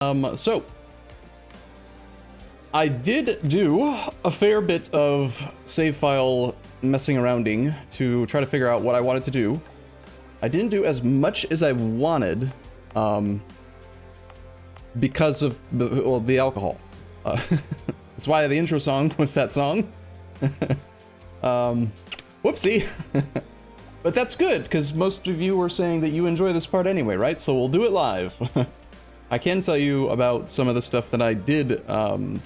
So I did do a fair bit of save file messing arounding to try to figure out what I wanted to do. I didn't do as much as I wanted, because of the alcohol. That's why the intro song was that song. Whoopsie. But that's good, because most of you were saying that you enjoy this part anyway, right? So we'll do it live. I can tell you about some of the stuff that I did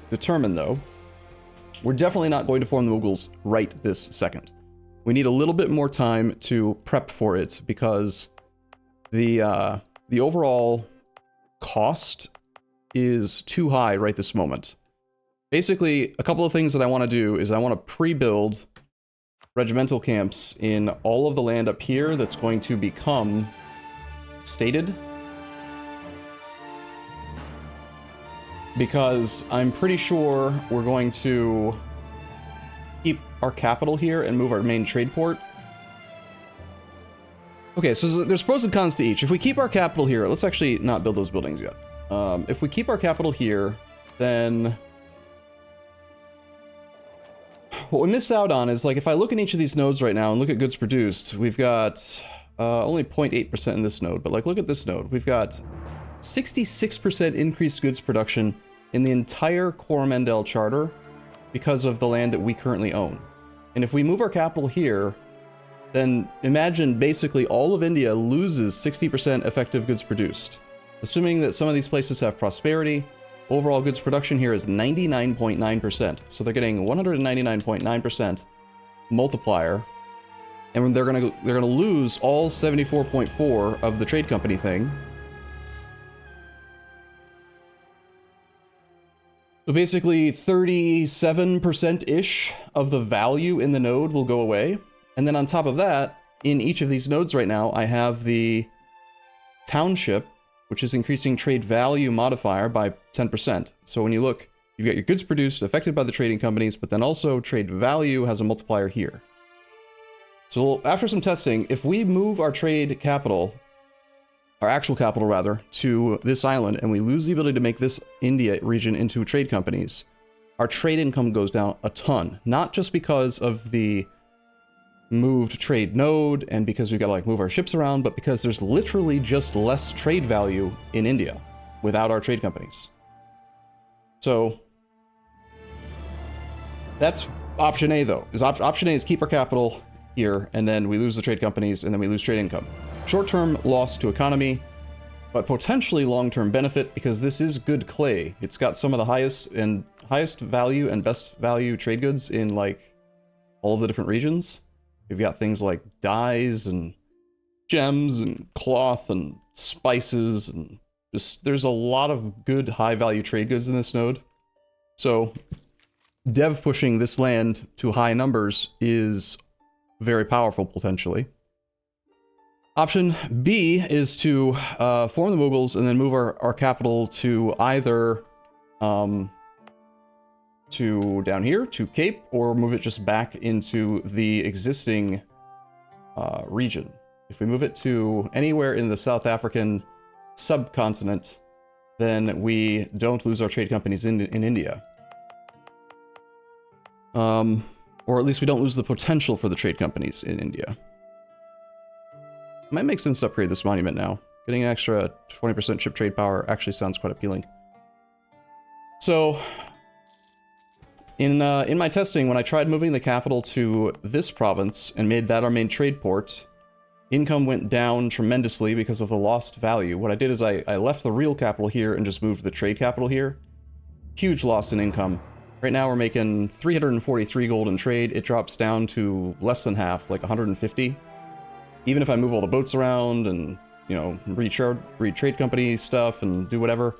determine, though. We're definitely not going to form the Mughals right this second. We need a little bit more time to prep for it, because the overall cost is too high right this moment. Basically, a couple of things that I want to do is I want to pre-build regimental camps in all of the land up here that's going to become stated. Because I'm pretty sure we're going to keep our capital here and move our main trade port. Okay, so there's pros and cons to each. If we keep our capital here, let's actually not build those buildings yet. If we keep our capital here, then what we missed out on is, like, if I look in each of these nodes right now and look at goods produced, we've got only 0.8% in this node, but like, look at this node. We've got 66% increased goods production in the entire Coromandel Charter because of the land that we currently own. And if we move our capital here, then imagine basically all of India loses 60% effective goods produced. Assuming that some of these places have prosperity, overall goods production here is 99.9%. So they're getting 199.9% multiplier, and they're gonna lose all 74.4 of the trade company thing. So basically 37%-ish of the value in the node will go away. And then on top of that, in each of these nodes right now, I have the township, which is increasing trade value modifier by 10%. So when you look, you've got your goods produced affected by the trading companies, but then also trade value has a multiplier here. So after some testing, if we move our trade capital, our actual capital rather, to this island, and we lose the ability to make this India region into trade companies, our trade income goes down a ton. Not just because of the moved trade node and because we've got to like move our ships around, but because there's literally just less trade value in India without our trade companies. So that's option A, though. Option A is keep our capital here, and then we lose the trade companies, and then we lose trade income. Short-term loss to economy, but potentially long-term benefit, because this is good clay. It's got some of the highest value and best value trade goods in like all of the different regions. We've got things like dyes and gems and cloth and spices, and just there's a lot of good high value trade goods in this node. So dev pushing this land to high numbers is very powerful potentially. Option B is to form the Mughals and then move our capital to either to down here, to Cape, or move it just back into the existing region. If we move it to anywhere in the South African subcontinent, then we don't lose our trade companies in India. Or at least we don't lose the potential for the trade companies in India. It might make sense to upgrade this monument now. Getting an extra 20% ship trade power actually sounds quite appealing. So in my testing, when I tried moving the capital to this province and made that our main trade port, income went down tremendously because of the lost value. What I did is I left the real capital here and just moved the trade capital here. Huge loss in income. Right now we're making 343 gold in trade. It drops down to less than half, like 150. Even if I move all the boats around and, you know, read trade company stuff and do whatever,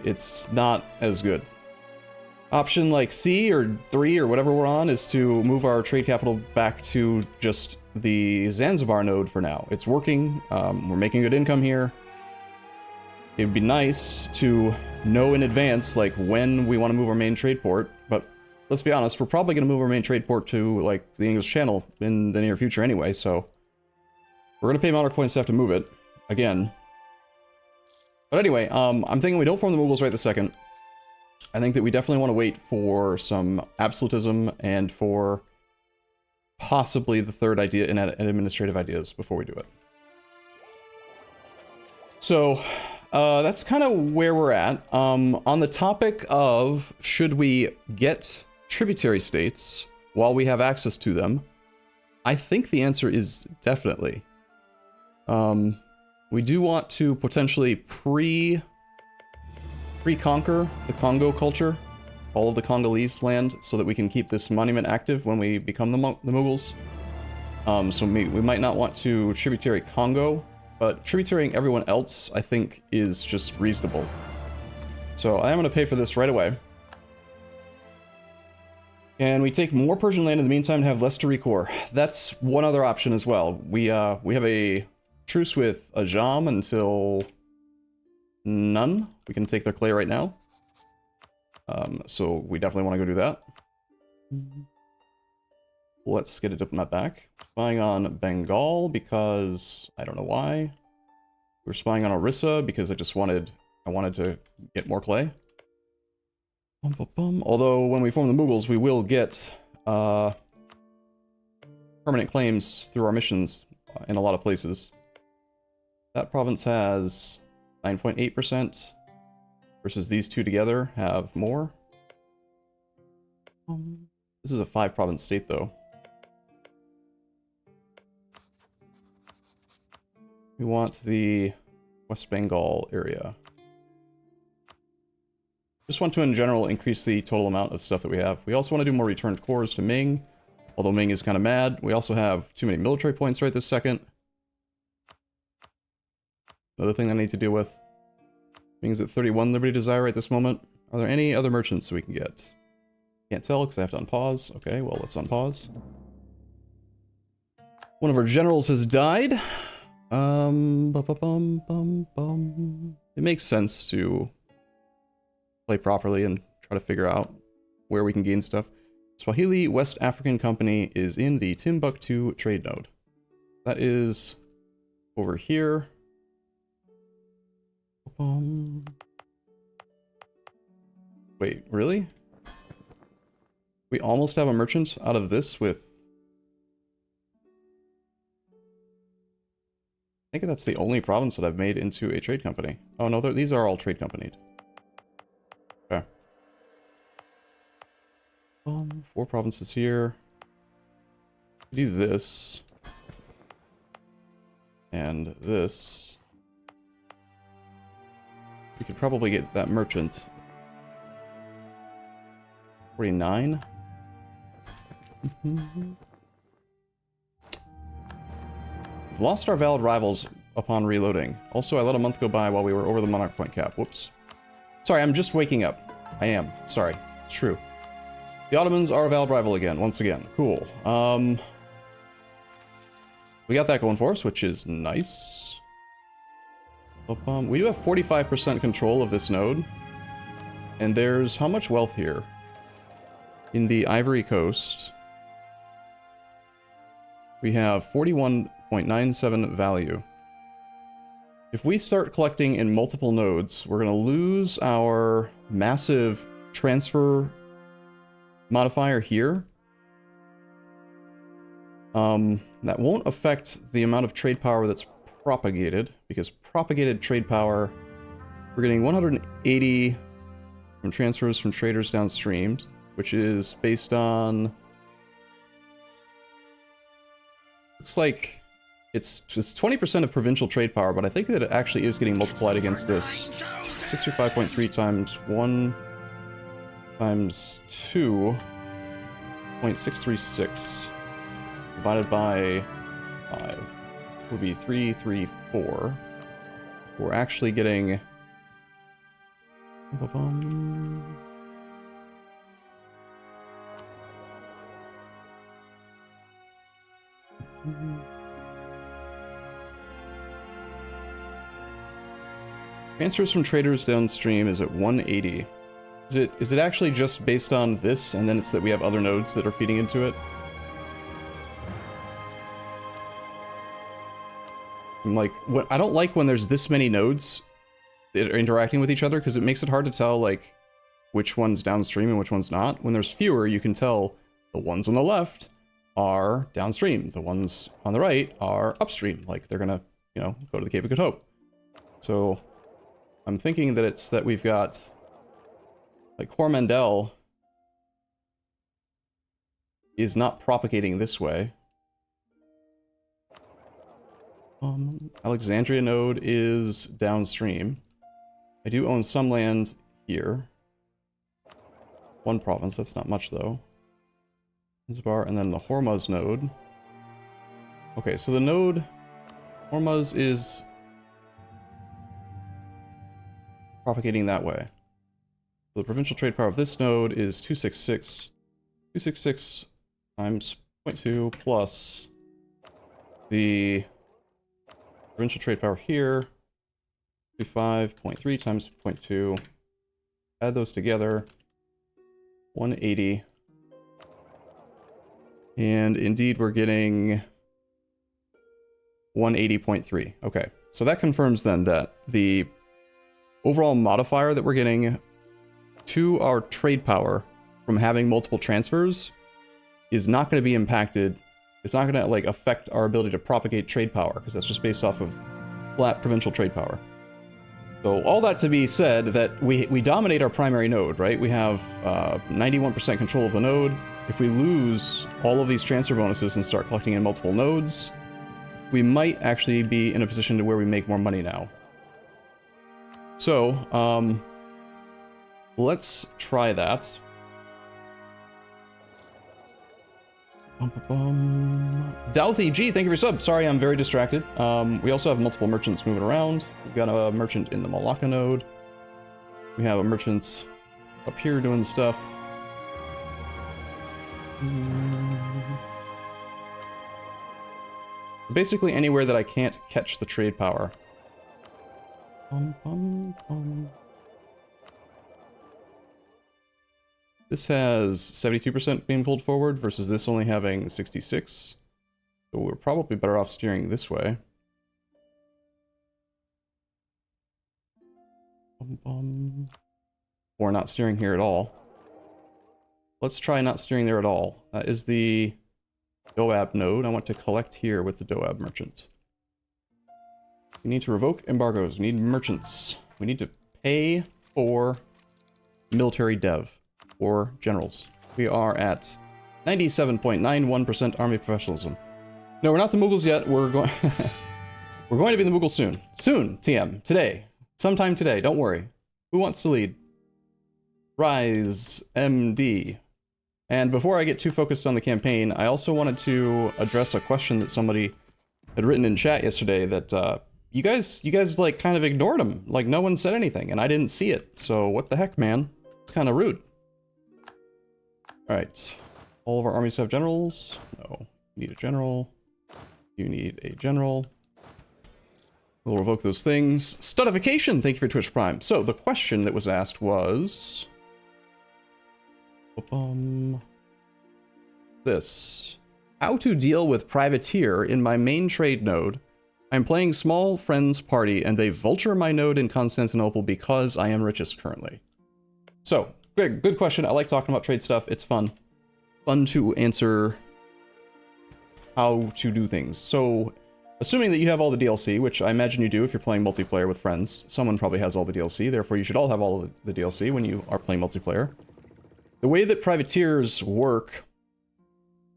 it's not as good. Option like C or 3 or whatever we're on is to move our trade capital back to just the Zanzibar node for now. It's working. We're making good income here. It'd be nice to know in advance, like, when we want to move our main trade port, but let's be honest, we're probably going to move our main trade port to, like, the English Channel in the near future anyway, so we're going to pay monarch points to have to move it. Again, But anyway, I'm thinking we don't form the Mughals right this second. I think that we definitely want to wait for some absolutism and for possibly the third idea in administrative ideas before we do it. So, that's kind of where we're at. On the topic of should we get tributary states while we have access to them, I think the answer is definitely. We do want to potentially pre-conquer the Congo culture, all of the Congolese land, so that we can keep this monument active when we become the Mughals. So we might not want to tributary Congo, but tributarying everyone else, I think, is just reasonable. So I am going to pay for this right away. And we take more Persian land in the meantime to have less to recore. That's one other option as well. We have a truce with Ajam until none. We can take their clay right now. So we definitely want to go do that. Let's get a diplomat back. Spying on Bengal because I don't know why. We're spying on Orissa because I wanted to get more clay. Although when we form the Mughals, we will get permanent claims through our missions in a lot of places. That province has 9.8% versus these two together have more. This is a 5-province state though. We want the West Bengal area. Just want to, in general, increase the total amount of stuff that we have. We also want to do more returned cores to Ming, although Ming is kind of mad. We also have too many military points right this second. Another thing I need to deal with. Ming's at 31 Liberty Desire right this moment. Are there any other merchants that we can get? Can't tell because I have to unpause. Okay, well, let's unpause. One of our generals has died. It makes sense to play properly and try to figure out where we can gain stuff. Swahili West African Company is in the Timbuktu trade node. That is over here. Wait, really? We almost have a merchant out of this with... I think that's the only province that I've made into a trade company. Oh no, these are all trade companied. Okay. 4 provinces here. Do this. And this. We could probably get that merchant. 49. We've lost our valid rivals upon reloading. Also, I let a month go by while we were over the monarch point cap. Whoops. Sorry, I'm just waking up. I am. Sorry. It's true. The Ottomans are a valid rival again, once again. Cool. We got that going for us, which is nice. We do have 45% control of this node. And there's how much wealth here? In the Ivory Coast, we have 41.97 value. If we start collecting in multiple nodes, we're going to lose our massive transfer modifier here. That won't affect the amount of trade power that's propagated, because propagated trade power, we're getting 180 from transfers from traders downstream, which is based on... Looks like it's just 20% of provincial trade power, but I think that it actually is getting multiplied against this. 65.3 times 1 times 2.636 divided by 5 would be 334. We're actually getting... Transfers from traders downstream is at 180. Is it actually just based on this, and then it's that we have other nodes that are feeding into it? I'm like, I don't like when there's this many nodes interacting with each other, because it makes it hard to tell, like, which one's downstream and which one's not. When there's fewer, you can tell the ones on the left are downstream. The ones on the right are upstream. Like, they're gonna, you know, go to the Cape of Good Hope. So I'm thinking that it's that we've got, like, Coromandel is not propagating this way. Alexandria node is downstream. I do own some land here. One province, that's not much though. Zanzibar, and then the Hormuz node. Okay, so the node Hormuz is propagating that way. So the provincial trade power of this node is 266. 266 times 0.2 plus the provincial trade power here, 5.3 times 0.2. Add those together, 180. And indeed, we're getting 180.3. Okay, so that confirms then that the overall modifier that we're getting to our trade power from having multiple transfers is not going to be impacted. It's not going to, like, affect our ability to propagate trade power, because that's just based off of flat provincial trade power. So all that to be said, that we dominate our primary node, right? We have 91% control of the node. If we lose all of these transfer bonuses and start collecting in multiple nodes, we might actually be in a position to where we make more money now. So, let's try that. Douthy G, thank you for your sub. Sorry, I'm very distracted. We also have multiple merchants moving around. We've got a merchant in the Malacca node. We have a merchant up here doing stuff. Basically anywhere that I can't catch the trade power. This has 72% being pulled forward versus this only having 66. So we're probably better off steering this way. Or not steering here at all. Let's try not steering there at all. That is the Doab node. I want to collect here with the Doab merchant. We need to revoke embargoes. We need merchants. We need to pay for military dev or generals. We are at 97.91% army professionalism. No, we're not the Mughals yet. We're going we're going to be the Mughals soon. Soon, TM. Today. Sometime today. Don't worry. Who wants to lead? Rise MD. And before I get too focused on the campaign, I also wanted to address a question that somebody had written in chat yesterday that you guys like kind of ignored him. Like no one said anything and I didn't see it. So what the heck, man? It's kind of rude. All right. All of our armies have generals. No. You need a general. You need a general. We'll revoke those things. Studification, thank you for Twitch Prime. So the question that was asked was this. How to deal with privateer in my main trade node. I'm playing small friends party and they vulture my node in Constantinople because I am richest currently. So, good question. I like talking about trade stuff. It's fun. Fun to answer how to do things. So, assuming that you have all the DLC, which I imagine you do if you're playing multiplayer with friends. Someone probably has all the DLC, therefore you should all have all of the DLC when you are playing multiplayer. The way that privateers work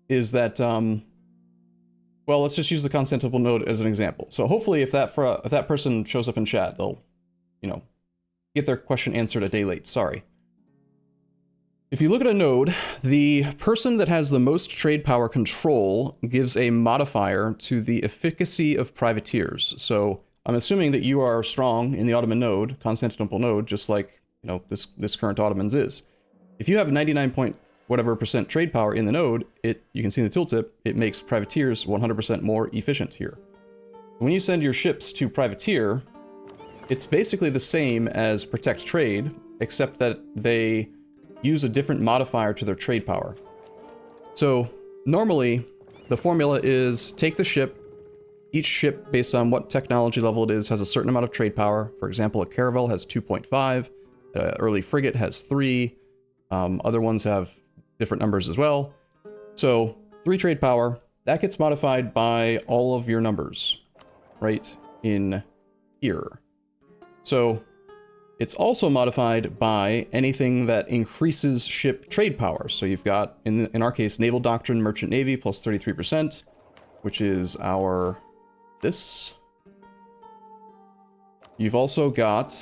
is that, well, let's just use the Constantinople node as an example. So hopefully if that person shows up in chat, they'll, you know, get their question answered a day late. Sorry. If you look at a node, the person that has the most trade power control gives a modifier to the efficacy of privateers. So I'm assuming that you are strong in the Ottoman node, Constantinople node, just like, you know, this current Ottomans is. If you have 99% trade power in the node, you can see in the tooltip, it makes privateers 100% more efficient here. When you send your ships to privateer, it's basically the same as protect trade, except that they use a different modifier to their trade power. So normally, the formula is take the ship, Each ship, based on what technology level it is, has a certain amount of trade power. For example, a caravel has 2.5, early frigate has 3, other ones have different numbers as well. So 3 trade power, that gets modified by all of your numbers right in here. So it's also modified by anything that increases ship trade power. So you've got, in our case, Naval Doctrine, Merchant Navy, plus 33%, which is our... this. You've also got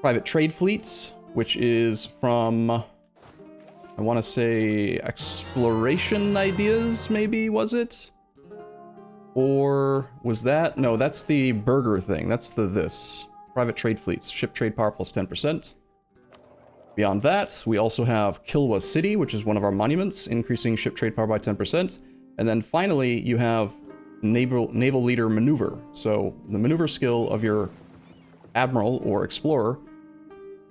private trade fleets, which is from, I want to say, exploration ideas, maybe, was it? Or was that? No, that's the burger thing. That's this. Private trade fleets, ship trade power plus 10%. Beyond that, we also have Kilwa City, which is one of our monuments, increasing ship trade power by 10%. And then finally, you have naval leader maneuver. So the maneuver skill of your admiral or explorer,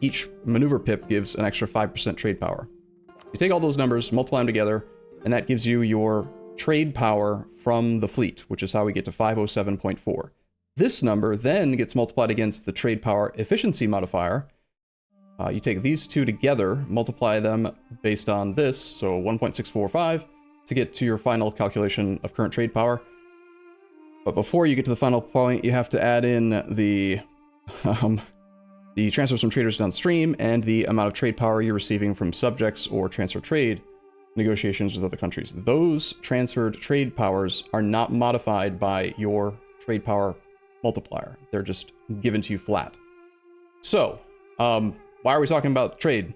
each maneuver pip gives an extra 5% trade power. You take all those numbers, multiply them together, and that gives you your trade power from the fleet, which is how we get to 507.4. This number then gets multiplied against the trade power efficiency modifier. You take these two together, multiply them based on this, so 1.645, to get to your final calculation of current trade power. But before you get to the final point, you have to add in the transfers from traders downstream and the amount of trade power you're receiving from subjects or transfer trade negotiations with other countries. Those transferred trade powers are not modified by your trade power multiplier. They're just given to you flat. So, why are we talking about trade?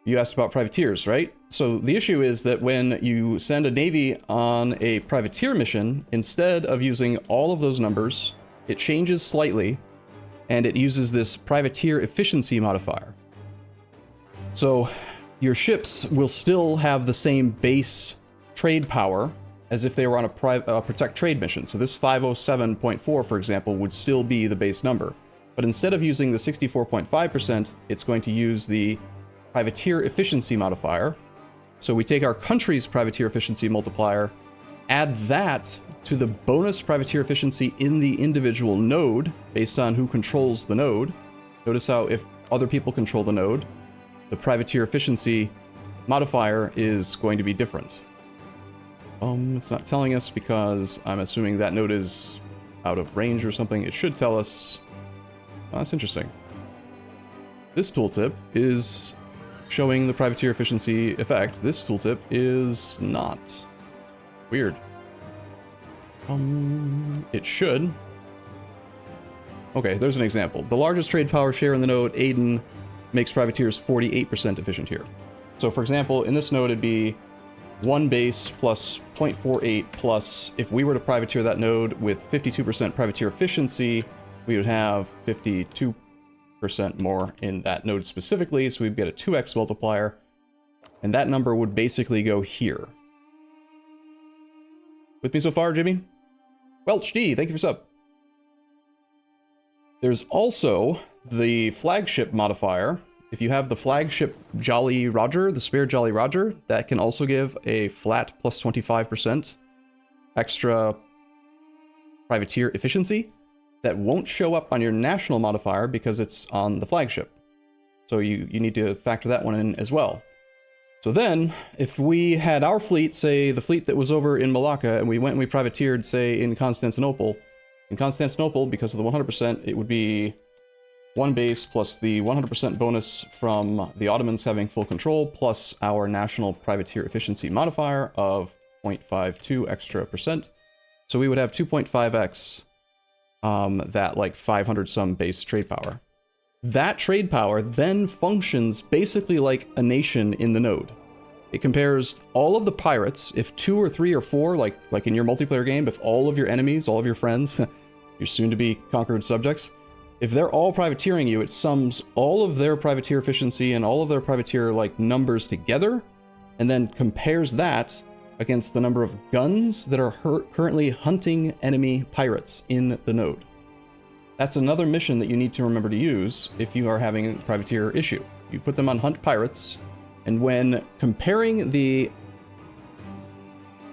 You asked about privateers, right? So the issue is that when you send a navy on a privateer mission, instead of using all of those numbers, it changes slightly, and it uses this privateer efficiency modifier. So your ships will still have the same base trade power as if they were on a protect trade mission. So this 507.4, for example, would still be the base number. But instead of using the 64.5%, it's going to use the privateer efficiency modifier. So we take our country's privateer efficiency multiplier, add that to the bonus privateer efficiency in the individual node based on who controls the node. Notice how if other people control the node, the privateer efficiency modifier is going to be different. It's not telling us because I'm assuming that node is out of range or something. It should tell us. Oh, that's interesting. This tooltip is showing the privateer efficiency effect. This tooltip is not. Weird. It should. Okay, there's an example. The largest trade power share in the node, Aden, makes privateers 48% efficient here. So for example, in this node, it'd be 1 base plus 0.48 plus, if we were to privateer that node with 52% privateer efficiency, we would have 52% more in that node specifically, so we'd get a 2x multiplier, and that number would basically go here. With me so far, Jimmy? Welch D, thank you for sub. There's also the flagship modifier. If you have the flagship Jolly Roger, the spare Jolly Roger, that can also give a flat plus 25% extra privateer efficiency. That won't show up on your national modifier because it's on the flagship. So you need to factor that one in as well. So then, if we had our fleet, say the fleet that was over in Malacca, and we went and we privateered, say, in Constantinople, because of the 100%, it would be 1 base plus the 100% bonus from the Ottomans having full control, plus our national privateer efficiency modifier of 0.52 extra percent. So we would have 2.5x that like 500 some base trade power. That trade power then functions basically like a nation in the node. It compares all of the pirates, if 2 or 3 or 4, like in your multiplayer game, if all of your enemies, all of your friends, your soon-to-be conquered subjects, if they're all privateering you, it sums all of their privateer efficiency and all of their privateer like numbers together, and then compares that against the number of guns that are currently hunting enemy pirates in the node. That's another mission that you need to remember to use if you are having a privateer issue. You put them on hunt pirates, and when comparing the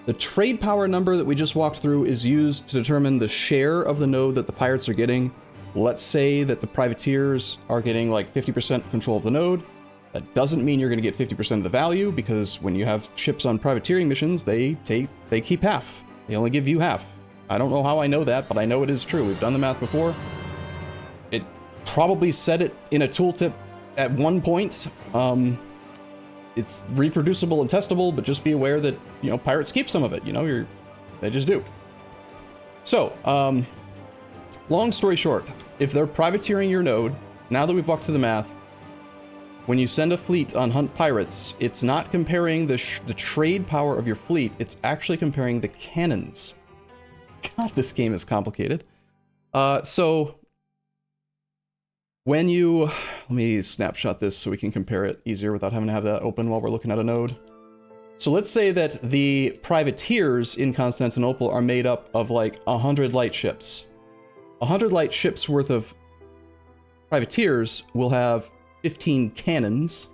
The trade power number that we just walked through is used to determine the share of the node that the pirates are getting. Let's say that the privateers are getting like 50% control of the node. That doesn't mean you're going to get 50% of the value, because when you have ships on privateering missions, they keep half. They only give you half. I don't know how I know that, but I know it is true. We've done the math before. It probably said it in a tooltip at one point. It's reproducible and testable, but just be aware that, you know, pirates keep some of it. You know, they just do. So, long story short, if they're privateering your node, now that we've walked through the math, when you send a fleet on hunt pirates, it's not comparing the trade power of your fleet, it's actually comparing the cannons. God, this game is complicated. So when you, let me snapshot this so we can compare it easier without having to have that open while we're looking at a node. So let's say that the privateers in Constantinople are made up of like 100 light ships. 100 light ships worth of privateers will have 15 cannons.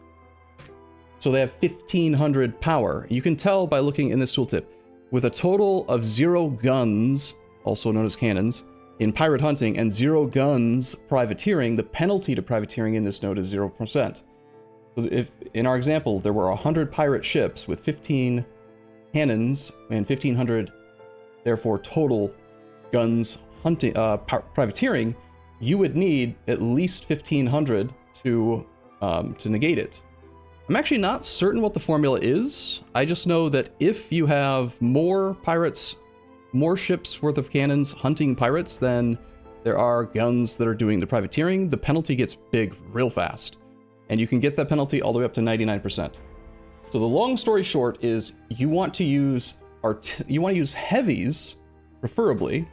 So they have 1500 power. You can tell by looking in this tooltip. With a total of 0 guns, also known as cannons, in pirate hunting and 0 guns privateering, the penalty to privateering in this node is 0%. So if, in our example, there were 100 pirate ships with 15 cannons and 1500, therefore, total guns hunting, privateering, you would need at least 1500 to negate it. I'm actually not certain what the formula is. I just know that if you have more pirates, more ships worth of cannons hunting pirates than there are guns that are doing the privateering, the penalty gets big real fast. And you can get that penalty all the way up to 99%. So the long story short is you want to use heavies, preferably,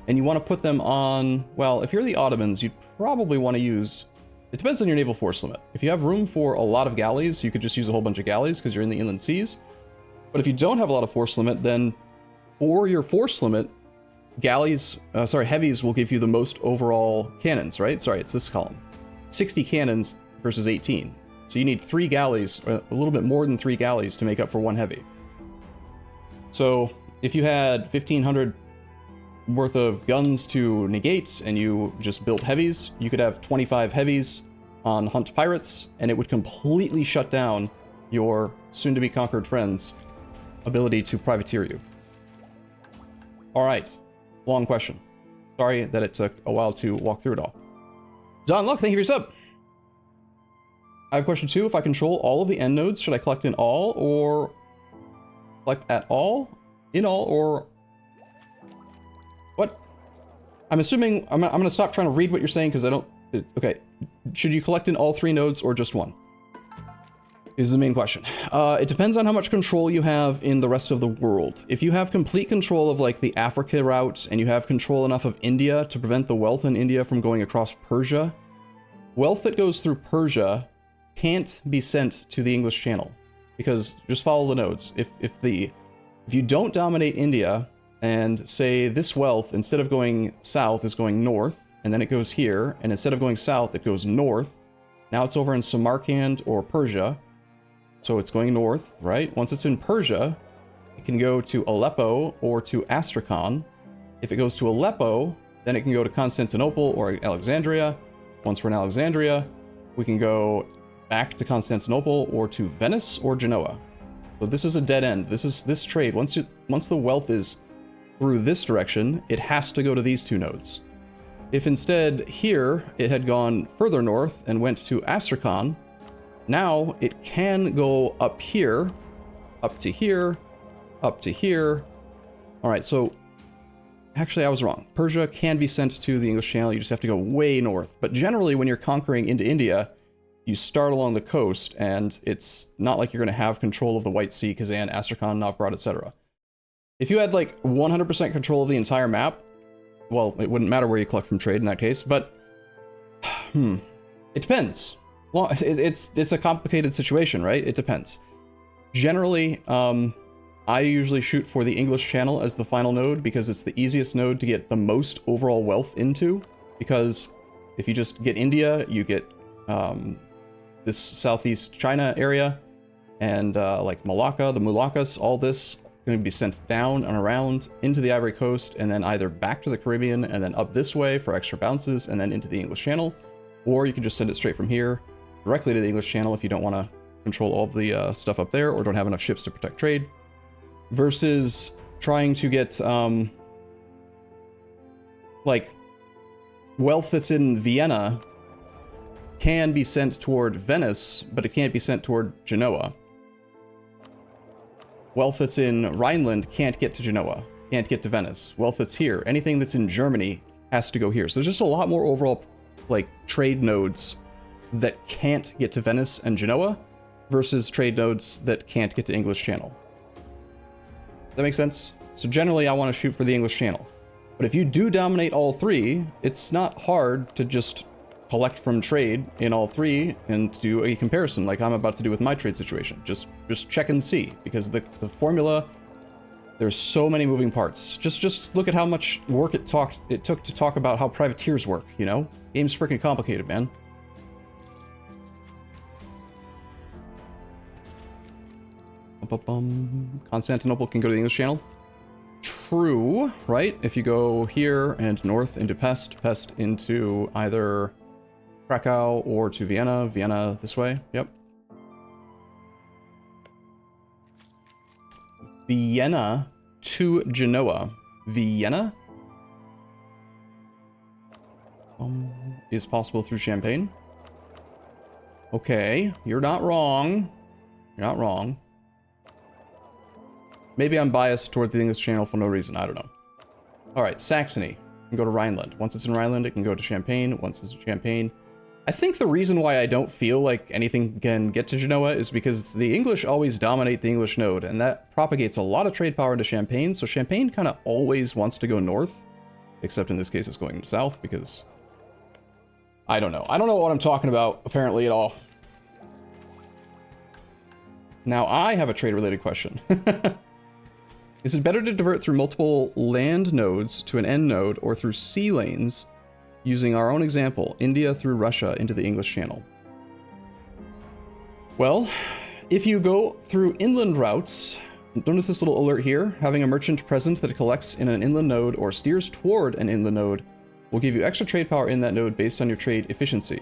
and you want to put them on, well, if you're the Ottomans, you'd probably want to use, it depends on your naval force limit. If you have room for a lot of galleys, you could just use a whole bunch of galleys because you're in the inland seas. But if you don't have a lot of force limit, then for your force limit, heavies will give you the most overall cannons, right? Sorry, it's this column. 60 cannons versus 18. So you need 3 galleys, or a little bit more than 3 galleys to make up for 1 heavy. So if you had 1500 worth of guns to negate and you just built heavies, you could have 25 heavies on hunt pirates, and it would completely shut down your soon-to-be conquered friends' ability to privateer you. All right, long question. Sorry that it took a while to walk through it all. John Luck, thank you for your sub. I have a question too. If I control all of the end nodes, should I collect in all or collect at all? In all or what? I'm assuming, I'm going to stop trying to read what you're saying because I don't, okay. Should you collect in all 3 nodes or just 1? Is the main question. It depends on how much control you have in the rest of the world. If you have complete control of like the Africa route and you have control enough of India to prevent the wealth in India from going across Persia, wealth that goes through Persia can't be sent to the English Channel because just follow the nodes. If you don't dominate India and say this wealth, instead of going south, is going north, and then it goes here, and instead of going south, it goes north. Now it's over in Samarkand or Persia. So it's going north, right? Once it's in Persia, it can go to Aleppo or to Astrakhan. If it goes to Aleppo, then it can go to Constantinople or Alexandria. Once we're in Alexandria, we can go back to Constantinople or to Venice or Genoa. So this is a dead end. This trade, once the wealth is through this direction, it has to go to these 2 nodes. If instead here it had gone further north and went to Astrakhan, now it can go up here, up to here, up to here. All right, so actually I was wrong. Persia can be sent to the English Channel. You just have to go way north. But generally when you're conquering into India, you start along the coast and it's not like you're going to have control of the White Sea, Kazan, Astrakhan, Novgorod, etc. If you had like 100% control of the entire map, well, it wouldn't matter where you collect from trade in that case, but it depends. Well, it's a complicated situation, right? It depends. Generally, I usually shoot for the English Channel as the final node because it's the easiest node to get the most overall wealth into. Because if you just get India, you get this Southeast China area and like Malacca, the Mulaccas, all this going to be sent down and around into the Ivory Coast, and then either back to the Caribbean and then up this way for extra bounces and then into the English Channel, or you can just send it straight from here directly to the English Channel if you don't want to control all the stuff up there or don't have enough ships to protect trade, versus trying to get like wealth that's in Vienna can be sent toward Venice, but it can't be sent toward Genoa. Wealth that's in Rhineland can't get to Genoa, can't get to Venice. Wealth that's here, anything that's in Germany has to go here. So there's just a lot more overall like trade nodes that can't get to Venice and Genoa versus trade nodes that can't get to English Channel. Does that make sense? So generally I want to shoot for the English Channel. But if you do dominate all three, it's not hard to just collect from trade in all three and do a comparison like I'm about to do with my trade situation. Just check and see, because the formula, there's so many moving parts. Just look at how much work it took to talk about how privateers work, you know? Game's freaking complicated, man. Constantinople can go to the English Channel. True, right? If you go here and north into Pest, Pest into either Krakow or to Vienna, Vienna this way, yep. Vienna to Genoa. Vienna is possible through Champagne. Okay, you're not wrong. You're not wrong. Maybe I'm biased towards the English Channel for no reason. I don't know. All right, Saxony can go to Rhineland. Once it's in Rhineland, it can go to Champagne. Once it's in Champagne, I think the reason why I don't feel like anything can get to Genoa is because the English always dominate the English node, and that propagates a lot of trade power into Champagne. So Champagne kind of always wants to go north, except in this case it's going south because I don't know. I don't know what I'm talking about apparently at all. Now I have a trade-related question. Is it better to divert through multiple land nodes to an end node or through sea lanes, using our own example, India through Russia into the English Channel? Well, if you go through inland routes, notice this little alert here, having a merchant present that collects in an inland node or steers toward an inland node will give you extra trade power in that node based on your trade efficiency,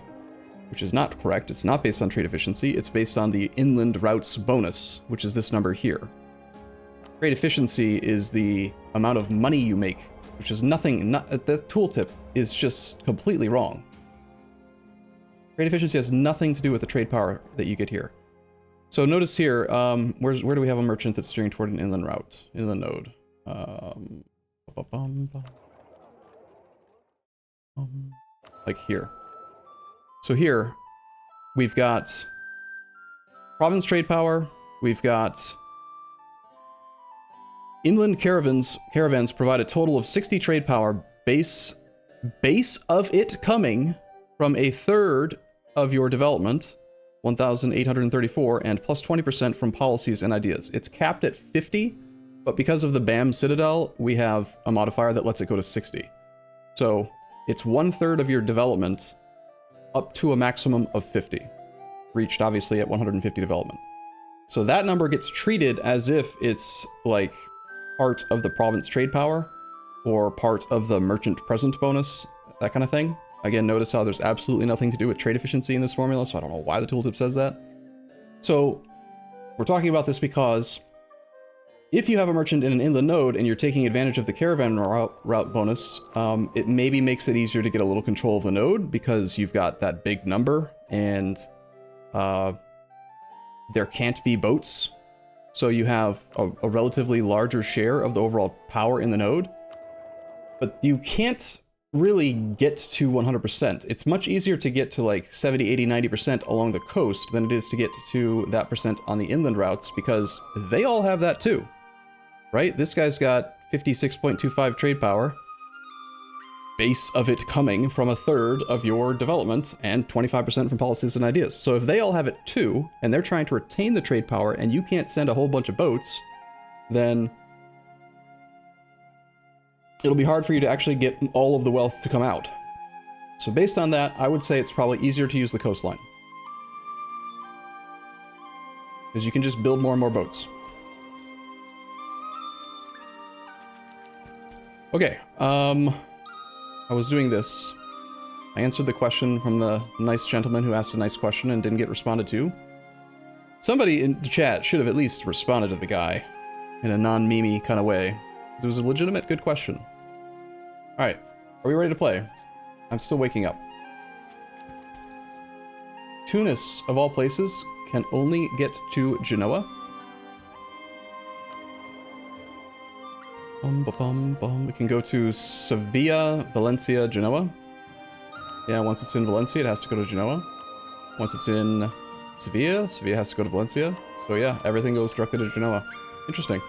which is not correct. It's not based on trade efficiency. It's based on the inland routes bonus, which is this number here. Trade efficiency is the amount of money you make, which is nothing, the tooltip is just completely wrong. Trade efficiency has nothing to do with the trade power that you get here. So notice here, where do we have a merchant that's steering toward an inland route, inland node? Like here. So here, we've got province trade power, we've got inland caravans provide a total of 60 trade power, base of it coming from a third of your development, 1,834, and plus 20% from policies and ideas. It's capped at 50, but because of the BAM Citadel, we have a modifier that lets it go to 60. So it's 1/3 of your development up to a maximum of 50, reached obviously at 150 development. So that number gets treated as if it's like part of the province trade power or part of the merchant present bonus, that kind of thing. Again, notice how there's absolutely nothing to do with trade efficiency in this formula, so I don't know why the tooltip says that. So we're talking about this because if you have a merchant in an inland node and you're taking advantage of the caravan route bonus, it maybe makes it easier to get a little control of the node because you've got that big number and there can't be boats. So you have a relatively larger share of the overall power in the node, but you can't really get to 100%. It's much easier to get to like 70, 80, 90% along the coast than it is to get to that percent on the inland routes because they all have that too, right? This guy's got 56.25 trade power, base of it coming from a third of your development and 25% from policies and ideas. So if they all have it too, and they're trying to retain the trade power and you can't send a whole bunch of boats, then it'll be hard for you to actually get all of the wealth to come out. So based on that, I would say it's probably easier to use the coastline, because you can just build more and more boats. Okay, I was doing this. I answered the question from the nice gentleman who asked a nice question and didn't get responded to. Somebody in the chat should have at least responded to the guy in a non-meme kind of way. It was a legitimate good question. Alright, are we ready to play? I'm still waking up. Tunis, of all places, can only get to Genoa. We can go to Sevilla, Valencia, Genoa. Yeah, once it's in Valencia, it has to go to Genoa. Once it's in Sevilla, Sevilla has to go to Valencia. So yeah, everything goes directly to Genoa. Interesting.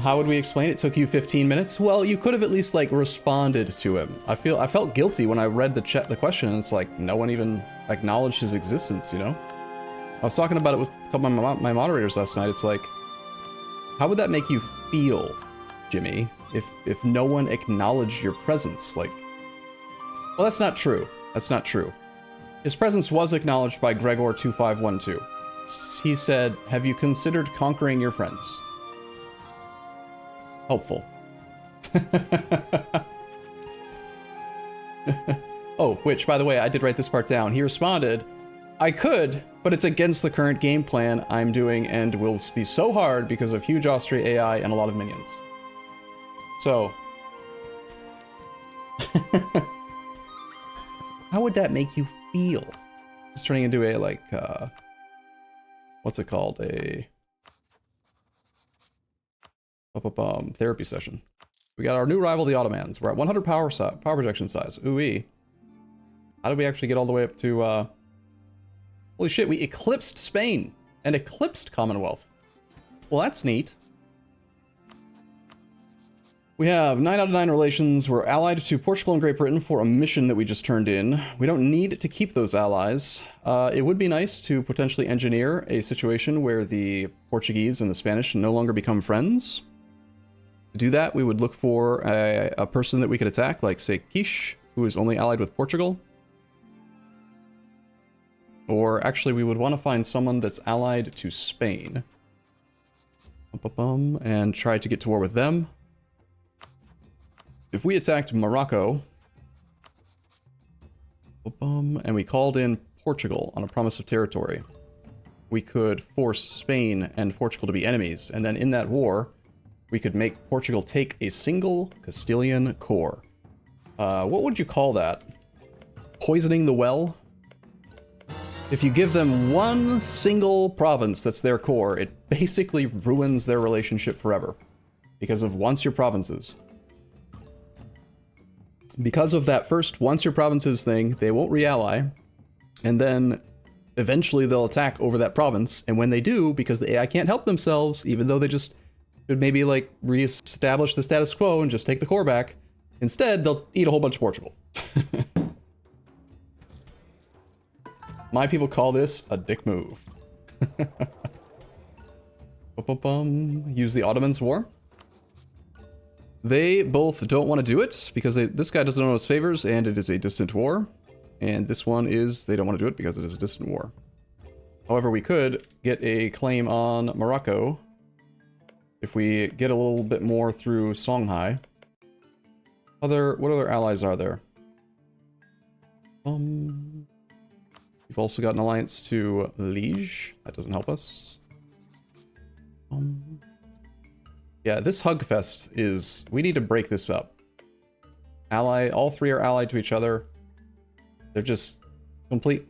How would we explain it? Took you 15 minutes? Well, you could have at least like responded to him. I felt guilty when I read the question, and it's like no one even acknowledged his existence, you know? I was talking about it with a couple of my moderators last night. It's like, how would that make you feel, Jimmy, if no one acknowledged your presence? Like, well, that's not true. That's not true. His presence was acknowledged by Gregor2512. He said, "Have you considered conquering your friends?" Helpful. Oh, which, by the way, I did write this part down. He responded, "I could, but it's against the current game plan I'm doing and will be so hard because of huge Austria AI and a lot of minions." So, how would that make you feel? It's turning into a, like, what's it called? A therapy session. We got our new rival, the Ottomans. We're at 100 power projection size. Ooh-ee. How did we actually get all the way up to, holy shit, we eclipsed Spain and eclipsed Commonwealth. Well, that's neat. We have 9 out of 9 relations. We're allied to Portugal and Great Britain for a mission that we just turned in. We don't need to keep those allies. It would be nice to potentially engineer a situation where the Portuguese and the Spanish no longer become friends. To do that, we would look for a person that we could attack, like, say, Quiche, who is only allied with Portugal. Or, actually, we would want to find someone that's allied to Spain. And try to get to war with them. If we attacked Morocco, and we called in Portugal on a promise of territory, we could force Spain and Portugal to be enemies, and then in that war, we could make Portugal take a single Castilian core. What would you call that? Poisoning the well? If you give them one single province that's their core, it basically ruins their relationship forever. Because of once your provinces. Because of that first once your provinces thing, they won't re-ally. And then eventually they'll attack over that province. And when they do, because the AI can't help themselves, even though they just should maybe like re-establish the status quo and just take the core back, instead they'll eat a whole bunch of Portugal. My people call this a dick move. Use the Ottomans' war. They both don't want to do it because this guy doesn't owe us favors and it is a distant war. And this one is, they don't want to do it because it is a distant war. However, we could get a claim on Morocco if we get a little bit more through Songhai. What other allies are there? We've also got an alliance to Liege. That doesn't help us. Yeah, this Hugfest is... We need to break this up. All three are allied to each other. They're just complete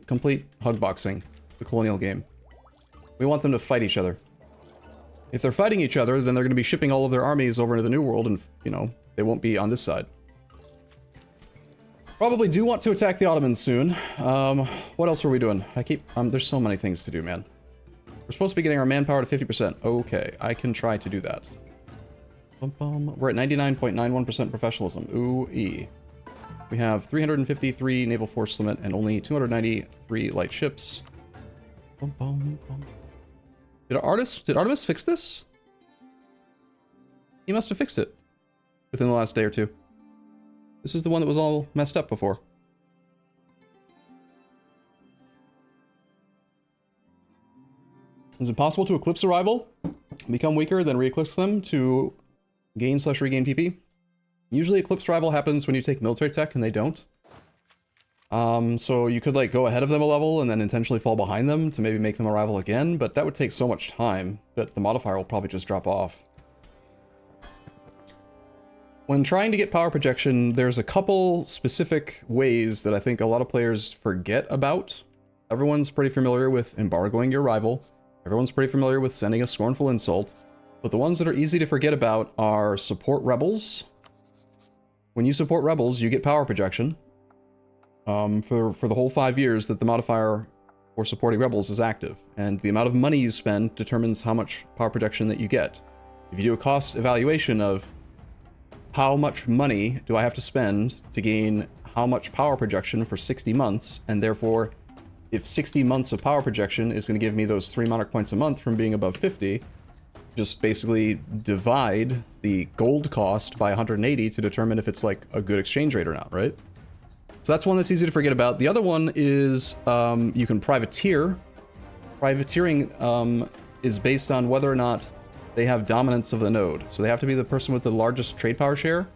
hug boxing, the colonial game. We want them to fight each other. If they're fighting each other, then they're going to be shipping all of their armies over into the New World and, you know, they won't be on this side. Probably do want to attack the Ottomans soon. What else are we doing? There's so many things to do, man. We're supposed to be getting our manpower to 50%. Okay, I can try to do that. We're at 99.91% professionalism. Ooh-ee. We have 353 naval force limit and only 293 light ships. Did Artemis fix this? He must have fixed it within the last day or two. This is the one that was all messed up before. Is it possible to eclipse a rival? become weaker, then re-eclipse them to gain/regain PP. Usually eclipse rival happens when you take military tech, and they don't. So you could like go ahead of them a level and then intentionally fall behind them to maybe make them a rival again, but that would take so much time that the modifier will probably just drop off. When trying to get power projection, there's a couple specific ways that I think a lot of players forget about. Everyone's pretty familiar with embargoing your rival. Everyone's pretty familiar with sending a scornful insult. But the ones that are easy to forget about are support rebels. When you support rebels, you get power projection. For the whole 5 years that the modifier for supporting rebels is active. And the amount of money you spend determines how much power projection that you get. If you do a cost evaluation of how much money do I have to spend to gain how much power projection for 60 months, and therefore, if 60 months of power projection is going to give me those 3 monarch points a month from being above 50, just basically divide the gold cost by 180 to determine if it's like a good exchange rate or not, right? So that's one that's easy to forget about. The other one is you can privateer. Privateering is based on whether or not they have dominance of the node. So they have to be the person with the largest trade power share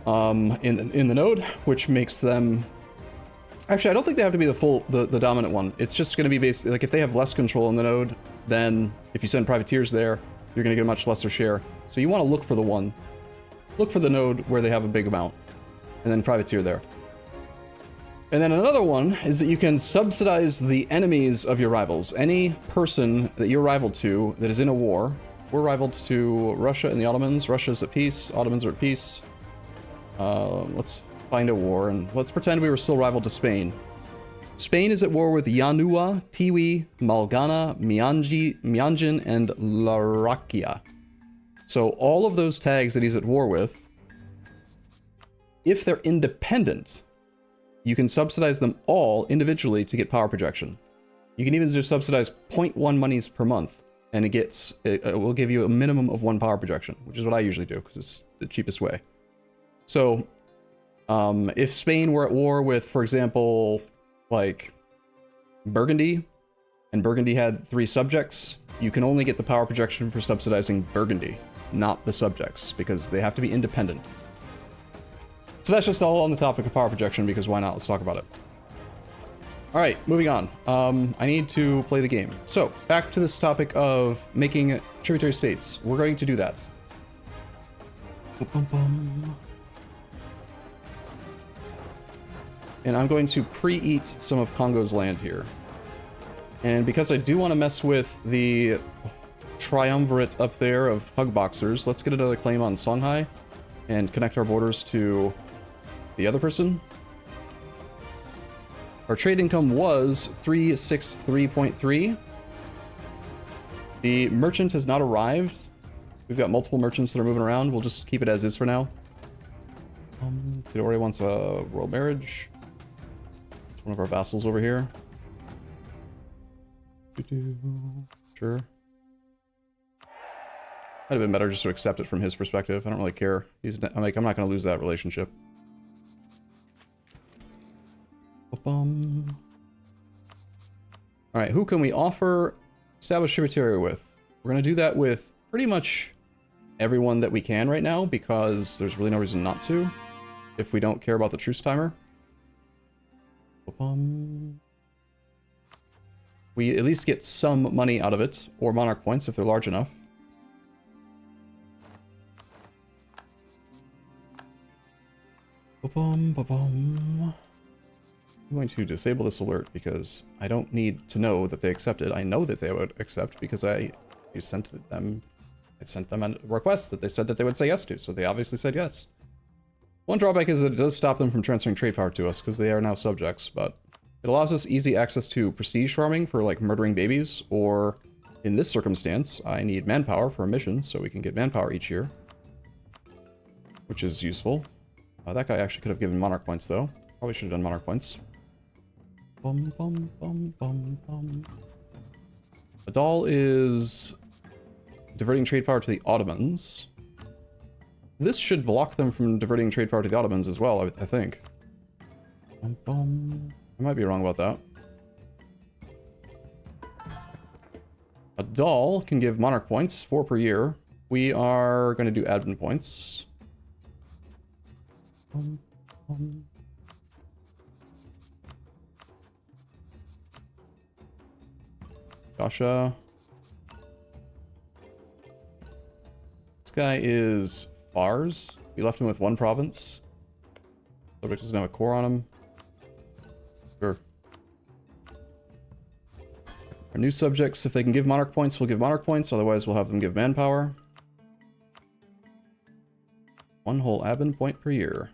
in the node, which makes them... Actually, I don't think they have to be the dominant one. It's just going to be based... Like, if they have less control in the node, then if you send privateers there, you're going to get a much lesser share. So you want to look for the one. Look for the node where they have a big amount, and then privateer there. And then another one is that you can subsidize the enemies of your rivals. Any person that you're rivaled to that is in a war. We're rivaled to Russia and the Ottomans. Russia's at peace. Ottomans are at peace. Let's find a war, and let's pretend we were still rivaled to Spain. Spain is at war with Yanua, Tiwi, Malgana, Mianjin, and Larakia. So all of those tags that he's at war with, if they're independent, you can subsidize them all individually to get power projection. You can even just subsidize 0.1 monies per month, and it will give you a minimum of 1 power projection, which is what I usually do because it's the cheapest way. So if Spain were at war with, for example, like Burgundy, and Burgundy had 3 subjects, you can only get the power projection for subsidizing Burgundy, not the subjects, because they have to be independent. So that's just all on the topic of power projection, because why not? Let's talk about it. All right, moving on. I need to play the game. So back to this topic of making tributary states. We're going to do that. And I'm going to pre-eat some of Congo's land here. And because I do want to mess with the triumvirate up there of hug boxers, let's get another claim on Songhai and connect our borders to the other person. Our trade income was 363.3. The merchant has not arrived. We've got multiple merchants that are moving around. We'll just keep it as is for now. Tidori wants a royal marriage. It's one of our vassals over here. Sure. Might have been better just to accept it from his perspective. I don't really care. I'm not going to lose that relationship. Alright, who can we offer established tributary with? We're going to do that with pretty much everyone that we can right now, because there's really no reason not to, if we don't care about the truce timer. We at least get some money out of it, or monarch points if they're large enough. I'm going to disable this alert because I don't need to know that they accepted. I know that they would accept because I sent them a request that they said that they would say yes to, so they obviously said yes. One drawback is that it does stop them from transferring trade power to us because they are now subjects, but it allows us easy access to prestige farming for like murdering babies, or in this circumstance, I need manpower for a mission, so we can get manpower each year, which is useful. That guy actually could have given monarch points though. Probably should have done monarch points. Adal is diverting trade power to the Ottomans. This should block them from diverting trade power to the Ottomans as well, I think. I might be wrong about that. A doll can give monarch points, 4 per year. We are going to do admin points. Gasha. This guy is Fars. We left him with 1 province. Subject doesn't have a core on him. Sure. Our new subjects, if they can give monarch points, we'll give monarch points. Otherwise, we'll have them give manpower. 1 whole admin point per year.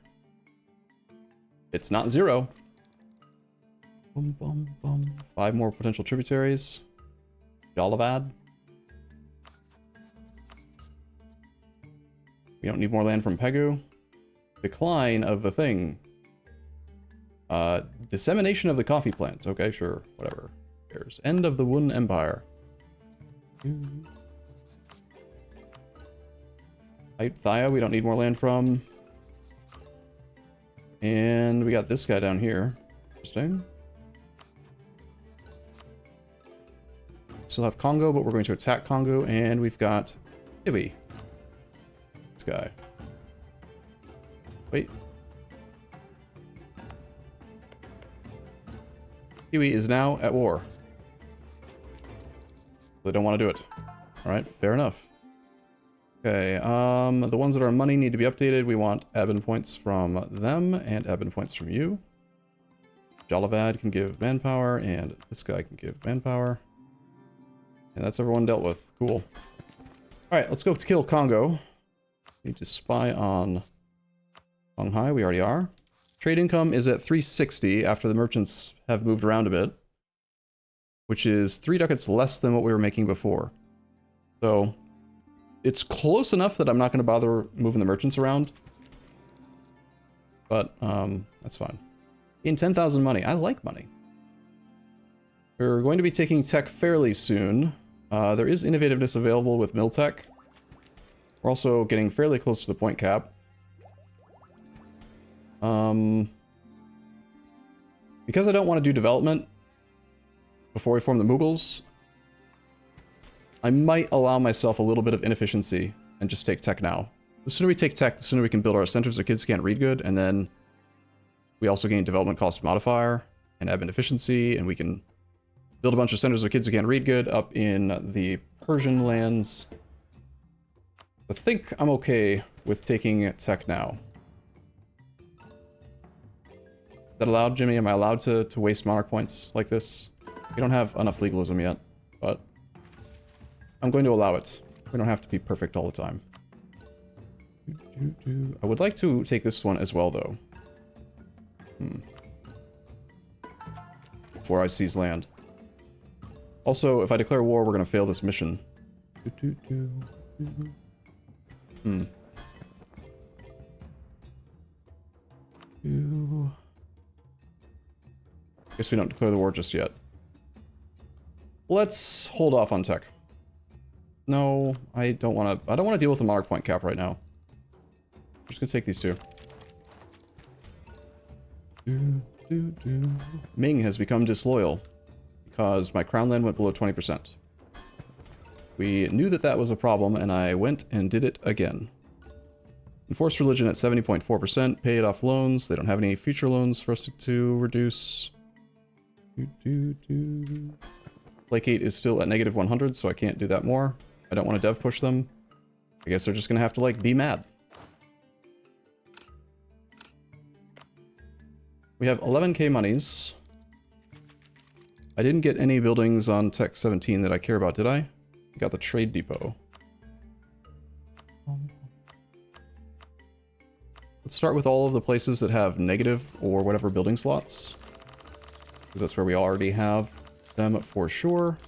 It's not 0. Boom, boom, boom. 5 more potential tributaries. Jalavad. We don't need more land from Pegu. Decline of the thing. Dissemination of the coffee plant. Okay, sure. Whatever. There's end of the Wooden Empire. Thaya, we don't need more land from. And we got this guy down here. Interesting. Still have Congo, but we're going to attack Congo, and we've got Ibadi. This guy. Wait. Kiwi is now at war. They don't want to do it. Alright, fair enough. Okay, the ones that are money need to be updated. We want admin points from them and admin points from you. Jalavad can give manpower, and this guy can give manpower. And that's everyone dealt with. Cool. Alright, let's go to kill Congo. We need to spy on Shanghai. We already are. Trade income is at 360 after the merchants have moved around a bit, which is 3 ducats less than what we were making before. So it's close enough that I'm not going to bother moving the merchants around. But that's fine. In 10,000 money. I like money. We're going to be taking tech fairly soon. There is innovativeness available with mill tech. We're also getting fairly close to the point cap. Because I don't want to do development before we form the Mughals, I might allow myself a little bit of inefficiency and just take tech now. The sooner we take tech, the sooner we can build our centers so kids can't read good, and then we also gain development cost modifier and admin efficiency, and we can build a bunch of centers of kids who can't read good up in the Persian lands. I think I'm okay with taking tech now. Is that allowed, Jimmy? Am I allowed to waste monarch points like this? We don't have enough legalism yet, but I'm going to allow it. We don't have to be perfect all the time. I would like to take this one as well, though. Before I seize land. Also, if I declare war, we're going to fail this mission. Guess we don't declare the war just yet. Let's hold off on tech. No, I don't want to deal with the monarch point cap right now. I'm just gonna take these 2. Ming has become disloyal because my crown land went below 20%. We knew that that was a problem, and I went and did it again. Enforced religion at 70.4%. Paid off loans. They don't have any future loans for us to reduce. Placate is still at negative 100, so I can't do that more. I don't want to dev push them. I guess they're just gonna have to, like, be mad. We have 11k monies. I didn't get any buildings on Tech 17 that I care about, did I? We got the trade depot. Let's start with all of the places that have negative or whatever building slots, because that's where we already have them for sure.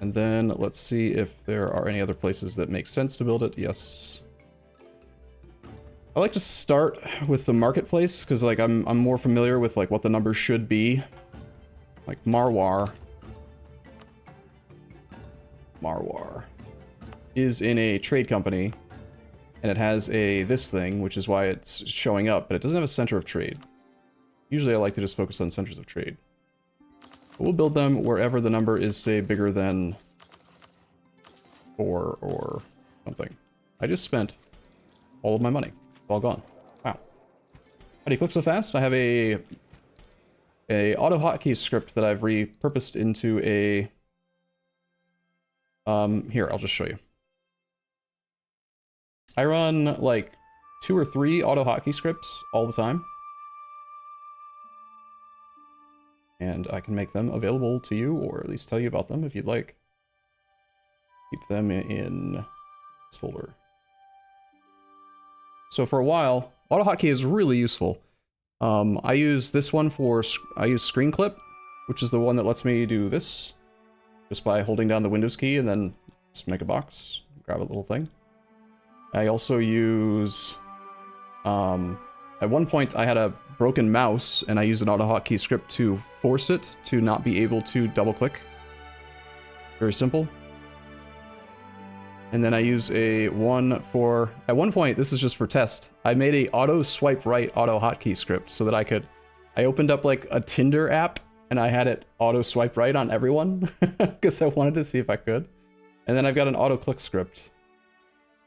And then let's see if there are any other places that make sense to build it. Yes. I like to start with the marketplace because, like, I'm more familiar with, like, what the numbers should be. Like Marwar is in a trade company, and it has a this thing, which is why it's showing up, but it doesn't have a center of trade. Usually I like to just focus on centers of trade. We'll build them wherever the number is, say, bigger than 4 or something. I just spent all of my money. It's all gone. Wow. How do you click so fast? I have a auto hotkey script that I've repurposed into a... here, I'll just show you. I run, like, 2 or 3 auto hotkey scripts all the time. And I can make them available to you, or at least tell you about them if you'd like. Keep them in this folder. So for a while, auto hotkey is really useful. I use this one for, I use screen clip, which is the one that lets me do this. Just by holding down the Windows key and then just make a box, grab a little thing. I also use, at one point I had a broken mouse and I used an auto hotkey script to force it to not be able to double click. Very simple. And then I use a one for, at one point, this is just for test, I made a auto swipe right auto hotkey script so that I opened up like a Tinder app and I had it auto swipe right on everyone because I wanted to see if I could. And then I've got an auto click script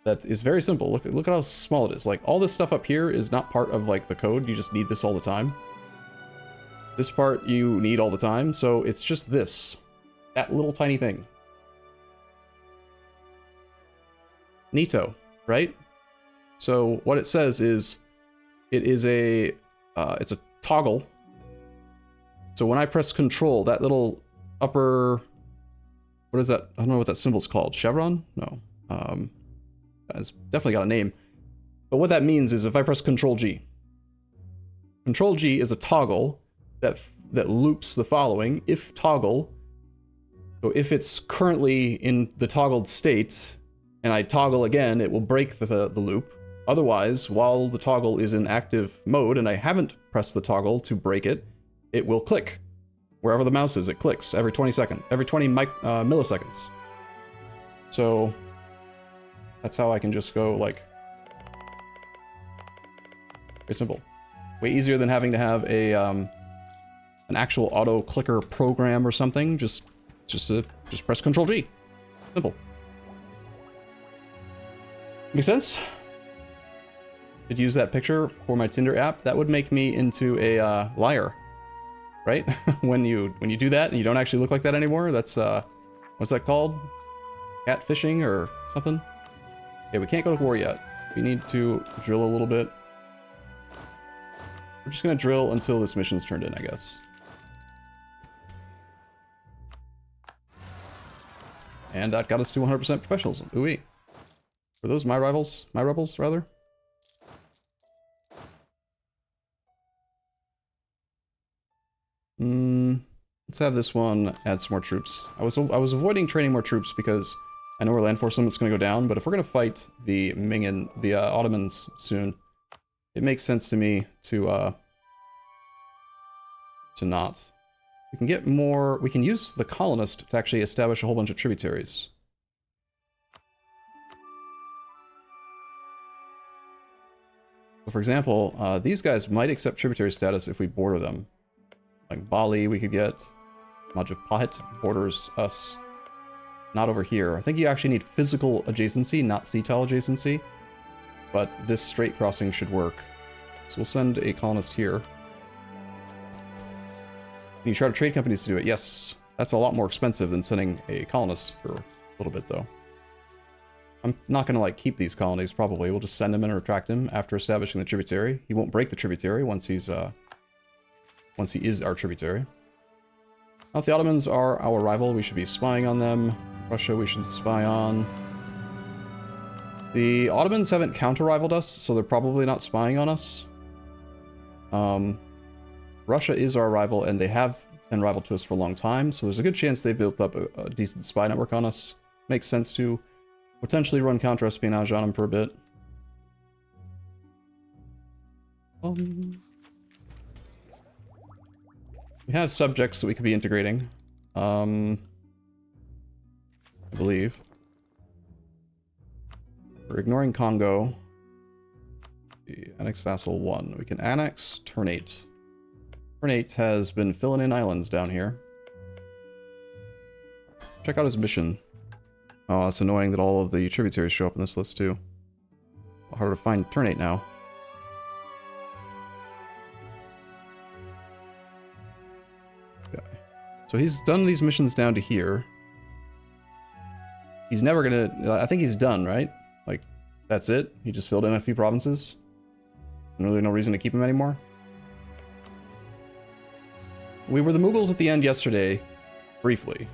that is very simple. Look at how small it is. Like all this stuff up here is not part of like the code. You just need this all the time. This part you need all the time. So it's just this, that little tiny thing. Neato, right? So what it says is it is a, it's a toggle. So when I press control, that little upper, what is that? I don't know what that symbol's called. Chevron? No. It's definitely got a name. But what that means is if I press Control G is a toggle that loops the following. If toggle, so if it's currently in the toggled state and I toggle again, it will break the loop. Otherwise, while the toggle is in active mode and I haven't pressed the toggle to break it, it will click. Wherever the mouse is, it clicks every 20 milliseconds. So that's how I can just go like, very simple. Way easier than having to have a an actual auto clicker program or something. Just press Control G. Simple. Make sense? Could use that picture for my Tinder app. That would make me into a liar, right? when you do that and you don't actually look like that anymore. That's what's that called? Catfishing or something? Okay, we can't go to war yet. We need to drill a little bit. We're just gonna drill until this mission's turned in, I guess. And that got us to 100% professionalism. Ooh-wee. Were those my rivals? My rebels, rather? Let's have this one add some more troops. I was avoiding training more troops because I know our land force limit's going to go down, but if we're going to fight the Ming and the Ottomans soon, it makes sense to me to not. We can get more. We can use the colonist to actually establish a whole bunch of tributaries. So for example, these guys might accept tributary status if we border them. Like Bali, we could get. Pate borders us. Not over here. I think you actually need physical adjacency, not sea tile adjacency. But this straight crossing should work. So we'll send a colonist here. Can you charter trade companies to do it? Yes. That's a lot more expensive than sending a colonist for a little bit, though. I'm not going to, like, keep these colonies, probably. We'll just send him and retract him after establishing the tributary. He won't break the tributary once he is our tributary. Now, if the Ottomans are our rival, we should be spying on them. Russia, we should spy on. The Ottomans haven't counter-rivaled us, so they're probably not spying on us. Russia is our rival, and they have been rival to us for a long time, so there's a good chance they built up a decent spy network on us. Makes sense to potentially run counter-espionage on them for a bit. We have subjects that we could be integrating. I believe. We're ignoring Congo. Annex Vassal 1. We can annex Ternate. Ternate has been filling in islands down here. check out his mission. Oh, it's annoying that all of the tributaries show up in this list too. Harder to find Turnate now. Okay. So he's done these missions down to here. He's never gonna... I think he's done, right? Like, that's it? He just filled in a few provinces? Really no reason to keep him anymore? We were the Mughals at the end yesterday. Briefly.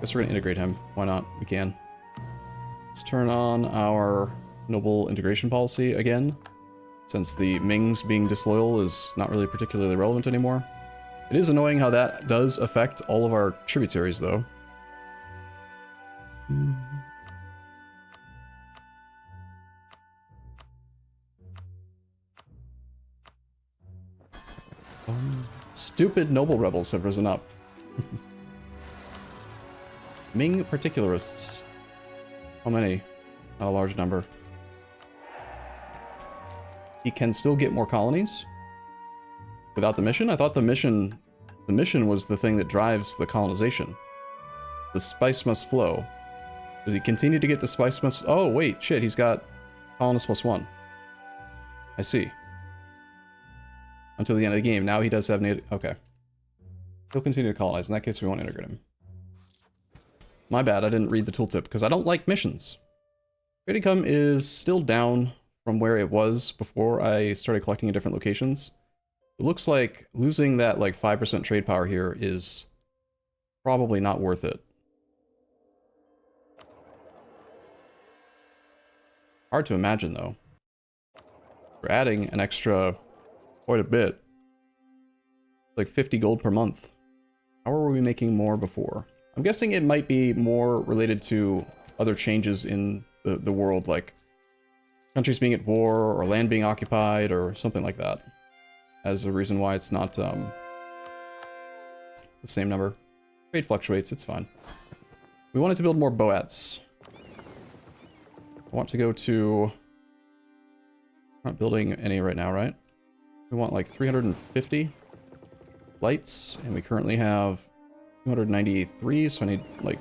Guess we're gonna integrate him. Why not? We can. Let's turn on our noble integration policy again, since the Mings being disloyal is not really particularly relevant anymore. It is annoying how that does affect all of our tributaries, though. Stupid noble rebels have risen up. Ming particularists. How many? Not a large number. He can still get more colonies without the mission? I thought the mission was the thing that drives the colonization. The spice must flow. Does he continue to get the spice must... Oh, wait, shit, he's got colonist +1. I see. Until the end of the game. Now he does have... Okay. He'll continue to colonize. In that case, we won't integrate him. My bad, I didn't read the tooltip, because I don't like missions. Trade income is still down from where it was before I started collecting in different locations. It looks like losing that, like, 5% trade power here is probably not worth it. Hard to imagine, though. We're adding an extra quite a bit. Like 50 gold per month. How were we making more before? I'm guessing it might be more related to other changes in the world, like countries being at war or land being occupied or something like that, as a reason why it's not the same number. Trade fluctuates, it's fine. We wanted to build more boats. I want to go to... I'm not building any right now, right? We want like 350 lights, and we currently have 293, so I need, like,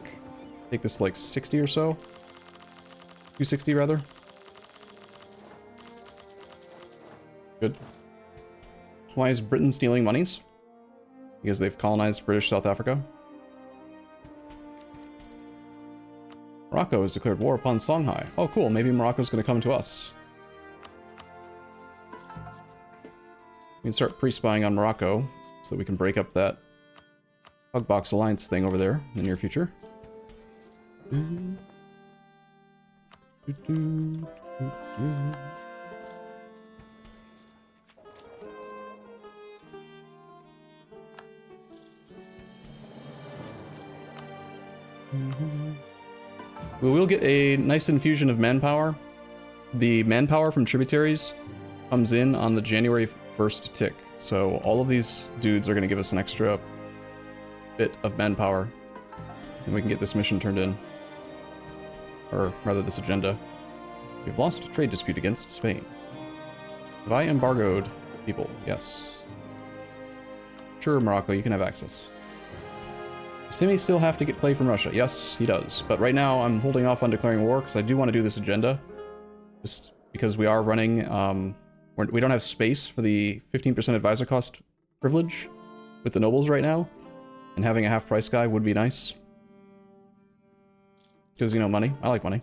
take this like 60 or so. 260 rather. Good. Why is Britain stealing monies? Because they've colonized British South Africa. Morocco has declared war upon Songhai. Oh cool, maybe Morocco's gonna come to us. We can start pre-spying on Morocco, so that we can break up that Hugbox Alliance thing over there in the near future. We will get a nice infusion of manpower. The manpower from tributaries comes in on the January 1st tick, so all of these dudes are going to give us an extra bit of manpower, and we can get this mission turned in. Or rather, this agenda. We've lost a trade dispute against Spain. Have I embargoed people? Yes. Sure, Morocco, you can have access. Does Timmy still have to get clay from Russia? Yes, he does. But right now, I'm holding off on declaring war, because I do want to do this agenda. Just because we are running, we don't have space for the 15% advisor cost privilege with the nobles right now. And having a half price guy would be nice. Because, you know, money. I like money.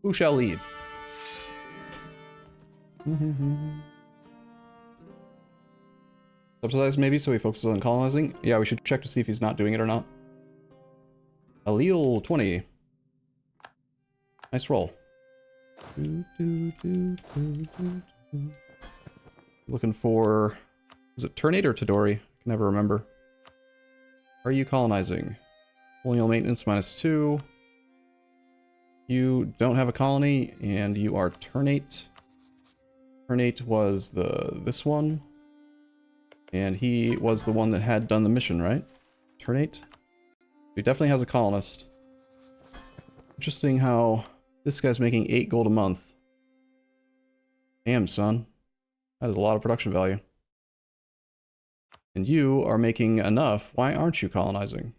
Who shall lead? Subsidized maybe, so he focuses on colonizing? Yeah, we should check to see if he's not doing it or not. Allele 20. Nice roll. Looking for... Is it Turnate or Tadori? I can never remember. Are you colonizing? Colonial maintenance -2. You don't have a colony, and you are Turnate. Turnate was this one. And he was the one that had done the mission, right? Turnate? He definitely has a colonist. Interesting how this guy's making 8 gold a month. Damn, son. That is a lot of production value. And you are making enough. Why aren't you colonizing?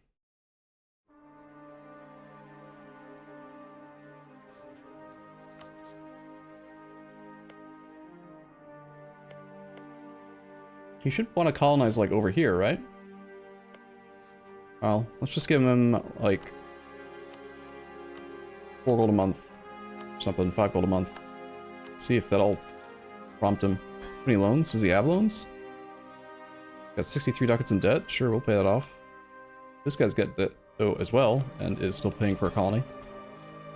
You should want to colonize, like, over here, right? Well, let's just give him, like, 4 gold a month. Something, 5 gold a month. See if that'll prompt him. How many loans? Does he have loans? Got 63 ducats in debt? Sure, we'll pay that off. This guy's got debt, though, as well, and is still paying for a colony.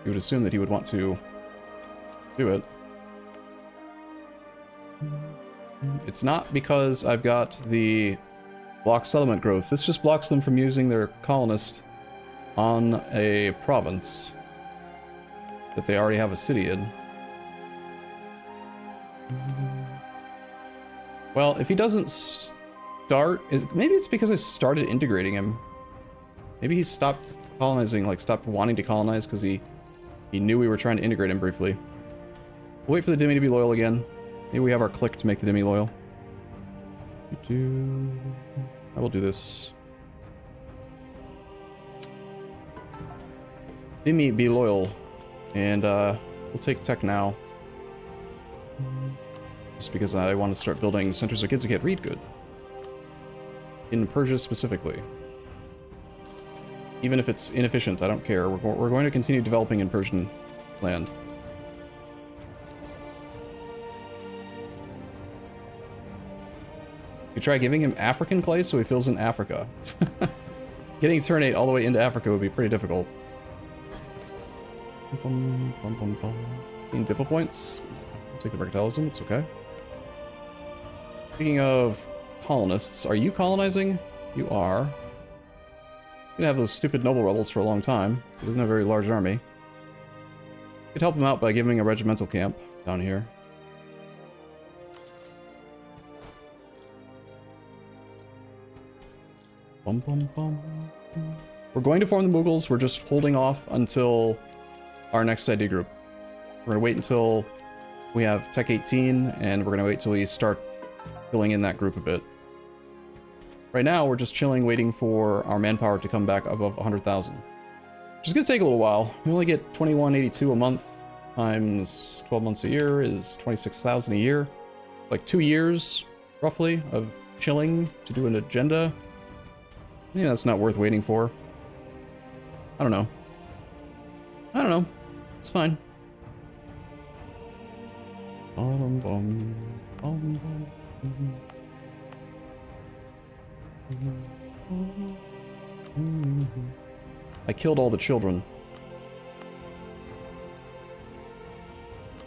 You would assume that he would want to do it. It's not because I've got the block settlement growth. This just blocks them from using their colonist on a province that they already have a city in. Well, if he doesn't start... maybe it's because I started integrating him. Maybe he stopped colonizing, like stopped wanting to colonize because he knew we were trying to integrate him briefly. We'll wait for the Demi to be loyal again. Maybe we have our click to make the Demi loyal. I will do this. Demi, be loyal. And we'll take tech now. Just because I want to start building centers so kids who can't read good. In Persia specifically. Even if it's inefficient, I don't care. We're going to continue developing in Persian land. You try giving him African clay so he fills in Africa. Getting turn 8 all the way into Africa would be pretty difficult. Getting dipple points. I'll take the mercantilism, it's okay. Speaking of colonists, are you colonizing? You are. You're gonna have those stupid noble rebels for a long time, so he doesn't have a very large army. Could help him out by giving a regimental camp down here. Bum, bum, bum. We're going to form the Mughals, we're just holding off until our next ID group. We're gonna wait until we have Tech 18, and we're gonna wait till we start filling in that group a bit. Right now, we're just chilling, waiting for our manpower to come back above 100,000. Which is gonna take a little while. We only get 2182 a month, times 12 months a year is 26,000 a year. Like 2 years, roughly, of chilling to do an agenda. Maybe that's not worth waiting for. I don't know. I don't know. It's fine. I killed all the children.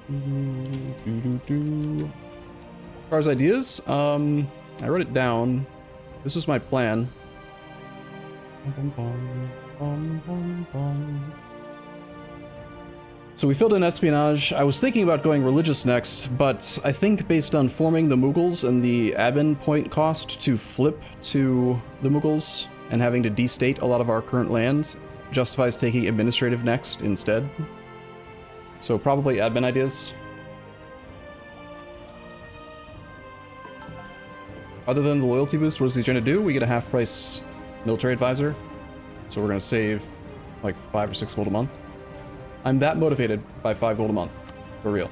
As far as ideas, I wrote it down. This was my plan. So we filled in espionage. I was thinking about going religious next, but I think based on forming the Mughals and the admin point cost to flip to the Mughals and having to destate a lot of our current land justifies taking administrative next instead. So probably admin ideas. Other than the loyalty boost, what is he trying to do? We get a half price military advisor. So we're going to save like 5 or 6 gold a month. I'm that motivated by 5 gold a month. For real.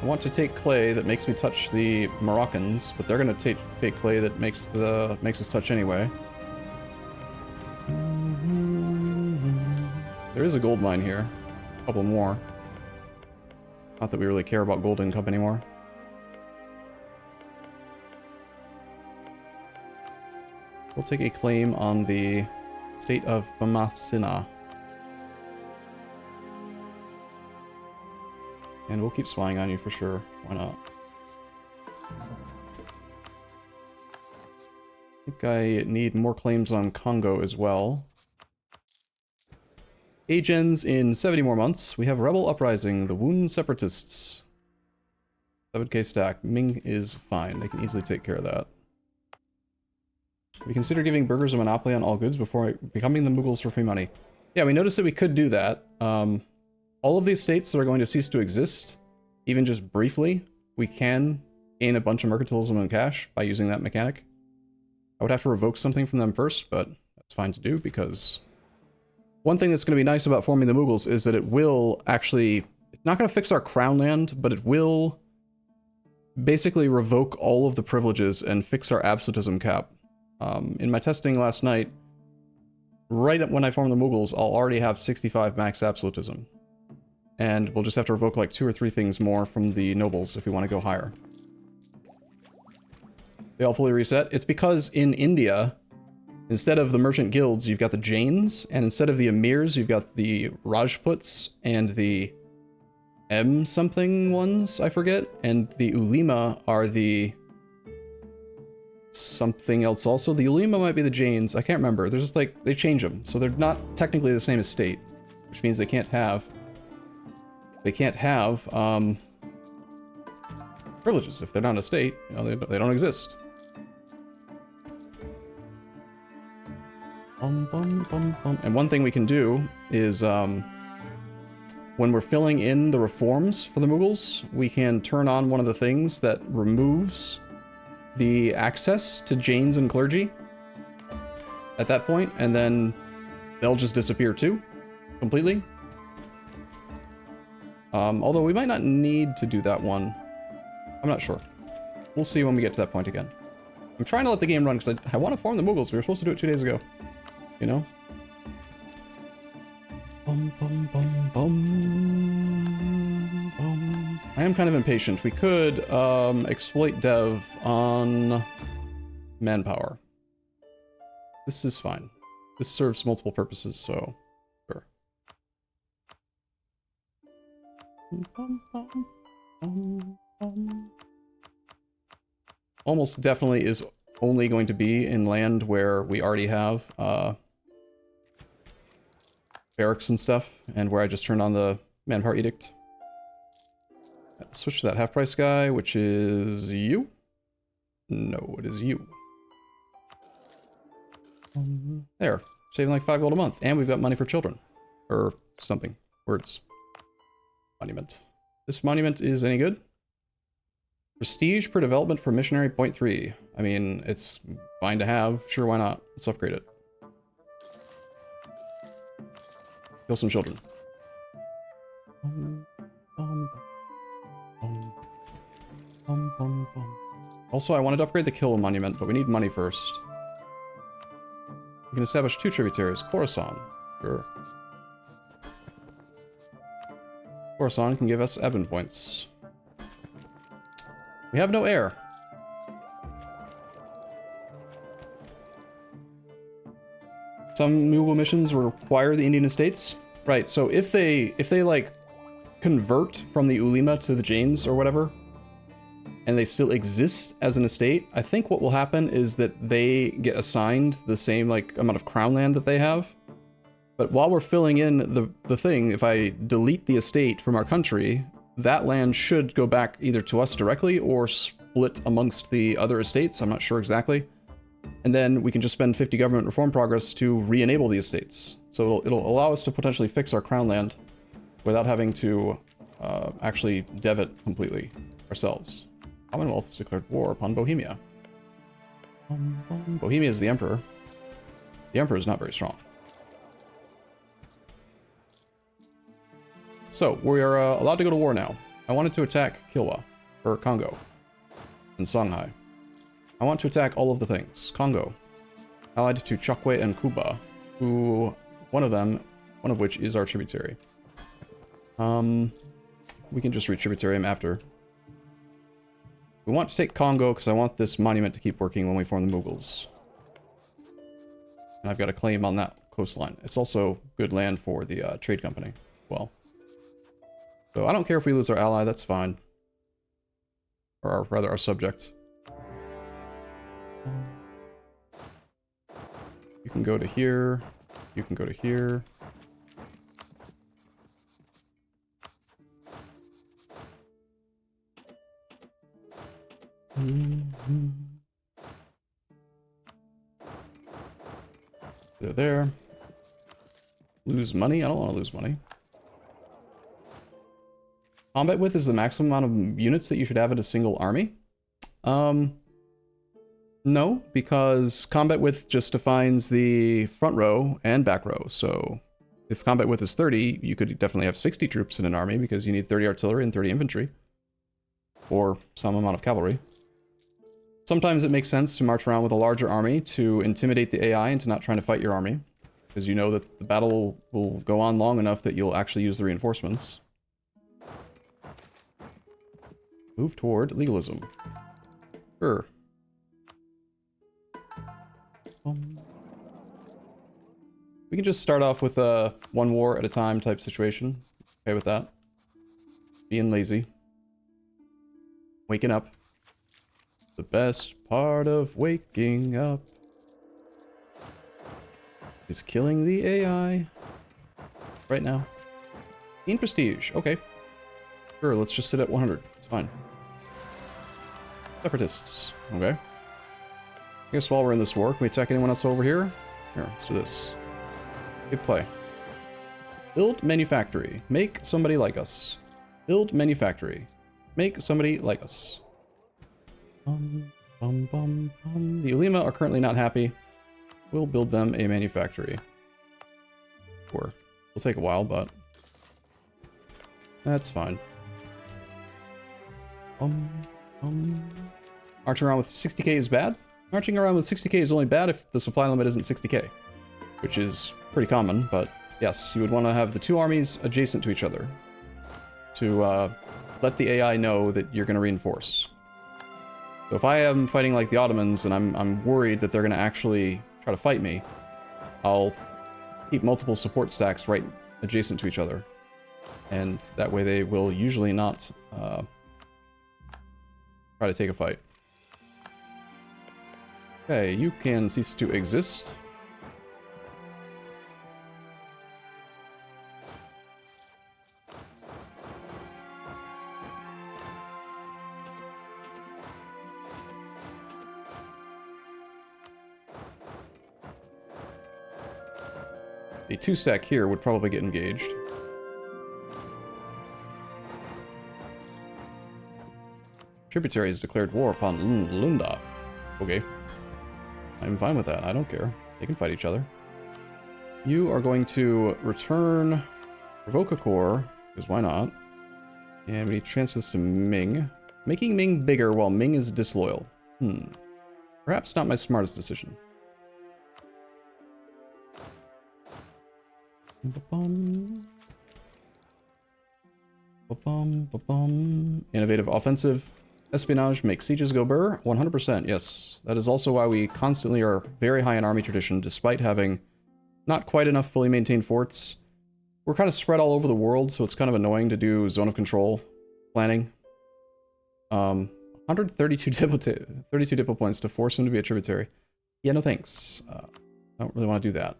I want to take clay that makes me touch the Moroccans, but they're going to take clay that makes us touch anyway. There is a gold mine here. A couple more. Not that we really care about Golden Cup anymore. We'll take a claim on the state of Bamasina. And we'll keep spying on you for sure. Why not? I think I need more claims on Congo as well. Age ends in 70 more months. We have Rebel Uprising, the Wound Separatists. 7k stack. Ming is fine. They can easily take care of that. We consider giving burghers a monopoly on all goods before becoming the Mughals for free money. Yeah, we noticed that we could do that. all of these states that are going to cease to exist, even just briefly, we can gain a bunch of mercantilism and cash by using that mechanic. I would have to revoke something from them first, but that's fine to do because one thing that's going to be nice about forming the Mughals is that it will actually, it's not going to fix our crown land, but it will basically revoke all of the privileges and fix our absolutism cap. In my testing last night, right when I form the Mughals, I'll already have 65 max absolutism. And we'll just have to revoke like 2 or 3 things more from the nobles if we want to go higher. They all fully reset. It's because in India, instead of the merchant guilds, you've got the Jains, and instead of the Emirs, you've got the Rajputs and the M something ones, I forget, and the Ulema are the something else also. The Ulema might be the Jains, I can't remember. They're just like, they change them, so they're not technically the same estate, which means they can't have privileges. If they're not a state, you know, they don't exist. And one thing we can do is, when we're filling in the reforms for the Mughals, we can turn on one of the things that removes the access to Jains and clergy at that point, and then they'll just disappear too, completely. Although we might not need to do that one. I'm not sure. We'll see when we get to that point again. I'm trying to let the game run because I want to form the Mughals. We were supposed to do it 2 days ago. You know? I am kind of impatient. We could exploit dev on manpower. This is fine. This serves multiple purposes, so sure. Almost definitely is only going to be in land where we already have barracks and stuff, and where I just turned on the manpower edict. Let's switch to that half-price guy, which is you? No, it is you. There. Saving like 5 gold a month. And we've got money for children. Or something. Words. Monument. This monument is any good? Prestige per development for missionary 0.3. I mean, it's fine to have. Sure, why not? Let's upgrade it. Kill some children. Also, I wanted to upgrade the kill monument, but we need money first. We can establish 2 tributaries. Khorasan. Sure. Khorasan can give us Ebon points. We have no air. Some Mughal missions require the Indian estates. Right, so if they like convert from the Ulema to the Jains or whatever, and they still exist as an estate, I think what will happen is that they get assigned the same like amount of crown land that they have. But while we're filling in the thing, if I delete the estate from our country, that land should go back either to us directly or split amongst the other estates. I'm not sure exactly. And then we can just spend 50 government reform progress to re-enable the estates. So it'll allow us to potentially fix our crown land without having to actually dev it completely ourselves. Commonwealth has declared war upon Bohemia. Bohemia is the emperor. The emperor is not very strong. So we are allowed to go to war now. I wanted to attack Kilwa, or Congo, and Songhai. I want to attack all of the things. Congo, allied to Chokwe and Kuba, who one of which is our tributary. We can just reach tributarium after. We want to take Congo because I want this monument to keep working when we form the Mughals. And I've got a claim on that coastline. It's also good land for the trade company. Well, so I don't care if we lose our ally, that's fine. Or rather our subject. You can go to here. You can go to here. They're there. Lose money? I don't want to lose money. Combat width is the maximum amount of units that you should have in a single army. No, because combat width just defines the front row and back row. So if combat width is 30, you could definitely have 60 troops in an army because you need 30 artillery and 30 infantry. Or some amount of cavalry. Sometimes it makes sense to march around with a larger army to intimidate the AI into not trying to fight your army. Because you know that the battle will go on long enough that you'll actually use the reinforcements. Move toward legalism. Sure. We can just start off with a one war at a time type situation. Okay with that. Being lazy. Waking up. The best part of waking up is killing the AI. Right now. Gain prestige. Okay. Sure, let's just sit at 100. It's fine. Separatists. Okay. I guess while we're in this war, can we attack anyone else over here? Here, let's do this. Give play. Build manufactory. Make somebody like us. Build manufactory. Make somebody like us. The Ulema are currently not happy. We'll build them a manufactory. Sure. It'll take a while, but that's fine. Marching around with 60k is bad? Marching around with 60k is only bad if the supply limit isn't 60k. Which is pretty common, but yes, you would want to have the two armies adjacent to each other. To let the AI know that you're going to reinforce. So if I am fighting like the Ottomans and I'm worried that they're going to actually try to fight me, I'll keep multiple support stacks right adjacent to each other. And that way they will usually not try to take a fight. Okay, you can cease to exist. The 2-stack here would probably get engaged. Tributaries declared war upon Lunda. Okay. I'm fine with that. I don't care. They can fight each other. You are going to return Provoke a Core, because why not? And we need to transfer this to Ming. Making Ming bigger while Ming is disloyal. Perhaps not my smartest decision. Innovative offensive espionage makes sieges go burr. 100%, yes. That is also why we constantly are very high in army tradition, despite having not quite enough fully maintained forts. We're kind of spread all over the world, so it's kind of annoying to do zone of control planning. 132 diplo points to force him to be a tributary. Yeah, no thanks. I don't really want to do that.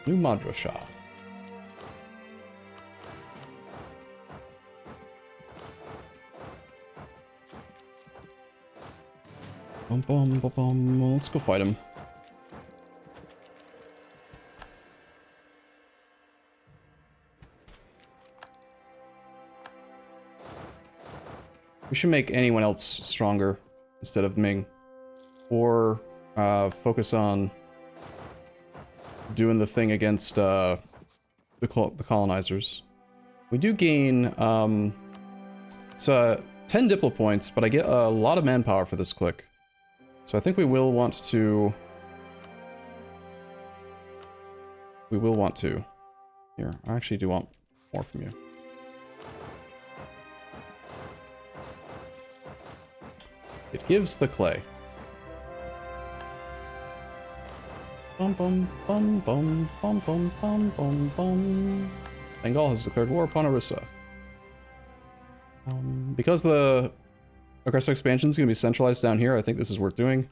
New Madrasha. Let's go fight him. We should make anyone else stronger instead of Ming. Or focus on doing the thing against the colonizers. We do gain it's 10 diplo points, but I get a lot of manpower for this click. So I think we will want to... Here, I actually do want more from you. It gives the clay. Bengal has declared war upon Orissa. Because the aggressive expansion is going to be centralized down here, I think this is worth doing.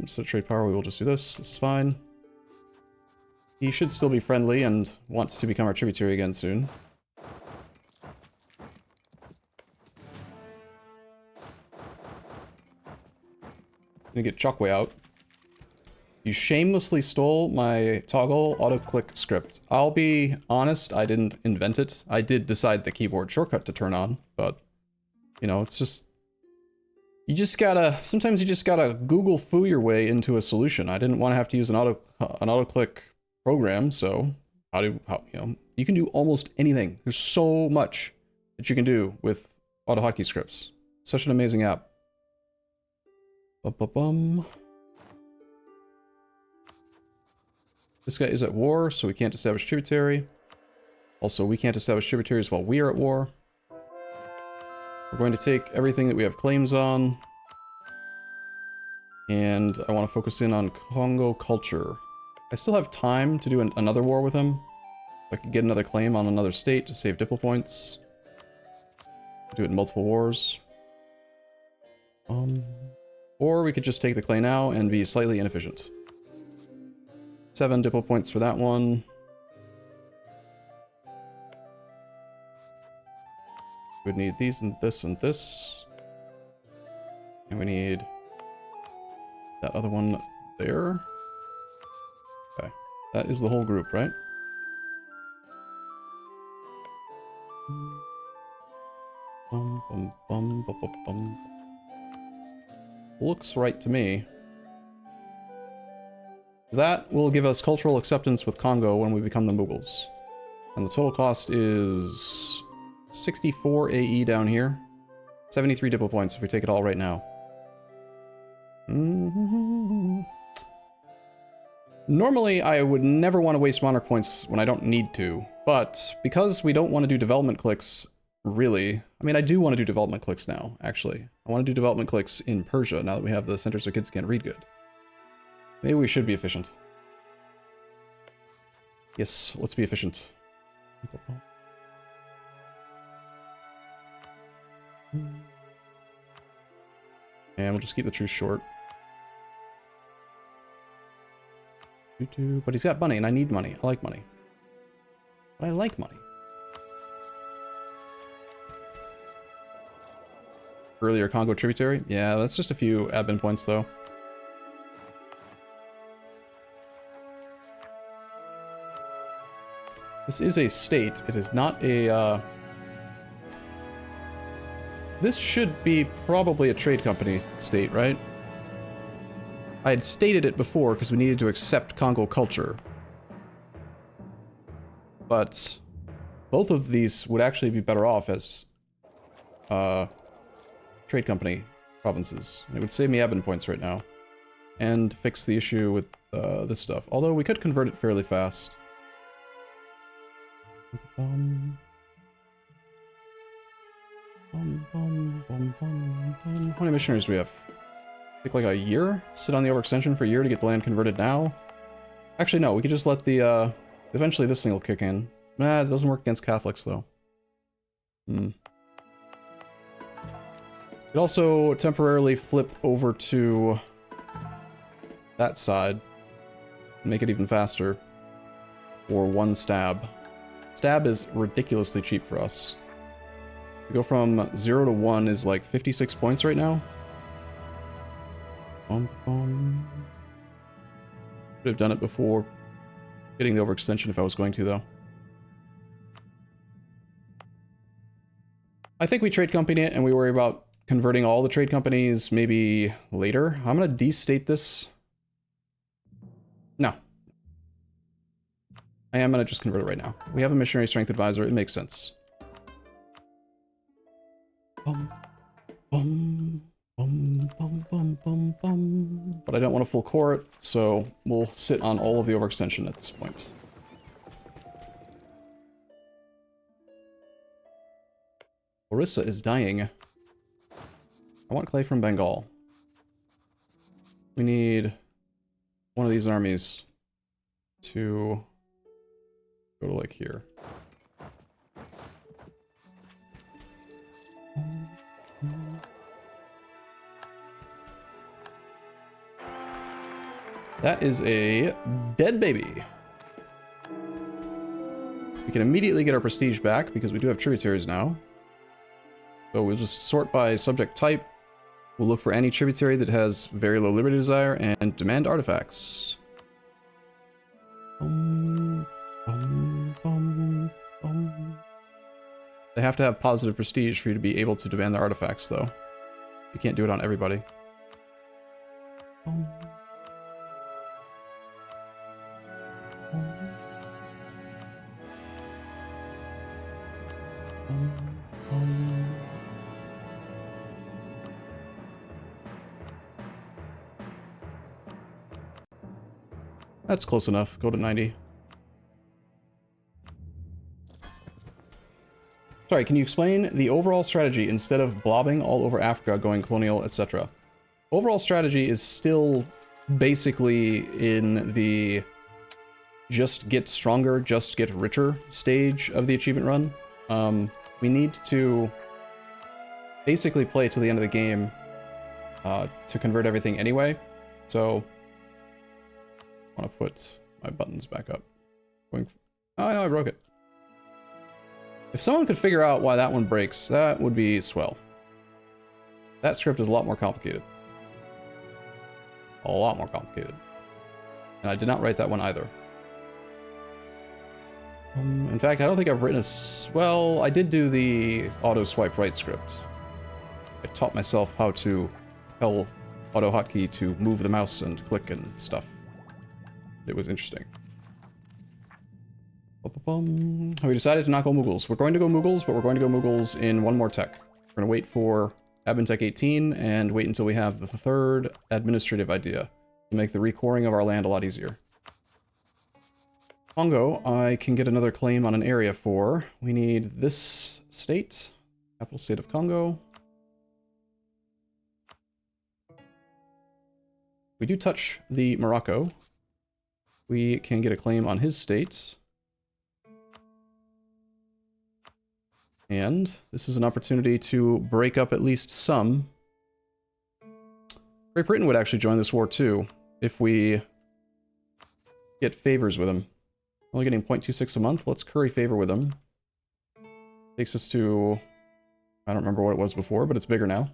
So trade power, we will just do this. This is fine. He should still be friendly and wants to become our tributary again soon. Gonna get Chokwe out. You shamelessly stole my toggle auto-click script. I'll be honest, I didn't invent it. I did decide the keyboard shortcut to turn on, but, you know, it's just... You just gotta... Sometimes you just gotta Google foo your way into a solution. I didn't want to have to use an auto-click program, so... you know, you can do almost anything. There's so much that you can do with auto-hotkey scripts. Such an amazing app. Bum-bum-bum. This guy is at war, so we can't establish tributary. Also, we can't establish tributaries while we are at war. We're going to take everything that we have claims on. And I want to focus in on Congo culture. I still have time to do another war with him. I could get another claim on another state to save diplo points. Do it in multiple wars. Or we could just take the clay now and be slightly inefficient. 7 diplo points for that one. We would need these and this and this. And we need that other one there. Okay. That is the whole group, right? Bum, bum, bum, bum, bum, bum. Looks right to me. That will give us cultural acceptance with Congo when we become the Mughals. And the total cost is 64 AE down here. 73 diplo points if we take it all right now. Normally, I would never want to waste monarch points when I don't need to. But because we don't want to do development clicks, really... I mean, I do want to do development clicks now, actually. I want to do development clicks in Persia now that we have the center so kids can read good. Maybe we should be efficient. Yes, let's be efficient. And we'll just keep the truce short. But he's got money, and I need money. I like money. But I like money. Earlier Congo tributary? Yeah, that's just a few admin points, though. This is a state. It is not a, This should be probably a trade company state, right? I had stated it before because we needed to accept Congo culture. But both of these would actually be better off as trade company provinces. It would save me admin points right now. And fix the issue with this stuff. Although we could convert it fairly fast. How many missionaries do we have? Take like a year? Sit on the overextension for a year to get the land converted now? Actually, no, we could just let the, eventually this thing will kick in. Nah, it doesn't work against Catholics, though. It also temporarily flip over to that side. Make it even faster. Or one stab. Stab is ridiculously cheap for us. We go from 0 to 1 is like 56 points right now. Could have done it before getting the overextension if I was going to, though. I think we trade company it and we worry about converting all the trade companies maybe later. I'm going to destate this. No. I am going to just convert it right now. We have a missionary strength advisor. It makes sense. But I don't want to full core it, so we'll sit on all of the overextension at this point. Orissa is dying. I want clay from Bengal. We need one of these armies to go to like here. That is a dead baby. We can immediately get our prestige back because we do have tributaries now. So we'll just sort by subject type. We'll look for any tributary that has very low liberty desire and demand artifacts. They have to have positive prestige for you to be able to demand the artifacts, though. You can't do it on everybody. That's close enough. Go to 90. Sorry, can you explain the overall strategy instead of blobbing all over Africa, going colonial, etc.? Overall strategy is still basically in the just get stronger, just get richer stage of the achievement run. We need to basically play to the end of the game to convert everything anyway. So I want to put my buttons back up. Oh, no, I broke it. If someone could figure out why that one breaks, that would be swell. That script is a lot more complicated. A lot more complicated. And I did not write that one either. In fact, I don't think I've written well, I did do the auto swipe right script. I taught myself how to tell auto hotkey to move the mouse and click and stuff. It was interesting. We decided to not go Mughals. We're going to go Mughals, but we're going to go Mughals in one more tech. We're going to wait for Admin Tech 18 and wait until we have the third administrative idea to make the recoring of our land a lot easier. Congo, I can get another claim on an area for. We need this state, capital state of Congo. We do touch the Morocco. We can get a claim on his state. And this is an opportunity to break up at least some. Great Britain would actually join this war too, if we get favors with him. Only getting 0.26 a month. Let's curry favor with him. Takes us to... I don't remember what it was before, but it's bigger now.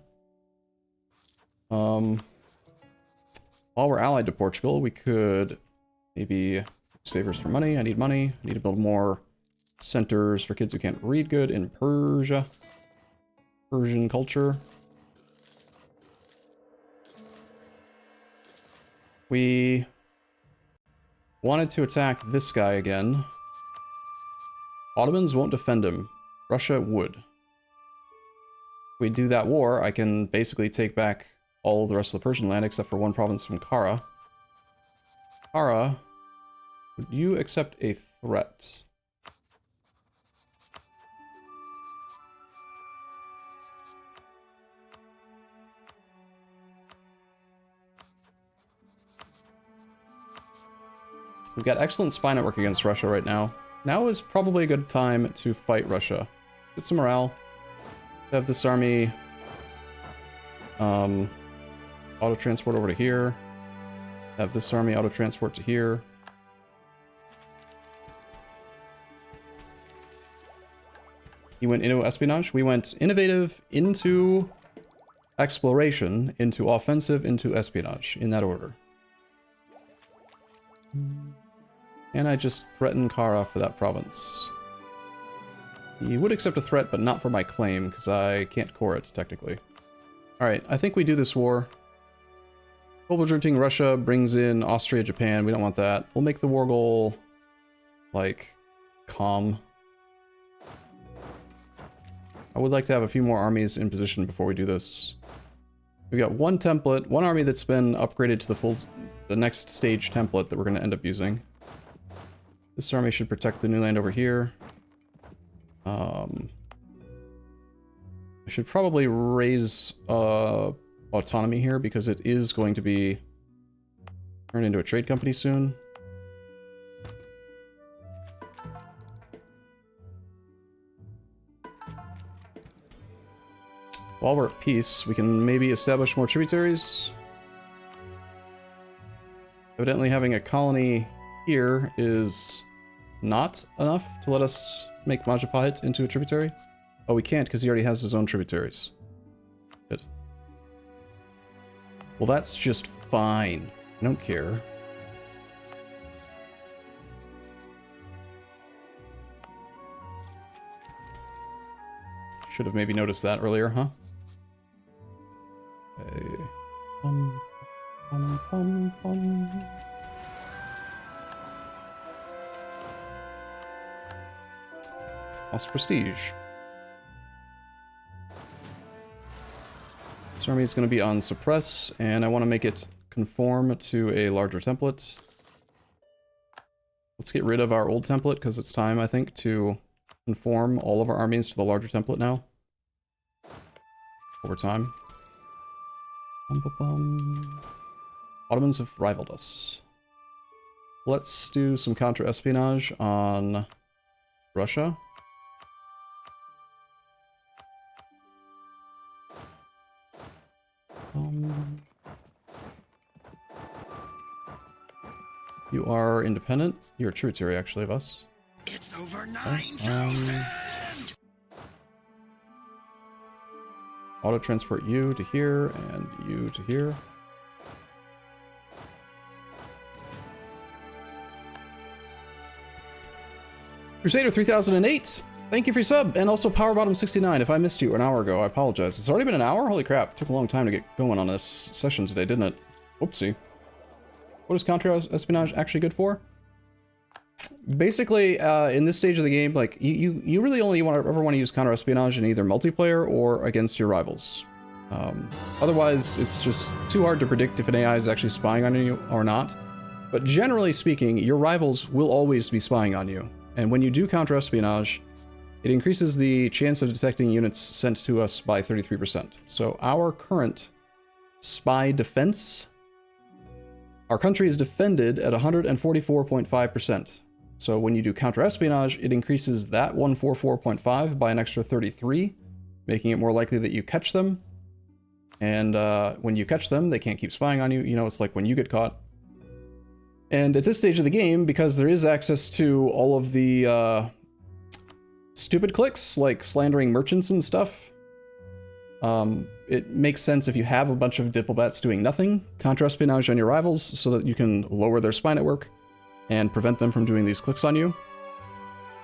While we're allied to Portugal, we could maybe favors for money. I need money. I need to build more centers for kids who can't read good in Persia. Persian culture. We wanted to attack this guy again. Ottomans won't defend him. Russia would. If we do that war, I can basically take back all the rest of the Persian land except for one province from Kara. Kara, would you accept a threat? We've got excellent spy network against Russia right now. Now is probably a good time to fight Russia. Get some morale. Have this army auto-transport over to here. Have this army auto-transport to here. He went into espionage. We went innovative into exploration, into offensive, into espionage, in that order. And I just threaten Kara for that province. He would accept a threat, but not for my claim, because I can't core it, technically. Alright, I think we do this war. Belligerenting Russia brings in Austria, Japan. We don't want that. We'll make the war goal, like, calm. I would like to have a few more armies in position before we do this. We've got one template, one army that's been upgraded to the next stage template that we're going to end up using. This army should protect the new land over here. I should probably raise autonomy here because it is going to be turned into a trade company soon. While we're at peace, we can maybe establish more tributaries. Evidently having a colony here is not enough to let us make Majapahit into a tributary. Oh, we can't because he already has his own tributaries. Good. Well, that's just fine. I don't care. Should have maybe noticed that earlier, huh? Hey. Bum, bum, bum, bum. Lost prestige. This army is going to be on suppress, and I want to make it conform to a larger template. Let's get rid of our old template, because it's time, I think, to conform all of our armies to the larger template now. Over time. Bum, bum, bum. Ottomans have rivaled us. Let's do some counter-espionage on Russia. You are independent. You're a tributary, actually, of us. It's over 9,000! Auto-transport you to here, and you to here. Crusader 3008, thank you for your sub, and also Powerbottom69. If I missed you an hour ago, I apologize. It's already been an hour? Holy crap, it took a long time to get going on this session today, didn't it? Whoopsie. What is counter-espionage actually good for? Basically, in this stage of the game, like, you really only ever want to use counter-espionage in either multiplayer or against your rivals. Otherwise, it's just too hard to predict if an AI is actually spying on you or not. But generally speaking, your rivals will always be spying on you. And when you do counter-espionage, it increases the chance of detecting units sent to us by 33%. So our current spy defense, our country is defended at 144.5%. So when you do counter-espionage, it increases that 144.5 by an extra 33, making it more likely that you catch them. And when you catch them, they can't keep spying on you. You know, it's like when you get caught. And at this stage of the game, because there is access to all of the stupid clicks, like slandering merchants and stuff, it makes sense if you have a bunch of diplomats doing nothing, counter-espionage on your rivals so that you can lower their spy network and prevent them from doing these clicks on you.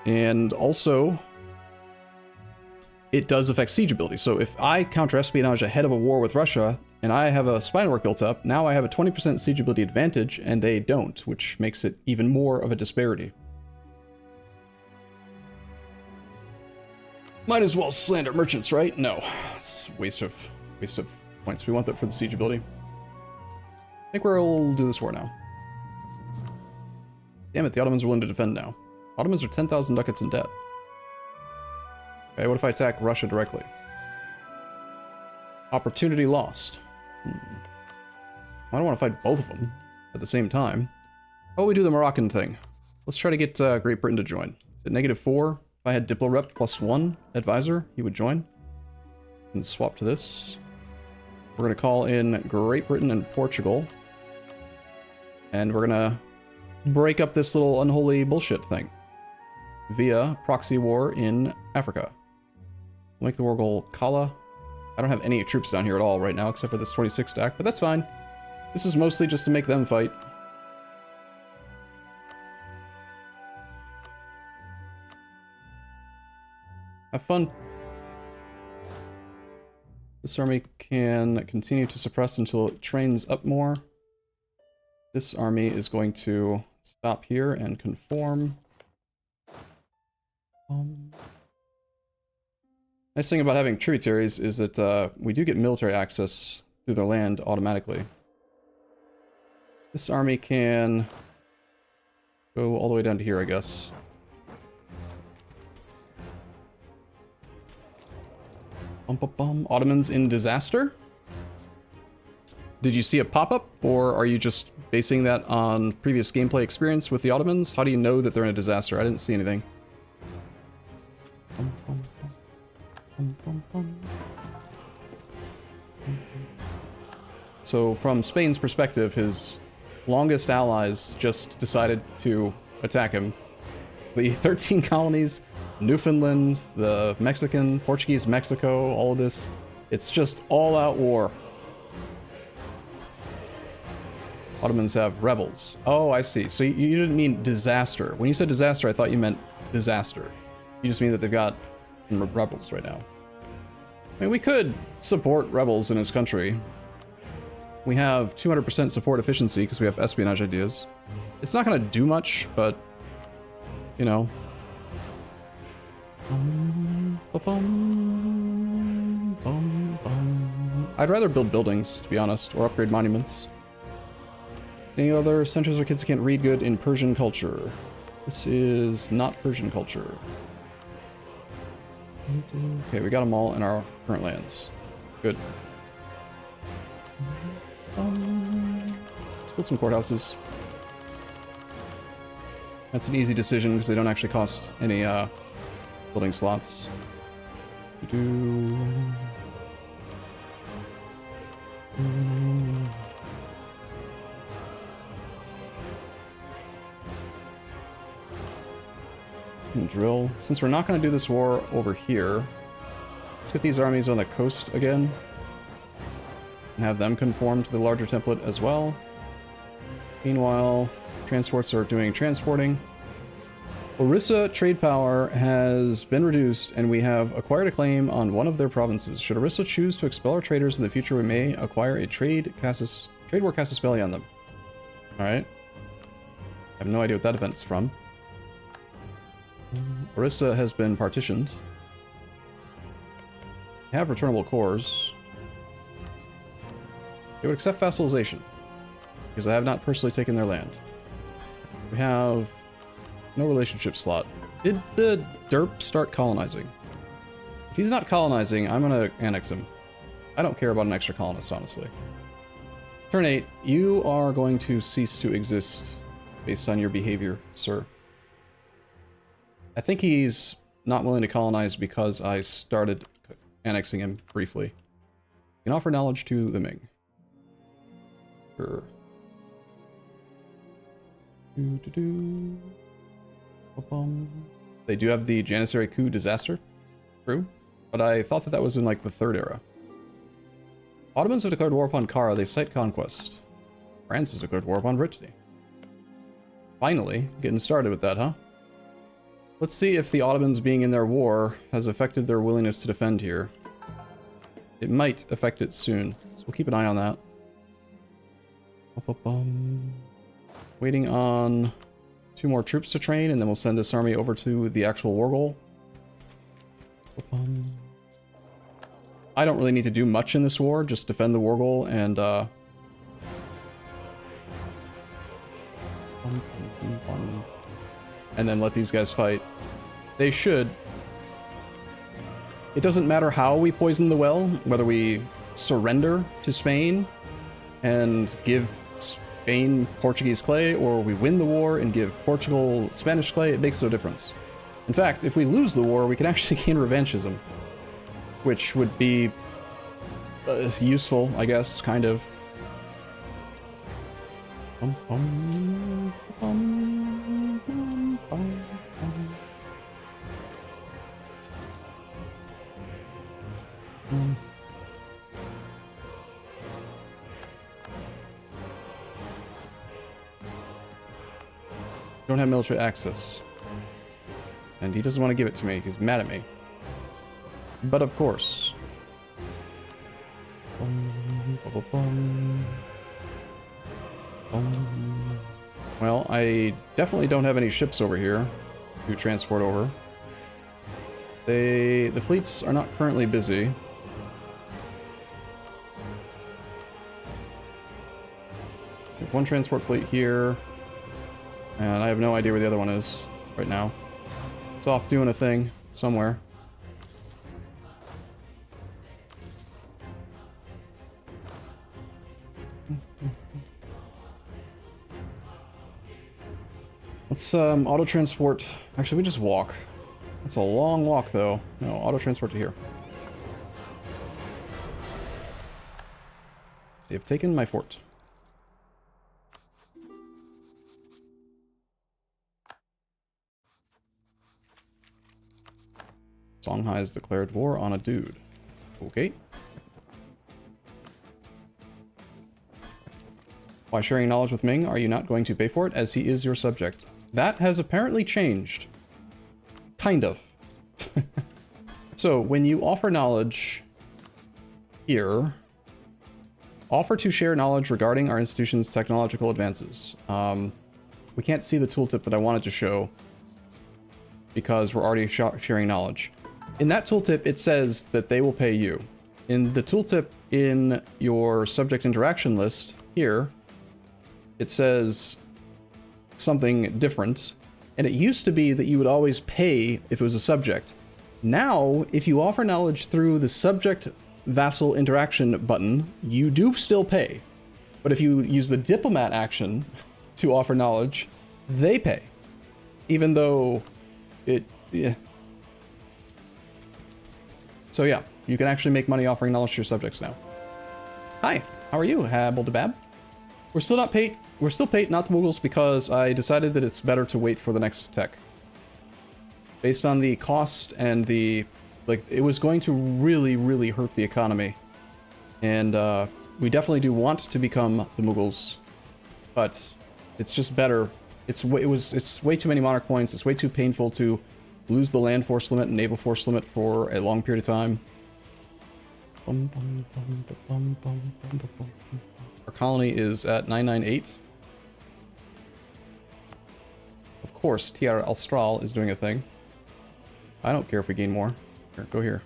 And also, it does affect siege ability. So if I counter-espionage ahead of a war with Russia, and I have a spy network built up, now I have a 20% siege ability advantage, and they don't, which makes it even more of a disparity. Might as well slander merchants, right? No, it's waste of points. We want that for the siege ability. I think we'll do this war now. Damn it, the Ottomans are willing to defend now. Ottomans are 10,000 ducats in debt. Okay, what if I attack Russia directly? Opportunity lost. I don't want to fight both of them at the same time. How about we do the Moroccan thing? Let's try to get Great Britain to join. Is it -4? If I had Diplo Rep +1 advisor, he would join. And swap to this. We're going to call in Great Britain and Portugal. And we're going to break up this little unholy bullshit thing via proxy war in Africa. Make the war goal Kala. I don't have any troops down here at all right now, except for this 26 stack, but that's fine. This is mostly just to make them fight. Have fun. This army can continue to suppress until it trains up more. This army is going to stop here and conform. Nice thing about having tributaries is that we do get military access through their land automatically. This army can go all the way down to here, I guess. Ottomans in disaster? Did you see a pop-up, or are you just basing that on previous gameplay experience with the Ottomans? How do you know that they're in a disaster? I didn't see anything. So from Spain's perspective, his longest allies just decided to attack him. The 13 colonies, Newfoundland, the Mexican, Portuguese Mexico, all of this. It's just all-out war. Ottomans have rebels. Oh, I see. So you didn't mean disaster. When you said disaster, I thought you meant disaster. You just mean that they've got rebels right now. I mean, we could support rebels in his country. We have 200% support efficiency because we have espionage ideas. It's not going to do much, but, you know. I'd rather build buildings, to be honest, or upgrade monuments. Any other centers where kids can't read good in Persian culture? This is not Persian culture. Okay, we got them all in our current lands. Good. Let's build some courthouses. That's an easy decision because they don't actually cost any building slots. And drill. Since we're not going to do this war over here, let's get these armies on the coast again and have them conform to the larger template as well. Meanwhile, transports are doing transporting. Orissa trade power has been reduced, and we have acquired a claim on one of their provinces. Should Orissa choose to expel our traders in the future, we may acquire a trade war casus belli on them. Alright. I have no idea what that event's from. Orissa has been partitioned. We have returnable cores. They would accept vassalization, because I have not personally taken their land. We have no relationship slot. Did the derp start colonizing? If he's not colonizing, I'm gonna annex him. I don't care about an extra colonist, honestly. Turn 8, you are going to cease to exist based on your behavior, sir. I think he's not willing to colonize because I started annexing him briefly. You can offer knowledge to the Ming. Sure. They do have the Janissary coup disaster. True. But I thought that that was in like the 3rd era. Ottomans have declared war upon Kara. They cite conquest. France has declared war upon Brittany. Finally, getting started with that, huh? Let's see if the Ottomans being in their war has affected their willingness to defend here. It might affect it soon, so we'll keep an eye on that. Waiting on 2 more troops to train, and then we'll send this army over to the actual war goal. I don't really need to do much in this war, just defend the war goal and then let these guys fight. They should. It doesn't matter how we poison the well, whether we surrender to Spain and give Spain Portuguese clay, or we win the war and give Portugal Spanish clay, it makes no difference. In fact, if we lose the war, we can actually gain revanchism, which would be useful, I guess, kind of. Don't have military access. And he doesn't want to give it to me. He's mad at me. But of course. Well, I definitely don't have any ships over here to transport over. The fleets are not currently busy. We have 1 transport fleet here. And I have no idea where the other one is right now. It's off doing a thing somewhere. Let's auto transport. Actually, we just walk. That's a long walk though. No, auto transport to here. They've taken my fort. Songhai has declared war on a dude. Okay. Why sharing knowledge with Ming? Are you not going to pay for it as he is your subject? That has apparently changed. Kind of. So, when you offer knowledge here, offer to share knowledge regarding our institution's technological advances. We can't see the tooltip that I wanted to show because we're already sharing knowledge. In that tooltip, it says that they will pay you. In the tooltip in your subject interaction list here, it says something different. And it used to be that you would always pay if it was a subject. Now, if you offer knowledge through the subject vassal interaction button, you do still pay. But if you use the diplomat action to offer knowledge, they pay. Even though yeah. So yeah, you can actually make money offering knowledge to your subjects now. Hi, how are you, Habaldabab? We're still Pate, not the Mughals, because I decided that it's better to wait for the next tech. Based on the cost and the, like, it was going to really, really hurt the economy. And we definitely do want to become the Mughals, but it's just better. It's way too many monarch points. It's way too painful to lose the land force limit and naval force limit for a long period of time. Our colony is at 998. Of course, Tierra Austral is doing a thing. I don't care if we gain more. Here, go here.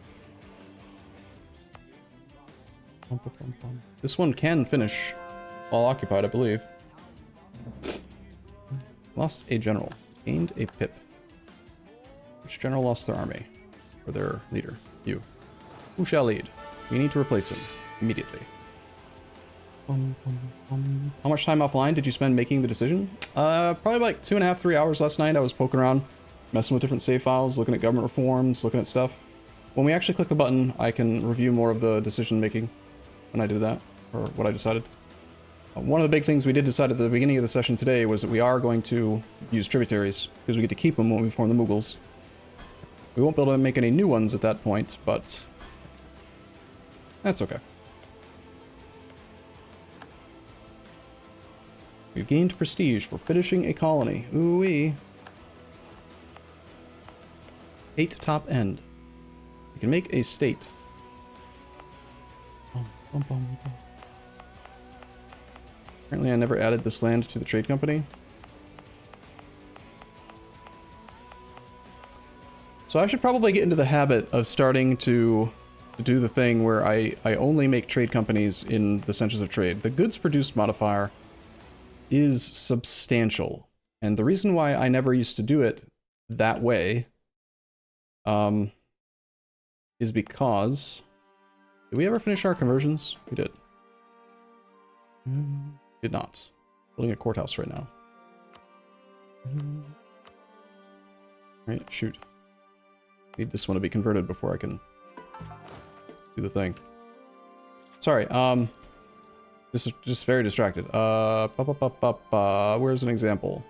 This one can finish while occupied, I believe. Lost a general. Gained a pip. Which general lost their army? Or their leader? You. Who shall lead? We need to replace him. Immediately. How much time offline did you spend making the decision? Probably like 2.5, 3 hours last night. I was poking around, messing with different save files, looking at government reforms, looking at stuff. When we actually click the button, I can review more of the decision making when I did that, or what I decided. One of the big things we did decide at the beginning of the session today was that we are going to use tributaries, because we get to keep them when we form the Mughals. We won't be able to make any new ones at that point, but that's okay. We've gained prestige for finishing a colony. Ooh-wee. 8 top end. We can make a state. Apparently I never added this land to the trade company. So I should probably get into the habit of starting to do the thing where I only make trade companies in the centers of trade. The goods produced modifier is substantial. And the reason why I never used to do it that way is because... Did we ever finish our conversions? We did. Did not. Building a courthouse right now. Right, shoot. Need this one to be converted before I can do the thing. Sorry, this is just very distracted. Where's an example?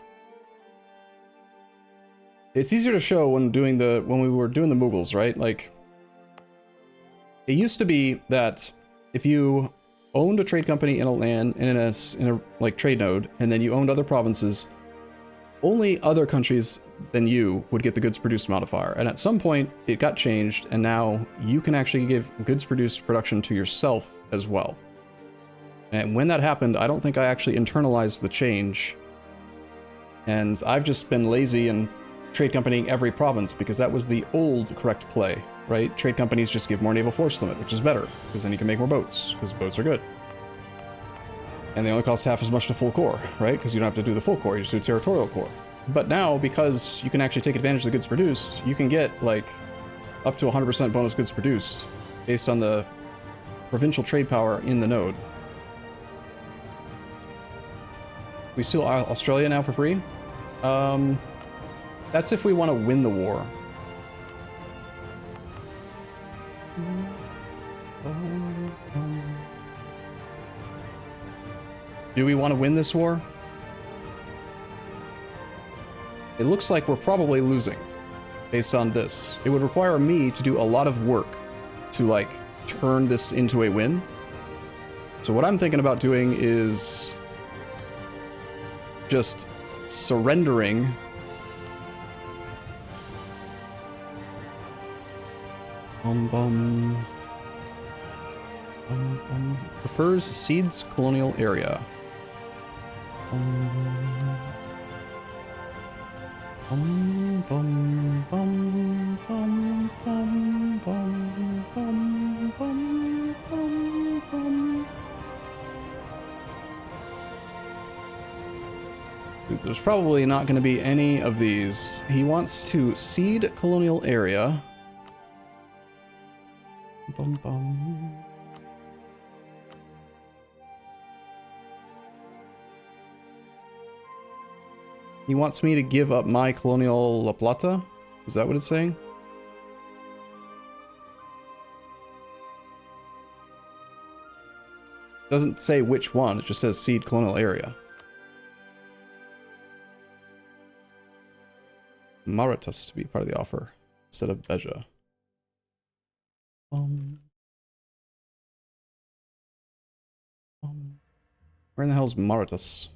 It's easier to show when we were doing the Mughals, right? Like, it used to be that if you owned a trade company in a land, in a like trade node, and then you owned other provinces, only other countries than you would get the goods produced modifier. And at some point it got changed, and now you can actually give goods produced production to yourself as well. And when that happened, I don't think I actually internalized the change. And I've just been lazy and trade companying every province because that was the old correct play, right? Trade companies just give more naval force limit, which is better because then you can make more boats because boats are good. And they only cost half as much to full core, right? Because you don't have to do the full core, you just do territorial core. But now, because you can actually take advantage of the goods produced, you can get like up to 100% bonus goods produced based on the provincial trade power in the node. We steal Australia now for free? That's if we want to win the war. Do we want to win this war? It looks like we're probably losing. based on this. It would require me to do a lot of work to, like, turn this into a win. So what I'm thinking about doing is just surrendering prefers Seeds colonial area. Dude, there's probably not going to be any of these. He wants to cede colonial area. He wants me to give up my colonial La Plata? Is that what it's saying? Doesn't say which one, it just says cede colonial area. Mauritius to be part of the offer instead of Beja. Where in the hell is Mauritius?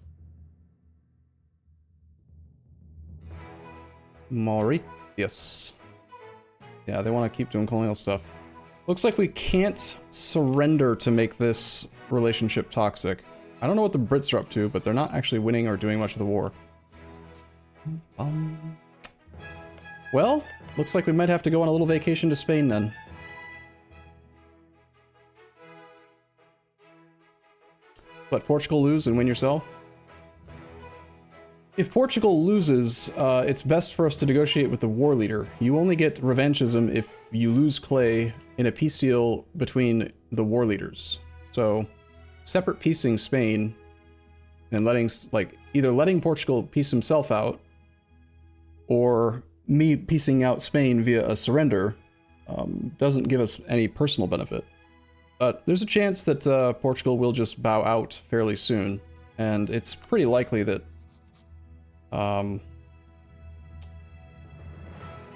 Mauritius. Yeah, they want to keep doing colonial stuff. Looks like we can't surrender to make this relationship toxic. I don't know what the Brits are up to, but they're not actually winning or doing much of the war. Well, looks like we might have to go on a little vacation to Spain then. Let Portugal lose and win yourself? If Portugal loses, it's best for us to negotiate with the war leader. You only get revanchism if you lose Clay in a peace deal between the war leaders. So, separate piecing Spain and letting, like, either letting Portugal piece himself out or me piecing out Spain via a surrender doesn't give us any personal benefit. But there's a chance that Portugal will just bow out fairly soon, and it's pretty likely that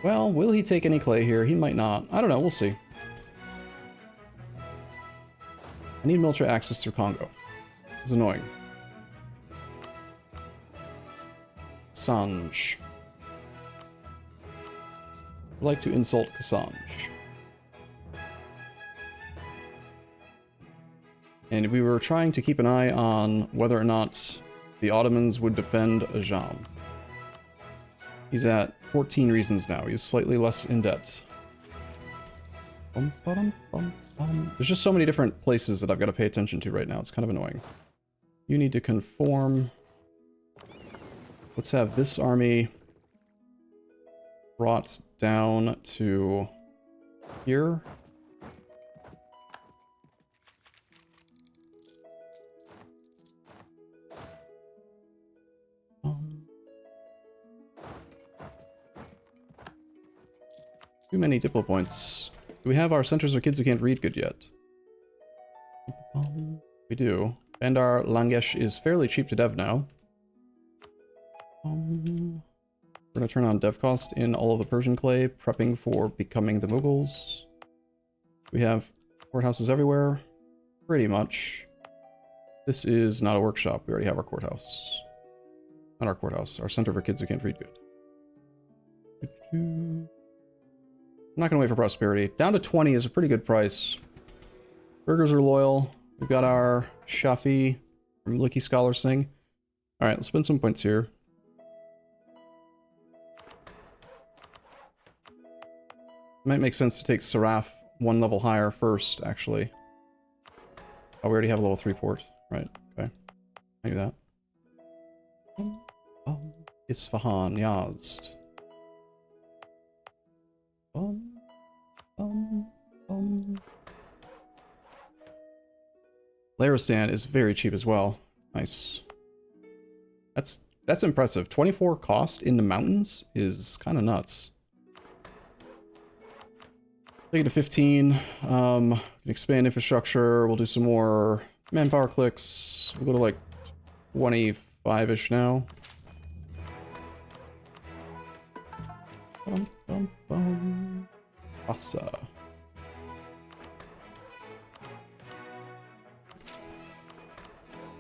well, will he take any clay here? He might not. I don't know, we'll see. I need military access through Congo. It's annoying. Sanj. I'd like to insult Kassange. And we were trying to keep an eye on whether or not the Ottomans would defend Ajam. He's at 14 reasons now. He's slightly less in debt. There's just so many different places that I've got to pay attention to right now. It's kind of annoying. You need to conform. Let's have this army brought down to here. Too many diplo points. Do we have our centers for kids who can't read good yet? We do. And our Langesh is fairly cheap to dev now. We're gonna turn on dev cost in all of the Persian clay, prepping for becoming the Mughals. We have courthouses everywhere, pretty much. This is not a workshop. We already have our courthouse. Not our courthouse, our center for kids who can't read good. I'm not gonna wait for prosperity. Down to 20 is a pretty good price. Burgers are loyal. We've got our Shafi from Licky Scholars thing. Alright, let's spend some points here. Might make sense to take Seraph one level higher first, actually. Oh, we already have a level 3 port. Right, okay. I do that. Isfahan, Yazd. Laristan is very cheap as well. Nice. That's impressive. 24 cost in the mountains is kind of nuts. Take it to 15. Can expand infrastructure. We'll do some more manpower clicks. We'll go to like 25-ish now. Bum, bum, bum. Asa.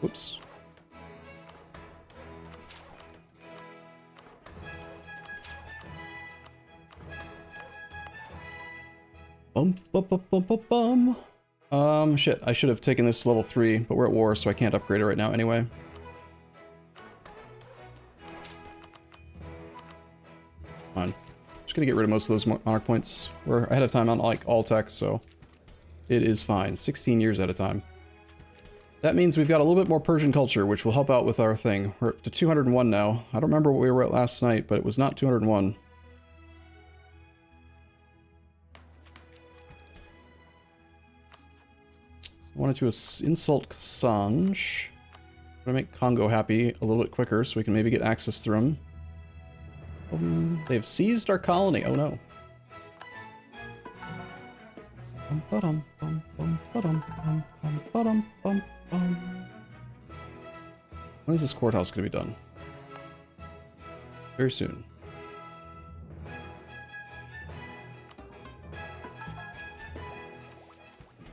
Whoops. Bum, bum, bum, bum, bum, bum. Shit, I should have taken this to level 3, but we're at war, so I can't upgrade it right now anyway. Fine. Just gonna get rid of most of those monarch points. We're ahead of time on, like, all tech, so it is fine. 16 years at a time. That means we've got a little bit more Persian culture, which will help out with our thing. We're up to 201 now. I don't remember what we were at last night, but it was not 201. I wanted to insult Kassange. I'm gonna make Congo happy a little bit quicker so we can maybe get access through them. They've seized our colony. Oh no. When is this courthouse gonna be done? Very soon.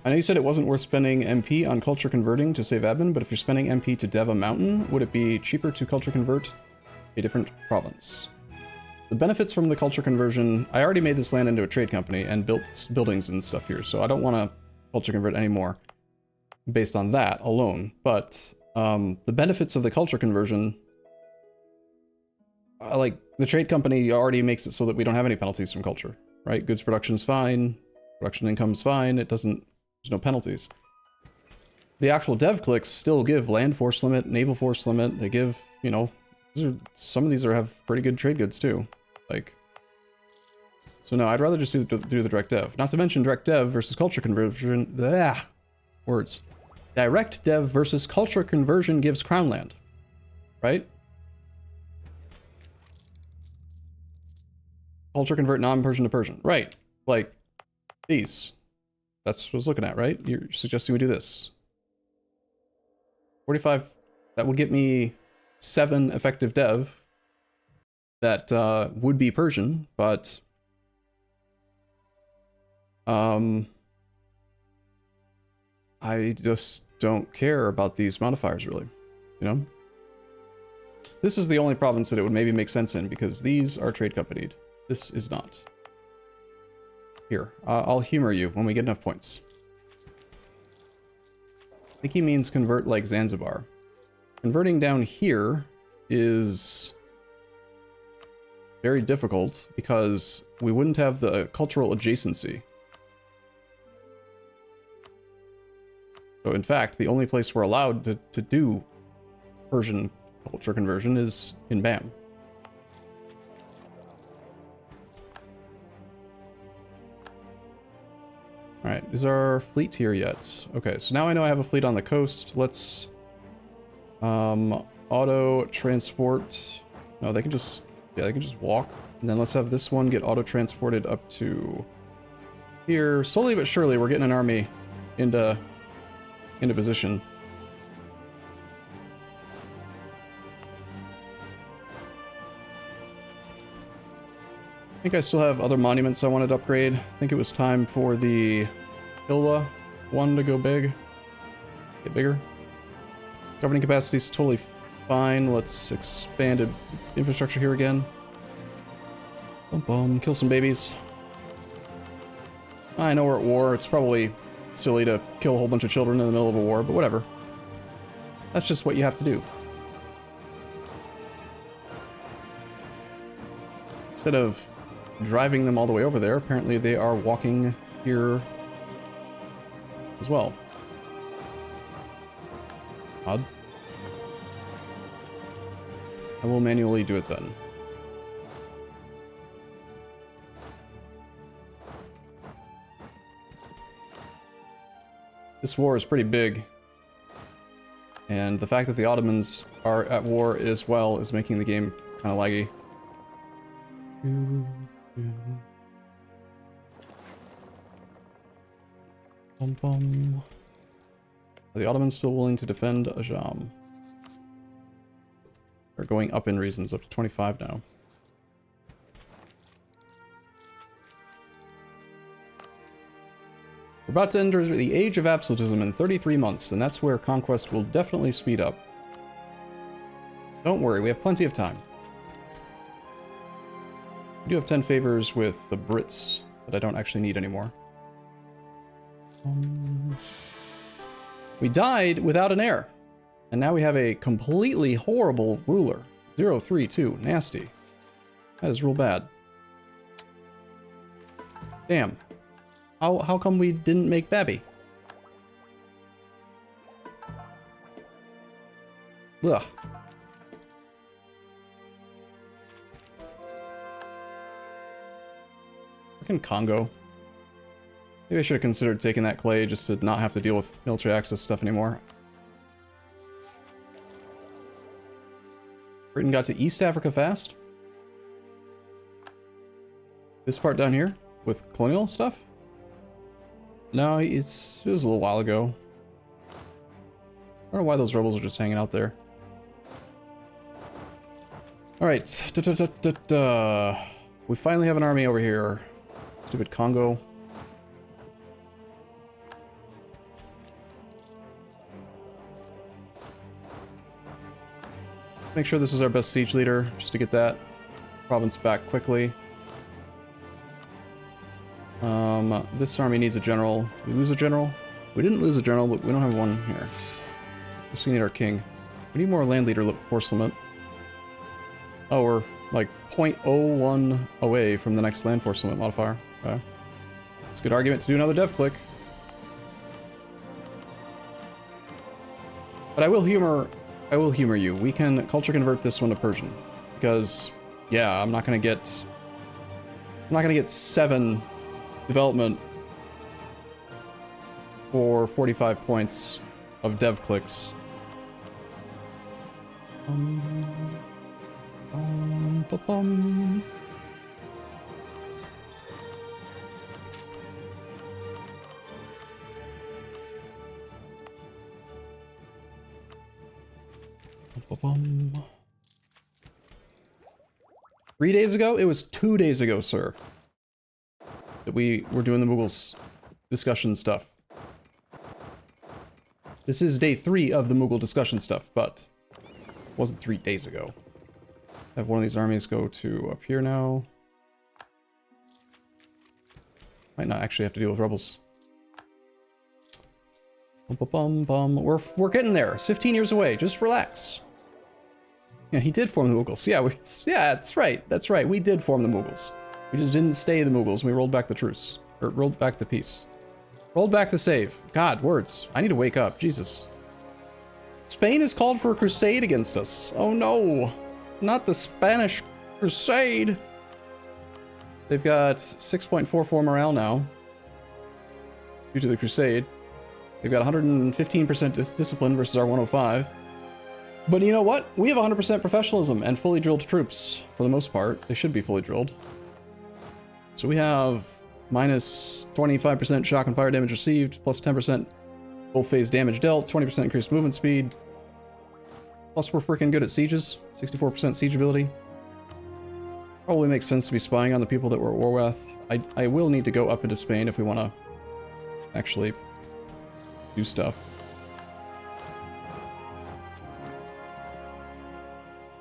I know you said it wasn't worth spending MP on culture converting to save admin, but if you're spending MP to dev a mountain, would it be cheaper to culture convert a different province? The benefits from the culture conversion, I already made this land into a trade company and built buildings and stuff here, so I don't want to culture convert anymore based on that alone. But the benefits of the culture conversion, like the trade company already makes it so that we don't have any penalties from culture, right? Goods production's fine, production income's fine, it doesn't. There's no penalties. The actual dev clicks still give land force limit, naval force limit. They give, you know, some of these have pretty good trade goods too. Like, so no, I'd rather just do the direct dev. Not to mention direct dev versus culture conversion. Blah, words. Direct dev versus culture conversion gives crown land, right? Culture convert non-Persian to Persian, right? Like these. That's what I was looking at, right? You're suggesting we do this. 45, that would get me 7 effective dev that would be Persian, but I just don't care about these modifiers really, you know? This is the only province that it would maybe make sense in because these are trade companied. This is not. Here, I'll humor you when we get enough points. I think he means convert like Zanzibar. Converting down here is very difficult because we wouldn't have the cultural adjacency. So in fact, the only place we're allowed to do Persian culture conversion is in BAM. Alright, is our fleet here yet? Okay, so now I know I have a fleet on the coast. Let's auto transport. No, they can just, yeah, they can just walk. And then let's have this one get auto transported up to here. Slowly but surely we're getting an army into position. I think I still have other monuments I wanted to upgrade. I think it was time for the Hilwa one to go big. Get bigger. Governing capacity is totally fine. Let's expand infrastructure here again. Bum bum. Kill some babies. I know we're at war. It's probably silly to kill a whole bunch of children in the middle of a war, but whatever. That's just what you have to do. Instead of driving them all the way over there, apparently they are walking here as well. Odd. I will manually do it then. This war is pretty big, and the fact that the Ottomans are at war as well is making the game kind of laggy. Bum bum. Are the Ottomans still willing to defend Ajam? They're going up in reasons, up to 25 now. We're about to enter the age of absolutism in 33 months, and that's where conquest will definitely speed up. Don't worry, we have plenty of time. We do have 10 favors with the Brits that I don't actually need anymore. We died without an heir, and now we have a completely horrible ruler. 032, nasty. That is real bad. Damn. How come we didn't make Babby? Ugh. Fucking Congo. Maybe I should have considered taking that clay just to not have to deal with military access stuff anymore. Britain got to East Africa fast. This part down here with colonial stuff? No, it was a little while ago. I don't know why those rebels are just hanging out there. Alright. We finally have an army over here. Stupid Congo. Make sure this is our best siege leader, just to get that province back quickly. This army needs a general. Did we lose a general? We didn't lose a general, but we don't have one here. Just we need our king. We need more land leader force limit. Oh, we're like 0.01 away from the next land force limit modifier. Okay. It's a good argument to do another dev click. But I will humor you. We can culture convert this one to Persian. Because, yeah, I'm not gonna get 7 development for 45 points of dev clicks. Ba-bum. Ba-bum. 3 days ago? It was 2 days ago, sir, that we were doing the Mughals discussion stuff. This is day 3 of the Mughal discussion stuff, but it wasn't 3 days ago. Have one of these armies go to up here now. Might not actually have to deal with rebels. We're getting there. It's 15 years away. Just relax. Yeah, he did form the Mughals. Yeah, that's right. That's right. We did form the Mughals. We just didn't stay the Mughals. We rolled back the truce. Or rolled back the peace. Rolled back the save. God, words. I need to wake up. Jesus. Spain has called for a crusade against us. Oh no. Not the Spanish crusade. They've got 6.44 morale now. Due to the crusade. They've got 115% discipline versus our 105. But you know what? We have 100% professionalism and fully drilled troops. For the most part. They should be fully drilled. So we have minus 25% shock and fire damage received, plus 10% full phase damage dealt, 20% increased movement speed. Plus we're freaking good at sieges, 64% siege ability. Probably makes sense to be spying on the people that we're at war with. I will need to go up into Spain if we want to actually do stuff.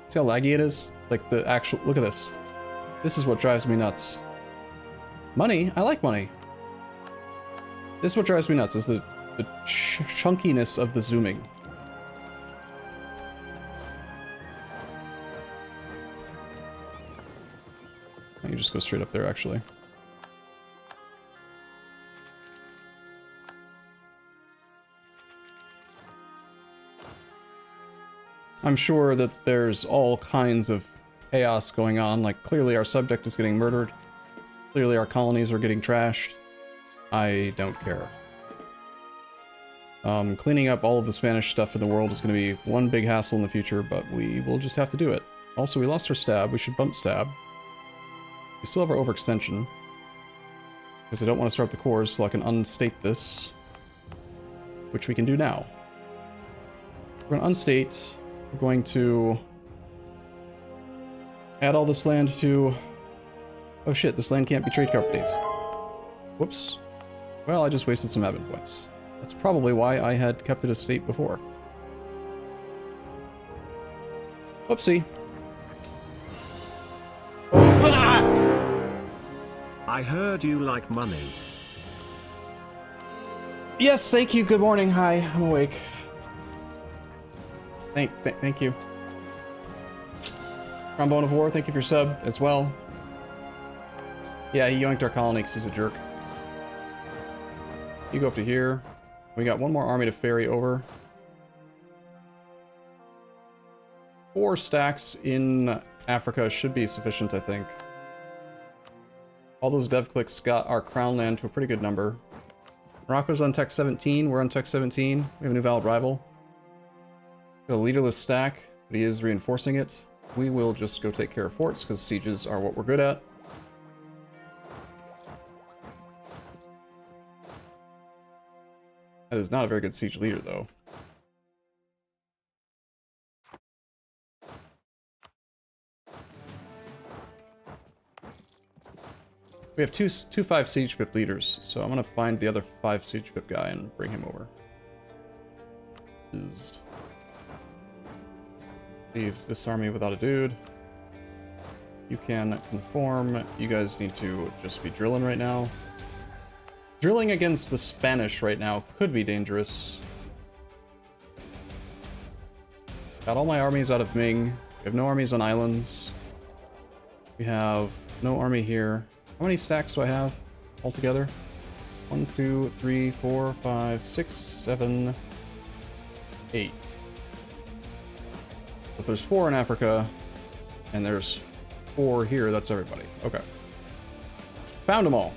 See how laggy it is? Like the actual, look at this. This is what drives me nuts. Money? I like money. This is what drives me nuts, is the chunkiness of the zooming. You just go straight up there, actually. I'm sure that there's all kinds of chaos going on, like clearly our subject is getting murdered. Clearly our colonies are getting trashed. I don't care. Cleaning up all of the Spanish stuff in the world is going to be one big hassle in the future, but we will just have to do it. Also, we lost our stab. We should bump stab. We still have our overextension. Because I don't want to start the cores, so I can unstate this. Which we can do now. We're going to unstate. We're going to add all this land to... Oh shit, this land can't be trade companies. Whoops. Well, I just wasted some admin points. That's probably why I had kept it a state before. Whoopsie. I heard you like money. Yes, thank you. Good morning. Hi, I'm awake. Thank you. Trombone of War, thank you for your sub as well. Yeah, he yoinked our colony because he's a jerk. You go up to here. We got one more army to ferry over. 4 stacks in Africa should be sufficient, I think. All those dev clicks got our crown land to a pretty good number. Morocco's on tech 17, we're on tech 17. We have a new valid rival. Got a leaderless stack, but he is reinforcing it. We will just go take care of forts, because sieges are what we're good at. That is not a very good siege leader, though. We have two 5 siege pip leaders, so I'm gonna find the other 5 siege pip guy and bring him over. Leaves this army without a dude. You can conform. You guys need to just be drilling right now. Drilling against the Spanish right now could be dangerous. Got all my armies out of Ming. We have no armies on islands. We have no army here. How many stacks do I have altogether? 1, 2, 3, 4, 5, 6, 7, 8. If there's 4 in Africa, and there's 4 here, that's everybody. Okay. Found them all.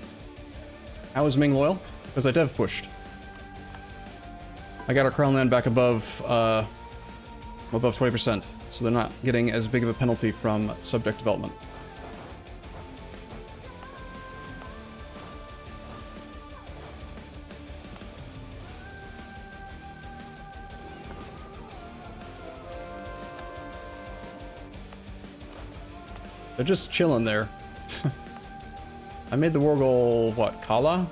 How is Ming loyal? Because I dev pushed. I got our crown land back above 20%, so they're not getting as big of a penalty from subject development. They're just chilling there. I made the war goal, what, Kala?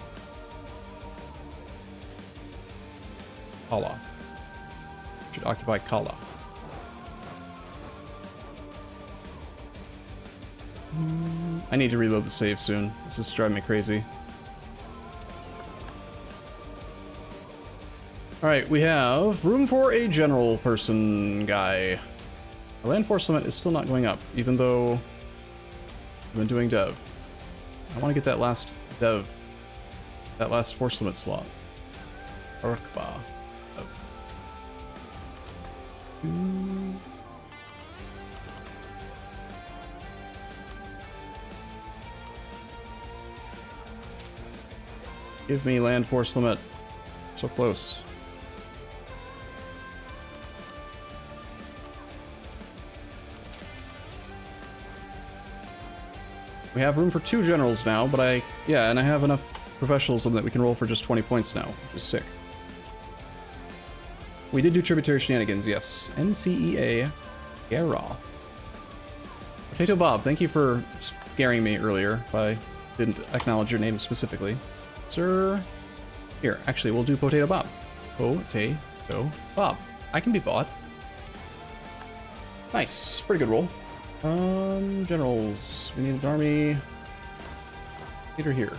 Kala. Should occupy Kala. I need to reload the save soon. This is driving me crazy. Alright, we have room for a general person guy. Our land force limit is still not going up, even though I've been doing dev. I want to get that last dev, that last force limit slot. Arumba. Give me land force limit. So close. We have room for 2 generals now, but I have enough professionalism that we can roll for just 20 points now, which is sick. We did do tributary shenanigans, yes. NCEA Garoth. Potato Bob, thank you for scaring me earlier if I didn't acknowledge your name specifically. Sir, here, actually, we'll do Potato Bob. Potato Bob. I can be bought. Nice, pretty good roll. Generals. We need an army leader here.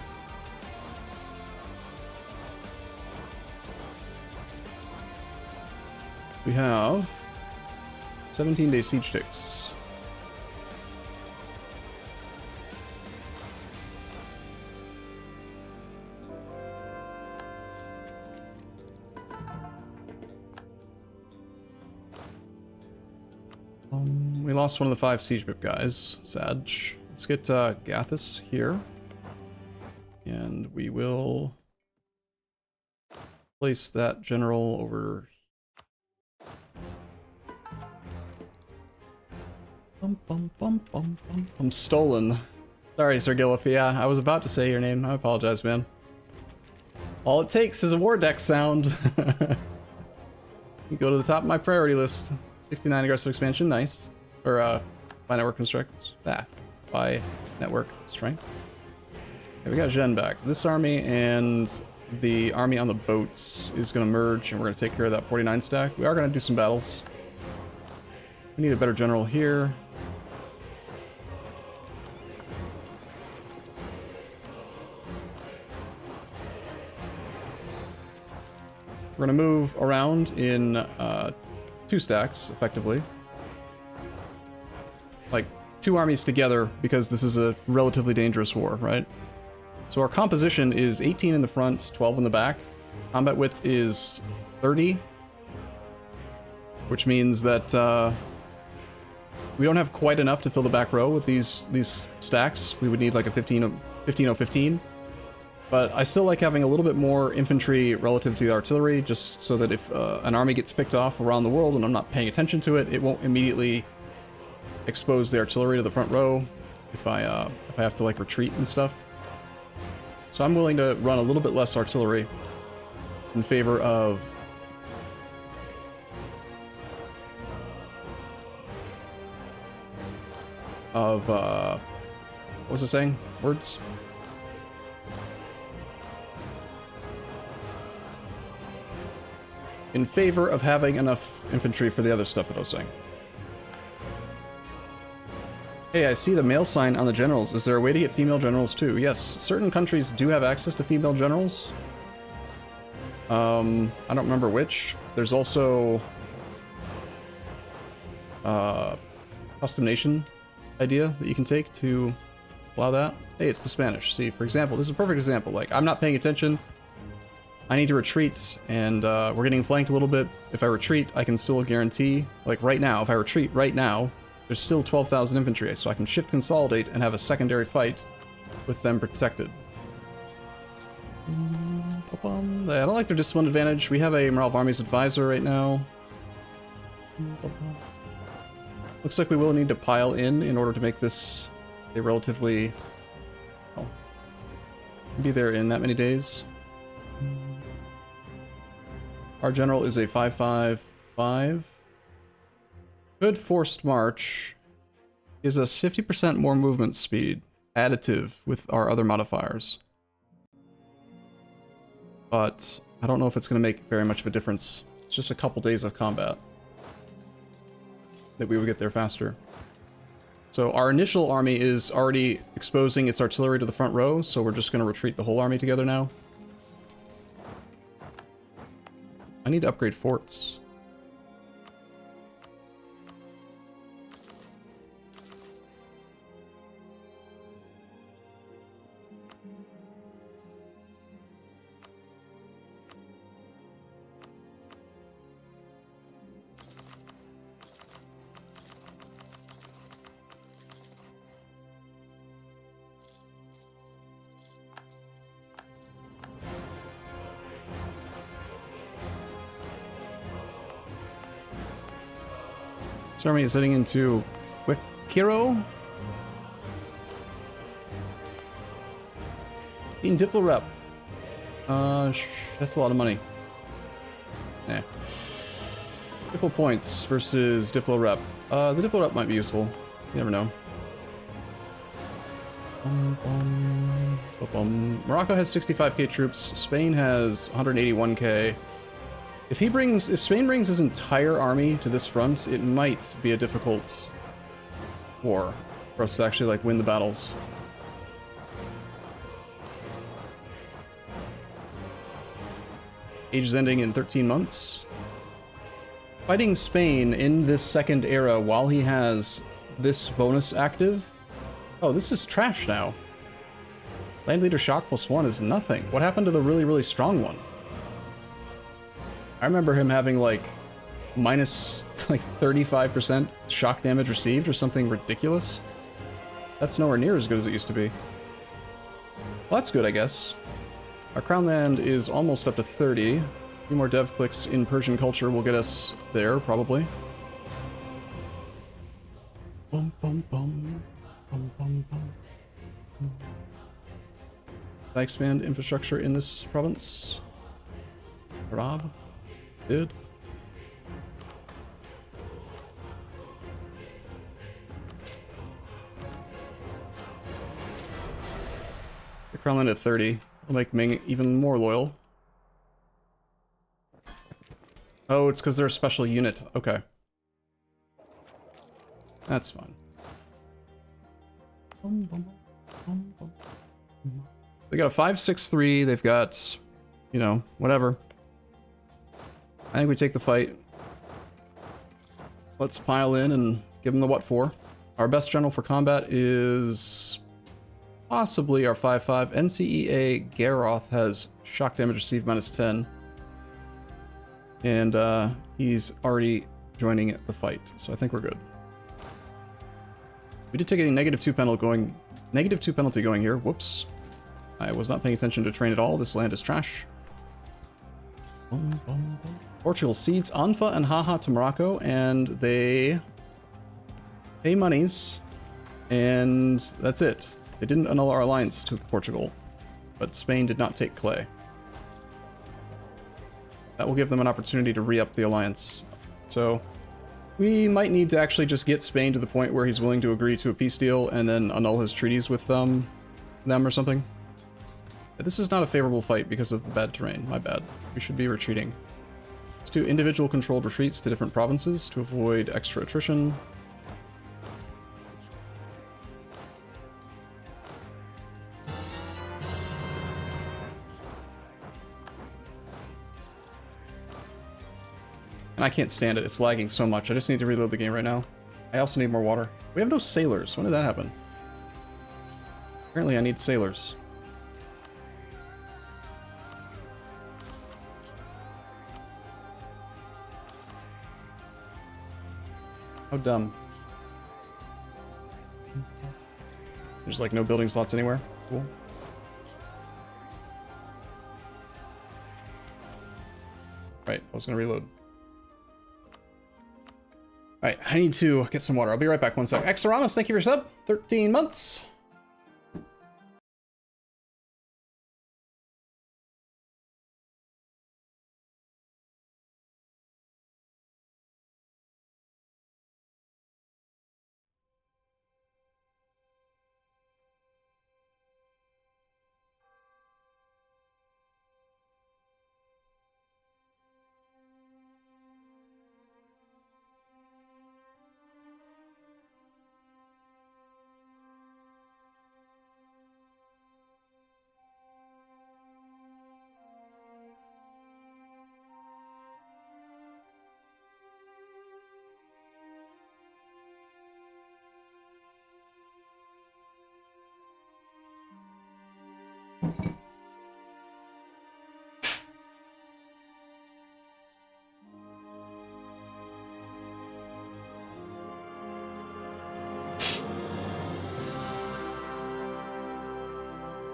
We have 17-day siege ticks. We lost one of the 5 siege pip guys. Sad. Let's get Gathis here. And we will place that general over. I'm stolen. Sorry, Sir Gillif. Yeah, I was about to say your name. I apologize, man. All it takes is a war deck sound. You go to the top of my priority list. 69 aggressive expansion, nice. Or by network construct. By network strength. Okay, we got Zhen back. This army and the army on the boats is going to merge, and we're going to take care of that 49 stack. We are going to do some battles. We need a better general here. We're going to move around in 2 stacks, effectively. Like, 2 armies together, because this is a relatively dangerous war, right? So our composition is 18 in the front, 12 in the back. Combat width is 30. Which means that we don't have quite enough to fill the back row with these stacks. We would need like a 15-0-15. But I still like having a little bit more infantry relative to the artillery, just so that if an army gets picked off around the world and I'm not paying attention to it, it won't immediately expose the artillery to the front row if I have to like retreat and stuff. So I'm willing to run a little bit less artillery in favor of what was I saying? Words? In favor of having enough infantry for the other stuff that I was saying. Hey, I see the male sign on the generals. Is there a way to get female generals too? Yes, certain countries do have access to female generals. I don't remember which. There's also custom nation idea that you can take to allow that. Hey, it's the Spanish. See, for example, this is a perfect example. Like, I'm not paying attention. I need to retreat, and we're getting flanked a little bit. If I retreat, I can still guarantee, like right now, if I retreat right now, there's still 12,000 infantry, so I can shift consolidate and have a secondary fight with them protected. I don't like their discipline advantage. We have a Morale of Armies advisor right now. Looks like we will need to pile in order to make this a relatively... well, be there in that many days. Our general is a 555. Good forced march gives us 50% more movement speed, additive with our other modifiers. But I don't know if it's going to make very much of a difference. It's just a couple days of combat that we would get there faster. So our initial army is already exposing its artillery to the front row, so we're just going to retreat the whole army together now. I need to upgrade forts. This army is heading into Wikiro. In Diplo Rep. That's a lot of money. Eh. Diplo points versus Diplo Rep. The Diplo Rep might be useful. You never know. Morocco has 65k troops. Spain has 181k. If Spain brings his entire army to this front, it might be a difficult war for us to actually like win the battles. Age is ending in 13 months. Fighting Spain in this second era while he has this bonus active. Oh, this is trash now. Land Leader Shock +1 is nothing. What happened to the really, really strong one? I remember him having like minus like 35% shock damage received or something ridiculous. That's nowhere near as good as it used to be. Well, that's good, I guess. Our crown land is almost up to 30. A few more dev clicks in Persian culture will get us there, probably. Bum, bum, bum. Bum, bum, bum. Did I expand infrastructure in this province? Rob? Did? The crown land at 30. It'll make Ming even more loyal. Oh, it's because they're a special unit. Okay. That's fine. They got a 5-6-3. They've got, you know, whatever. I think we take the fight. Let's pile in and give them the what for. Our best general for combat is possibly our 5-5. NCEA Garoth has shock damage received -10. And he's already joining the fight, so I think we're good. We did take a -2 penalty going here. Whoops. I was not paying attention to train at all. This land is trash. Portugal cedes Anfa and Haha to Morocco, and they pay monies, and that's it. They didn't annul our alliance to Portugal, but Spain did not take Clay. That will give them an opportunity to re-up the alliance. So we might need to actually just get Spain to the point where he's willing to agree to a peace deal and then annul his treaties with them or something. This is not a favorable fight because of the bad terrain. My bad. We should be retreating. Let's do individual controlled retreats to different provinces to avoid extra attrition. And I can't stand it. It's lagging so much. I just need to reload the game right now. I also need more water. We have no sailors. When did that happen? Apparently I need sailors. How dumb. There's like no building slots anywhere. Cool. Right, I was gonna reload. Alright, I need to get some water. I'll be right back, 1 sec. Exoramus, thank you for your sub. 13 months.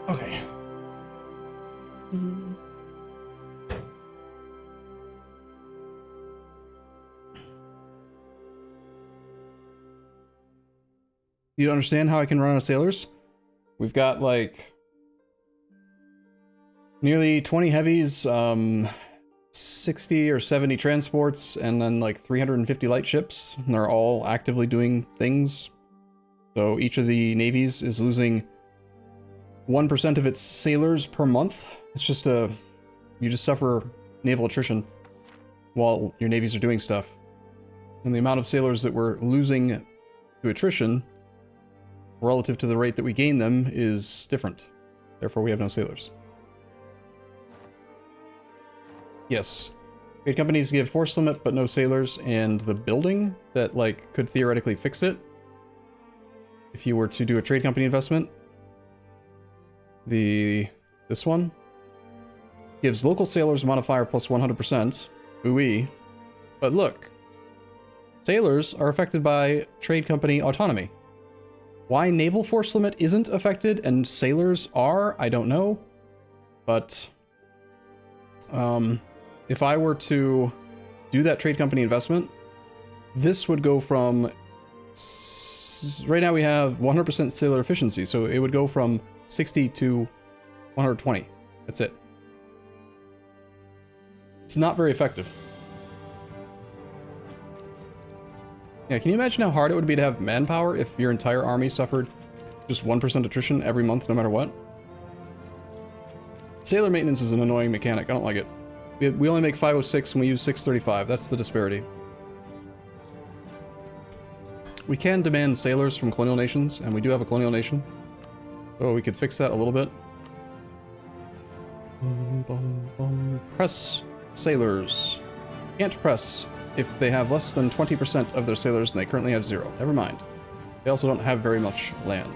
Okay. You don't understand how I can run out of sailors? We've got like nearly 20 heavies, 60 or 70 transports, and then like 350 light ships. And they're all actively doing things. So each of the navies is losing 1% of its sailors per month. It's just you just suffer naval attrition while your navies are doing stuff. And the amount of sailors that we're losing to attrition relative to the rate that we gain them is different. Therefore, we have no sailors. Yes. Trade companies give force limit, but no sailors, and the building that, like, could theoretically fix it, if you were to do a trade company investment, this one, gives local sailors modifier plus 100%, ooh-wee, but look, sailors are affected by trade company autonomy. Why naval force limit isn't affected and sailors are, I don't know. But if I were to do that trade company investment, this would go from, right now we have 100% sailor efficiency, so it would go from 60 to 120. That's it. It's not very effective. Yeah, can you imagine how hard it would be to have manpower if your entire army suffered just 1% attrition every month, no matter what? Sailor maintenance is an annoying mechanic. I don't like it. We only make 506 and we use 635. That's the disparity. We can demand sailors from colonial nations, and we do have a colonial nation. So we could fix that a little bit. Press sailors. Can't press if they have less than 20% of their sailors and they currently have 0. Never mind. They also don't have very much land.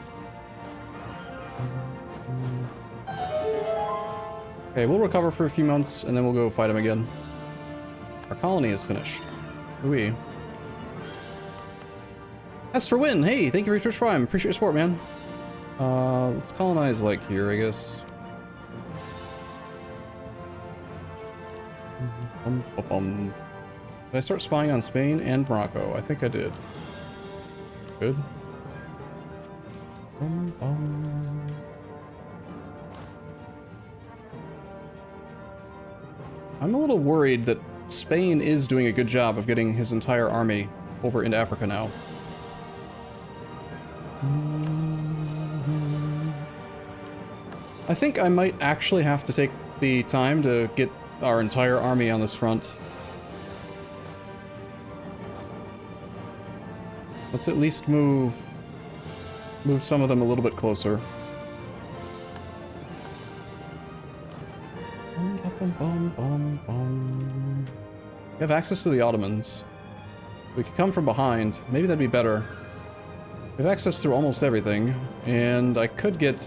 Okay, we'll recover for a few months and then we'll go fight them again. Our colony is finished. Ooh-wee. As for win, hey, thank you for your Twitch Prime. Appreciate your support, man. Let's colonize like here, I guess. Did I start spying on Spain and Morocco? I think I did. Good. I'm a little worried that Spain is doing a good job of getting his entire army over into Africa now. I think I might actually have to take the time to get our entire army on this front. Let's at least move some of them a little bit closer. We have access to the Ottomans. We could come from behind. Maybe that'd be better. We have access through almost everything, and I could get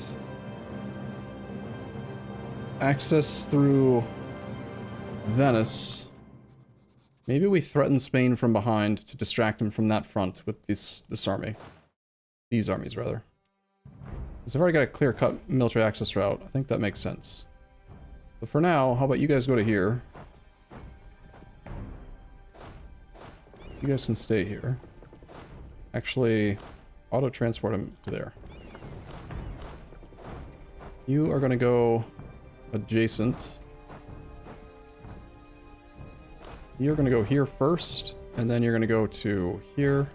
access through Venice. Maybe we threaten Spain from behind to distract him from that front with this army. These armies, rather. Because I've already got a clear-cut military access route. I think that makes sense. But for now, how about you guys go to here? You guys can stay here. Actually, auto-transport him to there. You are going to go adjacent. You're going to go here first, and then you're going to go to here.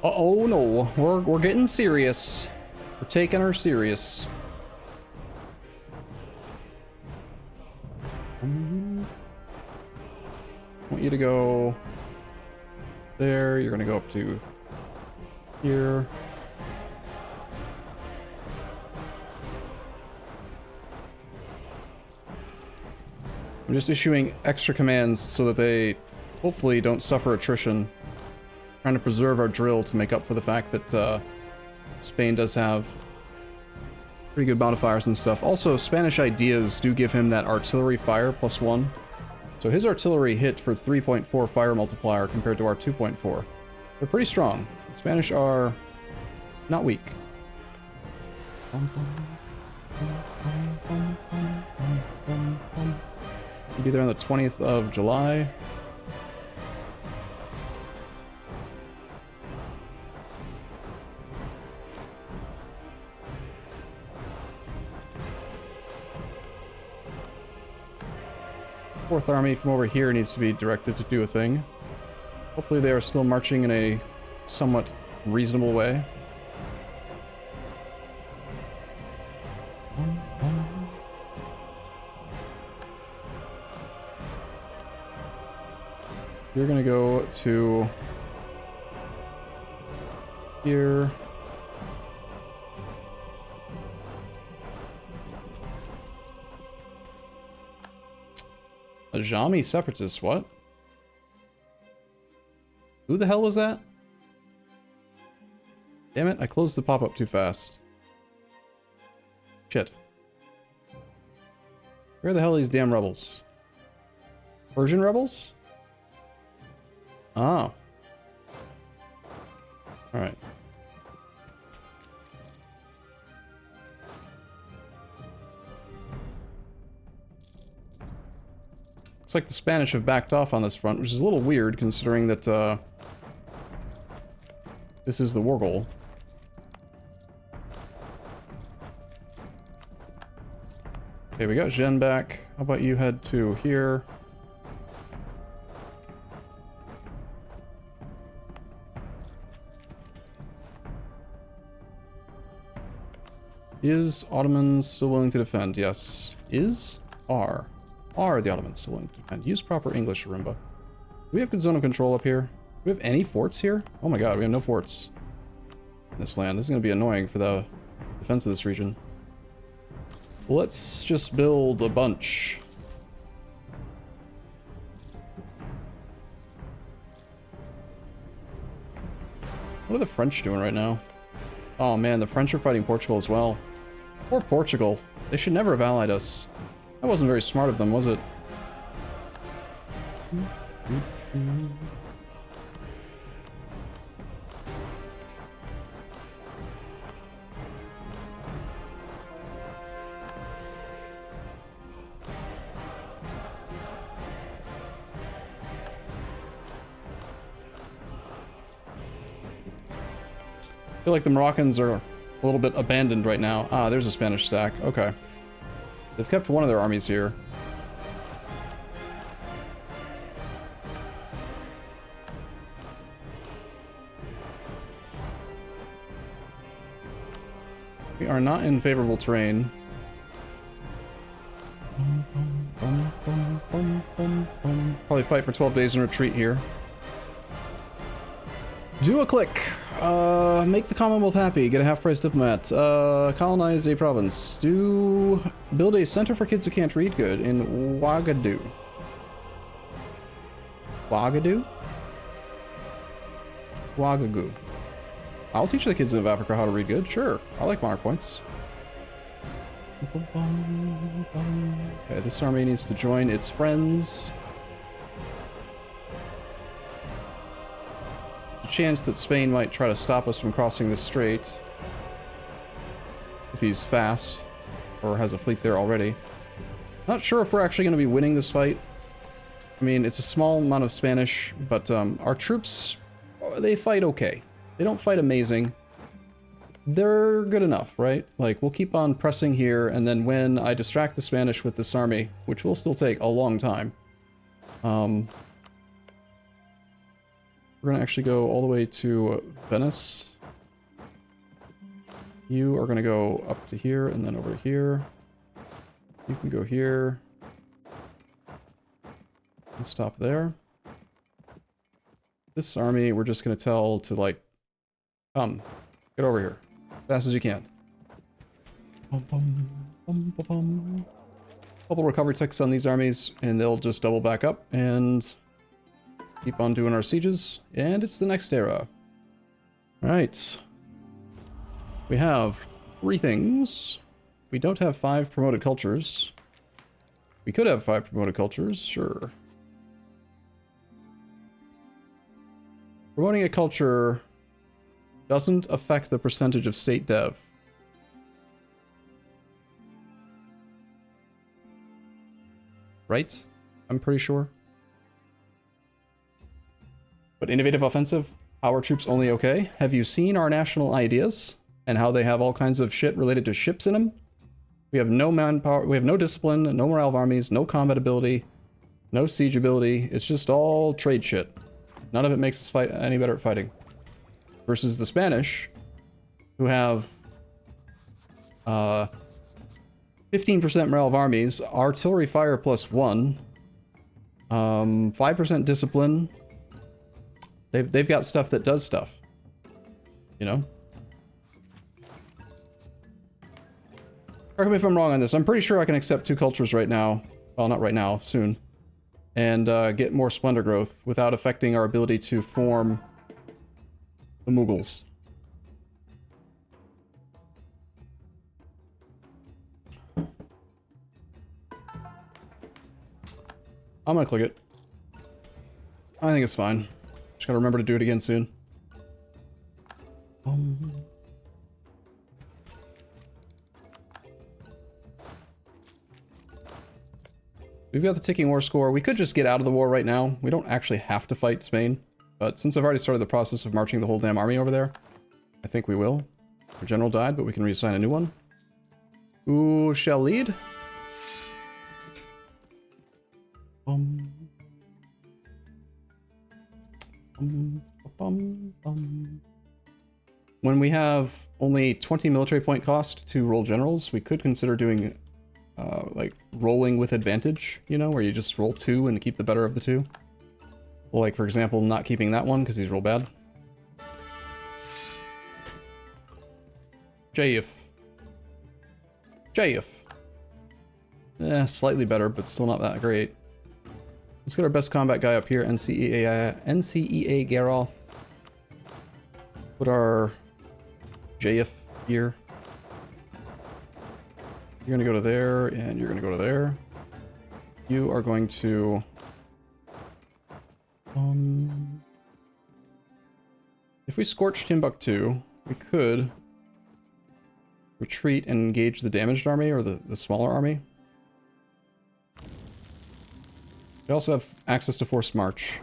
Oh no, we're getting serious. We're taking her serious. I want you to go there. You're gonna go up to here. I'm just issuing extra commands so that they hopefully don't suffer attrition. Trying to preserve our drill to make up for the fact that Spain does have pretty good modifiers and stuff. Also, Spanish ideas do give him that artillery fire +1. So his artillery hit for 3.4 fire multiplier compared to our 2.4. They're pretty strong. The Spanish are not weak. We'll be there on the 20th of July. Fourth Army from over here needs to be directed to do a thing. Hopefully they are still marching in a somewhat reasonable way. You're gonna go to here. Ajami separatists, what? Who the hell was that? Damn it, I closed the pop-up too fast. Shit. Where the hell are these damn rebels? Persian rebels? Oh. Alright. Looks like the Spanish have backed off on this front, which is a little weird considering that this is the war goal. Okay, we got Zhen back. How about you head to here? Is Ottomans still willing to defend? Yes. Is? Are. Are the Ottomans still willing to defend? Use proper English, Arumba. Do we have good zone of control up here? Do we have any forts here? Oh my god, we have no forts in this land. This is going to be annoying for the defense of this region. Let's just build a bunch. What are the French doing right now? Oh man, the French are fighting Portugal as well. Poor Portugal. They should never have allied us. That wasn't very smart of them, was it? I feel like the Moroccans are a little bit abandoned right now. Ah, there's a Spanish stack. Okay. They've kept one of their armies here. We are not in favorable terrain. Probably fight for 12 days and retreat here. Do a click. Make the Commonwealth happy. Get a half-price diplomat. Colonize a province. Build a center for kids who can't read good in Ouagadougou. Ouagadougou? Ouagadougou. I'll teach the kids of Africa how to read good. Sure. I like monarch points. Okay, this army needs to join its friends. Chance that Spain might try to stop us from crossing the strait if he's fast or has a fleet there already. Not sure if we're actually going to be winning this fight. I mean, it's a small amount of Spanish, but our troops, they fight okay. They don't fight amazing. They're good enough, right? Like, we'll keep on pressing here, and then when I distract the Spanish with this army, which will still take a long time, we're gonna actually go all the way to Venice. You are gonna go up to here and then over here. You can go here. And stop there. This army, we're just gonna tell to, like, come. Get over here. As fast as you can. Couple recovery ticks on these armies, and they'll just double back up, and keep on doing our sieges, and it's the next era. Alright. We have 3 things. We don't have 5 promoted cultures. We could have 5 promoted cultures, sure. Promoting a culture doesn't affect the percentage of state dev. Right? I'm pretty sure. But innovative offensive? Our troops only okay? Have you seen our national ideas? And how they have all kinds of shit related to ships in them? We have no manpower, we have no discipline, no morale of armies, no combat ability, no siege ability. It's just all trade shit. None of it makes us fight any better at fighting. Versus the Spanish, who have 15% morale of armies, artillery fire +1, 5% discipline. They've got stuff that does stuff, you know? Correct me if I'm wrong on this. I'm pretty sure I can accept 2 cultures right now. Well, not right now, soon. And get more splendor growth without affecting our ability to form the Mughals. I'm gonna click it. I think it's fine. Just gotta remember to do it again soon. We've got the ticking war score. We could just get out of the war right now. We don't actually have to fight Spain. But since I've already started the process of marching the whole damn army over there, I think we will. Our general died, but we can reassign a new one. Who shall lead? when we have only 20 military point cost to roll generals, we could consider doing like rolling with advantage, you know, where you just roll 2 and keep the better of the 2. Well, like for example, not keeping that one because he's real bad. JF. Slightly better, but still not that great. Let's get our best combat guy up here, NCEA Garoth. Put our JF here. You're gonna go to there, and you're gonna go to there. You are going to... If we scorch Timbuktu, we could retreat and engage the damaged army, or the smaller army. We also have access to forced march.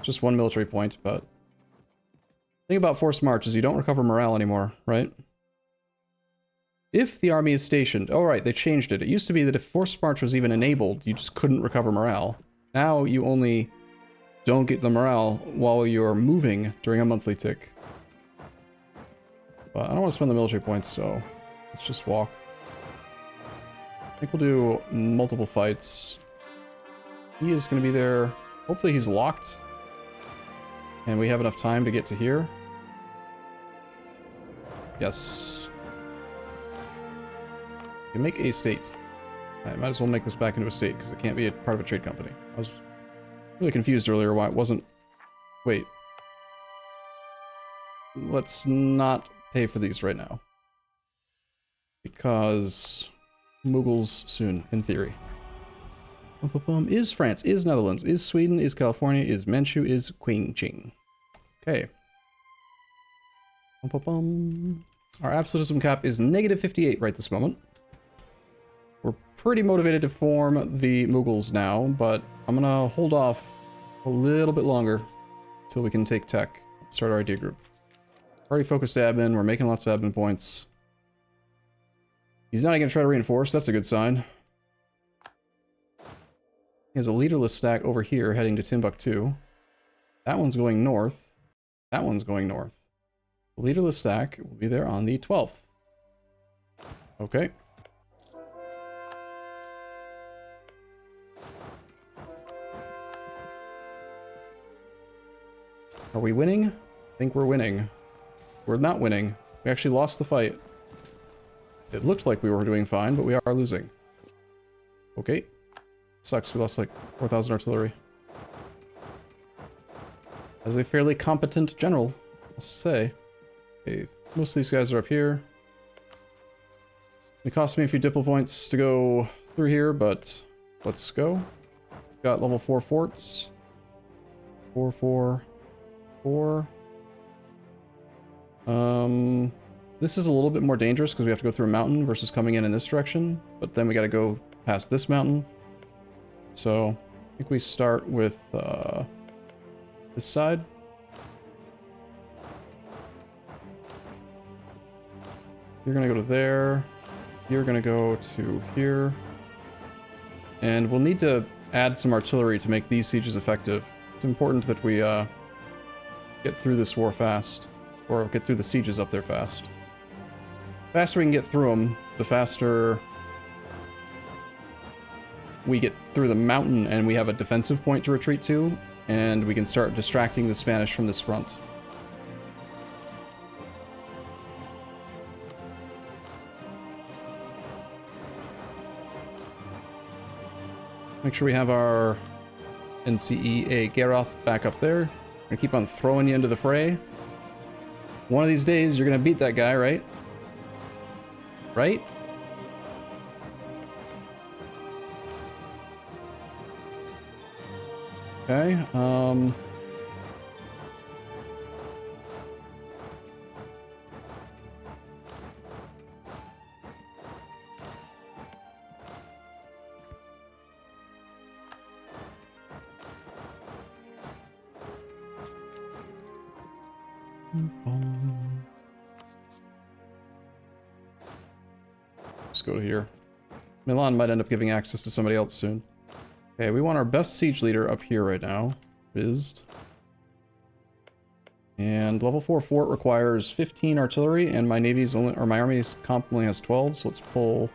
Just 1 military point, but... The thing about forced march is you don't recover morale anymore, right? If the army is stationed... Oh, right, they changed it. It used to be that if forced march was even enabled, you just couldn't recover morale. Now you only don't get the morale while you're moving during a monthly tick. But I don't want to spend the military points, so let's just walk. I think we'll do multiple fights. He is going to be there. Hopefully he's locked. And we have enough time to get to here. Yes. You make a state. I might as well make this back into a state, because it can't be a part of a trade company. I was really confused earlier why it wasn't... Wait. Let's not pay for these right now. Because... Mughals soon, in theory. Is France, is Netherlands, is Sweden, is California, is Manchu, is Qingqing. Okay. Our absolutism cap is -58 right this moment. We're pretty motivated to form the Mughals now, but I'm gonna hold off a little bit longer until we can take tech. Start our idea group. Already focused admin, we're making lots of admin points. He's not even gonna try to reinforce, that's a good sign. He has a leaderless stack over here heading to Timbuktu. That one's going north. That one's going north. The leaderless stack will be there on the 12th. Okay. Are we winning? I think we're winning. We're not winning. We actually lost the fight. It looked like we were doing fine, but we are losing. Okay. Sucks, we lost like 4,000 artillery. As a fairly competent general, I'll say. Okay, most of these guys are up here. It cost me a few diplo points to go through here, but let's go. Got level 4 forts. 4, 4, 4. This is a little bit more dangerous because we have to go through a mountain versus coming in this direction, but then we got to go past this mountain. So, I think we start with this side. You're gonna go to there. You're gonna go to here. And we'll need to add some artillery to make these sieges effective. It's important that we get through this war fast. Or get through the sieges up there fast. The faster we can get through them, the faster we get through the mountain and we have a defensive point to retreat to, and we can start distracting the Spanish from this front. Make sure we have our NCEA Garoth back up there. Gonna keep on throwing you into the fray. One of these days, you're gonna beat that guy, right? Right? Okay, let's go to here. Milan might end up giving access to somebody else soon. Okay, we want our best siege leader up here right now. Bizd. And level 4 fort requires 15 artillery, and my navy's only, or my army's comp only has 12, so let's pull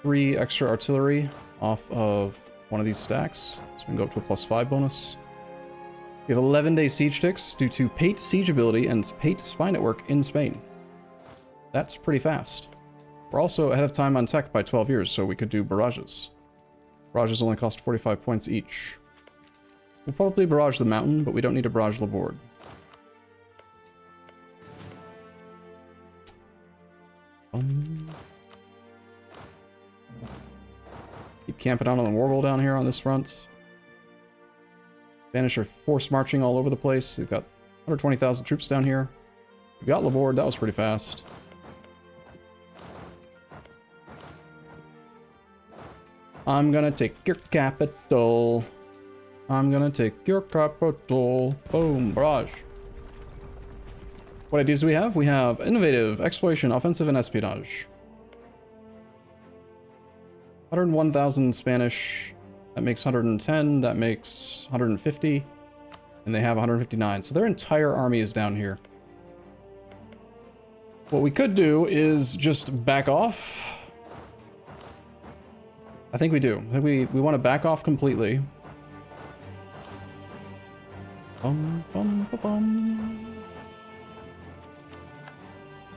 3 extra artillery off of one of these stacks. So we can go up to a +5 bonus. We have 11-day siege ticks due to Pate's siege ability and Pate's spy network in Spain. That's pretty fast. We're also ahead of time on tech by 12 years, so we could do barrages. Barrages only cost 45 points each. We'll probably barrage the mountain, but we don't need to barrage Laborde. Keep camping out on the wargoal down here on this front. Spanish are force marching all over the place. They've got 120,000 troops down here. We got Laborde, that was pretty fast. I'm gonna take your capital. I'm gonna take your capital. Boom, barrage. What ideas do we have? We have innovative, exploration, offensive, and espionage. 101,000 Spanish. That makes 110. That makes 150. And they have 159. So their entire army is down here. What we could do is just back off. I think we do. I think we want to back off completely.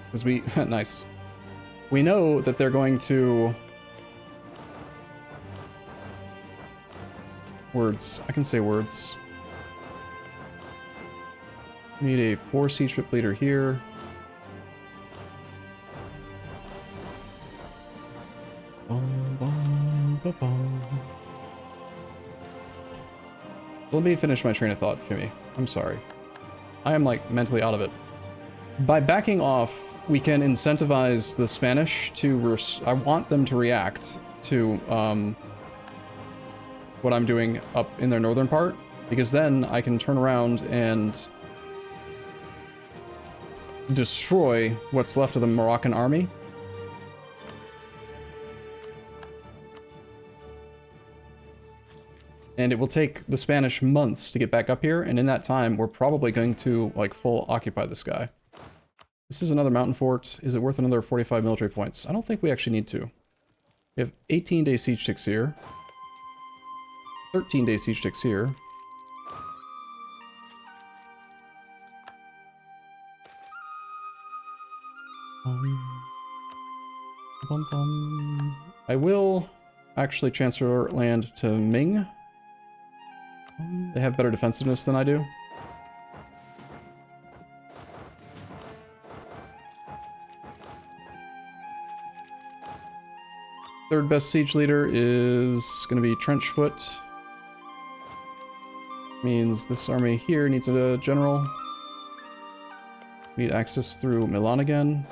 Because we... nice. We know that they're going to... Words. I can say words. We need a 4 siege ship leader here. Let me finish my train of thought, Jimmy. I'm sorry. I am, like, mentally out of it. By backing off, we can incentivize the Spanish to... I want them to react to, what I'm doing up in their northern part, because then I can turn around and destroy what's left of the Moroccan army. And it will take the Spanish months to get back up here, and in that time, we're probably going to, like, full occupy this guy. This is another mountain fort. Is it worth another 45 military points? I don't think we actually need to. We have 18-day siege ticks here. 13-day siege ticks here. I will actually transfer land to Ming. They have better defensiveness than I do. Third best siege leader is going to be Trenchfoot. Means this army here needs a general. Need access through Milan again.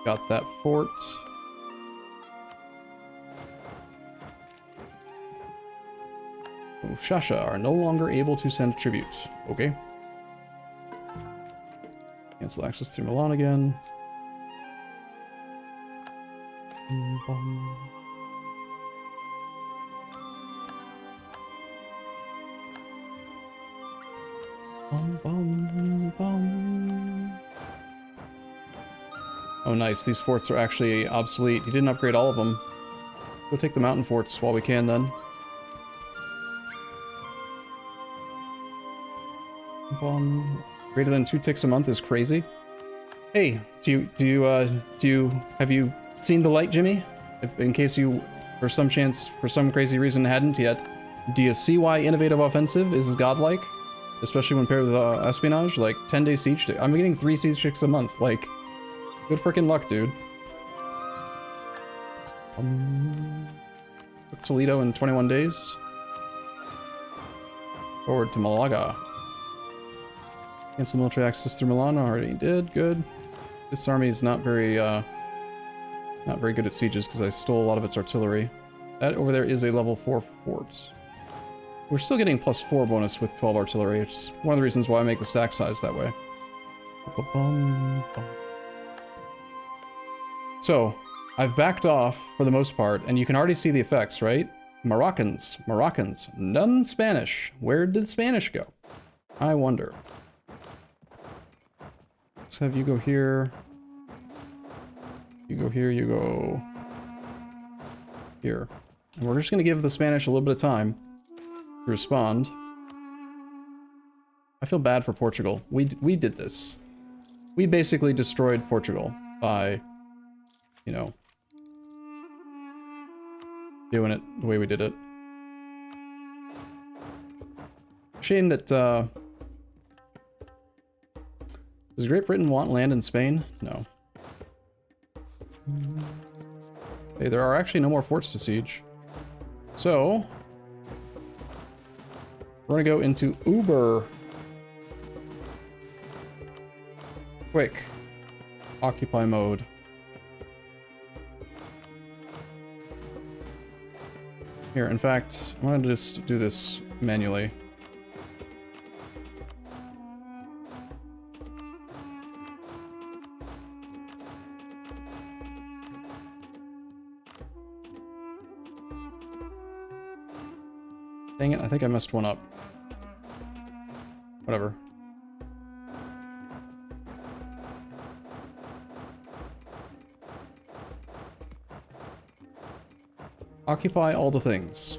Got that fort. Shasha are no longer able to send tribute. Okay. Cancel access through Milan again. Oh nice, these forts are actually obsolete. You didn't upgrade all of them. Go take the mountain forts while we can then. Greater than 2 ticks a month is crazy. Hey, have you seen the light, Jimmy? If, in case you, for some chance, for some crazy reason, hadn't yet, do you see why innovative offensive is godlike? Especially when paired with espionage, like 10-day siege. I'm getting 3 siege ticks a month. Like, good freaking luck, dude. Took Toledo in 21 days. Forward to Malaga. Cancel military access through Milan. Already did. Good. This army is not very good at sieges because I stole a lot of its artillery. That over there is a level 4 fort. We're still getting +4 bonus with 12 artillery. It's one of the reasons why I make the stack size that way. So, I've backed off for the most part, and you can already see the effects, right? Moroccans. Moroccans. None Spanish. Where did Spanish go? I wonder. Let's have you go here. You go here, you go here. And we're just going to give the Spanish a little bit of time to respond. I feel bad for Portugal. We did this. We basically destroyed Portugal by, you know, doing it the way we did it. Shame that, does Great Britain want land in Spain? No. Hey, there are actually no more forts to siege. So, we're gonna go into Uber. Quick. Occupy mode. Here, in fact, I'm gonna just do this manually. Dang it, I think I messed one up. Whatever. Occupy all the things.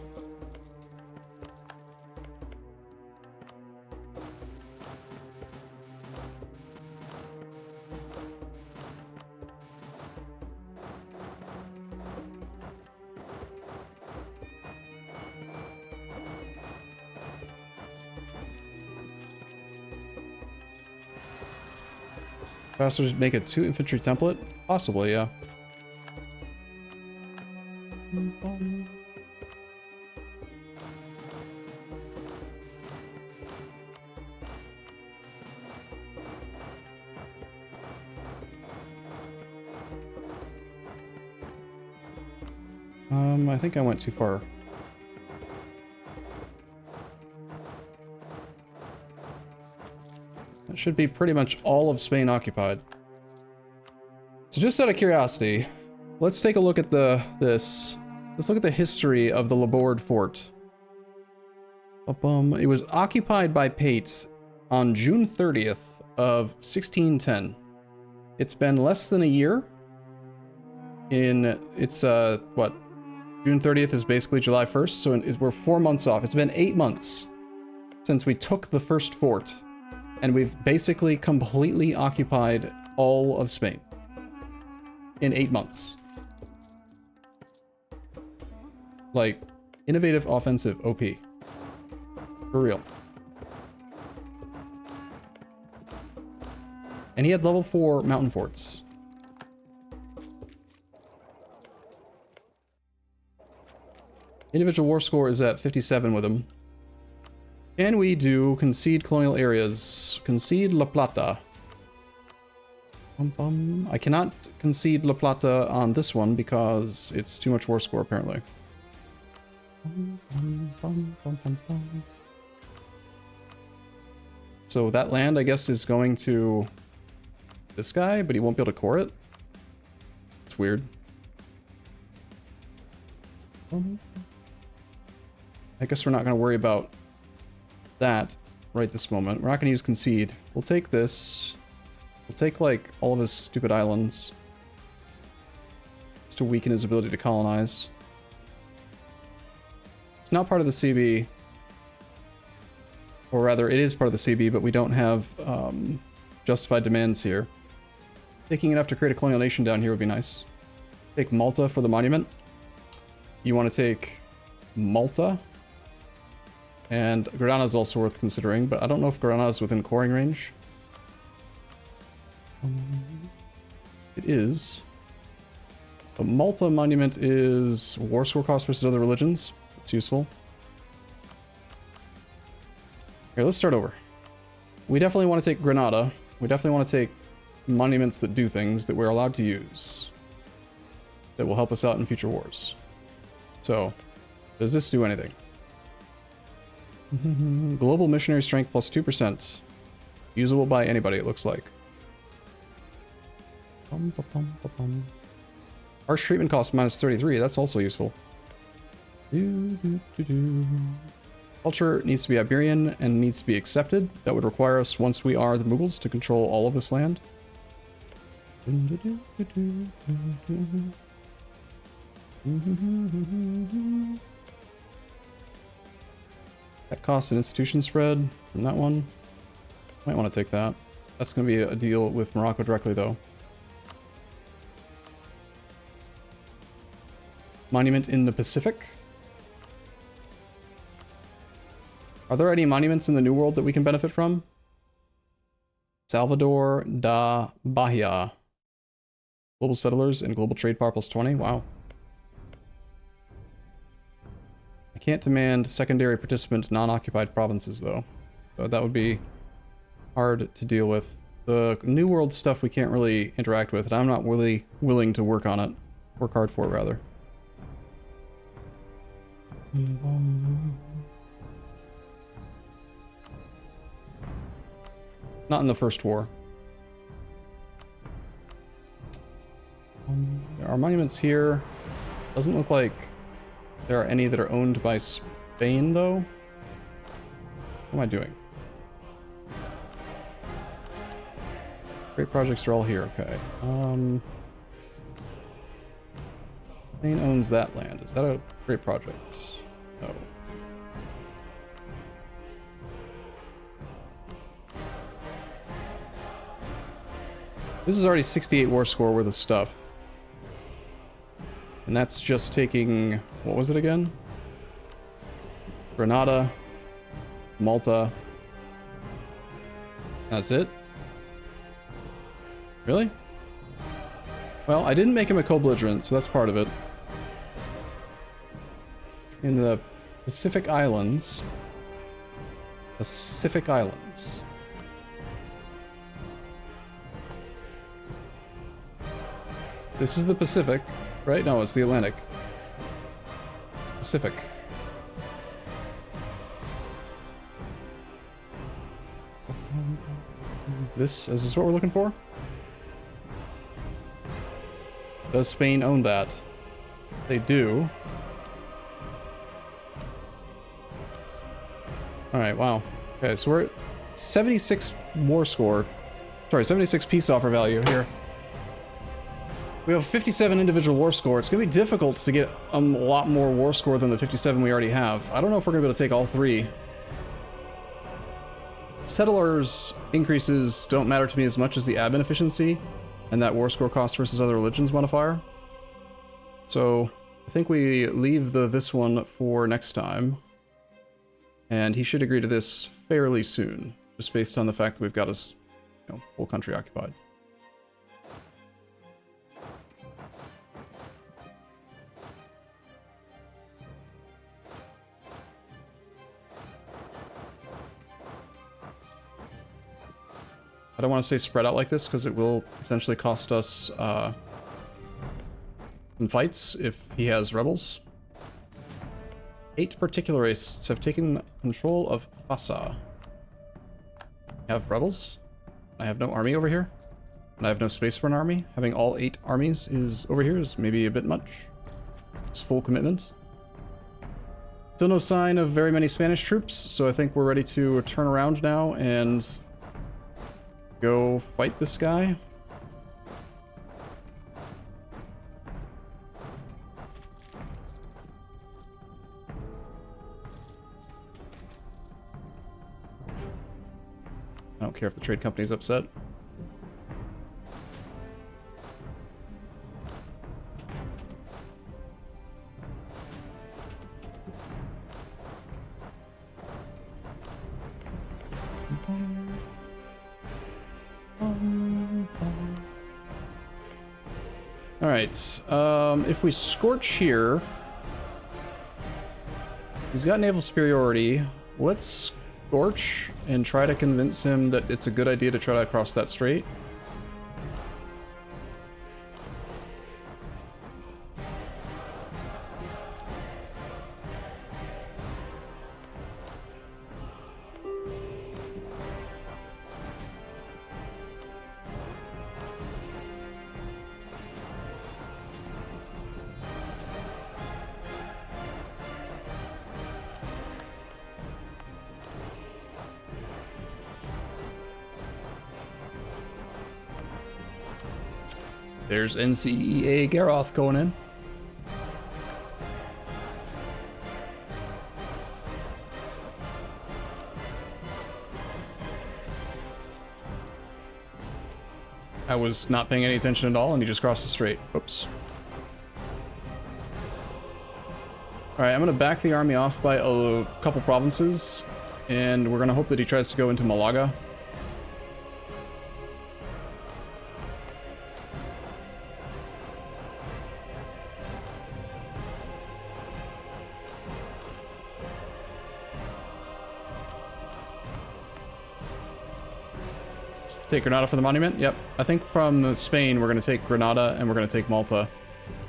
Faster make a 2 infantry template? Possibly, yeah. I think I went too far. That should be pretty much all of Spain occupied. So just out of curiosity, let's take a look at this. Let's look at the history of the Laborde Fort. It was occupied by Pate on June 30th of 1610. It's been less than a year. What? June 30th is basically July 1st, so we're 4 months off. It's been 8 months since we took the first fort, and we've basically completely occupied all of Spain in 8 months. Like, innovative, offensive, OP. For real. And he had level 4 mountain forts. Individual war score is at 57 with him. Can we do concede colonial areas? Concede La Plata. I cannot concede La Plata on this one because it's too much war score, apparently. So that land, I guess, is going to this guy, but he won't be able to core it. It's weird. I guess we're not going to worry about that right this moment. We're not going to use concede. We'll take this. We'll take, like, all of his stupid islands. Just to weaken his ability to colonize. It's not part of the CB. Or rather, it is part of the CB, but we don't have justified demands here. Taking enough to create a colonial nation down here would be nice. Take Malta for the monument. You want to take Malta. And Granada is also worth considering, but I don't know if Granada is within coring range. It is. The Malta monument is war score cost versus other religions. It's useful. Here, let's start over. We definitely want to take Granada. We definitely want to take monuments that do things that we're allowed to use. That will help us out in future wars. So, does this do anything? Global missionary strength plus 2%. Usable by anybody, it looks like. Harsh treatment cost minus 33. That's also useful. Culture needs to be Iberian and needs to be accepted. That would require us, once we are the Mughals, to control all of this land. That cost and institution spread from that one. Might want to take that. That's going to be a deal with Morocco directly, though. Monument in the Pacific. Are there any monuments in the New World that we can benefit from? Salvador da Bahia. Global settlers and global trade power plus 20. Wow. I can't demand secondary participant non-occupied provinces, though. So that would be hard to deal with. The New World stuff we can't really interact with, and I'm not really willing to work on it. Work hard for it, rather. Not in the first war. There are monuments here. Doesn't look like there are any that are owned by Spain, though. What am I doing? Great projects are all here, okay. Spain owns that land. Is that a great project? No. This is already 68 war score worth of stuff. And that's just taking... what was it again? Granada. Malta. That's it? Really? Well, I didn't make him a co-belligerent, so that's part of it. In the Pacific Islands... Pacific Islands... This is the Pacific, right? No, it's the Atlantic. Pacific. Is this what we're looking for? Does Spain own that? They do. Alright, wow. Okay, so we're at 76 war score. Sorry, 76 peace offer value here. We have 57 individual war score. It's going to be difficult to get a lot more war score than the 57 we already have. I don't know if we're going to be able to take all three. Settlers increases don't matter to me as much as the admin efficiency and that war score cost versus other religions modifier. So I think we leave this one for next time. And he should agree to this fairly soon, just based on the fact that we've got his whole country occupied. I don't want to stay spread out like this because it will potentially cost us some fights if he has rebels. 8 particularists have taken control of Fassa. I have rebels. I have no army over here. And I have no space for an army. Having all 8 armies over here is maybe a bit much. It's full commitment. Still no sign of very many Spanish troops, so I think we're ready to turn around now and go fight this guy. I don't care if the trade company's upset. Alright, if we scorch here, he's got naval superiority. Let's scorch and try to convince him that it's a good idea to try to cross that strait. There's NCEA Garoth going in. I was not paying any attention at all, and he just crossed the strait. Oops. Alright, I'm going to back the army off by a couple provinces, and we're going to hope that he tries to go into Malaga. Take Granada for the monument? Yep. I think from Spain, we're going to take Granada and we're going to take Malta.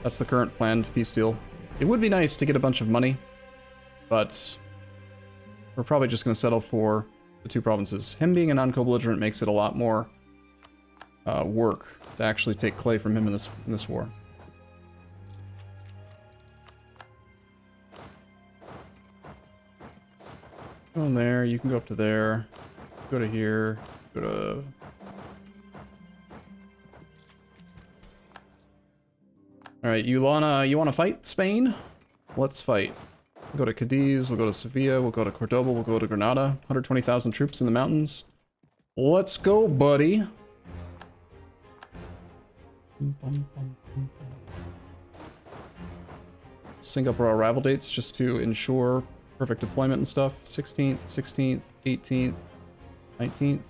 That's the current planned peace deal. It would be nice to get a bunch of money, but we're probably just going to settle for the two provinces. Him being a non-co-belligerent makes it a lot more work to actually take clay from him in this war. Go in there, you can go up to there, go to here, go to... Alright, you wanna fight Spain? Let's fight. We'll go to Cadiz, we'll go to Sevilla, we'll go to Cordoba, we'll go to Granada. 120,000 troops in the mountains. Let's go, buddy! Sync up our arrival dates just to ensure perfect deployment and stuff. 16th, 16th, 18th, 19th.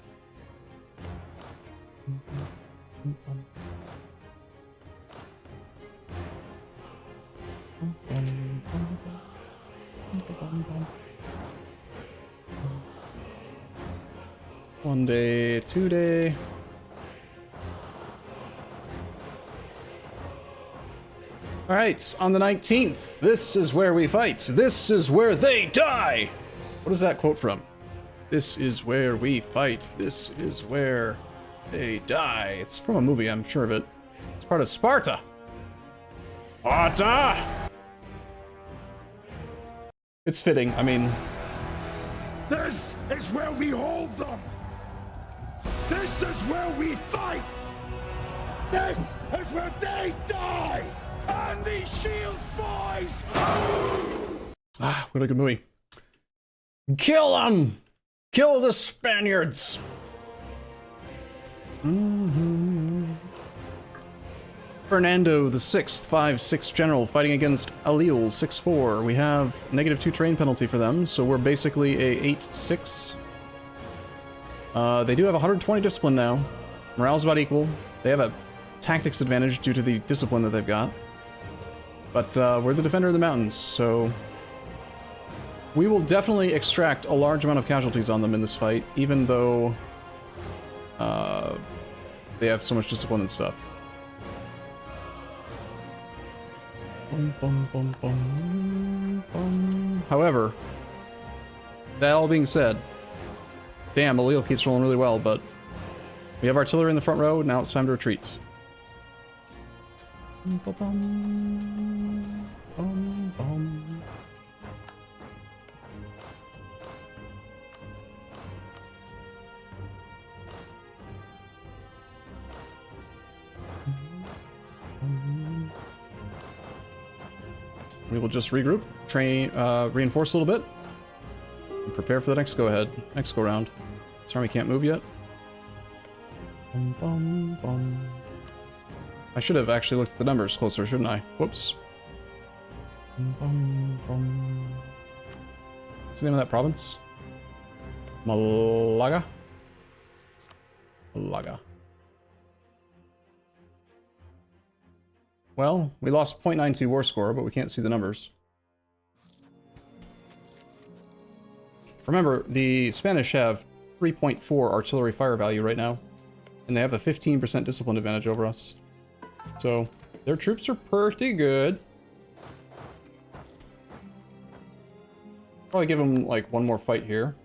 One day, 2 day. All right, on the 19th, this is where we fight. This is where they die. What is that quote from? This is where we fight. This is where they die. It's from a movie, I'm sure of it. It's part of Sparta. Sparta! It's fitting, I mean... This is where we hold them! This is where we fight! This is where they die! And these shields, boys! Ah, what a good movie. Kill them! Kill the Spaniards! Fernando the 6th, 5-6 general, fighting against Alil, 6-4. We have -2 terrain penalty for them, so we're basically a 8-6. They do have 120 discipline now. Morale's about equal. They have a tactics advantage due to the discipline that they've got. But we're the defender of the mountains, so... we will definitely extract a large amount of casualties on them in this fight, even though they have so much discipline and stuff. However, that all being said, damn, Alil keeps rolling really well, but we have artillery in the front row, now it's time to retreat. We will just regroup, reinforce a little bit, and prepare for the next go-ahead, next go-round. This army can't move yet. I should have actually looked at the numbers closer, shouldn't I? Whoops. What's the name of that province? Malaga? Malaga. Well, we lost 0.92 war score, but we can't see the numbers. Remember, the Spanish have 3.4 artillery fire value right now, and they have a 15% discipline advantage over us. So, their troops are pretty good. Probably give them, like, one more fight here.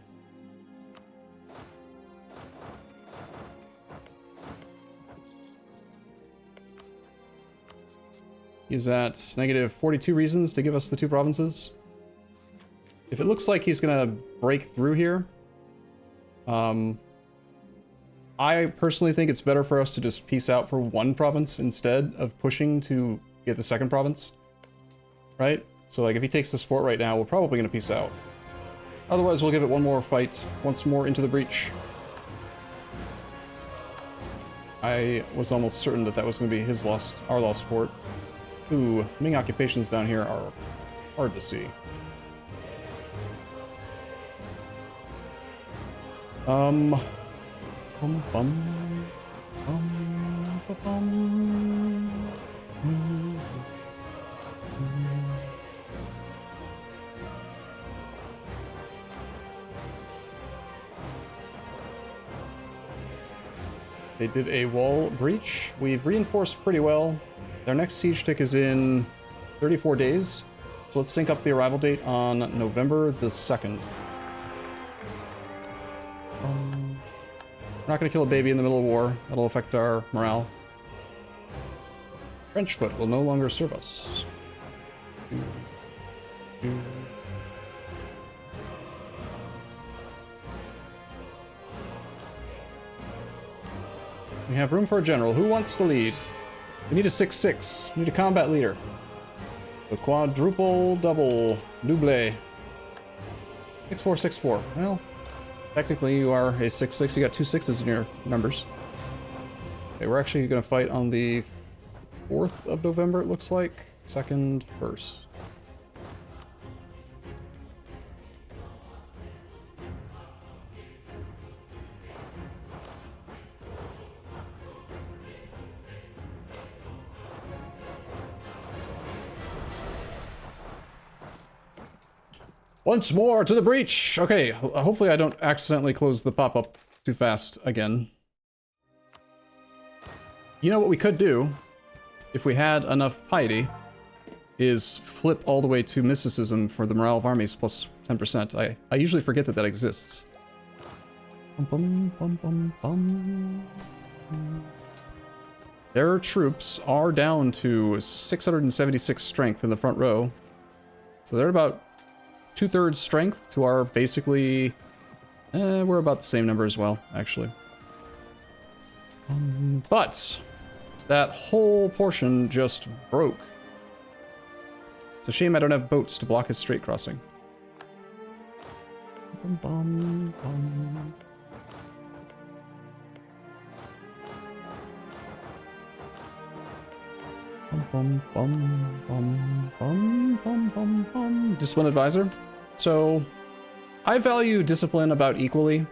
He's at -42 reasons to give us the two provinces. If it looks like he's gonna break through here, I personally think it's better for us to just peace out for one province instead of pushing to get the second province. Right? So like if he takes this fort right now, we're probably going to peace out. Otherwise, we'll give it one more fight, once more into the breach. I was almost certain that that was going to be our lost fort. Ooh, Ming occupations down here are hard to see. Bum, bum, bum, bum. They did a wall breach. We've reinforced pretty well. Their next siege tick is in 34 days. So let's sync up the arrival date on November the 2nd. We're not going to kill a baby in the middle of war. That'll affect our morale. Frenchfoot will no longer serve us. We have room for a general. Who wants to lead? We need a 6-6. We need a combat leader. The quadruple double. Double. 6-4-6-4. Well, technically you are a 6-6. You got 2 6s in your numbers. Okay, we're actually going to fight on the 4th of November, it looks like. 2nd, 1st. Once more to the breach! Okay, hopefully I don't accidentally close the pop-up too fast again. You know what we could do, if we had enough piety, is flip all the way to mysticism for the morale of armies plus 10%. I usually forget that that exists. Bum, bum, bum, bum, bum. Their troops are down to 676 strength in the front row. So they're about 2/3 strength to our basically... we're about the same number as well, actually. But that whole portion just broke. It's a shame I don't have boats to block his strait crossing. Bum, bum, bum. Bum, bum, bum, bum, bum, bum, bum. Discipline advisor. So, I value discipline about equally.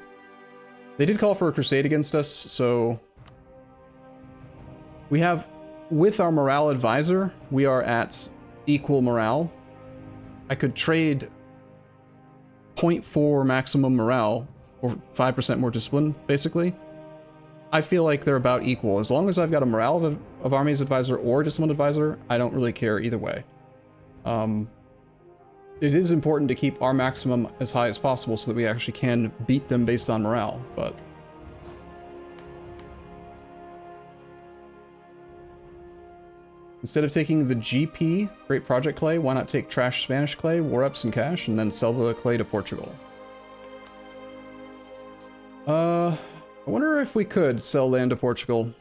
They did call for a crusade against us, so we have, with our morale advisor, we are at equal morale. I could trade 0.4 maximum morale or 5% more discipline, basically. I feel like they're about equal. As long as I've got a morale of armies advisor or discipline advisor, I don't really care either way. It is important to keep our maximum as high as possible so that we actually can beat them based on morale, but... Instead of taking the GP, Great Project Clay, why not take trash Spanish clay, war up some cash, and then sell the clay to Portugal? I wonder if we could sell land to Portugal.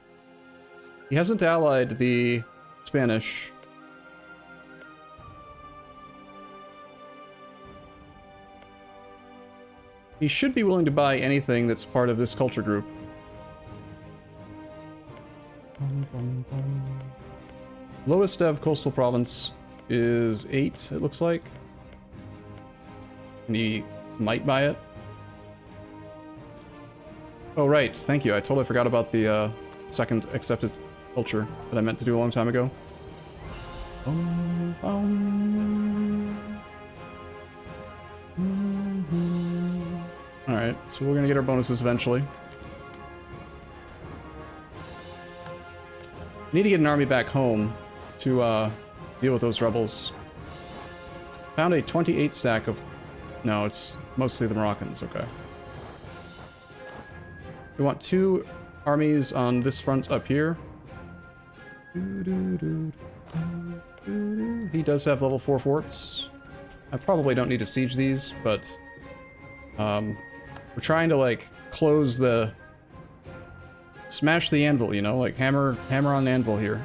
He hasn't allied the Spanish. He should be willing to buy anything that's part of this culture group. Lowest dev coastal province is 8, it looks like. And he might buy it. Oh, right. Thank you. I totally forgot about the second accepted culture that I meant to do a long time ago. Alright, so we're gonna get our bonuses eventually. Need to get an army back home to deal with those rebels. Found a 28 stack of... No, it's mostly the Moroccans, okay. We want 2 armies on this front up here. He does have level 4 forts. I probably don't need to siege these, but we're trying to like close the smash the anvil, you know? Like, hammer on the anvil here.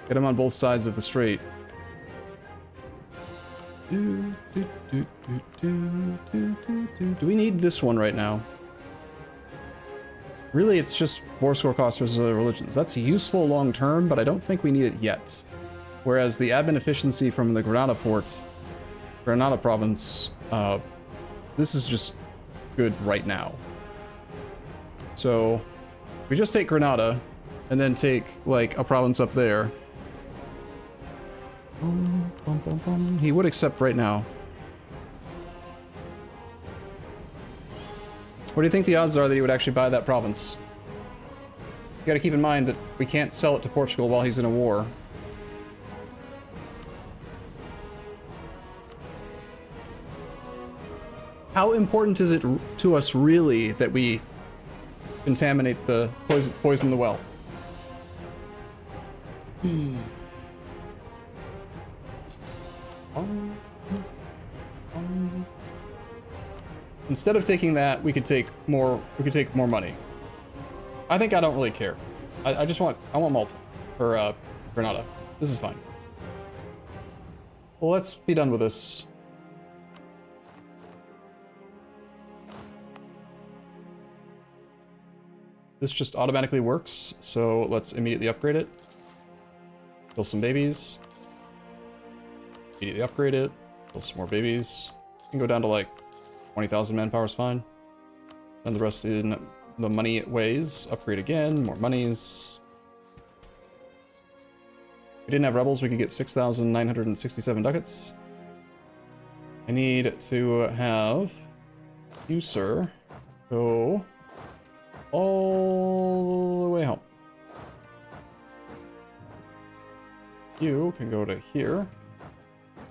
Get them on both sides of the strait. Do we need this one right now? Really, it's just war score cost versus other religions. That's useful long term, but I don't think we need it yet. Whereas the admin efficiency from the Granada fort, Granada province, this is just good right now. So, we just take Granada, and then take, like, a province up there. He would accept right now. What do you think the odds are that he would actually buy that province? You gotta keep in mind that we can't sell it to Portugal while he's in a war. How important is it to us really that we contaminate the poison the well? Instead of taking that, we could take more money. I think I don't really care. I want Malta for Granada. This is fine. Well, let's be done with this. This just automatically works, so let's immediately upgrade it. Kill some babies. Immediately upgrade it. Kill some more babies. You can go down to like 20,000 manpower is fine. And the rest in the money it weighs. Upgrade again, more monies. If we didn't have rebels, we could get 6,967 ducats. I need to have you, sir, go all the way home. You can go to here,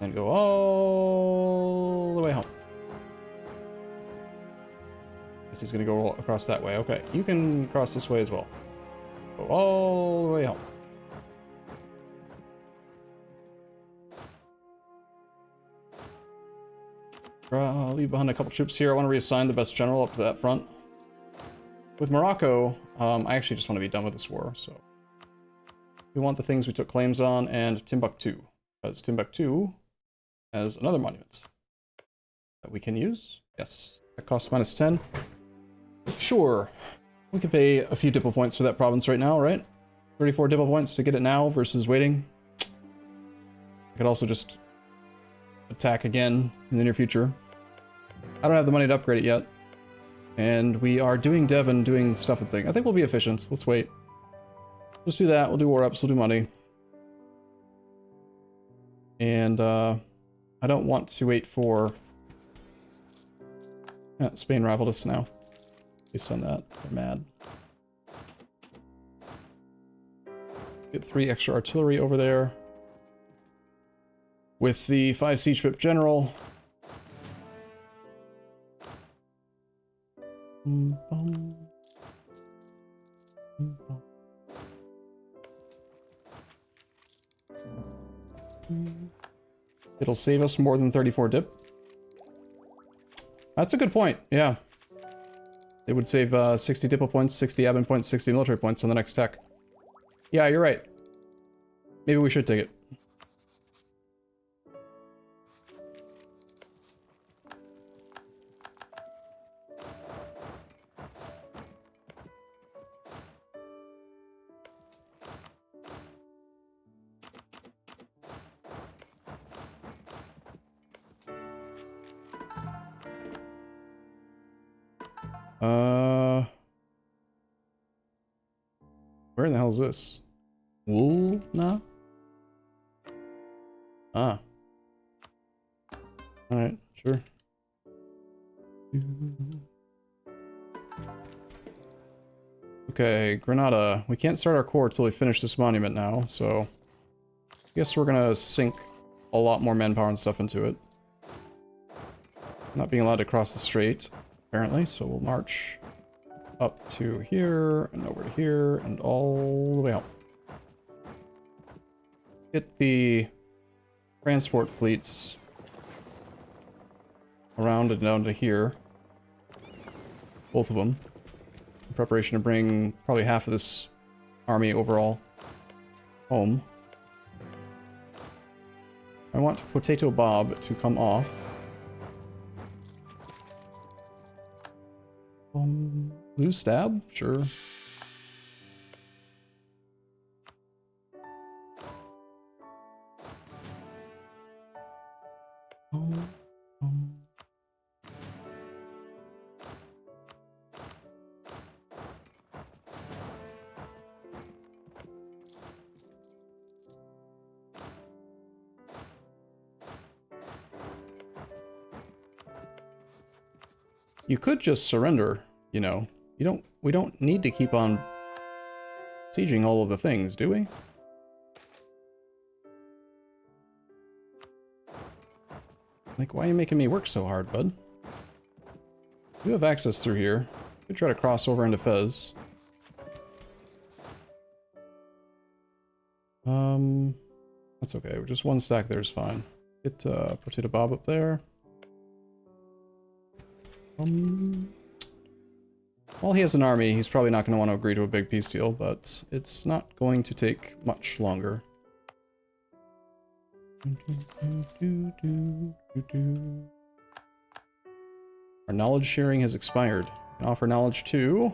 and go all the way home. Guess he's gonna go across that way. Okay, you can cross this way as well. Go all the way home. I'll leave behind a couple troops here. I want to reassign the best general up to that front. With Morocco, I actually just want to be done with this war, so... We want the things we took claims on, and Timbuktu. Because Timbuktu has another monument that we can use. Yes, that costs -10. Sure. We could pay a few diplo points for that province right now, right? 34 diplo points to get it now versus waiting. I could also just attack again in the near future. I don't have the money to upgrade it yet. And we are doing Devon, doing stuff and thing. I think we'll be efficient. Let's wait. Let's do that. We'll do war ups. We'll do money. And I don't want to wait for... Spain rivaled us now. Based on that, they're mad. Get 3 extra artillery over there. With the 5 siege whip general. It'll save us more than 34 dip. That's a good point, yeah. It would save 60 diplo points, 60 admin points, 60 military points on the next tech. Yeah, you're right. Maybe we should take it. Where in the hell is this? Wool? No? Ah. Alright, sure. Okay, Granada. We can't start our core until we finish this monument now, so... I guess we're gonna sink a lot more manpower and stuff into it. Not being allowed to cross the strait, apparently, so we'll march up to here, and over to here, and all the way out. Get the transport fleets around and down to here. Both of them. preparation to bring probably half of this army overall home. I want Potato Bob to come off. Blue Stab? Sure. You could just surrender, you know. We don't need to keep on sieging all of the things, do we? Like, why are you making me work so hard, bud? You have access through here. Could try to cross over into Fez. That's okay. Just one stack there is fine. Get Potato Bob up there. While he has an army, he's probably not going to want to agree to a big peace deal, but it's not going to take much longer. Our knowledge sharing has expired. We can offer knowledge to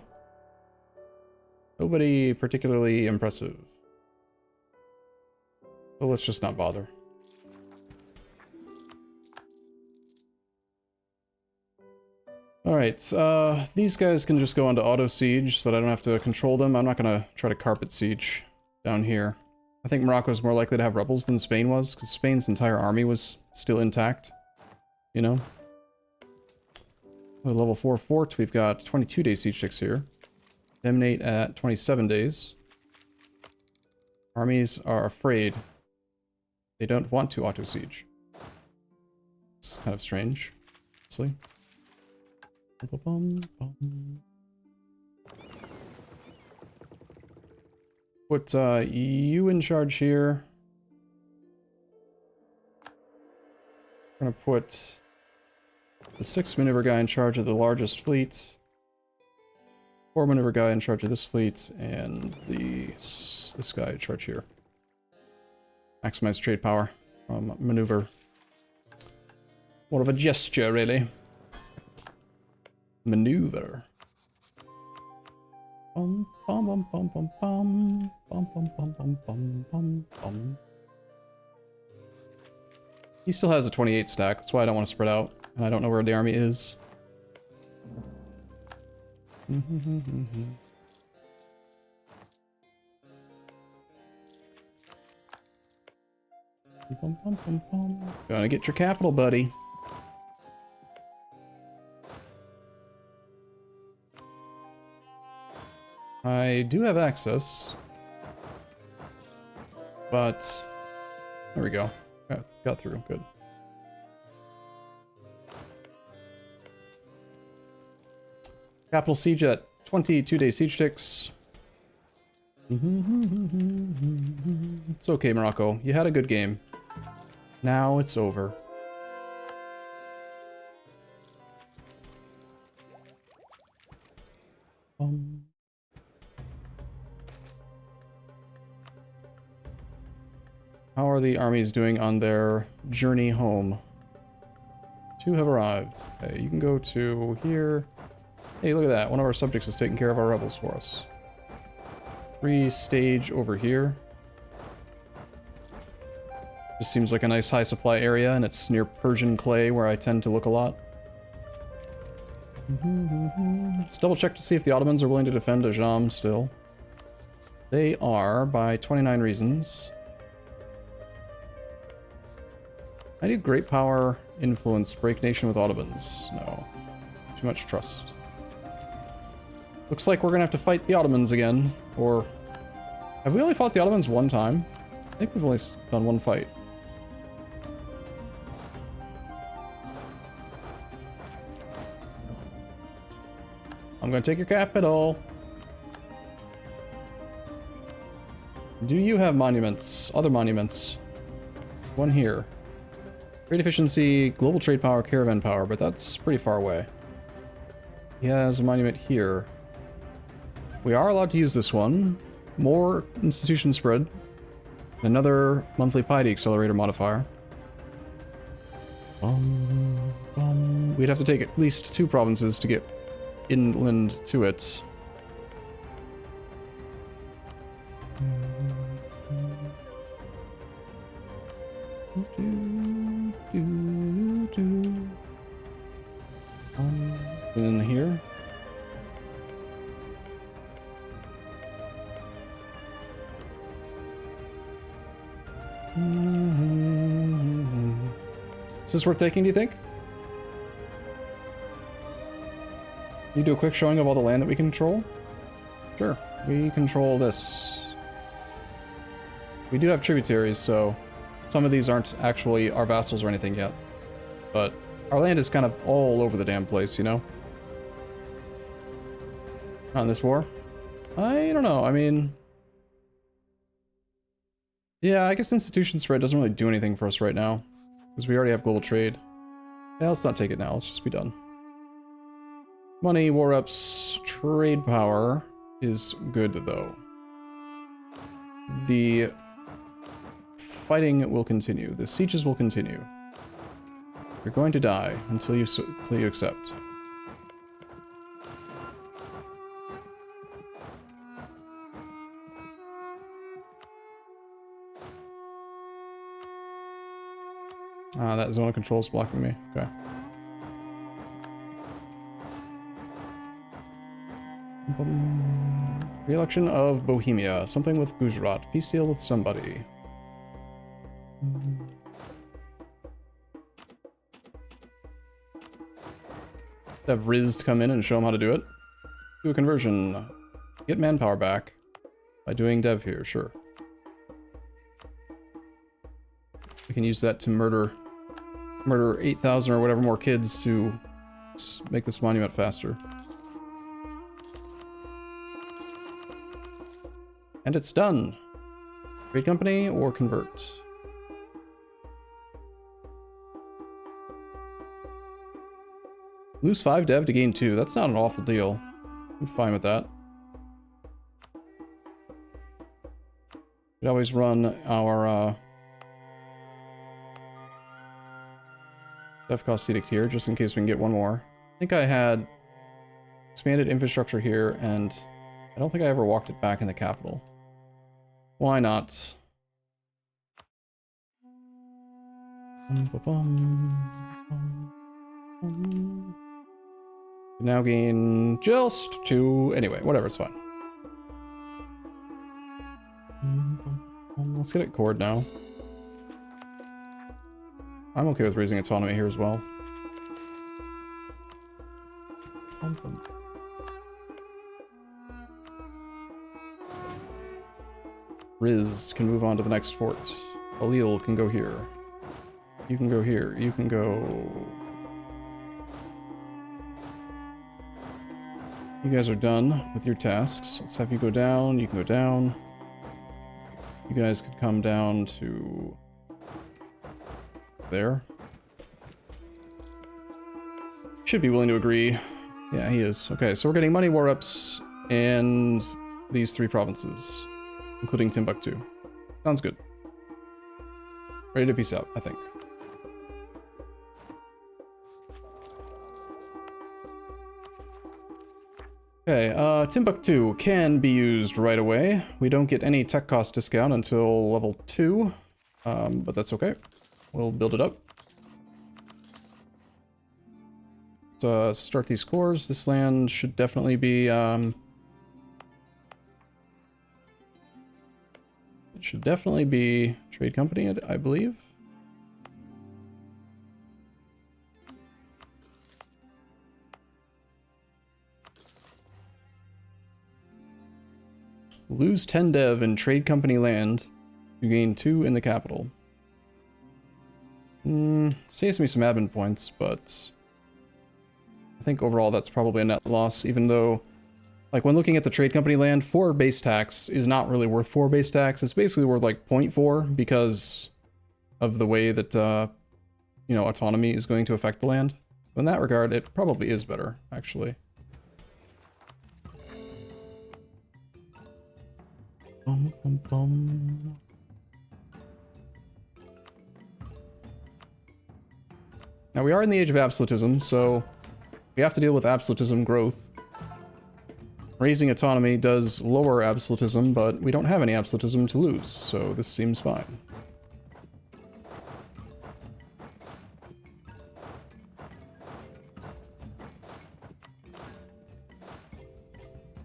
nobody particularly impressive. So let's just not bother. Alright, these guys can just go onto auto siege so that I don't have to control them. I'm not gonna try to carpet siege down here. I think Morocco is more likely to have rebels than Spain was, because Spain's entire army was still intact. You know? At level 4 fort, we've got 22-day siege ticks here. Demnate at 27 days. Armies are afraid. They don't want to auto siege. It's kind of strange, honestly. Put you in charge here. We're gonna put the 6th maneuver guy in charge of the largest fleet. 4 maneuver guy in charge of this fleet, and this guy in charge here. Maximize trade power from maneuver. More of a gesture, really. Maneuver. Bum, bum, bum, bum, bum, bum. Bum, bum, bum, bum, bum, bum, bum. He still has a 28 stack, that's why I don't want to spread out, and I don't know where the army is. Bum, bum, bum, bum. Gonna get your capital, buddy. I do have access, but there we go. Got through. Good. Capital siege at 22-day siege ticks. It's okay, Morocco. You had a good game. Now it's over. How are the armies doing on their journey home? 2 have arrived. Okay, you can go to here. Hey, look at that. One of our subjects is taking care of our rebels for us. 3 stage over here. Just seems like a nice high supply area, and it's near Persian clay, where I tend to look a lot. Just double check to see if the Ottomans are willing to defend Ajam still. They are, by 29 reasons. I do great power, influence, break nation with Ottomans. No. Too much trust. Looks like we're gonna have to fight the Ottomans again. Or... have we only fought the Ottomans one time? I think we've only done one fight. I'm gonna take your capital. Do you have monuments? Other monuments? One here. Trade efficiency, global trade power, caravan power, but that's pretty far away. He has a monument here. We are allowed to use this one. More institution spread. Another monthly Pate accelerator modifier. We'd have to take at least 2 provinces to get inland to it. In here. Is this worth taking, do you think? You do a quick showing of all the land that we control? Sure, we control this. We do have tributaries, so some of these aren't actually our vassals or anything yet. But our land is kind of all over the damn place, you know? Not in this war? I don't know, I mean... Yeah, I guess institution spread doesn't really do anything for us right now. Because we already have global trade. Yeah, let's not take it now, let's just be done. Money, war ups, trade power is good though. The fighting will continue, the sieges will continue. You're going to die until you accept. Ah, that zone of control is blocking me. Okay. Re-election of Bohemia. Something with Gujarat. Peace deal with somebody. Have Riz come in and show him how to do it. Do a conversion. Get manpower back by doing dev here, sure. We can use that to murder 8,000 or whatever more kids to make this monument faster. And it's done. Trade company or convert. Lose 5 dev to gain 2. That's not an awful deal. I'm fine with that. We'd always run our dev cost edict here, just in case we can get one more. I think I had expanded infrastructure here, and I don't think I ever walked it back in the capital. Why not? Now gain just 2. Anyway, whatever, it's fine. Let's get it cored now. I'm okay with raising autonomy here as well. Riz can move on to the next fort. Alil can go here. You can go here. You can go... You guys are done with your tasks. Let's have you go down. You can go down. You guys could come down to... there. Should be willing to agree. Yeah, he is. Okay, so we're getting money war ups and these 3 provinces, including Timbuktu. Sounds good. Ready to peace out, I think. Okay, Timbuktu can be used right away. We don't get any tech cost discount until level 2, but that's okay. We'll build it up. So start these cores. This land should definitely be it should definitely be trade company, I believe. Lose 10 dev in trade company land to gain 2 in the capital. Saves me some admin points, but I think overall that's probably a net loss, even though, like, when looking at the trade company land, 4 base tax is not really worth 4 base tax. It's basically worth like 0.4 because of the way that, you know, autonomy is going to affect the land. So in that regard, it probably is better, actually. Bum, bum, bum. Now we are in the age of absolutism, so we have to deal with absolutism growth. Raising autonomy does lower absolutism, but we don't have any absolutism to lose, so this seems fine.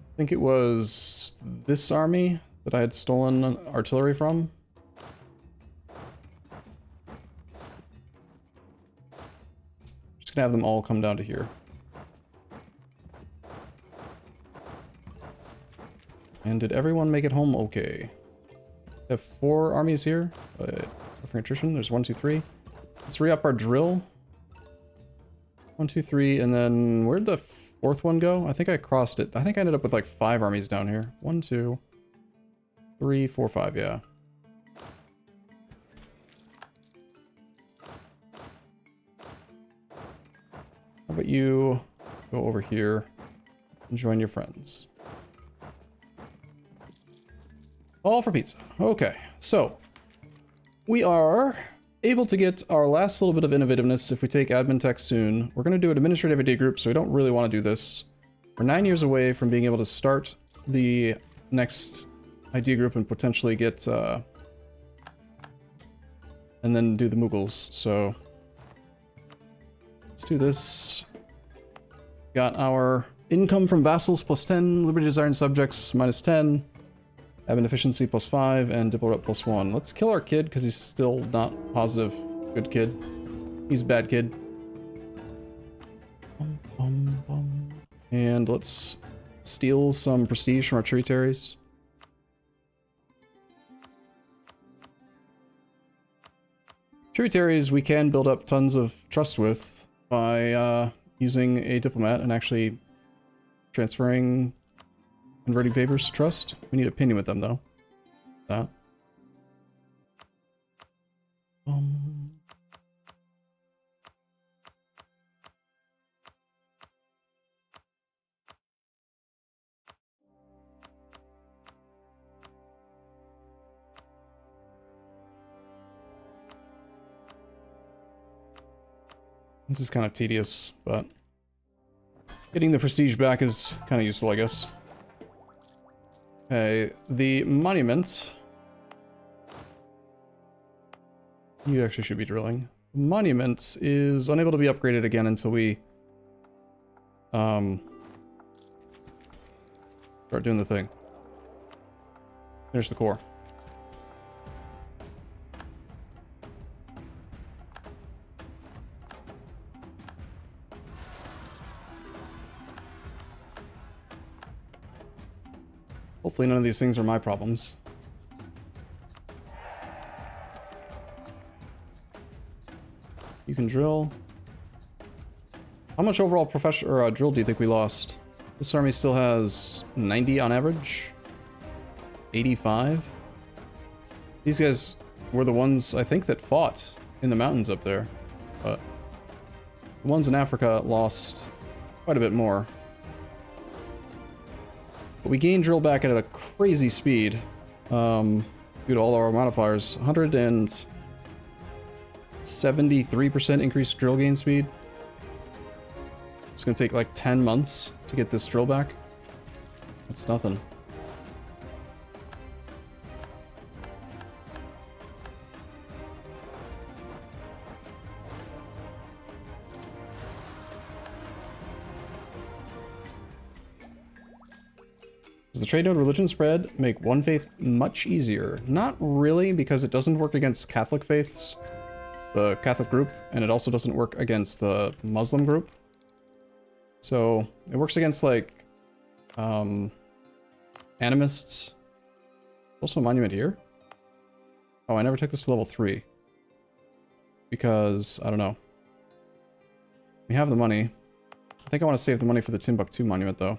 I think it was this army that I had stolen artillery from. Just gonna have them all come down to here. And did everyone make it home okay? We have 4 armies here. Suffering attrition. There's 1, 2, 3. Let's re-up our drill. 1, 2, 3, and then where'd the 4th one go? I think I crossed it. I think I ended up with like 5 armies down here. 1, 2, 3, 4, 5, yeah. How about you go over here and join your friends? All for pizza. Okay, so we are able to get our last little bit of innovativeness if we take admin tech soon. We're going to do an administrative ID group, so we don't really want to do this. We're 9 years away from being able to start the next ID group and potentially get, and then do the Mughals, so let's do this. Got our income from vassals plus 10, liberty desiring subjects minus 10. Admin efficiency plus 5 and diplo rep plus 1. Let's kill our kid because he's still not positive. Good kid. He's a bad kid. Bum, bum, bum. And let's steal some prestige from our tributaries. Tributaries we can build up tons of trust with by using a diplomat and actually transferring converting favors to trust. We need opinion with them, though. That. This is kind of tedious, but getting the prestige back is kind of useful, I guess. Okay, the monument. You actually should be drilling. The monument is unable to be upgraded again until we start doing the thing. There's the core. Hopefully none of these things are my problems. You can drill. How much overall drill do you think we lost? This army still has 90 on average. 85. These guys were the ones, I think, that fought in the mountains up there. But the ones in Africa lost quite a bit more. But we gained drill back at a crazy speed due to all our modifiers. 173% increased drill gain speed. It's gonna take like 10 months to get this drill back. That's nothing. Does the trade node religion spread make one faith much easier? Not really, because it doesn't work against Catholic faiths, the Catholic group, and it also doesn't work against the Muslim group. So it works against like animists. Also a monument here. Oh, I never took this to level 3 because I don't know. We have the money. I think I want to save the money for the Timbuktu monument though.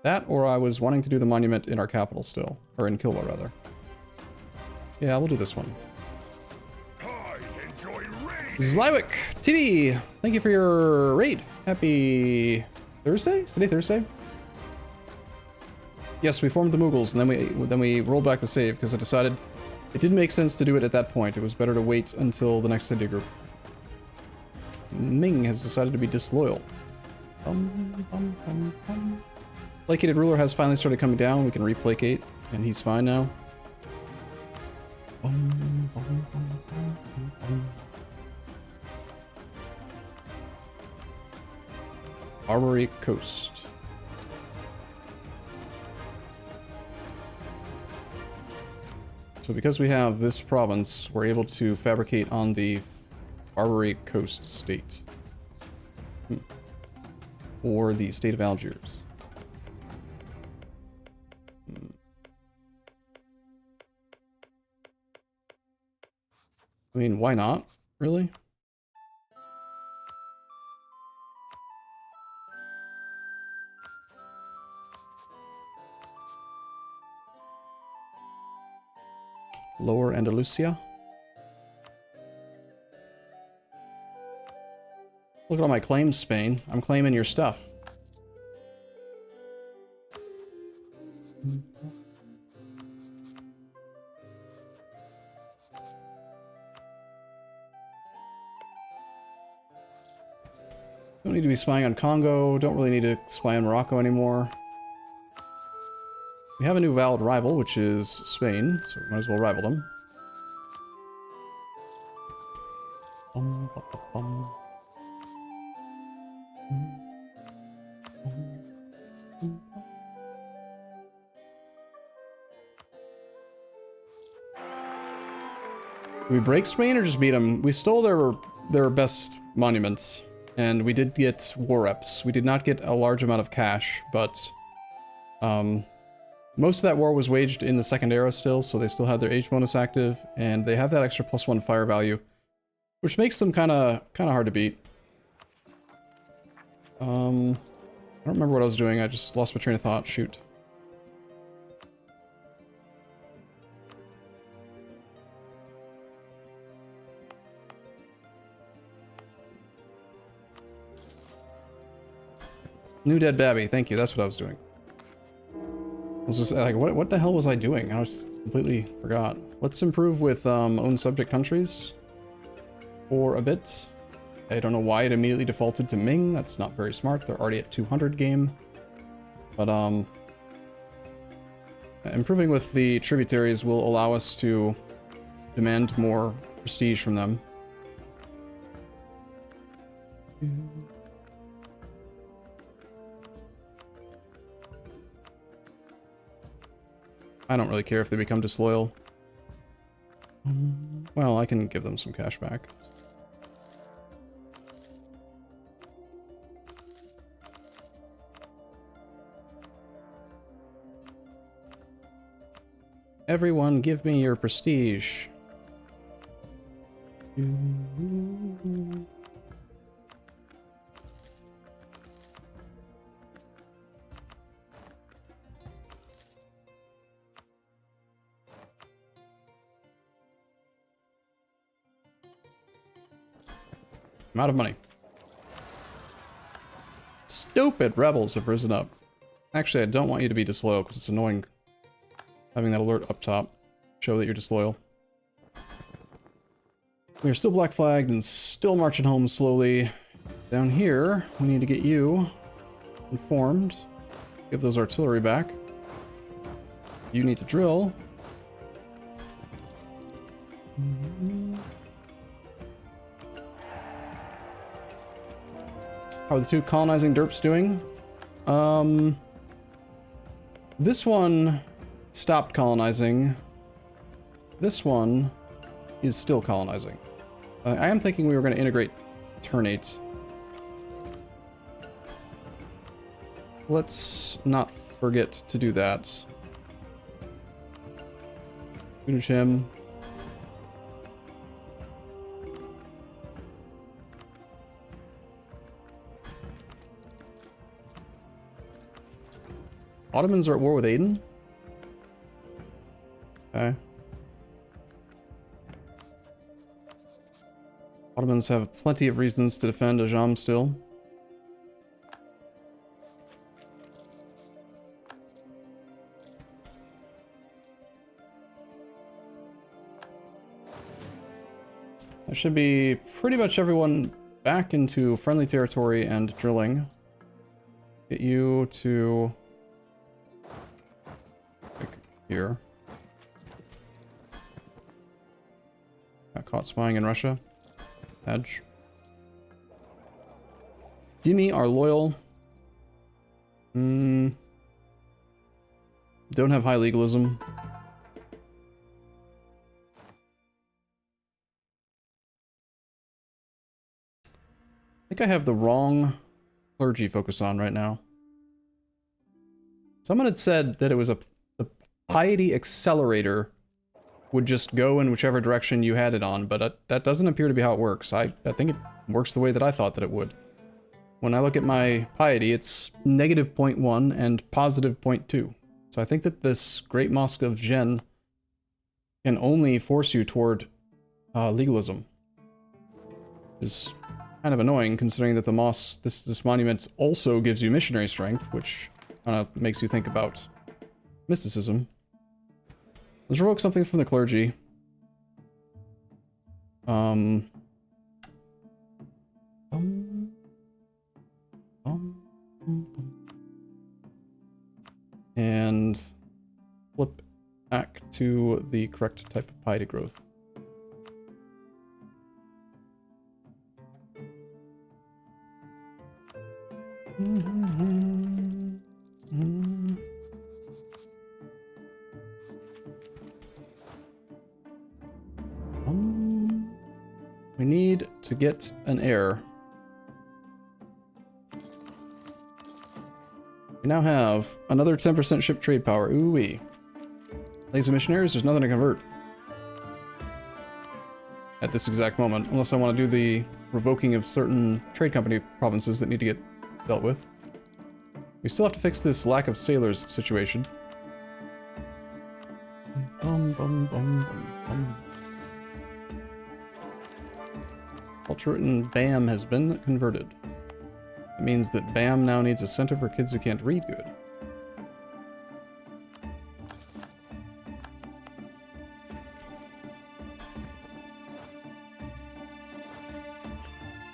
That, or I was wanting to do the monument in our capital still. Or in Kilwa, rather. Yeah, we'll do this one. Zlywick! TD! Thank you for your raid. Happy Thursday? Is today Thursday? Yes, we formed the Mughals, and then we rolled back the save, because I decided it didn't make sense to do it at that point. It was better to wait until the next India group. Ming has decided to be disloyal. Placated ruler has finally started coming down. We can replacate, and he's fine now. Armory Coast. So because we have this province, we're able to fabricate on the Barbary Coast state. Or the state of Algiers. I mean, why not? Really? Lower Andalusia. Look at all my claims, Spain. I'm claiming your stuff. Don't need to be spying on Congo. Don't really need to spy on Morocco anymore. We have a new valid rival, which is Spain, so we might as well rival them. Did we break Spain or just beat them? We stole their best monuments, and we did get war reps. We did not get a large amount of cash, but most of that war was waged in the Second Era still, so they still had their age bonus active, and they have that extra +1 fire value, which makes them kind of hard to beat. I don't remember what I was doing. I just lost my train of thought. Shoot. New Dead Babby. Thank you. That's what I was doing. I was just like, what the hell was I doing? I was completely forgot. Let's improve with own subject countries for a bit. I don't know why it immediately defaulted to Ming. That's not very smart. They're already at 200 game. But improving with the tributaries will allow us to demand more prestige from them. I don't really care if they become disloyal. Well, I can give them some cash back. Everyone, give me your prestige. I'm out of money. Stupid rebels have risen up. Actually, I don't want you to be disloyal because it's annoying having that alert up top. Show that you're disloyal. We are still black flagged and still marching home slowly. Down here, we need to get you informed. Give those artillery back. You need to drill. How are the two colonizing derps doing? This one stopped colonizing. This one is still colonizing. I am thinking we were going to integrate Ternate. Let's not forget to do that. Finish him. Ottomans are at war with Aden? Okay. Ottomans have plenty of reasons to defend Ajam still. That should be pretty much everyone back into friendly territory and drilling. Get you to... like here. Got caught spying in Russia. Edge. Dimi are loyal. Don't have high legalism. I think I have the wrong clergy focus on right now. Someone had said that it was the piety accelerator would just go in whichever direction you had it on, but that doesn't appear to be how it works. I think it works the way that I thought that it would. When I look at my piety, it's negative 0.1 and positive 0.2. So I think that this Great Mosque of Jen can only force you toward legalism. Is kind of annoying considering that the mosque, this monument also gives you missionary strength, which kind of makes you think about mysticism. Let's revoke something from the clergy. And flip back to the correct type of piety growth. We need to get an heir. We now have another 10% ship trade power. Ooh-wee. Lazy missionaries, there's nothing to convert. At this exact moment, unless I want to do the revoking of certain trade company provinces that need to get dealt with. We still have to fix this lack of sailors situation. Culture in BAM has been converted. It means that BAM now needs a center for kids who can't read good.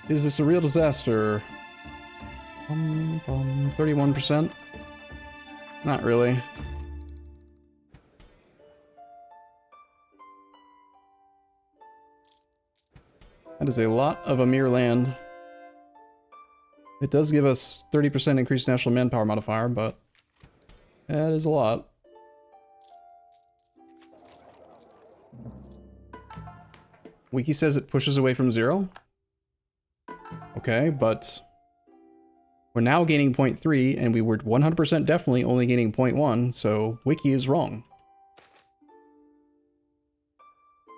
Is this a real disaster? 31%? Not really. That is a lot of Amir land. It does give us 30% increased national manpower modifier, but that is a lot. Wiki says it pushes away from 0. Okay, but we're now gaining 0.3, and we were 100% definitely only gaining 0.1, so Wiki is wrong.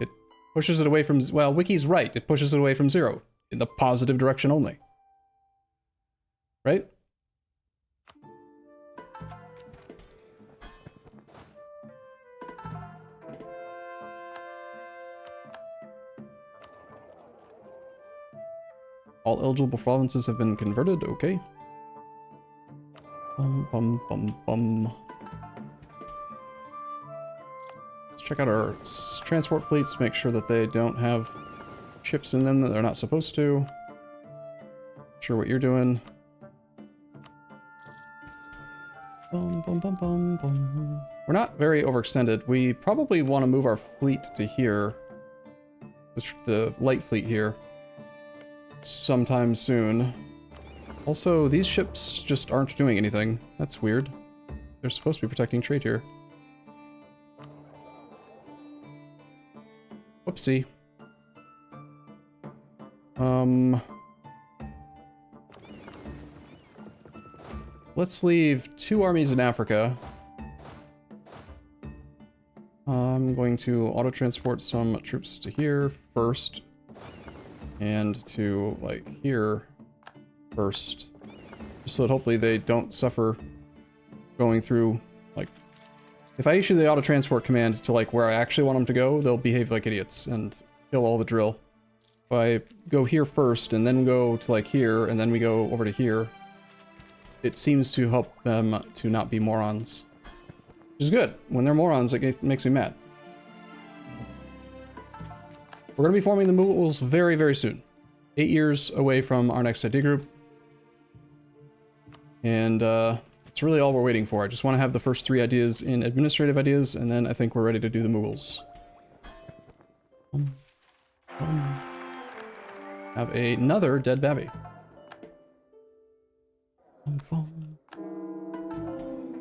It pushes it away from... well, Wiki's right. It pushes it away from 0, in the positive direction only. Right? All eligible provinces have been converted, okay. Let's check out our transport fleets, make sure that they don't have ships in them that they're not supposed to. Sure what you're doing. We're not very overextended. We probably want to move our fleet to here. The light fleet here. Sometime soon. Also, these ships just aren't doing anything. That's weird. They're supposed to be protecting trade here. Whoopsie. Let's leave 2 armies in Africa. I'm going to auto-transport some troops to here first. And to, like, here first. Just so that hopefully they don't suffer going through, like... if I issue the auto-transport command to, like, where I actually want them to go, they'll behave like idiots and kill all the drill. If I go here first, and then go to, like, here, and then we go over to here, it seems to help them to not be morons. Which is good. When they're morons, it makes me mad. We're going to be forming the Mughals very, very soon. 8 years away from our next idea group. And it's really all we're waiting for. I just want to have the first 3 ideas in administrative ideas, and then I think we're ready to do the Mughals. Have another dead babby.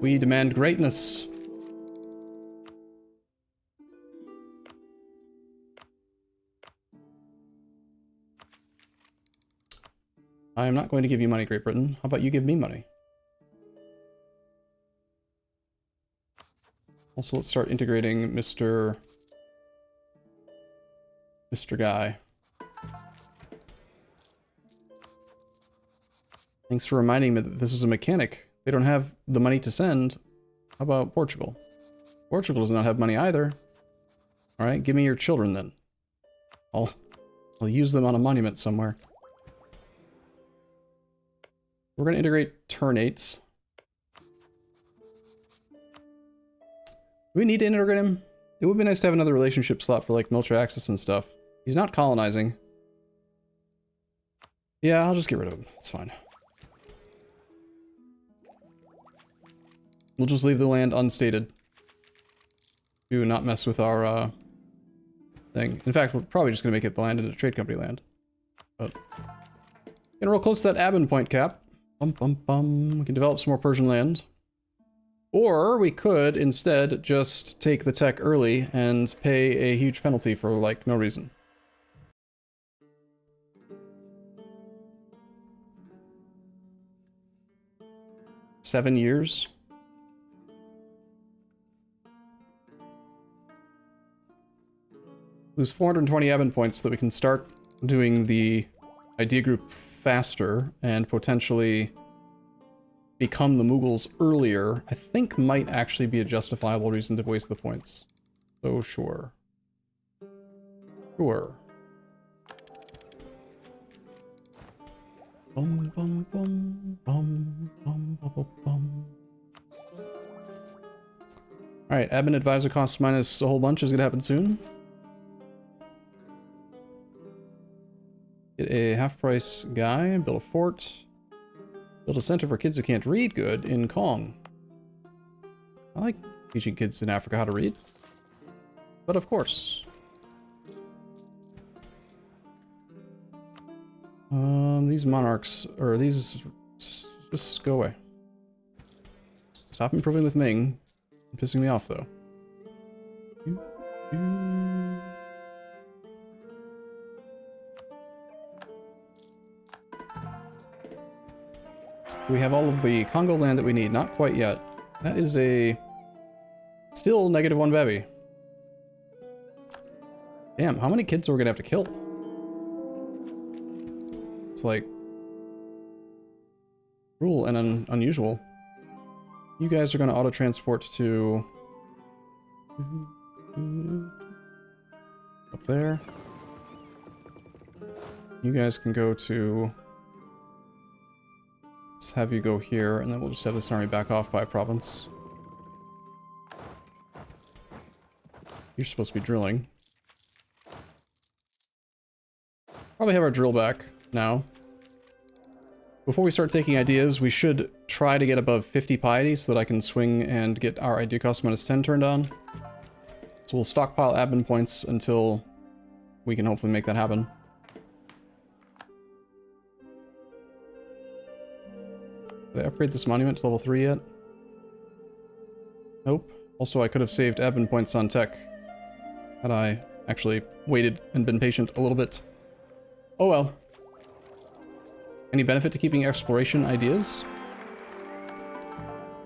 We demand greatness. I am not going to give you money, Great Britain. How about you give me money? Also, let's start integrating Mr. Guy. Thanks for reminding me that this is a mechanic. They don't have the money to send. How about Portugal? Portugal does not have money either. Alright, give me your children then. I'll use them on a monument somewhere. We're going to integrate Turnates. Do we need to integrate him? It would be nice to have another relationship slot for like military access and stuff. He's not colonizing. Yeah, I'll just get rid of him. It's fine. We'll just leave the land unstated. Do not mess with our thing. In fact, we're probably just going to make it the land into trade company land. But getting real close to that Aben point cap. We can develop some more Persian land. Or we could instead just take the tech early and pay a huge penalty for like no reason. $7 years. Lose 420 Aben points so that we can start doing the idea group faster and potentially become the Mughals earlier, I think might actually be a justifiable reason to waste the points. So sure. Sure. Bum, bum, bum, bum, bum, bum, bum. Alright, admin advisor costs minus a whole bunch is gonna happen soon. Get a half-price guy, build a fort, build a center for kids who can't read good in Kong. I like teaching kids in Africa how to read. But of course. These monarchs, or these, just go away. Stop improving with Ming. You're pissing me off, though. We have all of the Congo land that we need. Not quite yet. That is a... still -1 babby. Damn, how many kids are we gonna have to kill? It's like... cruel and unusual. You guys are gonna auto-transport to... up there. You guys can go to... let's have you go here, and then we'll just have this army back off by province. You're supposed to be drilling. Probably have our drill back now. Before we start taking ideas, we should try to get above 50 piety so that I can swing and get our idea cost -10 turned on. So we'll stockpile admin points until we can hopefully make that happen. Did I upgrade this monument to level 3 yet? Nope. Also, I could have saved admin points on tech had I actually waited and been patient a little bit. Oh well. Any benefit to keeping exploration ideas?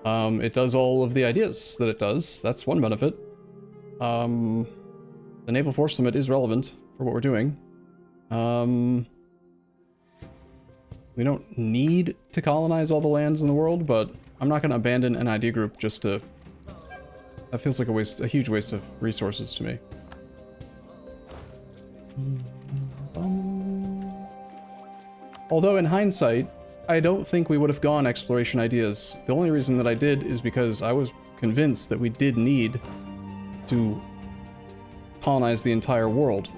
It does all of the ideas that it does. That's one benefit. The Naval Force Summit is relevant for what we're doing. We don't need to colonize all the lands in the world, but I'm not going to abandon an idea group just to... that feels like a huge waste of resources to me. Although in hindsight, I don't think we would have gone exploration ideas. The only reason that I did is because I was convinced that we did need to colonize the entire world.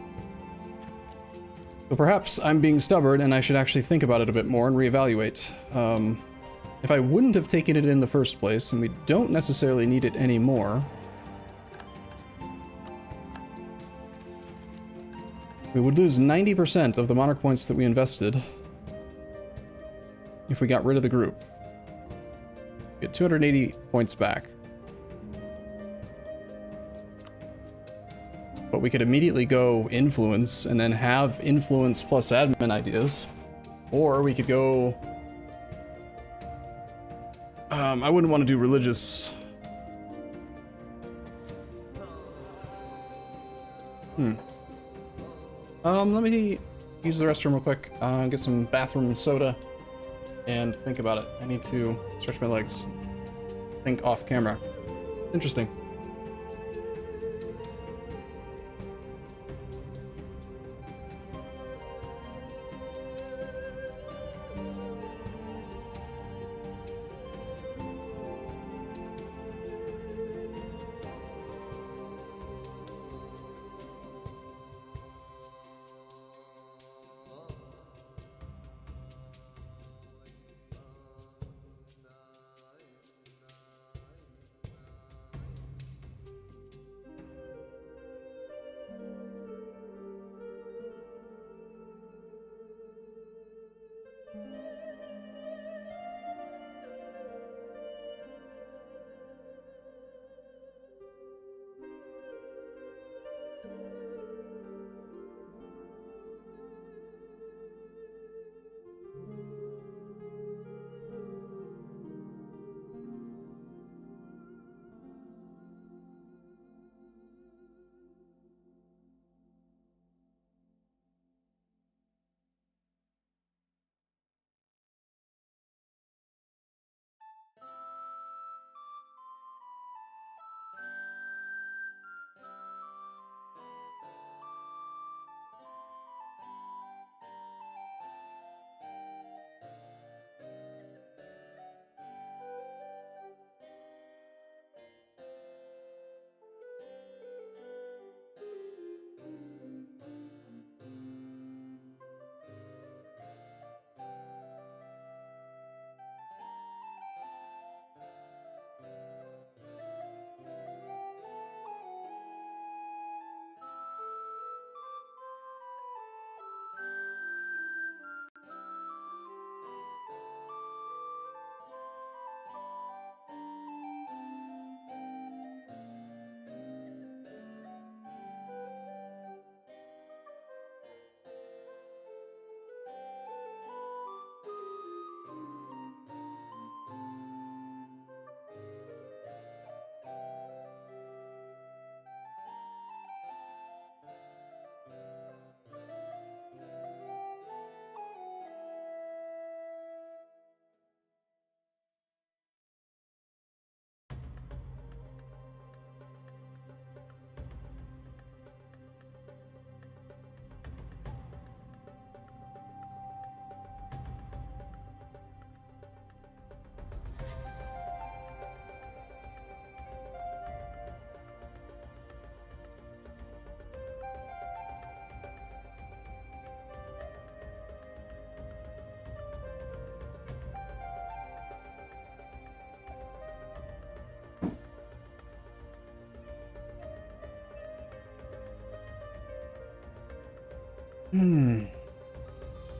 So perhaps I'm being stubborn and I should actually think about it a bit more and reevaluate. If I wouldn't have taken it in the first place, and we don't necessarily need it anymore, we would lose 90% of the monarch points that we invested if we got rid of the group. Get 280 points back. But we could immediately go influence and then have influence plus admin ideas. Or we could go... I wouldn't want to do religious. Let me use the restroom real quick, get some bathroom soda, and think about it. I need to stretch my legs. Think off camera. Interesting.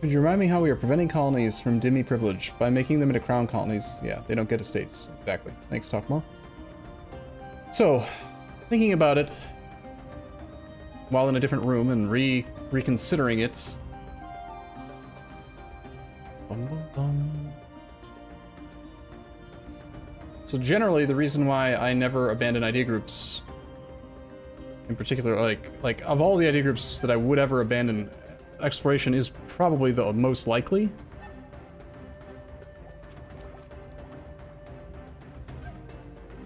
Could you remind me how we are preventing colonies from Dhimmi privilege by making them into crown colonies? Yeah, they don't get estates. Exactly. Thanks, talk more. So, thinking about it while in a different room and reconsidering it. So generally, the reason why I never abandon idea groups, in particular, like of all the idea groups that I would ever abandon, exploration is probably the most likely.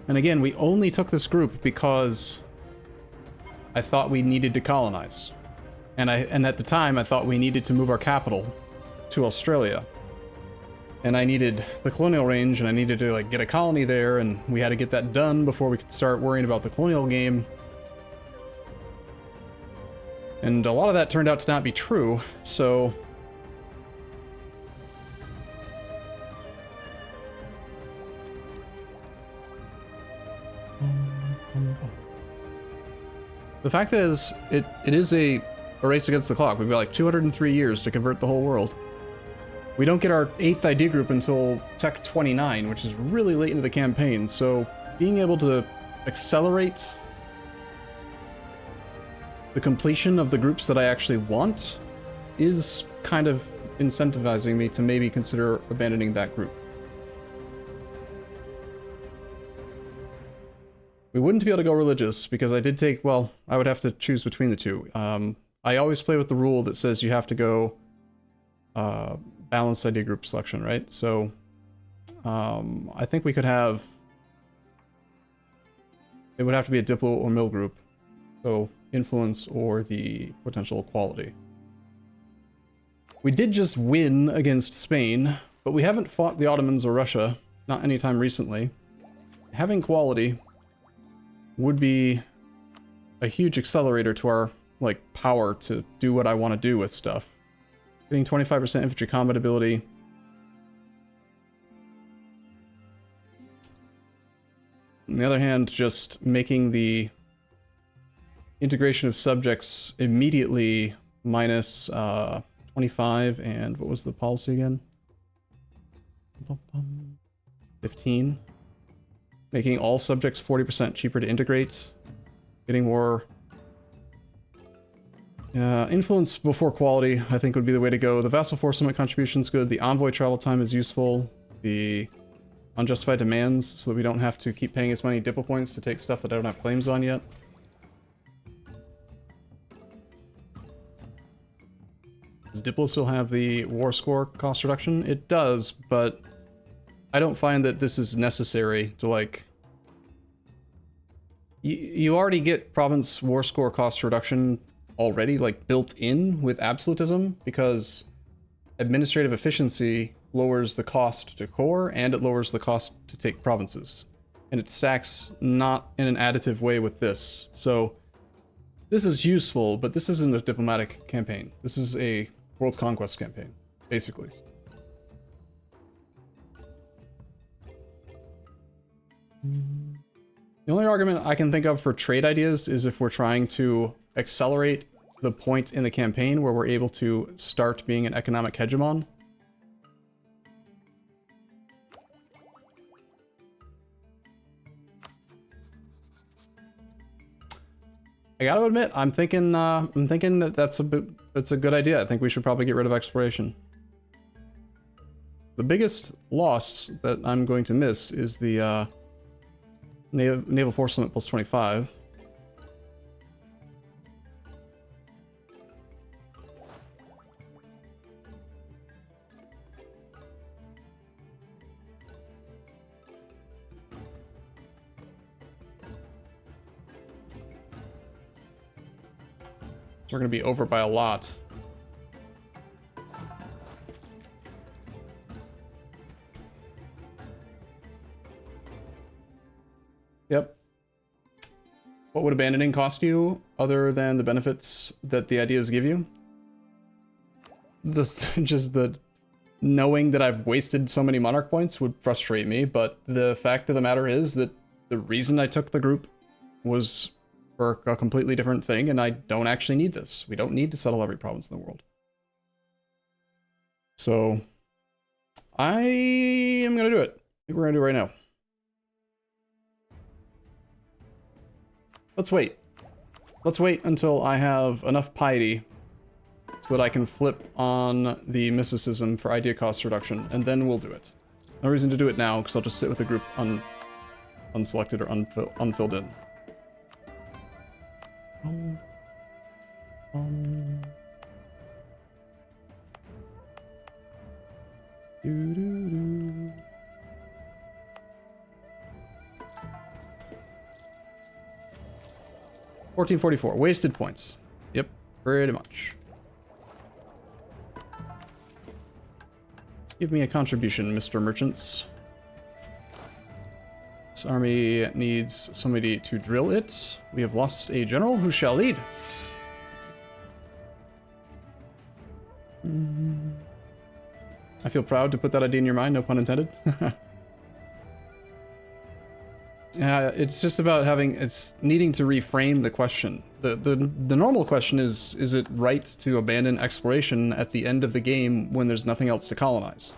And again, we only took this group because I thought we needed to colonize. And at the time, I thought we needed to move our capital to Australia. And I needed the colonial range, and I needed to like get a colony there, and we had to get that done before we could start worrying about the colonial game. And a lot of that turned out to not be true, so... The fact is, it is a race against the clock. We've got like 203 years to convert the whole world. We don't get our 8th ID group until Tech 29, which is really late into the campaign, so being able to accelerate the completion of the groups that I actually want is kind of incentivizing me to maybe consider abandoning that group. We wouldn't be able to go religious because I did take, well, I would have to choose between the two. I always play with the rule that says you have to go balanced idea group selection, right? So I think we could have, it would have to be a Diplo or Mill group. So influence or the potential equality. We did just win against Spain, but we haven't fought the Ottomans or Russia, not anytime recently. Having quality would be a huge accelerator to our, like, power to do what I want to do with stuff. Getting 25% infantry combat ability. On the other hand, just making the integration of subjects immediately minus 25, and what was the policy again? 15. Making all subjects 40% cheaper to integrate. Getting more influence before quality, I think, would be the way to go. The vassal force limit contribution is good. The envoy travel time is useful. The unjustified demands, so that we don't have to keep paying as many Diplo points to take stuff that I don't have claims on yet. Does Diplo still have the war score cost reduction? It does, but I don't find that this is necessary to, like... You already get province war score cost reduction already, like, built in with absolutism, because administrative efficiency lowers the cost to core, and it lowers the cost to take provinces. And it stacks not in an additive way with this. So, this is useful, but this isn't a diplomatic campaign. This is a world conquest campaign, basically. The only argument I can think of for trade ideas is if we're trying to accelerate the point in the campaign where we're able to start being an economic hegemon. I gotta admit, I'm thinking that that's a good idea. I think we should probably get rid of exploration. The biggest loss that I'm going to miss is the naval force limit plus 25. We're going to be over by a lot. Yep. What would abandoning cost you, other than the benefits that the ideas give you? Just the knowing that I've wasted so many monarch points would frustrate me, but the fact of the matter is that the reason I took the group was for a completely different thing, and I don't actually need this. We don't need to settle every province in the world. So, I am gonna do it. I think we're gonna do it right now. Let's wait. Let's wait until I have enough piety so that I can flip on the mysticism for idea cost reduction, and then we'll do it. No reason to do it now, because I'll just sit with the group unselected or unfilled in. Doo -doo -doo. $14.44 wasted points. Yep, pretty much. Give me a contribution, Mr. Merchants. This army needs somebody to drill it. We have lost a general who shall lead. I feel proud to put that idea in your mind, no pun intended. Yeah, it's just about it's needing to reframe the question. The normal question is it right to abandon exploration at the end of the game when there's nothing else to colonize?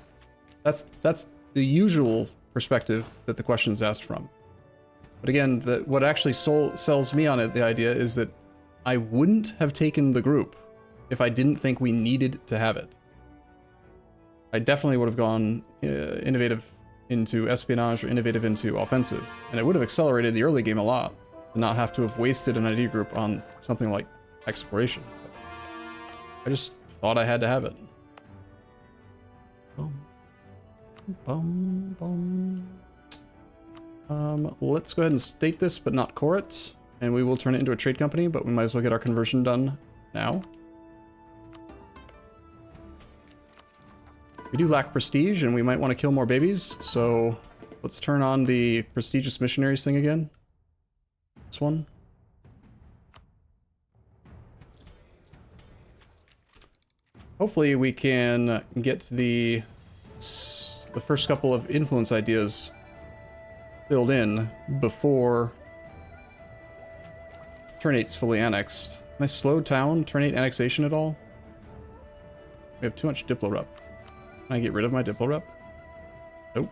That's the usual perspective that the question is asked from. But again, what actually sells me on it, the idea is that I wouldn't have taken the group if I didn't think we needed to have it. I definitely would have gone innovative into espionage or innovative into offensive, and it would have accelerated the early game a lot to not have to have wasted an ID group on something like exploration. I just thought I had to have it. Let's go ahead and state this, but not core it, and we will turn it into a trade company, but we might as well get our conversion done now. We do lack prestige, and we might want to kill more babies, so let's turn on the prestigious missionaries thing again. This one. Hopefully we can get the first couple of influence ideas filled in before turn 8's fully annexed. Can I slow down turn 8 annexation at all? We have too much Diplo rep. Can I get rid of my Diplo rep? Nope.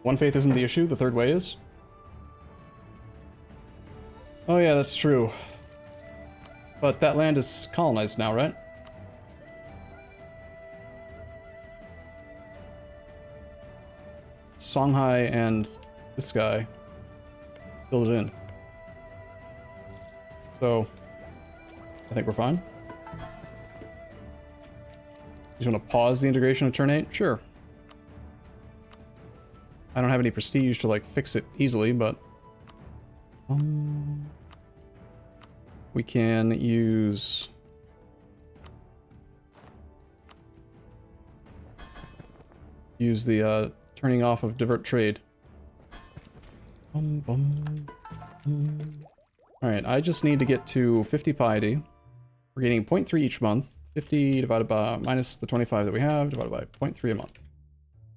One faith isn't the issue, the third way is. Oh yeah, that's true. But that land is colonized now, right? Songhai and this guy filled it in. So, I think we're fine. You just want to pause the integration of turn 8? Sure. I don't have any prestige to like fix it easily, but we can use the turning off of divert trade. Alright, I just need to get to 50 piety. We're getting 0.3 each month. 50 divided by minus the 25 that we have, divided by 0.3 a month.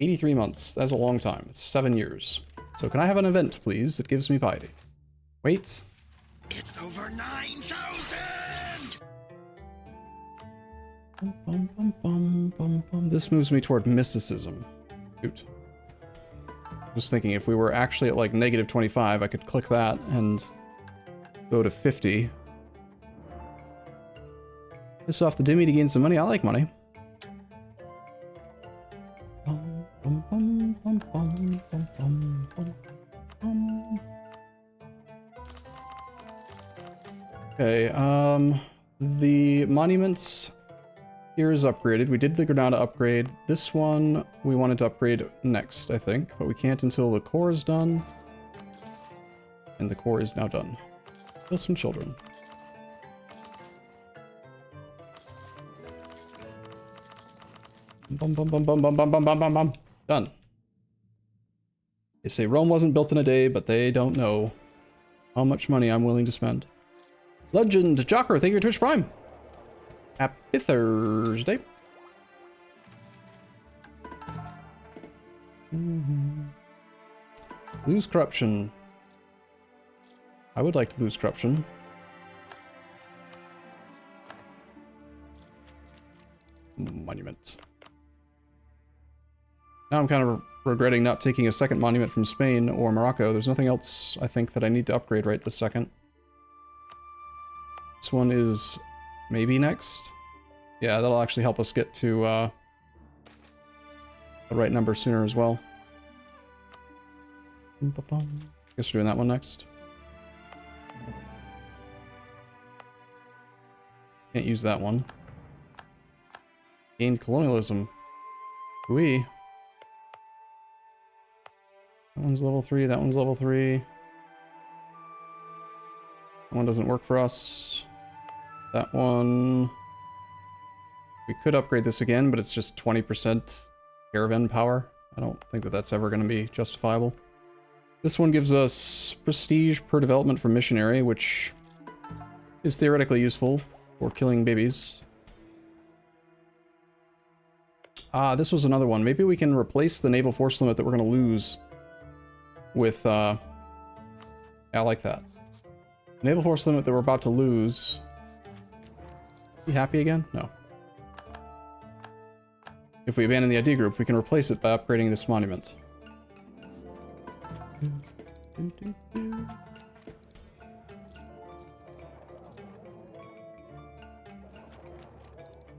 83 months. That's a long time. It's 7 years. So can I have an event, please, that gives me piety? Wait. It's over 9,000! This moves me toward mysticism. Shoot. Just thinking, if we were actually at like negative 25, I could click that and go to 50. Piss off the Dimmy to gain some money. I like money. Okay, the monuments here is upgraded. We did the Granada upgrade. This one we wanted to upgrade next, I think, but we can't until the core is done. And the core is now done. Kill some children. Bum bum bum bum bum bum bum bum bum bum. Done. They say Rome wasn't built in a day, but they don't know how much money I'm willing to spend. Legend Jocker, thank you for Twitch Prime. Happy Thursday. Lose corruption. I would like to lose corruption. Monument. Now I'm kind of regretting not taking a second monument from Spain or Morocco. There's nothing else I think that I need to upgrade right this second. This one is maybe next. Yeah, that'll actually help us get to the right number sooner as well. Guess we're doing that one next. Can't use that one. Gain colonialism. Ooh-wee. That one's level 3, that one's level 3. That one doesn't work for us. That one... We could upgrade this again, but it's just 20% caravan power. I don't think that that's ever going to be justifiable. This one gives us prestige per development for missionary, which is theoretically useful for killing babies. Ah, this was another one. Maybe we can replace the naval force limit that we're going to lose with, I like that. Naval force limit that we're about to lose. You happy again? No. If we abandon the ID group, we can replace it by upgrading this monument.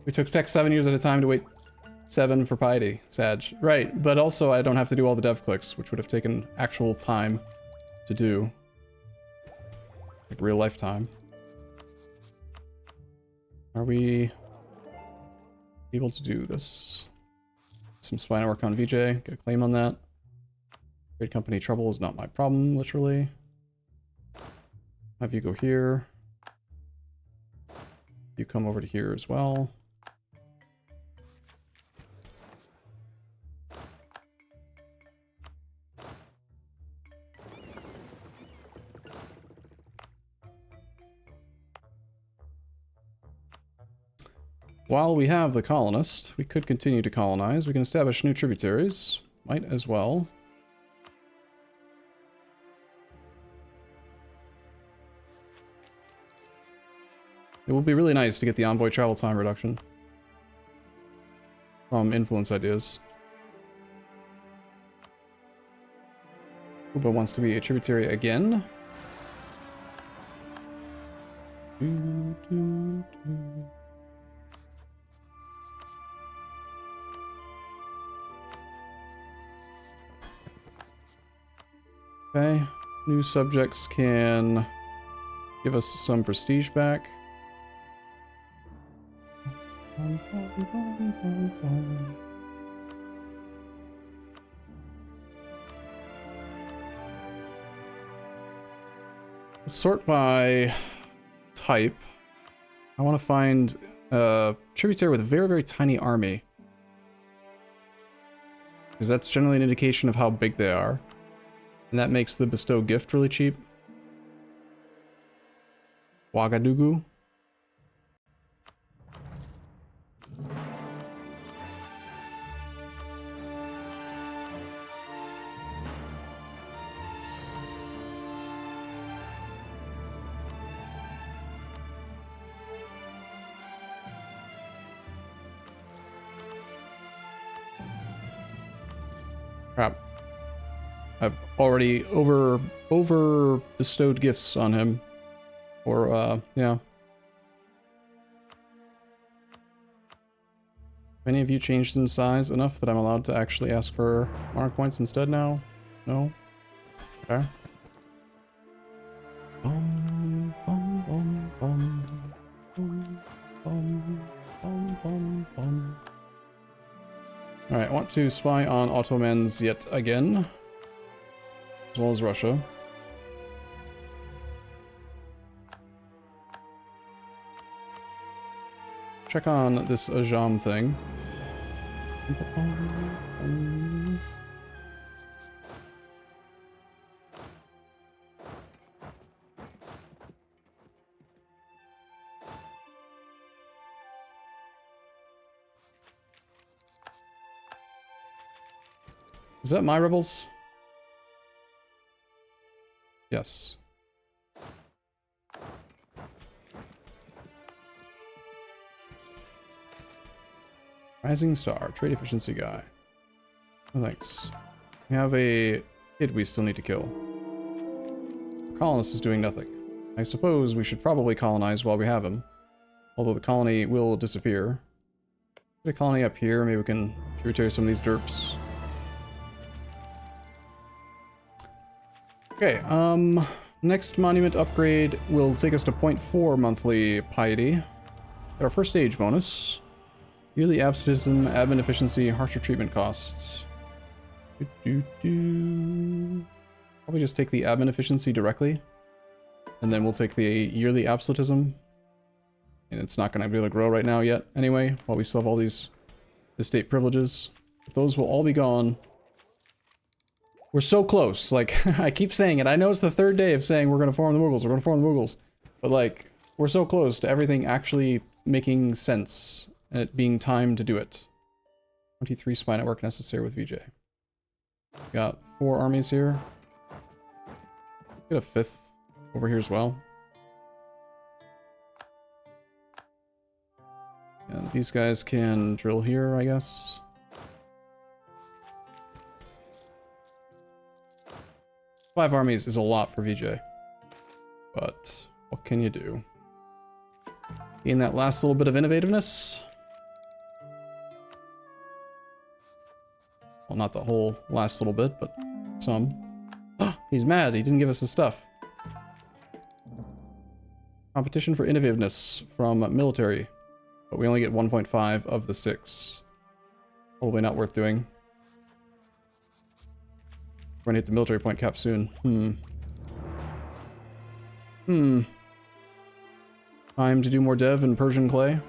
We took tech 7 years at a time to wait 7 for Pate, Sag. Right, but also I don't have to do all the dev clicks, which would have taken actual time to do. Like real life time. Are we able to do this? Some spine work on VJ, get a claim on that. Trade company trouble is not my problem, literally. Have you go here. You come over to here as well. While we have the colonist, we could continue to colonize. We can establish new tributaries. Might as well. It would be really nice to get the envoy travel time reduction from influence ideas. Uba wants to be a tributary again. Okay, new subjects can give us some prestige back. Let's sort by type. I want to find a tributary with a very, very tiny army. Because that's generally an indication of how big they are. And that makes the bestow gift really cheap. Ouagadougou. Crap. I've already over bestowed gifts on him. Or, yeah. Any of you changed in size enough that I'm allowed to actually ask for monarch points instead now? No? Okay. Bum, bum, bum, bum, bum, bum, bum, bum, bum. Alright, I want to spy on Ottomans yet again. As well as Russia. Check on this Ajam thing. Is that my rebels? Yes. Rising Star, trade efficiency guy. Oh, thanks. We have a kid we still need to kill. The colonist is doing nothing. I suppose we should probably colonize while we have him. Although the colony will disappear. Get a colony up here, maybe we can tributary some of these derps. Okay, next monument upgrade will take us to 0.4 monthly piety. Got our first stage bonus. Yearly absenteeism, admin efficiency, harsher treatment costs. Probably just take the admin efficiency directly. And then we'll take the yearly absolutism. And it's not going to be able to grow right now yet anyway, while we still have all these estate privileges. But those will all be gone We're so close. Like, I keep saying it. I know it's the third day of saying we're going to form the Mughals. We're going to form the Mughals. But, like, we're so close to everything actually making sense. And it being time to do it. 23 spy network necessary with VJ. Got 4 armies here. Get a 5th over here as well. And these guys can drill here, I guess. Five armies is a lot for VJ. But what can you do? Gain that last little bit of innovativeness. Well, not the whole last little bit, but some. He's mad. He didn't give us his stuff. Competition for innovativeness from military. But we only get 1.5 of the 6. Probably not worth doing. We're gonna hit the military point cap soon. Time to do more dev in Persian clay.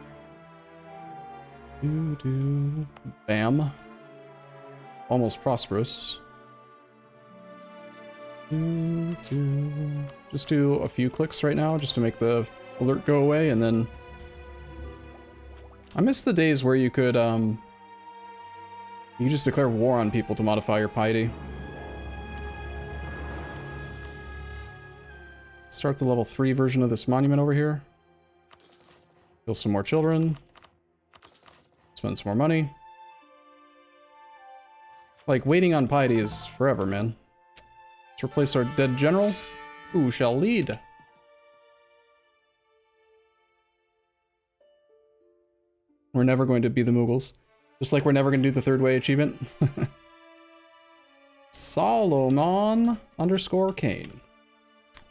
Bam. Almost prosperous. Just do a few clicks right now, just to make the alert go away, and then... I miss the days where you could, you just declare war on people to modify your piety. Start the level 3 version of this monument over here. Kill some more children. Spend some more money. Like, waiting on piety is forever, man. Let's replace our dead general. Who shall lead? We're never going to be the Mughals. Just like we're never going to do the third way achievement. Solomon _ Kane.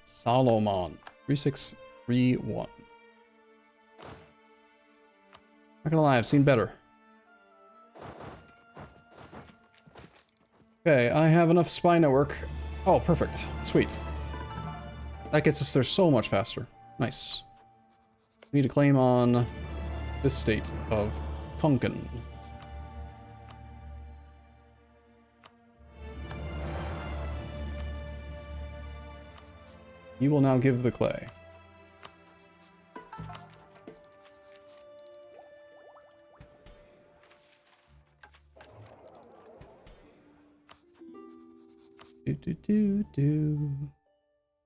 Solomon. 3631. Not gonna lie, I've seen better. Okay, I have enough spy network. Oh, perfect. Sweet. That gets us there so much faster. Nice. We need to claim on this state of Konkan. You will now give the clay. Do do do do.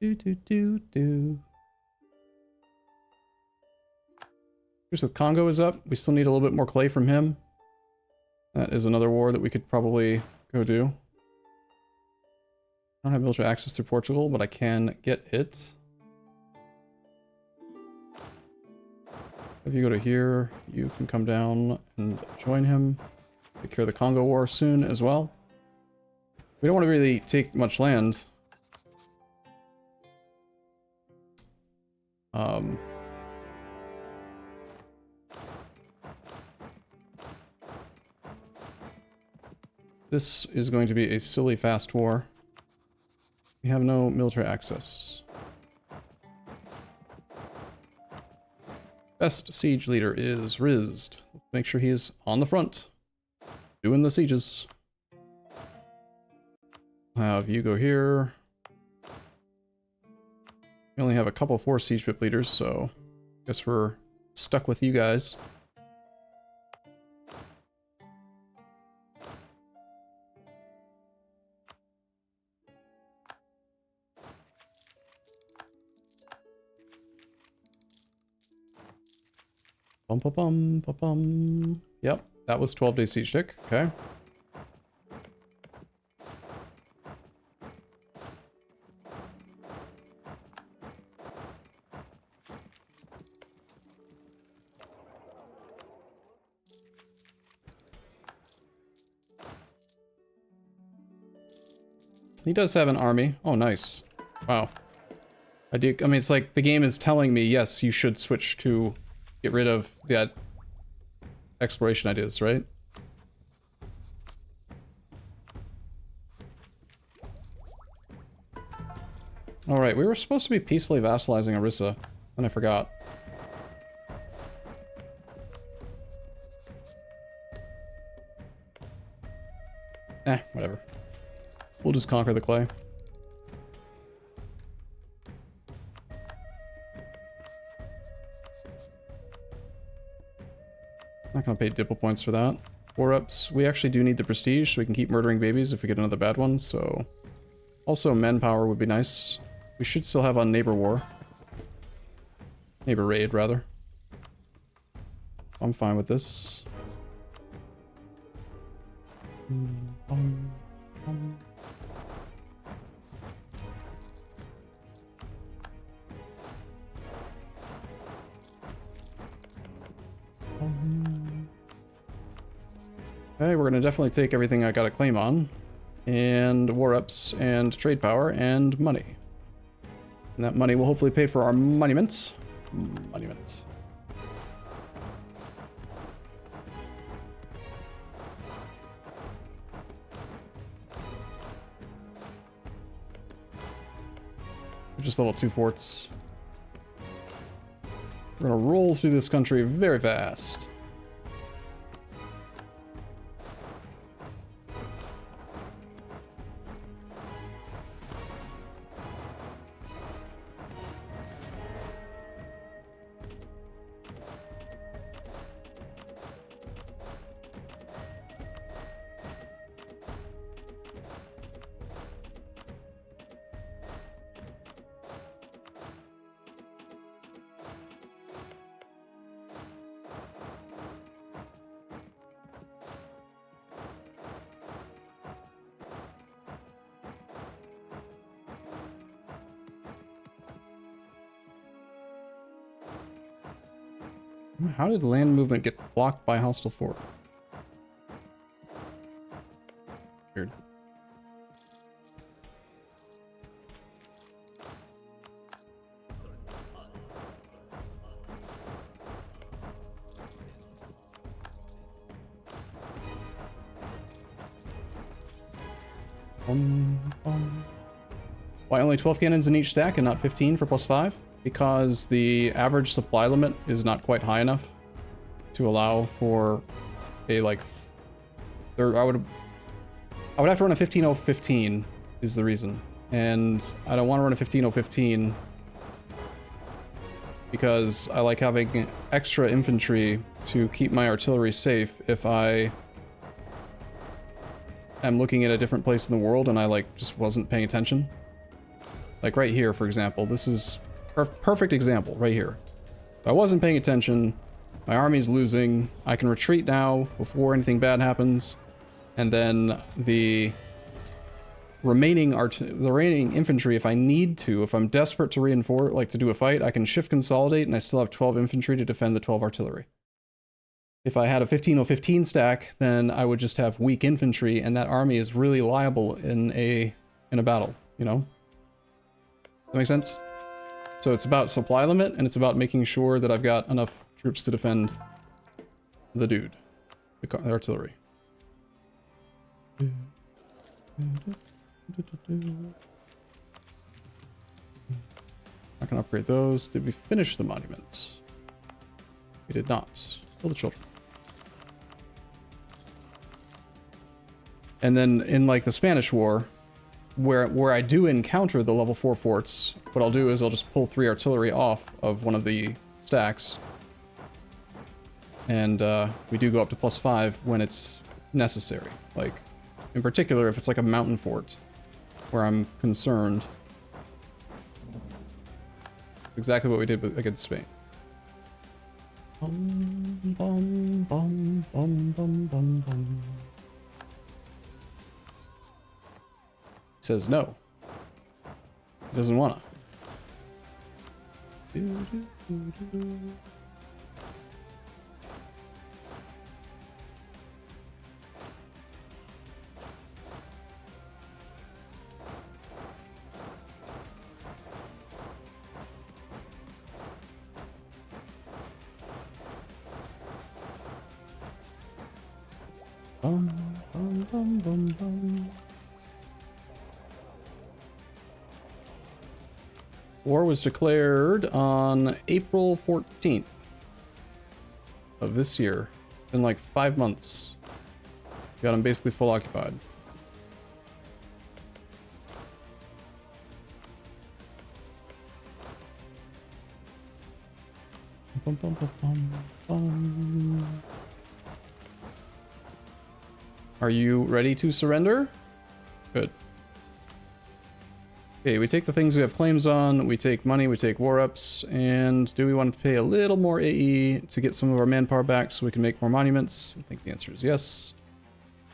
Do do do do. Here's with Congo is up. We still need a little bit more clay from him. That is another war that we could probably go do. I don't have military access through Portugal, but I can get it. If you go to here, you can come down and join him. Take care of the Congo War soon as well. We don't want to really take much land. This is going to be a silly fast war. We have no military access. Best siege leader is Rizd. Let's make sure he's on the front, doing the sieges. Have you go here. We only have a couple 4 siege pip leaders, so I guess we're stuck with you guys. Bum bum bum bum bum. Yep, that was 12-day siege tick. Okay. He does have an army. Oh, nice. Wow. I mean, it's like the game is telling me, yes, you should switch to get rid of that exploration ideas, right? Alright, we were supposed to be peacefully vassalizing Orissa, and I forgot. Whatever. We'll just conquer the clay. Not gonna pay Dipple points for that. 4-ups. We actually do need the prestige so we can keep murdering babies if we get another bad one, so... Also, manpower would be nice. We should still have on Neighbor War. Neighbor Raid, rather. I'm fine with this. Okay, we're gonna definitely take everything I got a claim on. And war ups, and trade power, and money. And that money will hopefully pay for our monuments. Monument. We're just level 2 forts. We're gonna roll through this country very fast. How did land movement get blocked by hostile fort? Weird. Why only 12 cannons in each stack and not 15 for +5? Because the average supply limit is not quite high enough to allow for a I would have to run a 15-0-15 is the reason. And I don't want to run a 15-0-15 because I like having extra infantry to keep my artillery safe if I am looking at a different place in the world and I just wasn't paying attention. Like right here, for example, this is perfect example right here. If I wasn't paying attention, my army's losing, I can retreat now before anything bad happens, and then the remaining infantry, if I need to, if I'm desperate to reinforce, to do a fight, I can shift consolidate and I still have 12 infantry to defend the 12 artillery. If I had a 15-0-15 stack, then I would just have weak infantry and that army is really liable in a battle, you know? That make sense? So it's about supply limit, and it's about making sure that I've got enough troops to defend the dude, the artillery. I can upgrade those. Did we finish the monuments? We did not. Kill the children. And then in the Spanish War, where I do encounter the level 4 forts, what I'll do is I'll just pull 3 artillery off of one of the stacks. And we do go up to +5 when it's necessary. In particular, if it's a mountain fort, where I'm concerned. Exactly what we did against Spain. Bum, bum, bum, bum, bum, bum, bum. Says no. He doesn't wanna. Bum, bum, bum, bum, bum. War was declared on April 14th of this year. In 5 months. Got them basically full occupied. Bum, bum, bum, bum, bum. Are you ready to surrender? Good. Okay, we take the things we have claims on, we take money, we take war ups, and do we want to pay a little more AE to get some of our manpower back so we can make more monuments? I think the answer is yes.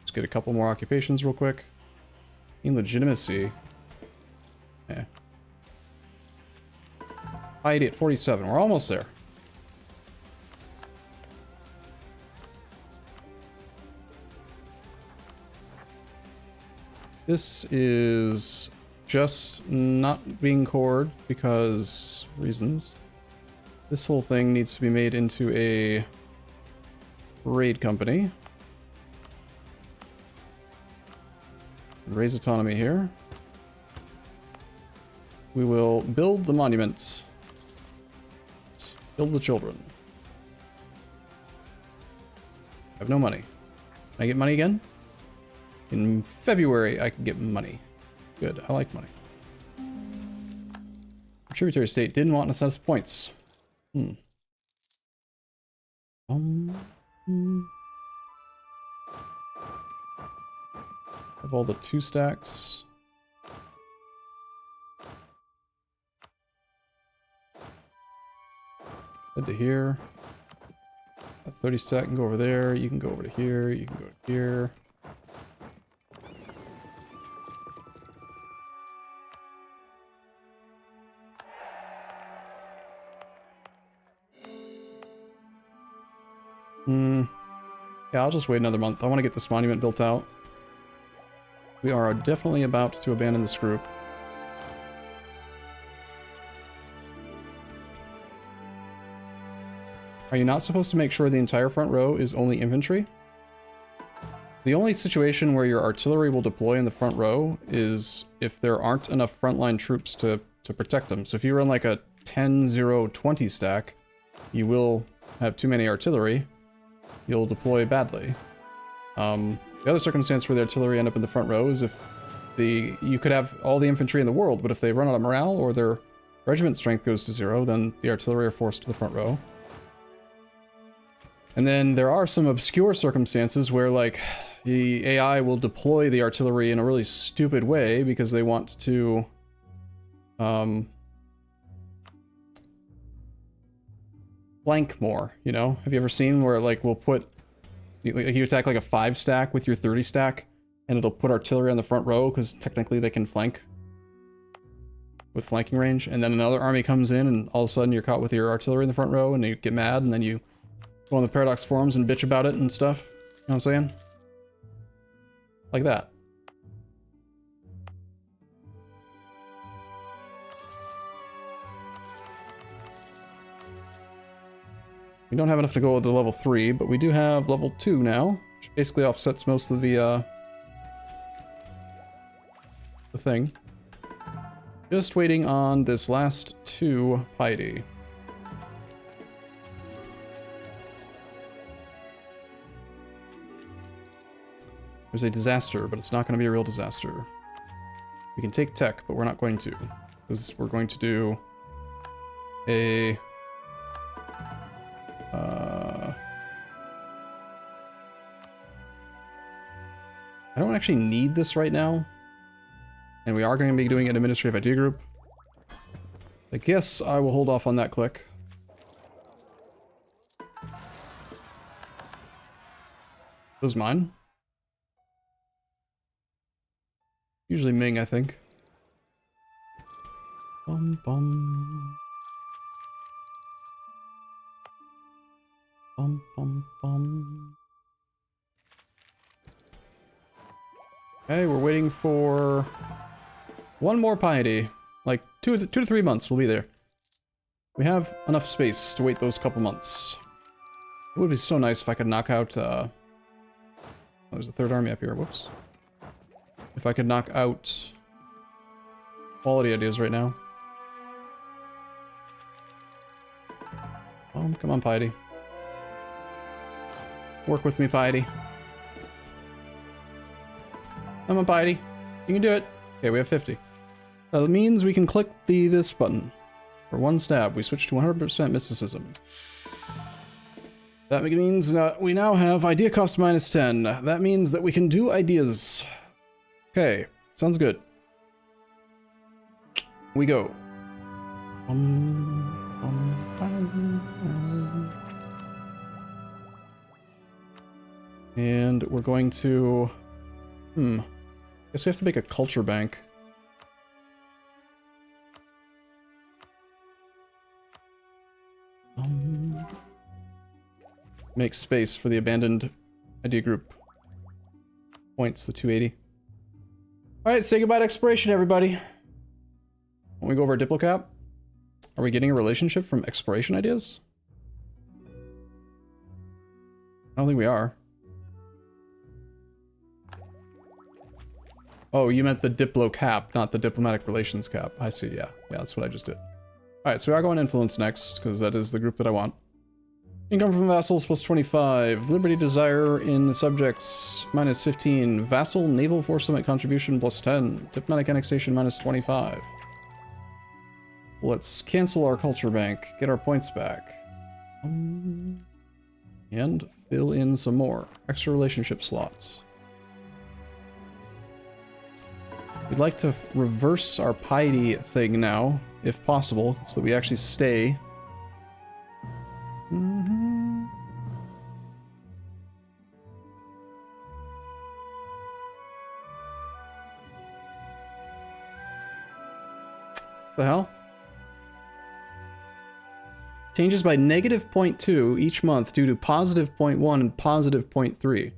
Let's get a couple more occupations real quick. In legitimacy. Yeah. Piety at 47. We're almost there. This is just not being cored because reasons. This whole thing needs to be made into a raid company. Raise autonomy here. We will build the monuments. Let's build the children. I have no money. Can I get money again? In February, I can get money. Good, I like money. Tributary state didn't want to assess points. Have all the 2 stacks. Head to here. A 30 stack can go over there. You can go over to here. You can go to here. Yeah, I'll just wait another month. I want to get this monument built out. We are definitely about to abandon this group. Are you not supposed to make sure the entire front row is only infantry? The only situation where your artillery will deploy in the front row is if there aren't enough frontline troops to protect them. So if you run like a 10-0-20 stack, you will have too many artillery. You'll deploy badly. The other circumstance where the artillery end up in the front row is if you could have all the infantry in the world, but if they run out of morale or their regiment strength goes to 0, then the artillery are forced to the front row. And then there are some obscure circumstances where, like, the AI will deploy the artillery in a really stupid way because they want to flank more, you know? Have you ever seen where, like, we'll put, you attack like a 5 stack with your 30 stack, and it'll put artillery on the front row because technically they can flank with flanking range, and then another army comes in and all of a sudden you're caught with your artillery in the front row and you get mad and then you go on the Paradox forums and bitch about it and stuff. You know what I'm saying? Like that. We don't have enough to go to level 3, but we do have level 2 now, which basically offsets most of the thing. Just waiting on this last 2 piety. There's a disaster, but it's not going to be a real disaster. We can take tech, but we're not going to, because we're going to do a I don't actually need this right now, and we are going to be doing an administrative idea group. I guess I will hold off on that click. Those mine? Usually Ming, I think. Bum bum. Bum bum bum. Okay, we're waiting for one more piety. Like 2 to 3 months, we'll be there. We have enough space to wait those couple months. It would be so nice if I could knock out, oh, there's a 3rd army up here, whoops. If I could knock out quality ideas right now. Oh, come on, piety. Work with me, piety. Come on, piety. You can do it. Okay, we have 50. That means we can click this button. For 1 stab, we switch to 100% mysticism. That means we now have idea cost -10. That means that we can do ideas. Okay, sounds good. We go. And we're going to... Guess we have to make a culture bank. Make space for the abandoned idea group. Points, the 280. Alright, say goodbye to exploration, everybody. When we go over our Diplocap, are we getting a relationship from exploration ideas? I don't think we are. Oh, you meant the Diplo cap, not the diplomatic relations cap. I see, yeah. Yeah, that's what I just did. Alright, so we are going influence next, because that is the group that I want. Income from vassals plus 25. Liberty desire in subjects minus 15. Vassal naval force limit contribution plus 10. Diplomatic annexation minus 25. Let's cancel our culture bank, get our points back. And fill in some more. Extra relationship slots. We'd like to reverse our Pate thing now, if possible, so that we actually stay. The hell? Changes by negative 0.2 each month due to positive 0.1 and positive 0.3.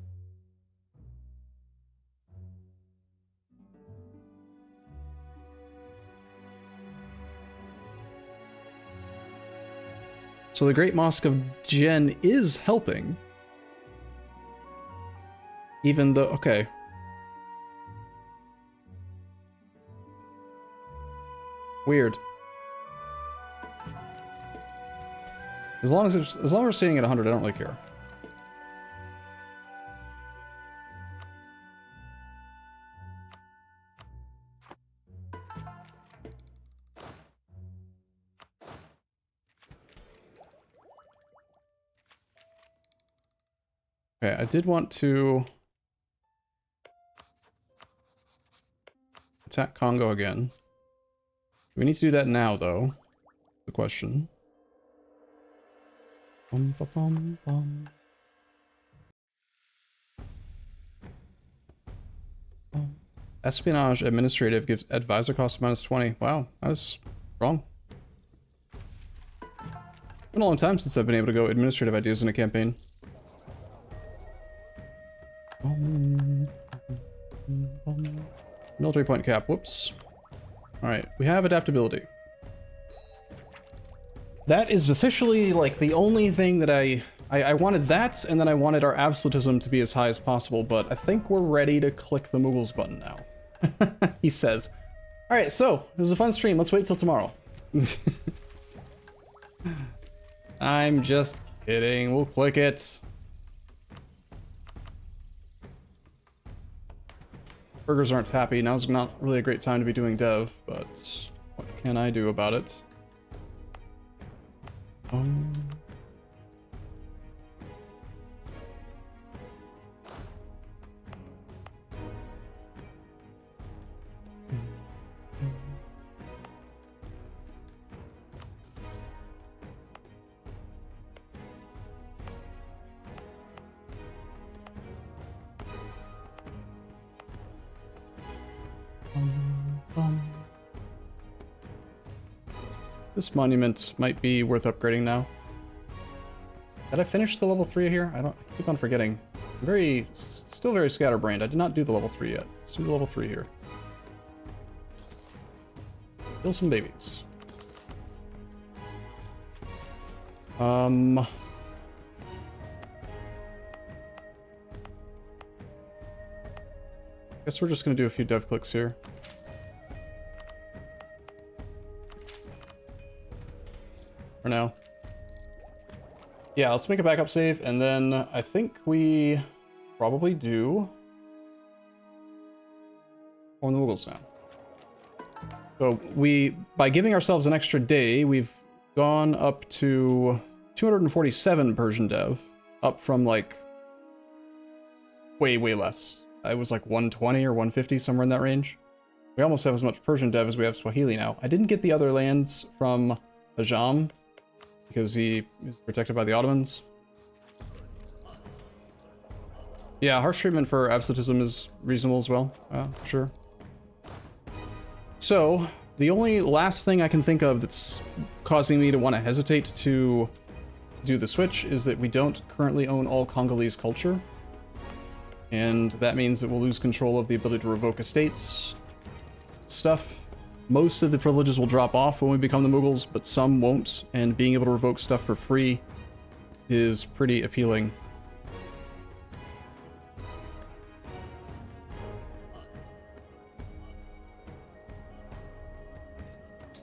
So the Great Mosque of Jen is helping. Even though, okay. Weird. As long as we're sitting at 100, I don't really care. Okay, I did want to attack Congo again. We need to do that now, though. The question. Bum, ba, bum, bum. Espionage administrative gives advisor cost minus 20. Wow, that is wrong. Been a long time since I've been able to go administrative ideas in a campaign. Military point cap, whoops. Alright, we have adaptability. That is officially, like, the only thing that I wanted that, and then I wanted our absolutism to be as high as possible, but I think we're ready to click the Mughals button now. He says. Alright, so, it was a fun stream, let's wait till tomorrow. I'm just kidding, we'll click it. Burgers aren't happy. Now's not really a great time to be doing dev, but what can I do about it? This monument might be worth upgrading now. Did I finish the level 3 here? I keep on forgetting. I'm still very scatterbrained. I did not do the level 3 yet. Let's do the level 3 here. Kill some babies. Guess we're just gonna do a few dev clicks here. For now. Yeah, let's make a backup save, and then I think we probably do on the Mughals now. So by giving ourselves an extra day, we've gone up to 247 Persian dev. Up from like way less. It was like 120 or 150, somewhere in that range. We almost have as much Persian dev as we have Swahili now. I didn't get the other lands from Ajam because he is protected by the Ottomans. Yeah, harsh treatment for absolutism is reasonable as well, for sure. So, the only last thing I can think of that's causing me to want to hesitate to do the switch is that we don't currently own all Congolese culture. And that means that we'll lose control of the ability to revoke estates, stuff. Most of the privileges will drop off when we become the Mughals, but some won't, and being able to revoke stuff for free is pretty appealing.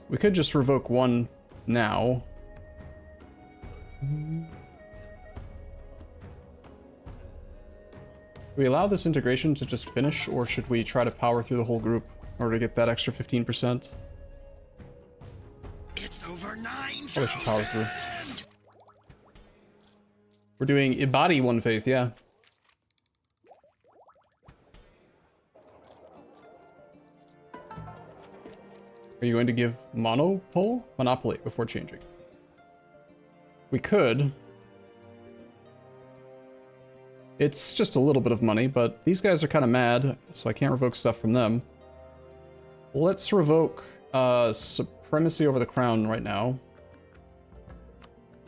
We could just revoke one now. Do we allow this integration to just finish, or should we try to power through the whole group in order to get that extra 15%? It's over 9,000. Probably should power through. We're doing Ibadi one faith, yeah. Are you going to give Monopoly before changing? We could. It's just a little bit of money, but these guys are kind of mad, so I can't revoke stuff from them. Let's revoke Supremacy over the Crown right now.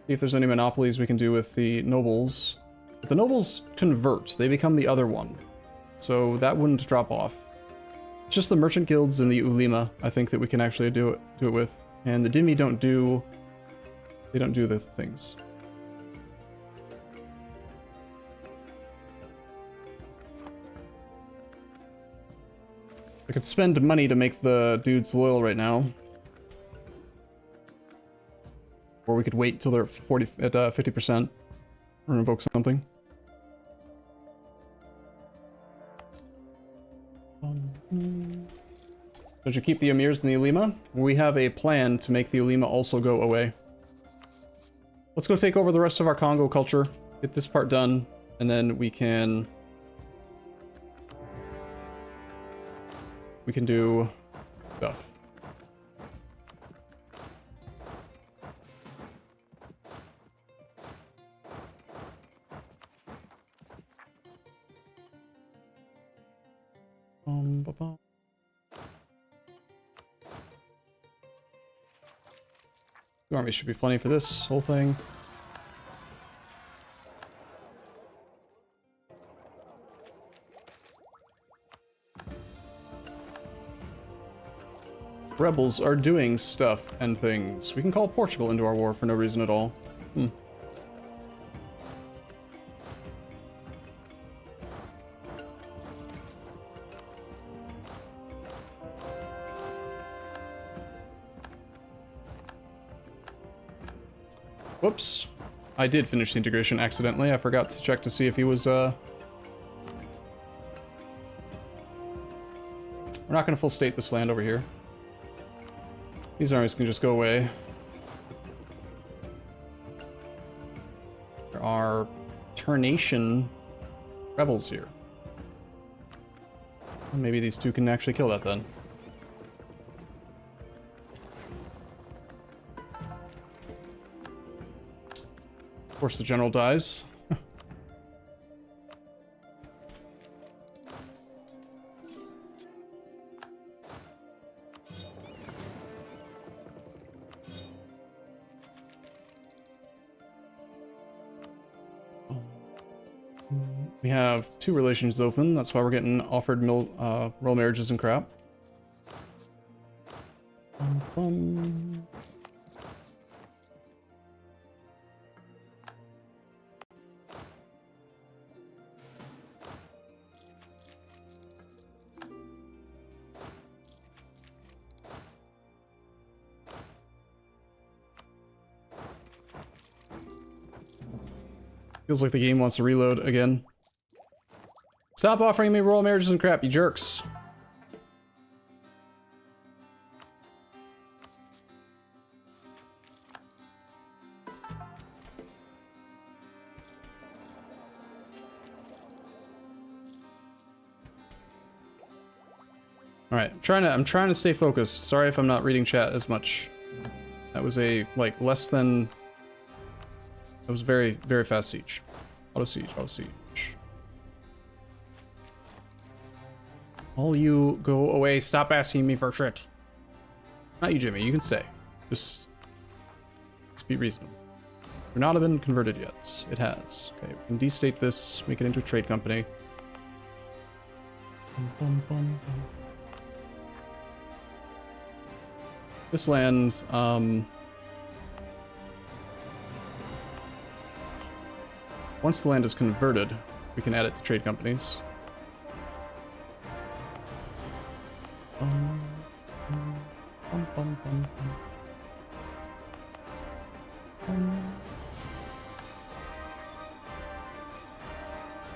See if there's any monopolies we can do with the nobles. If the nobles convert, they become the other one. So that wouldn't drop off. It's just the merchant guilds and the Ulema, I think, that we can actually do it with. And the Dhimmi don't do the things. I could spend money to make the dudes loyal right now. Or we could wait till they're at 50% or invoke something. Should you keep the Emirs and the Ulema? We have a plan to make the Ulema also go away. Let's go take over the rest of our Congo culture, get this part done, and then we can do stuff. The army should be plenty for this whole thing. Rebels are doing stuff and things. We can call Portugal into our war for no reason at all. Whoops. I did finish the integration accidentally. I forgot to check to see if he was, We're not gonna full state this land over here. These armies can just go away. There are Turnation rebels here. Maybe these two can actually kill that then. Of course the general dies. We have 2 relations open, that's why we're getting offered royal marriages and crap. Feels like the game wants to reload again. Stop offering me royal marriages and crap, you jerks. Alright, I'm trying to stay focused. Sorry if I'm not reading chat as much. That was a, like, less than... That was very, very fast siege. Auto siege, auto siege. All you go away, stop asking me for shit. Not you, Jimmy, you can stay. Just be reasonable. We're not been converted yet. It has. Okay, we can destate this, make it into a trade company. Bum, bum, bum, bum. This land, once the land is converted, we can add it to trade companies.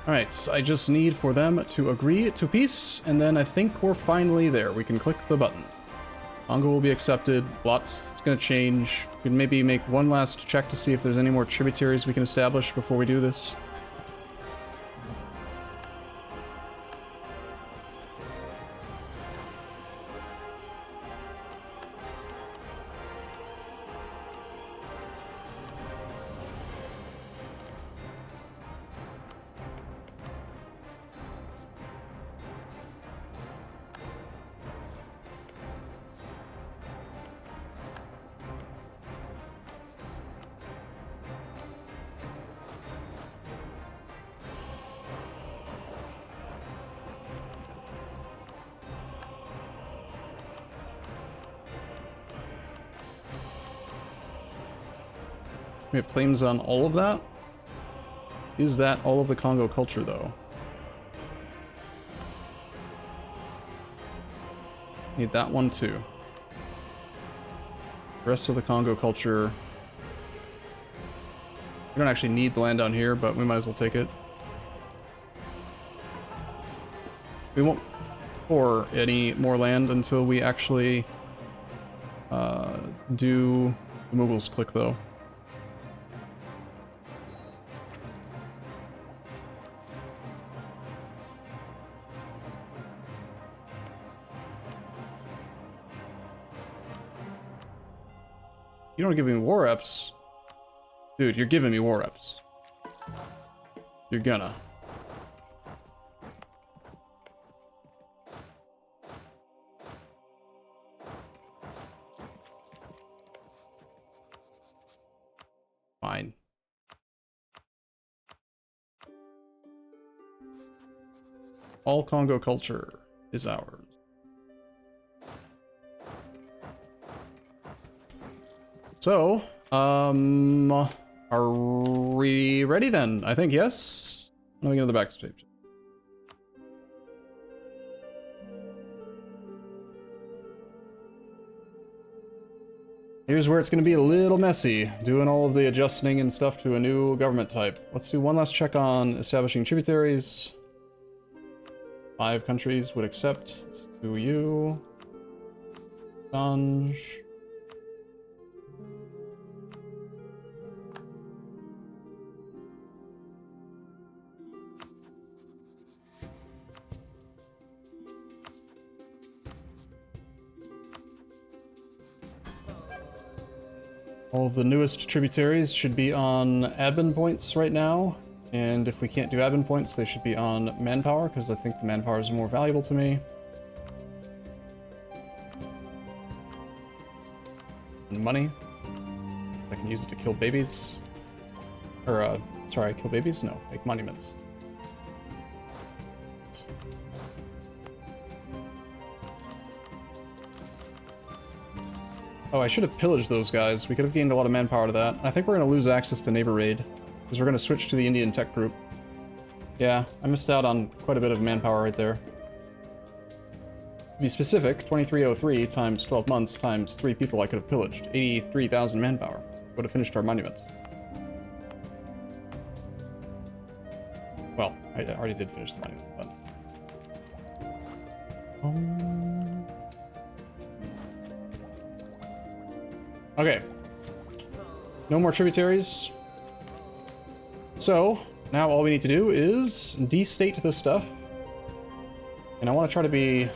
Alright, so I just need for them to agree to peace, and then I think we're finally there. We can click the button. Congo will be accepted. Lots gonna change. We can maybe make one last check to see if there's any more tributaries we can establish before we do this. We have claims on all of that. Is that all of the Congo culture, though? Need that one, too. The rest of the Congo culture... We don't actually need the land down here, but we might as well take it. We won't pour any more land until we actually do the Mughals click, though. You don't give me war reps. Dude, you're giving me war reps. You're gonna. Fine. All Congo culture is ours. So, are we ready then? I think yes. Let me get to the backstage. Here's where it's going to be a little messy, doing all of the adjusting and stuff to a new government type. Let's do one last check on establishing tributaries. 5 countries would accept. Let's do you. Sanj. All of the newest tributaries should be on admin points right now, and if we can't do admin points, they should be on manpower, because I think the manpower is more valuable to me. And money. I can use it to kill babies. Or, sorry, kill babies? No, make monuments. Oh, I should have pillaged those guys. We could have gained a lot of manpower to that. I think we're going to lose access to Neighbor Raid, because we're going to switch to the Indian Tech Group. Yeah, I missed out on quite a bit of manpower right there. To be specific, 2303 times 12 months times 3 people I could have pillaged. 83,000 manpower. Would have finished our monuments. Well, I already did finish the monument, but... Okay. No more tributaries. So, now all we need to do is destate this stuff. And I want to try to be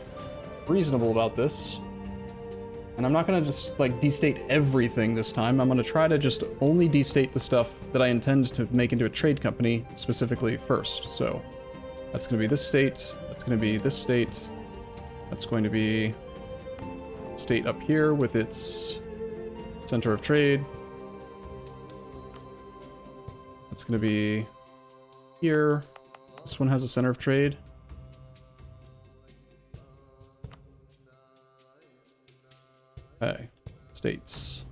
reasonable about this. And I'm not gonna just like destate everything this time. I'm gonna try to just only destate the stuff that I intend to make into a trade company specifically first. So that's gonna be this state, that's gonna be this state, that's going to be state up here with its center of trade. That's gonna be here. This one has a center of trade. Okay, states.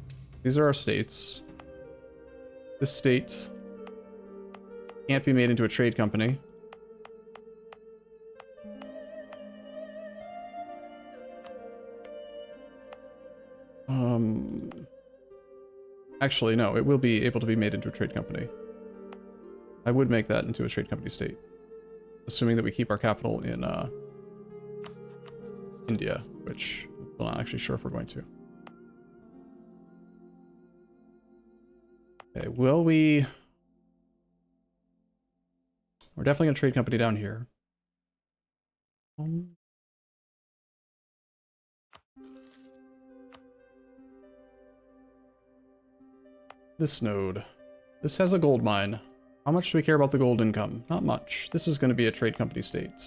These are our states. This state can't be made into a trade company. Actually, no, it will be able to be made into a trade company. I would make that into a trade company state, assuming that we keep our capital in India, which I'm not actually sure if we're going to. Okay, will we... We're definitely going to trade company down here. This node. This has a gold mine. How much do we care about the gold income? Not much. This is going to be a trade company state.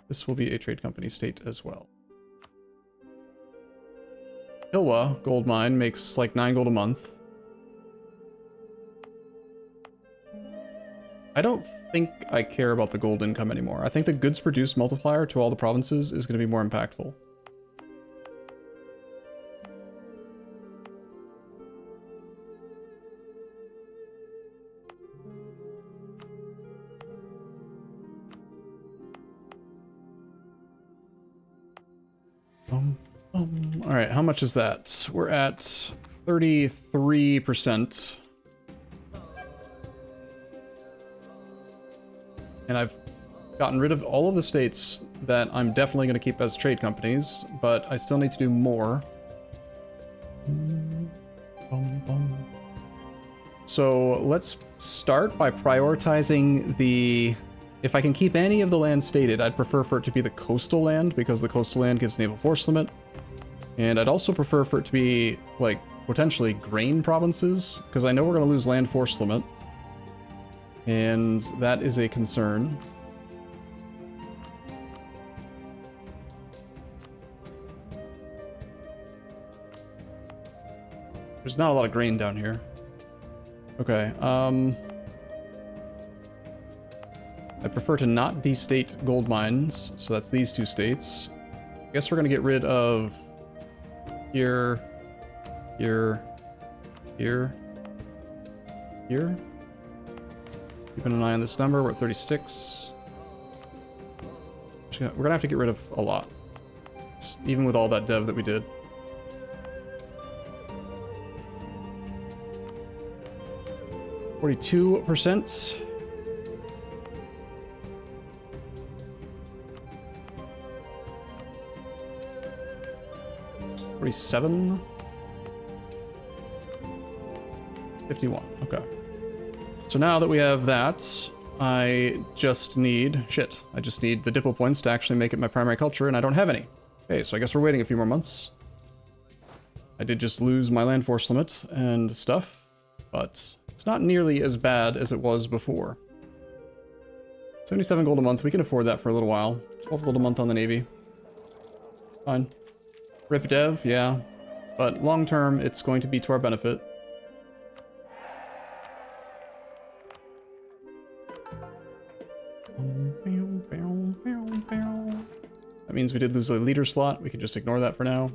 This will be a trade company state as well. Hilwa gold mine makes like 9 gold a month. I don't think I care about the gold income anymore. I think the goods produced multiplier to all the provinces is going to be more impactful. All right, how much is that? We're at 33%. And I've gotten rid of all of the states that I'm definitely going to keep as trade companies, but I still need to do more. So let's start by prioritizing the... If I can keep any of the land stated, I'd prefer for it to be the coastal land, because the coastal land gives naval force limit. And I'd also prefer for it to be, like, potentially grain provinces, because I know we're going to lose land force limit. And that is a concern. There's not a lot of grain down here. Okay, I prefer to not destate gold mines, so that's these two states. I guess we're gonna get rid of here, here, here, here. Keeping an eye on this number, we're at 36. We're gonna have to get rid of a lot, even with all that dev that we did. %. 47. 51. Okay. So now that we have that, I just need... Shit. I just need the Diplo points to actually make it my primary culture, and I don't have any. Okay, so I guess we're waiting a few more months. I did just lose my land force limit and stuff, but it's not nearly as bad as it was before. 77 gold a month. We can afford that for a little while. 12 gold a month on the Navy. Fine. Rip dev, yeah. But long term, it's going to be to our benefit. That means we did lose a leader slot. We can just ignore that for now.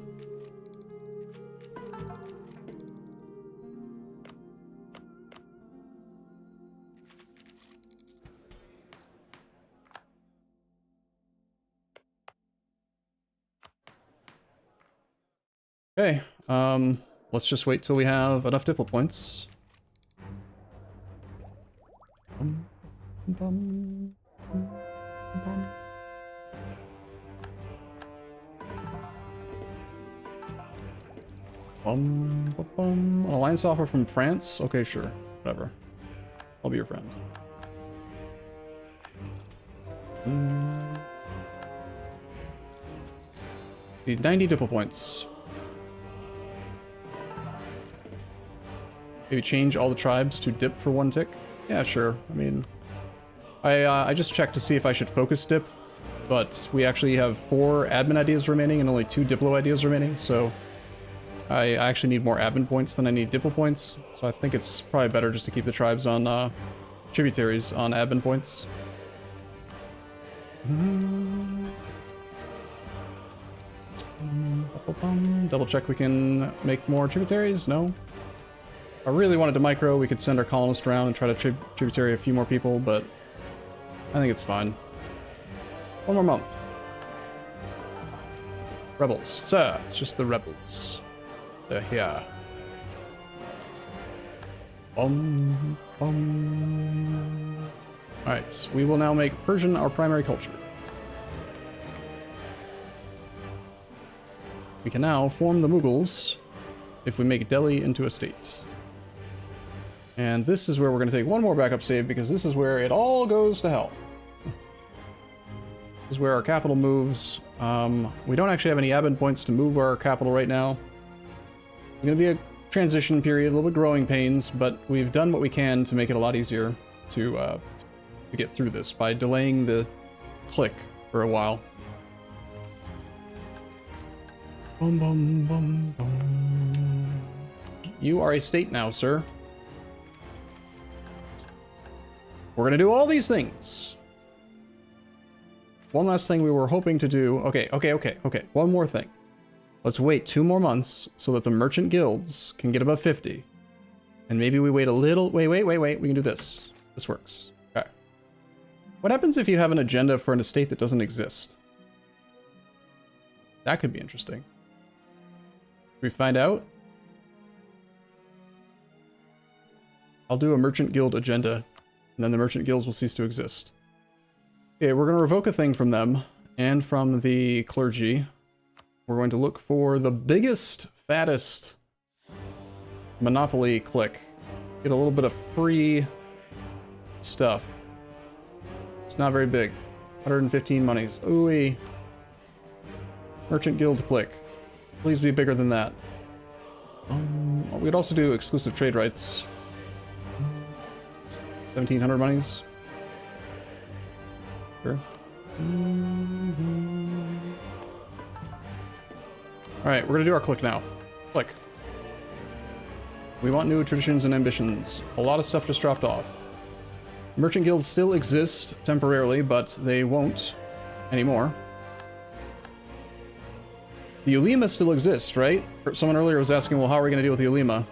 Okay, let's just wait till we have enough Diplo points. An alliance offer from France? Okay, sure. Whatever. I'll be your friend. Need 90 dipple points. Maybe change all the tribes to dip for 1 tick? Yeah, sure. I mean, I just checked to see if I should focus dip, but we actually have 4 admin ideas remaining and only 2 diplo ideas remaining, so I actually need more admin points than I need diplo points, so I think it's probably better just to keep the tribes on tributaries on admin points. Double check we can make more tributaries? No? If I really wanted to micro, we could send our colonist around and try to tributary a few more people, but I think it's fine. 1 more month. Rebels. Sir, it's just the rebels. They're here. Alright, we will now make Persian our primary culture. We can now form the Mughals if we make Delhi into a state. And this is where we're going to take 1 more backup save because this is where it all goes to hell. This is where our capital moves. We don't actually have any admin points to move our capital right now. It's going to be a transition period, a little bit growing pains, but we've done what we can to make it a lot easier to get through this by delaying the click for a while. Boom, boom, boom, boom. You are a state now, sir. We're gonna do all these things. One last thing we were hoping to do. Okay. One more thing. Let's wait 2 more months so that the merchant guilds can get above 50. And maybe we wait a little. Wait. We can do this. This works. Okay. What happens if you have an agenda for an estate that doesn't exist? That could be interesting. We find out? I'll do a merchant guild agenda, and then the merchant guilds will cease to exist. Okay, we're going to revoke a thing from them, and from the clergy. We're going to look for the biggest, fattest monopoly click. Get a little bit of free stuff. It's not very big. 115 monies. Ooh-wee. Merchant guild click. Please be bigger than that. We'd also do exclusive trade rights. 1,700 monies. Sure. Alright, we're gonna do our click now. Click. We want new traditions and ambitions. A lot of stuff just dropped off. Merchant guilds still exist temporarily, but they won't anymore. The Ulema still exists, right? Someone earlier was asking, well, how are we going to deal with the Ulema?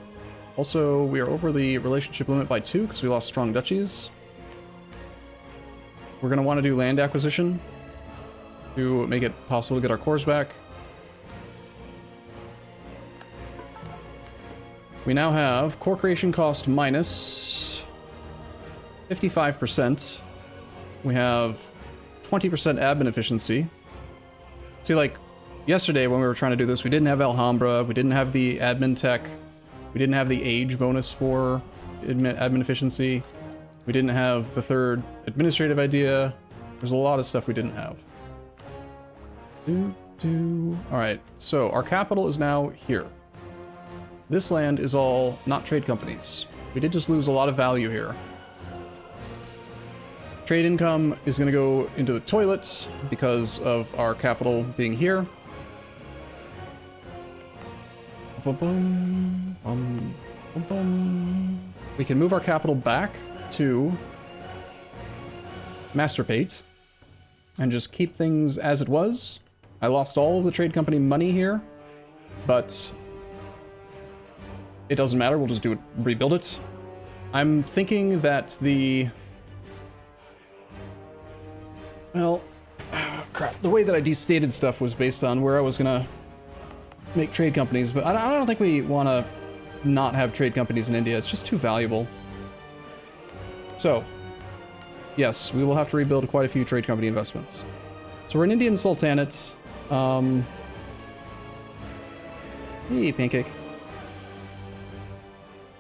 Also, we are over the relationship limit by 2 because we lost strong duchies. We're going to want to do land acquisition to make it possible to get our cores back. We now have core creation cost minus 55%. We have 20% admin efficiency. See, like, yesterday when we were trying to do this, we didn't have Alhambra, we didn't have the admin tech, we didn't have the age bonus for admin efficiency, we didn't have the 3rd administrative idea. There's a lot of stuff we didn't have. Alright, so our capital is now here. This land is all not trade companies. We did just lose a lot of value here. Trade income is going to go into the toilet because of our capital being here. We can move our capital back to Master Pate and just keep things as it was. I lost all of the trade company money here, but it doesn't matter. We'll just do it, rebuild it. I'm thinking that the... Well, crap. The way that I destated stuff was based on where I was gonna make trade companies, but I don't think we want to not have trade companies in India. It's just too valuable. So, yes, we will have to rebuild quite a few trade company investments. So we're an Indian Sultanate. Hey, Pancake.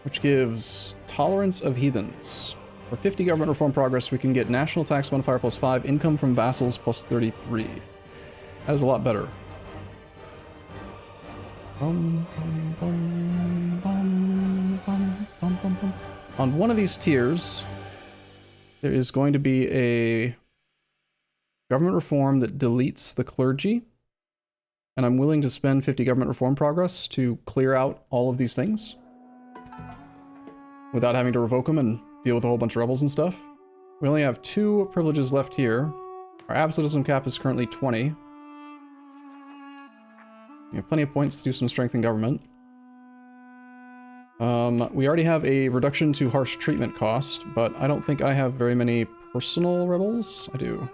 Which gives tolerance of heathens. For 50 government reform progress, we can get national tax modifier +5, income from vassals +33. That is a lot better. On one of these tiers, there is going to be a government reform that deletes the clergy. And I'm willing to spend 50 government reform progress to clear out all of these things without having to revoke them and deal with a whole bunch of rebels and stuff. We only have 2 privileges left here. Our absolutism cap is currently 20. We have plenty of points to do some strength in government. We already have a reduction to harsh treatment cost, but I don't think I have very many personal rebels. I do.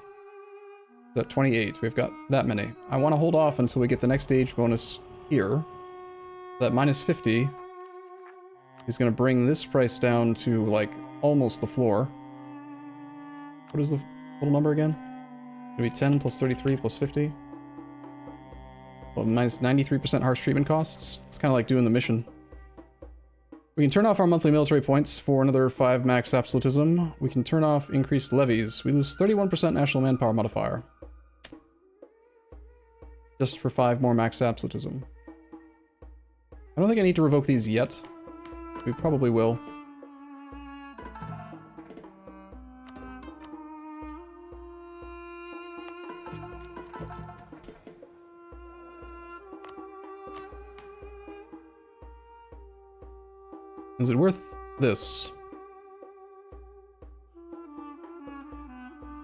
At 28, we've got that many. I want to hold off until we get the next stage bonus here. That minus 50 is going to bring this price down to, like, almost the floor. What is the total number again? It'll be 10 plus 33 plus 50. Well, minus 93% harsh treatment costs. It's kind of like doing the mission. We can turn off our monthly military points for another 5 max absolutism. We can turn off increased levies. We lose 31% national manpower modifier. Just for 5 more max absolutism. I don't think I need to revoke these yet. We probably will. Is it worth this?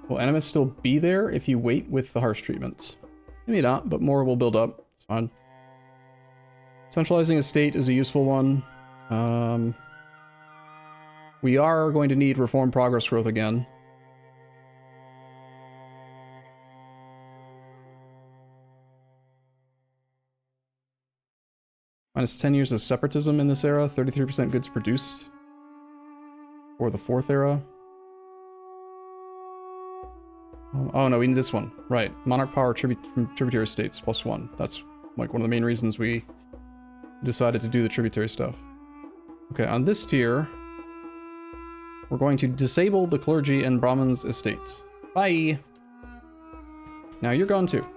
Will Animus still be there if you wait with the harsh treatments? Maybe not, but more will build up. It's fine. Centralizing a state is a useful one. We are going to need reform progress growth again. Minus 10 years of separatism in this era, 33% goods produced. Or the 4th era. Oh no, we need this one. Right. Monarch power from tributary states, +1. That's like one of the main reasons we decided to do the tributary stuff. Okay, on this tier, we're going to disable the clergy and Brahmins' estates. Bye! Now you're gone too.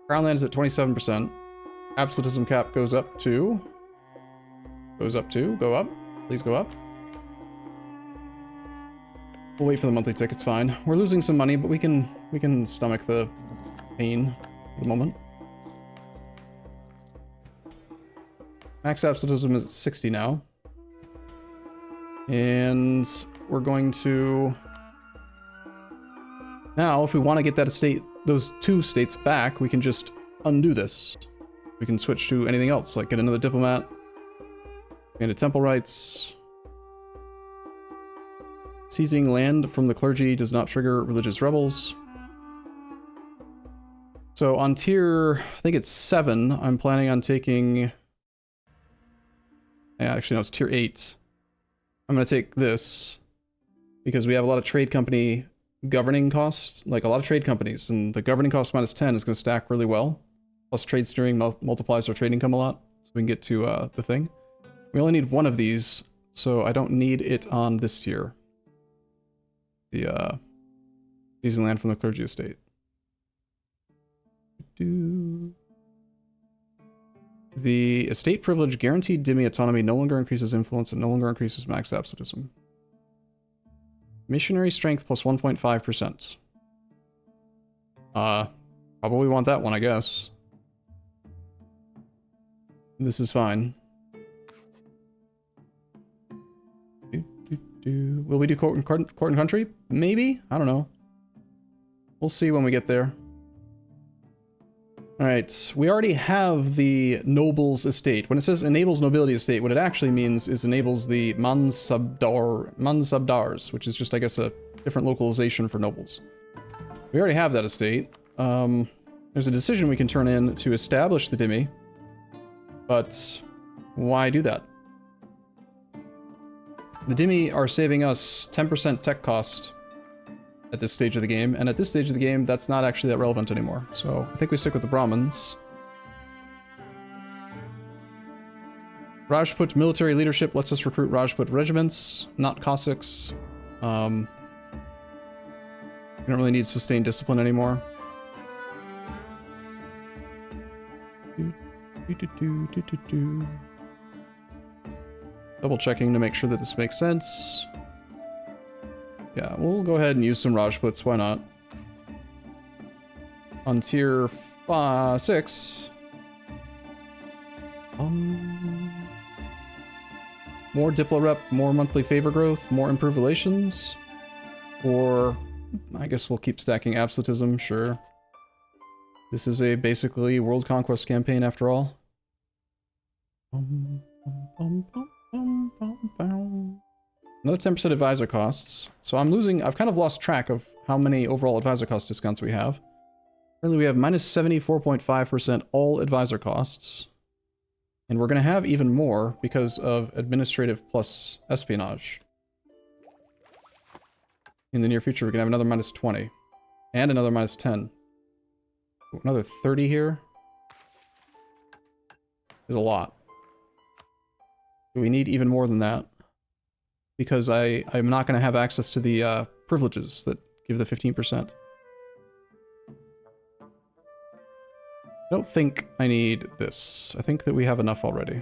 Crown land is at 27%. Absolutism cap goes up to... Go up. Please go up. We'll wait for the monthly tick, it's fine. We're losing some money, but we can stomach the pain for the moment. Max absolutism is at 60 now. And we're going to... Now, if we want to get that estate, those 2 states back, we can just undo this. We can switch to anything else, like get another diplomat, gain temple rights. Seizing land from the clergy does not trigger religious rebels. So on tier, I think it's 7, I'm planning on taking... Yeah, actually no, it's tier 8. I'm going to take this, because we have a lot of trade company governing costs, like a lot of trade companies, and the governing cost minus 10 is going to stack really well. Plus trade steering multiplies our trade income a lot, so we can get to the thing. We only need 1 of these, so I don't need it on this tier. The seizing land from the clergy estate. The estate privilege guaranteed dhimmi autonomy no longer increases influence and no longer increases max absolutism. Missionary strength plus 1.5%. Probably want that one, I guess. This is fine. Will we do court and country? Maybe? I don't know. We'll see when we get there. Alright, we already have the noble's estate. When it says enables nobility estate, what it actually means is enables the mansabdars, which is just, I guess, a different localization for nobles. We already have that estate. There's a decision we can turn in to establish the dhimmi, but why do that? The dhimmi are saving us 10% tech cost at this stage of the game, and at this stage of the game, that's not actually that relevant anymore. So I think we stick with the Brahmins. Rajput military leadership lets us recruit Rajput regiments, not Cossacks. We don't really need sustained discipline anymore. Double checking to make sure that this makes sense. Yeah, we'll go ahead and use some Rajputs, why not? On tier 6. More Diplo rep, more monthly favor growth, more improved relations. Or I guess we'll keep stacking absolutism, sure. This is a basically world conquest campaign after all. Another 10% advisor costs. So I've kind of lost track of how many overall advisor cost discounts we have. Currently we have minus 74.5% all advisor costs. And we're going to have even more because of administrative plus espionage. In the near future, we're going to have another minus 20. And another minus 10. Another 30 here. Is a lot. We need even more than that. Because I'm not going to have access to the privileges that give the 15%. I don't think I need this. I think that we have enough already.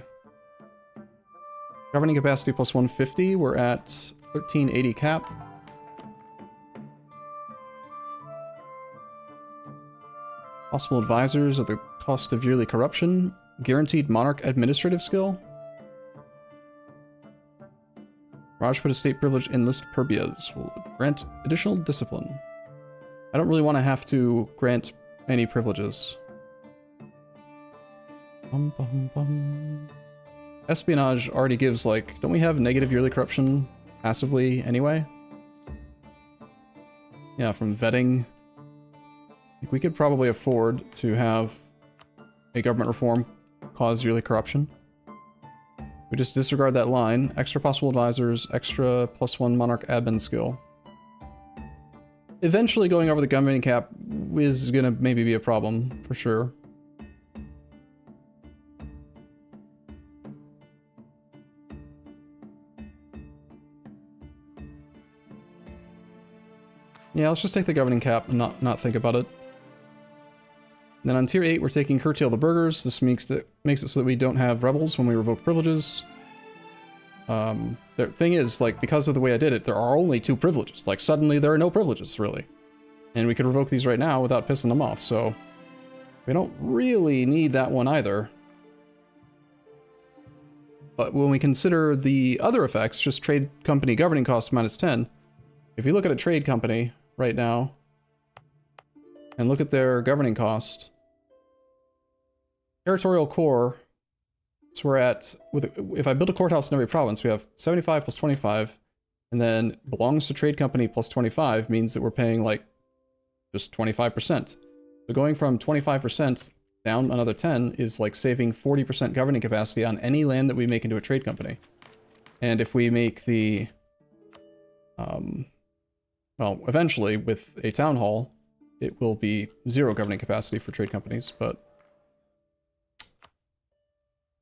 Governing capacity plus 150. We're at 1380 cap. Possible advisors at the cost of yearly corruption. Guaranteed monarch administrative skill. Rajput estate privilege enlist Perbias will grant additional discipline. I don't really want to have to grant any privileges. Espionage already gives, like, don't we have negative yearly corruption passively anyway? Yeah, from vetting. Like, we could probably afford to have a government reform cause yearly corruption. We just disregard that line. Extra possible advisors, extra +1 monarch admin skill. Eventually going over the governing cap is gonna maybe be a problem, for sure. Yeah, let's just take the governing cap and not think about it. Then on tier 8, we're taking curtail the burghers. This makes it so that we don't have rebels when we revoke privileges. The thing is, like, because of the way I did it, there are only 2 privileges. Like, suddenly there are no privileges, really. And we could revoke these right now without pissing them off, so we don't really need that one either. But when we consider the other effects, just trade company governing costs minus 10, if you look at a trade company right now, and look at their governing cost, territorial core, so we're at, if I build a courthouse in every province, we have 75 plus 25, and then belongs to trade company plus 25 means that we're paying, like, just 25%. So going from 25% down another 10 is like saving 40% governing capacity on any land that we make into a trade company. And if we make the, well, eventually with a town hall, it will be 0 governing capacity for trade companies, but...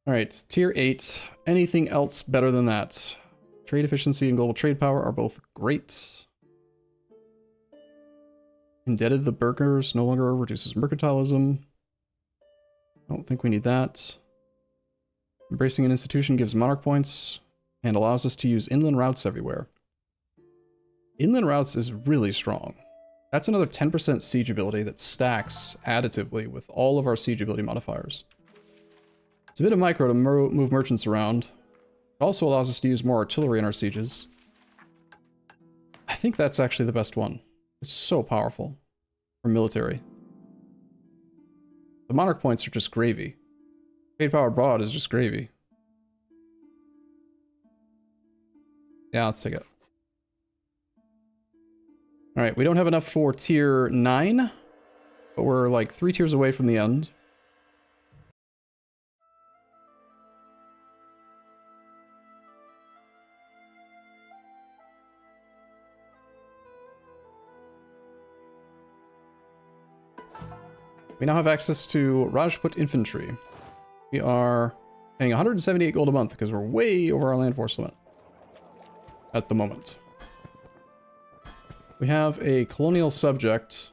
Alright, tier 8. Anything else better than that? Trade efficiency and global trade power are both great. Indebted the burghers no longer reduces mercantilism. I don't think we need that. Embracing an institution gives monarch points and allows us to use inland routes everywhere. Inland routes is really strong. That's another 10% siege ability that stacks additively with all of our siege ability modifiers. It's a bit of micro to move merchants around. It also allows us to use more artillery in our sieges. I think that's actually the best one. It's so powerful for military. The monarch points are just gravy. Trade power abroad is just gravy. Yeah, let's take it. Alright, we don't have enough for tier 9, but we're like 3 tiers away from the end. We now have access to Rajput infantry. We are paying 178 gold a month because we're way over our land force limit at the moment. We have a colonial subject.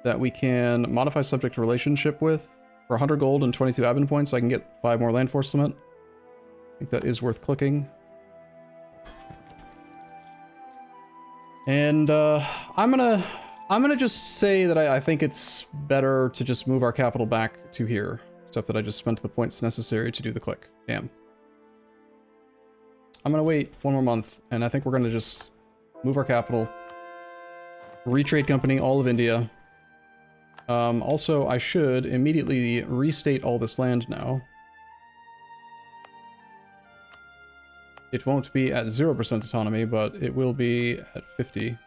that we can modify subject relationship with for 100 gold and 22 admin points, so I can get 5 more land force limit. I think that is worth clicking. And I'm gonna just say that I think it's better to just move our capital back to here, except that I just spent the points necessary to do the click. Damn. I'm gonna wait 1 more month, and I think we're gonna just move our capital, retrade company all of India. Also, I should immediately restate all this land now. It won't be at 0% autonomy, but it will be at 50.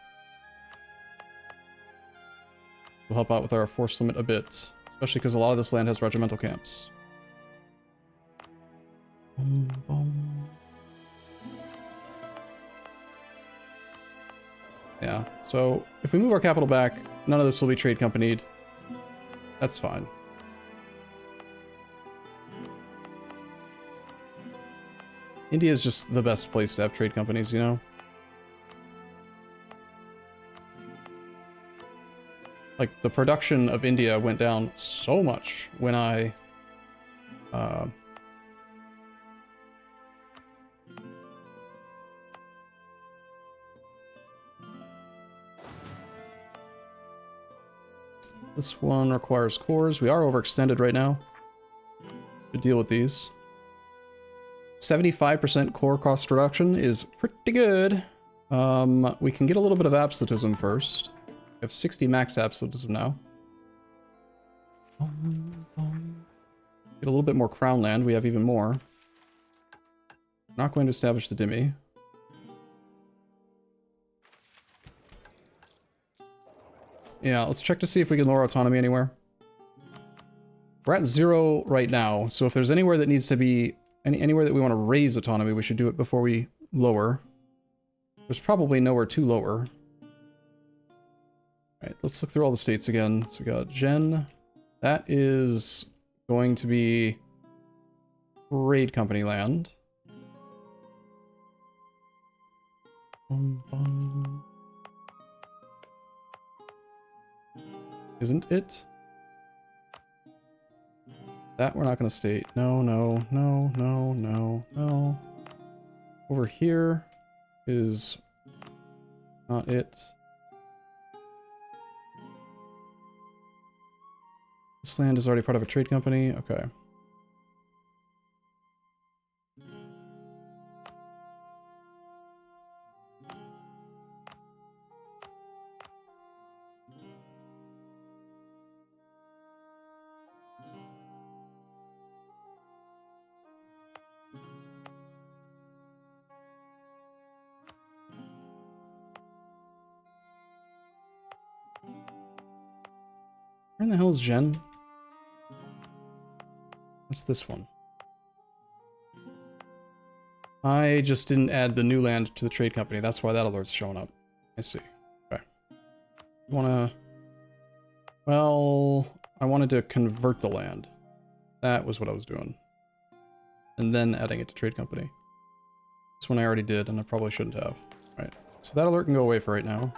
Will help out with our force limit a bit, especially because a lot of this land has regimental camps. Yeah, so if we move our capital back, none of this will be trade companied. That's fine. India is just the best place to have trade companies, you know? Like, the production of India went down so much when I... This one requires cores. We are overextended right now to deal with these. 75% core cost reduction is pretty good. We can get a little bit of absolutism first. We have 60 max absolutism now. Get a little bit more crown land. We have even more. Not going to establish the Dhimmi. Yeah, let's check to see if we can lower autonomy anywhere. We're at 0 right now, so if there's anywhere that needs to be... Anywhere that we want to raise autonomy, we should do it before we lower. There's probably nowhere to lower. Alright, let's look through all the states again. So we got Gen. That is going to be raid company land. Isn't it? That we're not going to state. No, no, no, no, no, no. Over here is not it. This land is already part of a trade company. Okay. Where in the hell is Jen? What's this one? I just didn't add the new land to the trade company. That's why that alert's showing up. I see. Okay. Well, I wanted to convert the land. That was what I was doing. And then adding it to trade company. This one I already did, and I probably shouldn't have. Right. So that alert can go away for right now.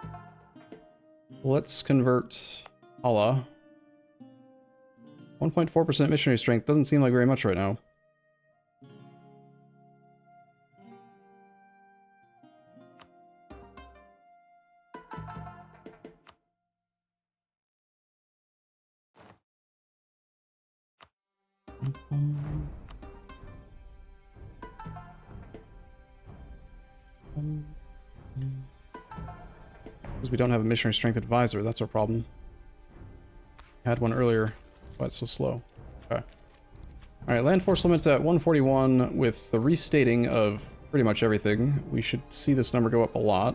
Let's convert Allah. 1.4% missionary strength doesn't seem like very much right now. Because we don't have a missionary strength advisor, that's our problem. Had one earlier. Why it's so slow. Okay. Alright, land force limits at 141 with the restating of pretty much everything. We should see this number go up a lot.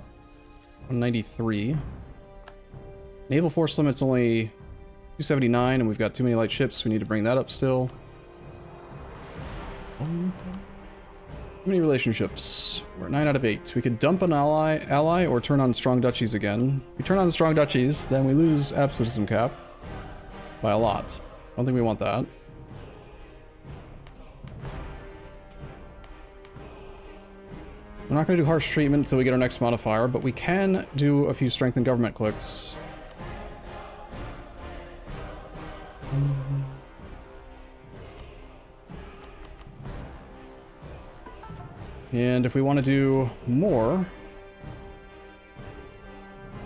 193. Naval force limit's only 279, and we've got too many light ships. We need to bring that up still. Too many relationships. We're at 9 out of 8. We could dump an ally or turn on strong duchies again. If we turn on strong duchies, then we lose absolutism cap by a lot. I don't think we want that. We're not going to do harsh treatment until we get our next modifier, but we can do a few strength and government clicks. And if we want to do more,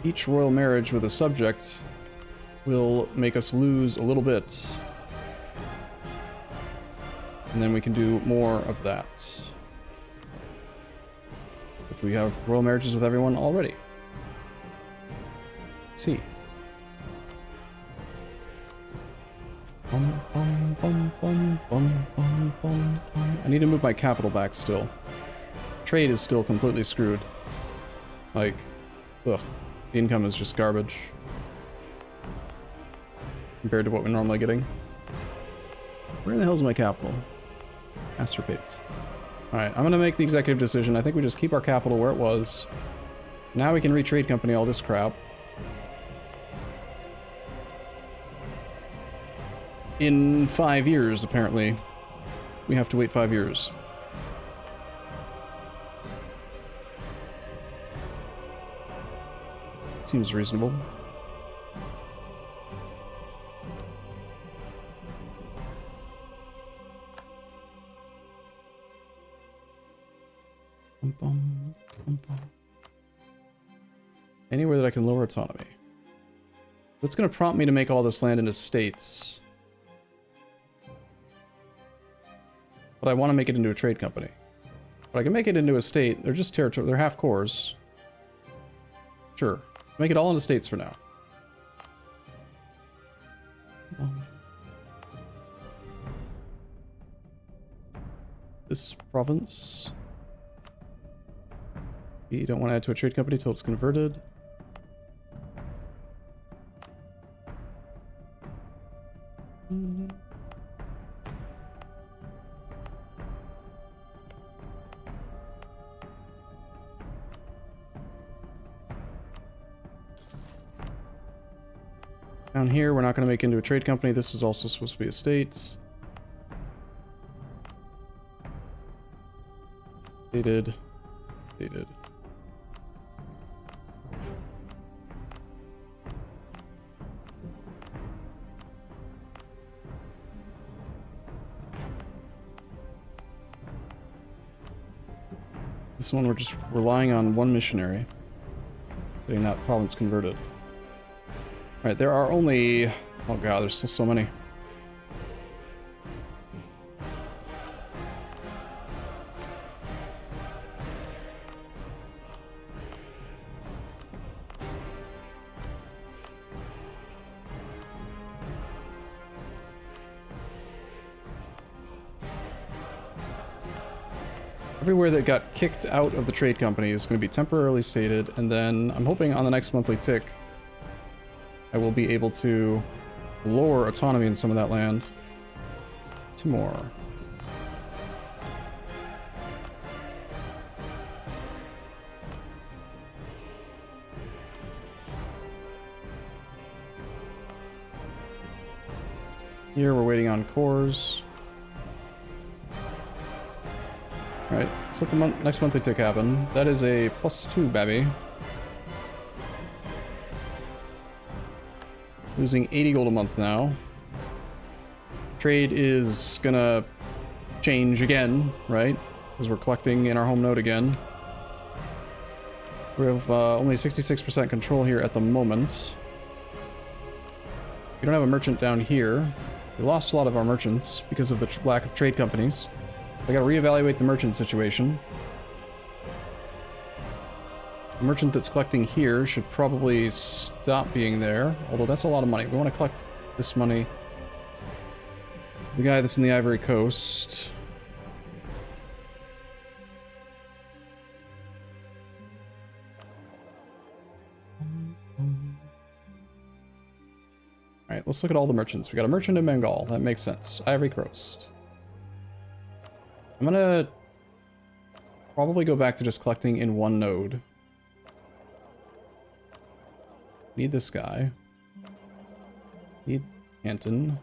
each royal marriage with a subject will make us lose a little bit. And then we can do more of that. But we have royal marriages with everyone already. Let's see. I need to move my capital back still. Trade is still completely screwed. Like, ugh. The income is just garbage. Compared to what we're normally getting. Where the hell is my capital? Master Pate. Alright, I'm gonna make the executive decision. I think we just keep our capital where it was. Now we can re-trade company all this crap. In 5 years, apparently. We have to wait 5 years. Seems reasonable. Anywhere that I can lower autonomy. That's going to prompt me to make all this land into states. But I want to make it into a trade company. But I can make it into a state. They're just territory. They're half cores. Sure. Make it all into states for now. This province. You don't want to add to a trade company till it's converted. Down here, we're not going to make into a trade company. This is also supposed to be a state. Dated. Dated. This one, we're just relying on one missionary. Getting that province converted. Right, there are only... Oh god, there's still so many. Everywhere that got kicked out of the trade company is going to be temporarily stated, and then I'm hoping on the next monthly tick I will be able to lower autonomy in some of that land to more. Here we're waiting on cores. Alright, let's let the next monthly tick happen. That is a +2, baby. Losing 80 gold a month now. Trade is gonna change again, right? Because we're collecting in our home node again. We have only 66% control here at the moment. We don't have a merchant down here. We lost a lot of our merchants because of the lack of trade companies. I gotta reevaluate the merchant situation. The merchant that's collecting here should probably stop being there, although that's a lot of money. We want to collect this money. The guy that's in the Ivory Coast. Alright, let's look at all the merchants. We got a merchant in Bengal. That makes sense. Ivory Coast. I'm gonna probably go back to just collecting in one node. Need this guy. Need Canton.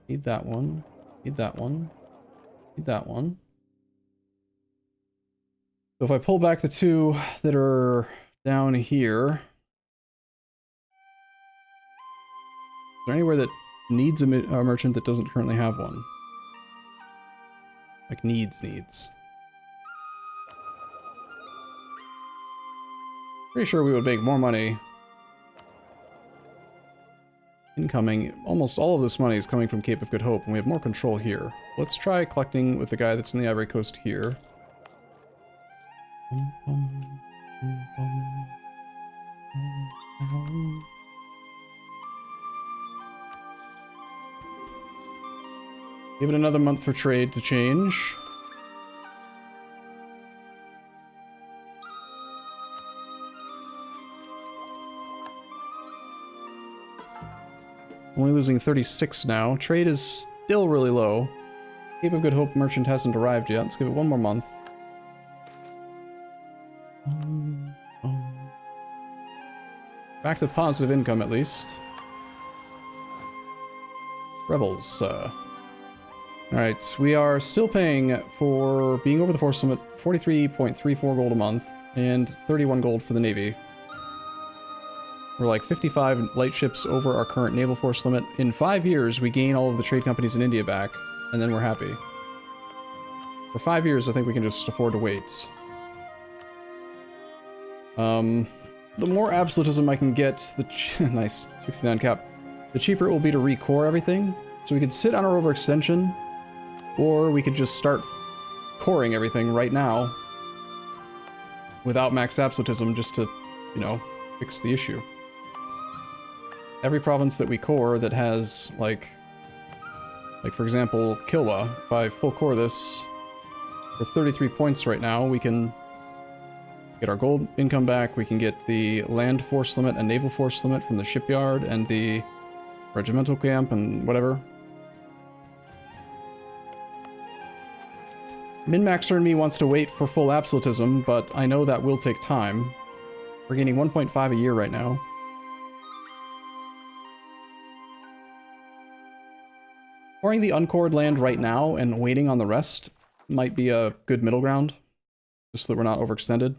Need that one. Need that one. Need that one. So if I pull back the two that are down here... Is there anywhere that needs a merchant that doesn't currently have one? Like needs. Pretty sure we would make more money. Incoming. Almost all of this money is coming from Cape of Good Hope, and we have more control here. Let's try collecting with the guy that's in the Ivory Coast here. Give it another month for trade to change. Only losing 36 now. Trade is still really low. Cape of Good Hope merchant hasn't arrived yet. Let's give it one more month. Back to positive income at least. Rebels. Alright, we are still paying for being over the force limit 43.34 gold a month and 31 gold for the Navy. We're like 55 light ships over our current naval force limit. In 5 years, we gain all of the trade companies in India back, and then we're happy. For 5 years, I think we can just afford to wait. The more absolutism I can get, nice, 69 cap, the cheaper it will be to re-core everything. So we could sit on our overextension, or we could just start coring everything right now without max absolutism just to, you know, fix the issue. Every province that we core that has, like for example, Kilwa, if I full core this for 33 points right now, we can get our gold income back, we can get the land force limit and naval force limit from the shipyard and the regimental camp and whatever. Min-Maxer in me wants to wait for full absolutism, but I know that will take time. We're gaining 1.5 a year right now. Coring the uncored land right now and waiting on the rest might be a good middle ground, just so that we're not overextended.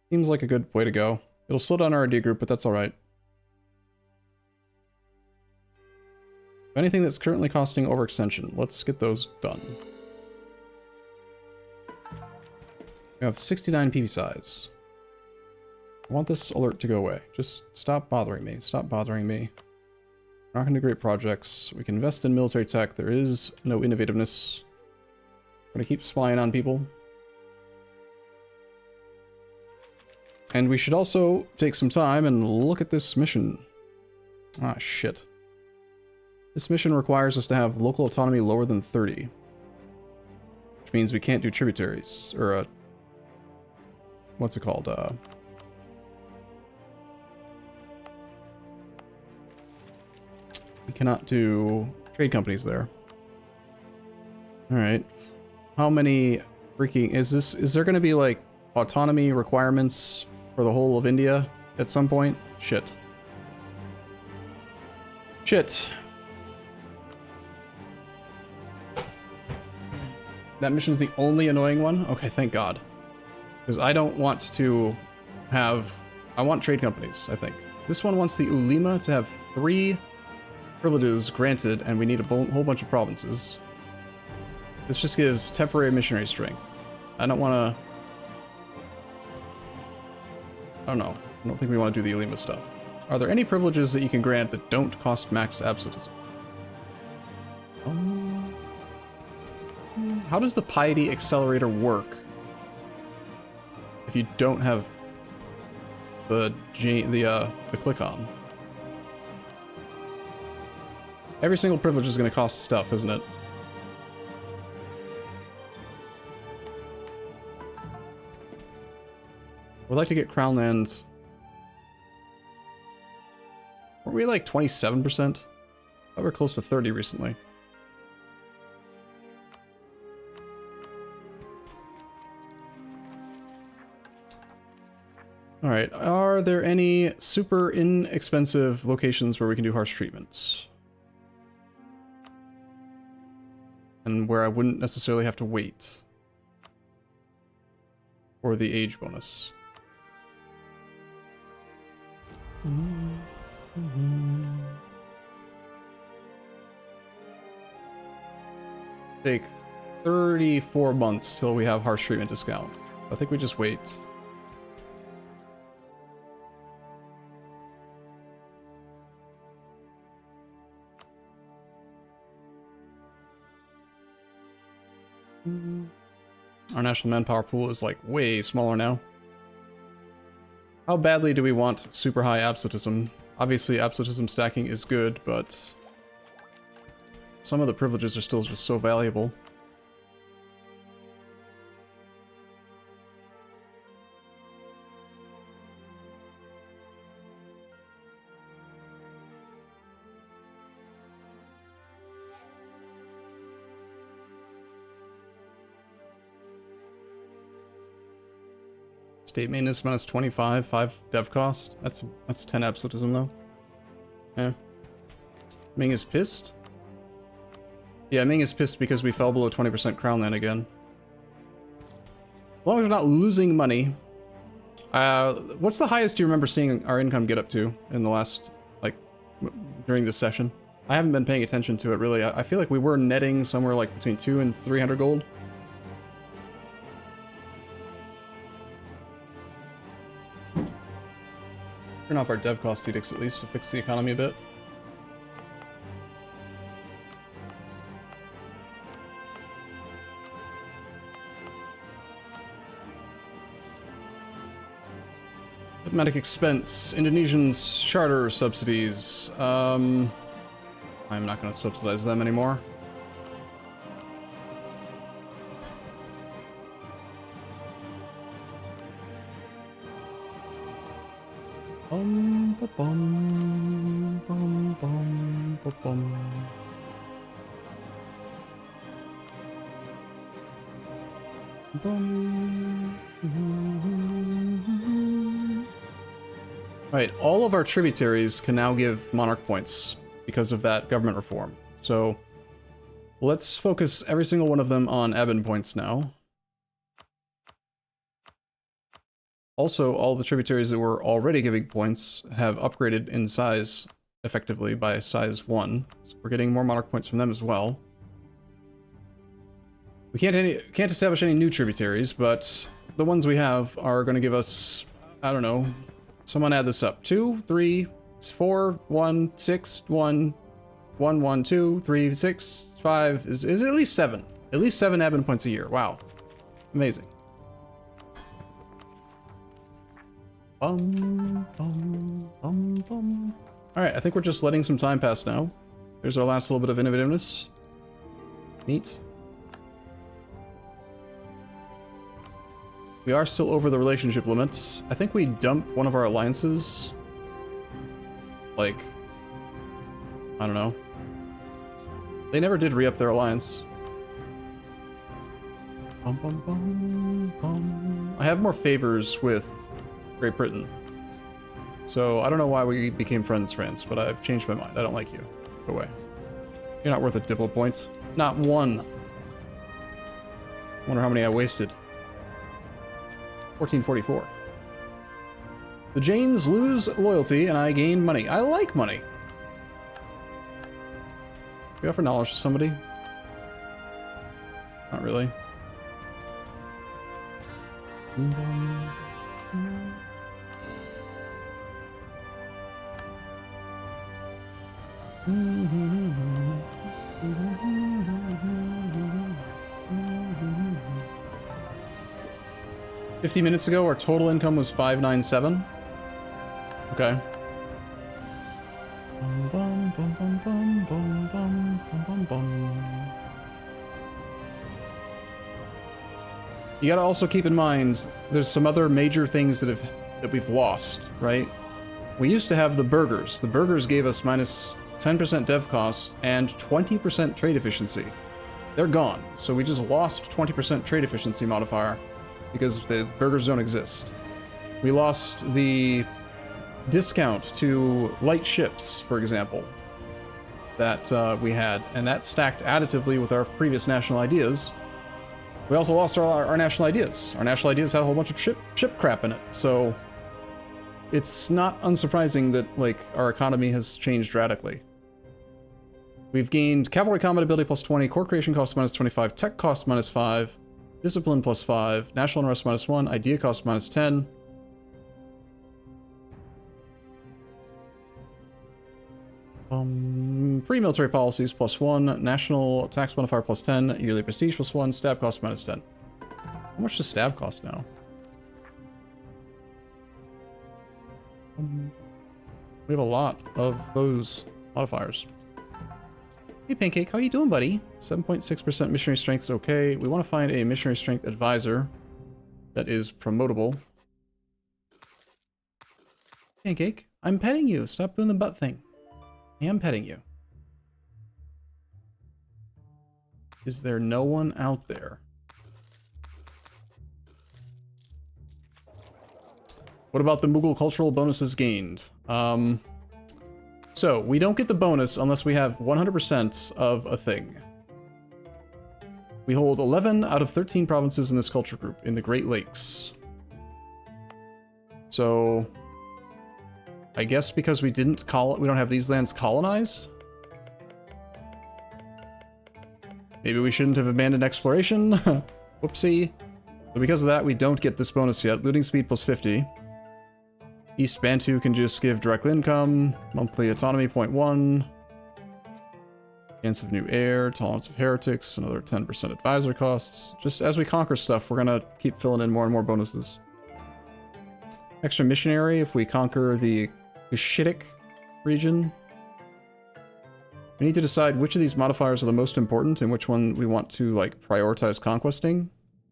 Seems like a good way to go. It'll slow down our idea group, but that's alright. Anything that's currently costing overextension, let's get those done. We have 69 PV size. I want this alert to go away. Just stop bothering me. Stop bothering me. We're not going to do great projects. We can invest in military tech. There is no innovativeness. We're going to keep spying on people. And we should also take some time and look at this mission. Ah, shit. This mission requires us to have local autonomy lower than 30. Which means we can't do tributaries. Or, what's it called? We cannot do trade companies there. Alright. How many freaking... Is there gonna be, like, autonomy requirements for the whole of India at some point? Shit. Shit. That mission's the only annoying one? Okay, thank God. Because I don't want to have... I want trade companies, I think. This one wants the Ulema to have 3 privileges granted, and we need a whole bunch of provinces. This just gives temporary missionary strength. I don't want to... I don't know. I don't think we want to do the Ulema stuff. Are there any privileges that you can grant that don't cost max absolutism? How does the piety accelerator work if you don't have the click on? Every single privilege is going to cost stuff, isn't it? We'd like to get Crown Land. Were we like 27%? I thought we were close to 30 recently. Alright, are there any super inexpensive locations where we can do harsh treatments? And where I wouldn't necessarily have to wait for the age bonus. Take 34 months till we have harsh treatment discount. I think we just wait. Our national manpower pool is like way smaller now. How badly do we want super high absolutism? Obviously absolutism stacking is good, but some of the privileges are still just so valuable. State maintenance minus 25, 5 dev cost. That's 10 absolutism though. Yeah. Ming is pissed. Yeah, Ming is pissed because we fell below 20% crown land again. As long as we're not losing money. What's the highest you remember seeing our income get up to in the last, like, during this session? I haven't been paying attention to it really. I feel like we were netting somewhere like between 200 and 300 gold. Turn off our dev cost edicts at least to fix the economy a bit. Diplomatic expense, Indonesians charter subsidies. I'm not going to subsidize them anymore. Bum ba bum bum bum ba bum. Bum. Right, all of our tributaries can now give monarch points because of that government reform. So let's focus every single one of them on Eben points now. Also, all the tributaries that were already giving points have upgraded in size effectively by size 1. So we're getting more monarch points from them as well. We can't establish any new tributaries, but the ones we have are going to give us, I don't know, someone add this up. 2, 3, 4, 1, 6, 1, 1, 1, 2, 3, 6, 5, is at least 7. At least 7 Eben points a year. Wow. Amazing. Bum, bum, bum, bum. Alright, I think we're just letting some time pass now. There's our last little bit of innovativeness. Neat. We are still over the relationship limit. I think we dump one of our alliances. Like, I don't know. They never did re-up their alliance. Bum, bum, bum, bum. I have more favors with Great Britain. So I don't know why we became friends, France, but I've changed my mind. I don't like you. Go away. You're not worth a diplo point. Not one. Wonder how many I wasted. 1444. The Janes lose loyalty and I gain money. I like money. We offer knowledge to somebody? Not really. Mm-hmm. 50 minutes ago, our total income was 597. Okay. Bum, bum, bum, bum, bum, bum, bum, bum, bum. You gotta also keep in mind, there's some other major things that we've lost, right? We used to have the burgers. The burgers gave us minus 10% dev cost and 20% trade efficiency. They're gone, so we just lost 20% trade efficiency modifier because the burgers don't exist. We lost the discount to light ships, for example, that we had, and that stacked additively with our previous national ideas. We also lost our national ideas. Our national ideas had a whole bunch of ship crap in it, so it's not unsurprising that, like, our economy has changed radically. We've gained cavalry combat ability plus 20, core creation cost minus 25, tech cost minus 5, discipline plus 5, national unrest minus 1, idea cost minus 10. Free military policies plus 1, national tax modifier plus 10, yearly prestige plus 1, stab cost minus 10. How much does stab cost now? We have a lot of those modifiers. Hey Pancake, how you doing, buddy? 7.6% missionary strength is okay. We want to find a missionary strength advisor that is promotable. Pancake, I'm petting you. Stop doing the butt thing. I am petting you. Is there no one out there? What about the Mughal cultural bonuses gained? So, we don't get the bonus unless we have 100% of a thing. We hold 11 out of 13 provinces in this culture group in the Great Lakes. So, I guess because we don't have these lands colonized? Maybe we shouldn't have abandoned exploration? Whoopsie. So because of that, we don't get this bonus yet. Looting speed plus 50. East Bantu can just give direct income. Monthly autonomy 0.1. Chance of new heir. Tolerance of heretics. Another 10% advisor costs. Just as we conquer stuff, we're gonna keep filling in more and more bonuses. Extra missionary if we conquer the Cushitic region. We need to decide which of these modifiers are the most important and which one we want to, like, prioritize conquesting.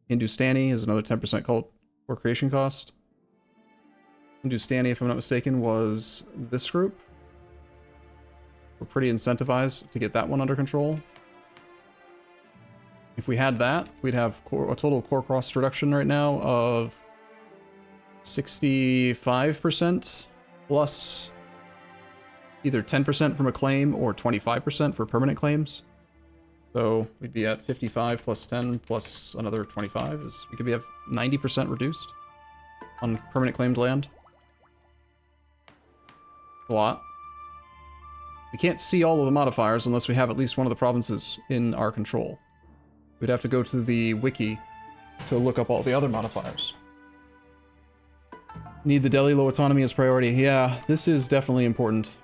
Hindustani is another 10% cult or creation cost. Hindustani, if I'm not mistaken, was this group. We're pretty incentivized to get that one under control. If we had that, we'd have a total core cost reduction right now of 65% plus either 10% from a claim or 25% for permanent claims. So we'd be at 55 plus 10 plus another 25. We could have 90% reduced on permanent claimed land. A lot. We can't see all of the modifiers unless we have at least one of the provinces in our control. We'd have to go to the wiki to look up all the other modifiers. Need the Delhi low autonomy as priority. Yeah, this is definitely important.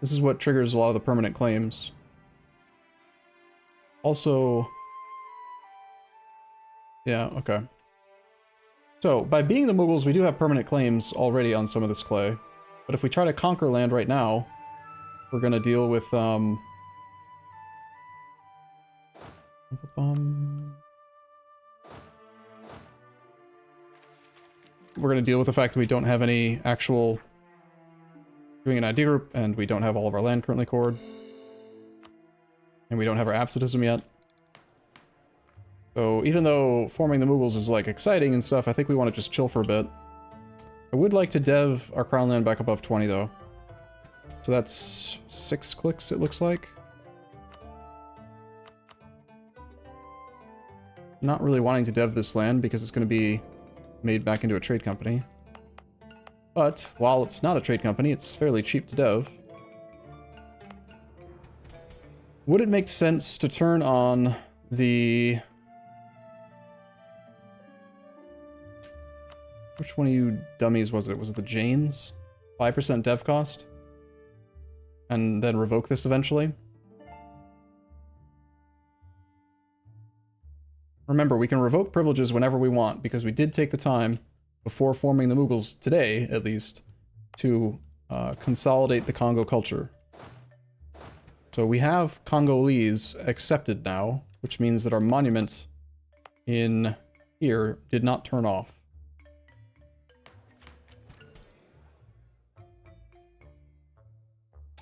This is what triggers a lot of the permanent claims. Also... yeah, okay. So, by being the Mughals, we do have permanent claims already on some of this clay. But if we try to conquer land right now, we're gonna deal with, we're gonna deal with the fact that we don't have any actual doing an ID group, and we don't have all of our land currently cored. And we don't have our absolutism yet. So even though forming the Mughals is, like, exciting and stuff, I think we want to just chill for a bit. I would like to dev our crown land back above 20, though. So that's 6 clicks, it looks like. Not really wanting to dev this land because it's going to be made back into a trade company. But while it's not a trade company, it's fairly cheap to dev. Would it make sense to turn on the... which one of you dummies was it? Was it the Janes? 5% dev cost? And then revoke this eventually? Remember, we can revoke privileges whenever we want, because we did take the time, before forming the Mughals, today at least, to consolidate the Congo culture. So we have Congolese accepted now, which means that our monument in here did not turn off.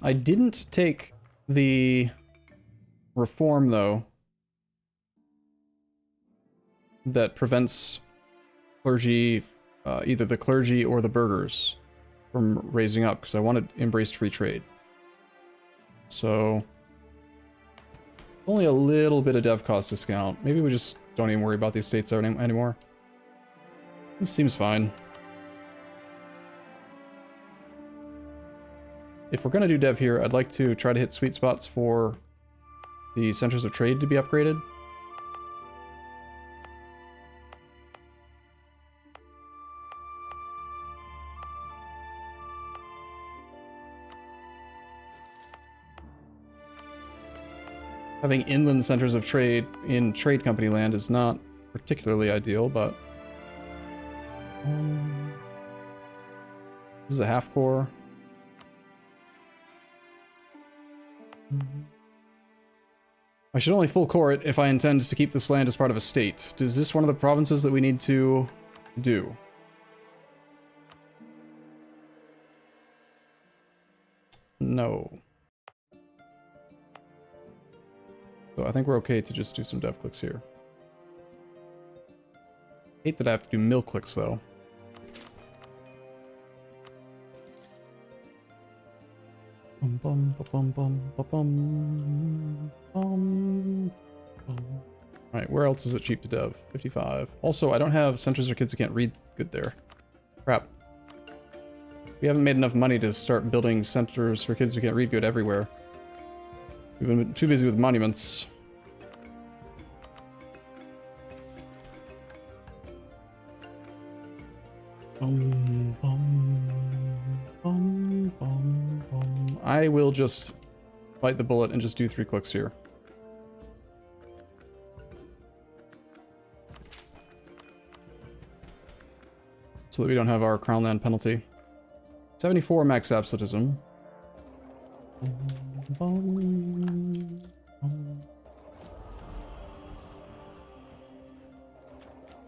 I didn't take the reform, though, that prevents clergy, either the clergy or the burghers, from raising up, because I wanted embraced free trade. So, only a little bit of dev cost discount. Maybe we just don't even worry about the estates anymore. This seems fine. if we're going to do dev here, I'd like to try to hit sweet spots for the centers of trade to be upgraded. Having inland centers of trade in trade company land is not particularly ideal, but this is a half core. I should only full core it if I intend to keep this land as part of a state. Is this one of the provinces that we need to do? No. So I think we're okay to just do some dev clicks here. Hate that I have to do mill clicks though. Bum, bum, bum, bum, bum, bum, bum, bum. Alright, where else is it cheap to dev? 55. Also, I don't have centers for kids who can't read good there. Crap. We haven't made enough money to start building centers for kids who can't read good everywhere. We've been too busy with monuments. Bum, bum, bum, bum, bum. I will just bite the bullet and just do 3 clicks here. So that we don't have our crown land penalty. 74 max absolutism.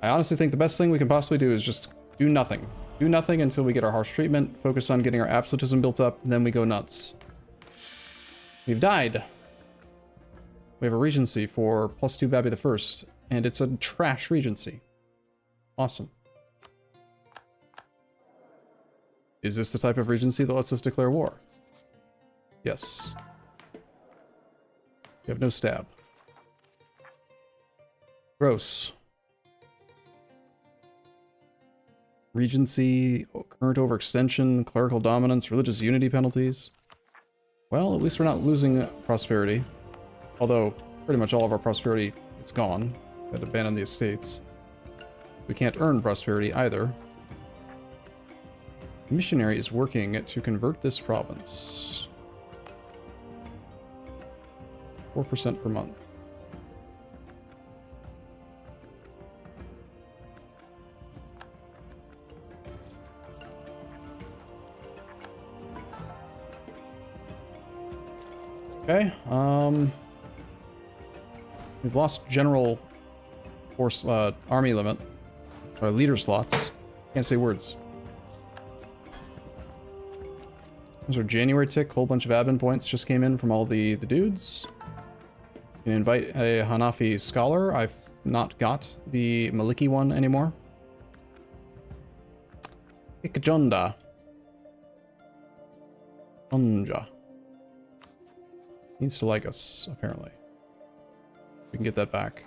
I honestly think the best thing we can possibly do is just do nothing. Do nothing until we get our harsh treatment, focus on getting our absolutism built up, and then we go nuts. We've died. We have a regency for +2 Babi the First, and it's a trash regency. Awesome. Is this the type of regency that lets us declare war? Yes. We have no stab. Gross. Regency, current overextension, clerical dominance, religious unity penalties. Well, at least we're not losing prosperity. Although, pretty much all of our prosperity is gone. We had to abandon the estates. We can't earn prosperity either. The missionary is working to convert this province. 4% per month. Okay, we've lost general force, army limit, or leader slots. Can't say words. There's our January tick, whole bunch of admin points just came in from all the dudes. You can invite a Hanafi scholar. I've not got the Maliki one anymore. Ikjonda. Unja. Needs to like us, apparently. We can get that back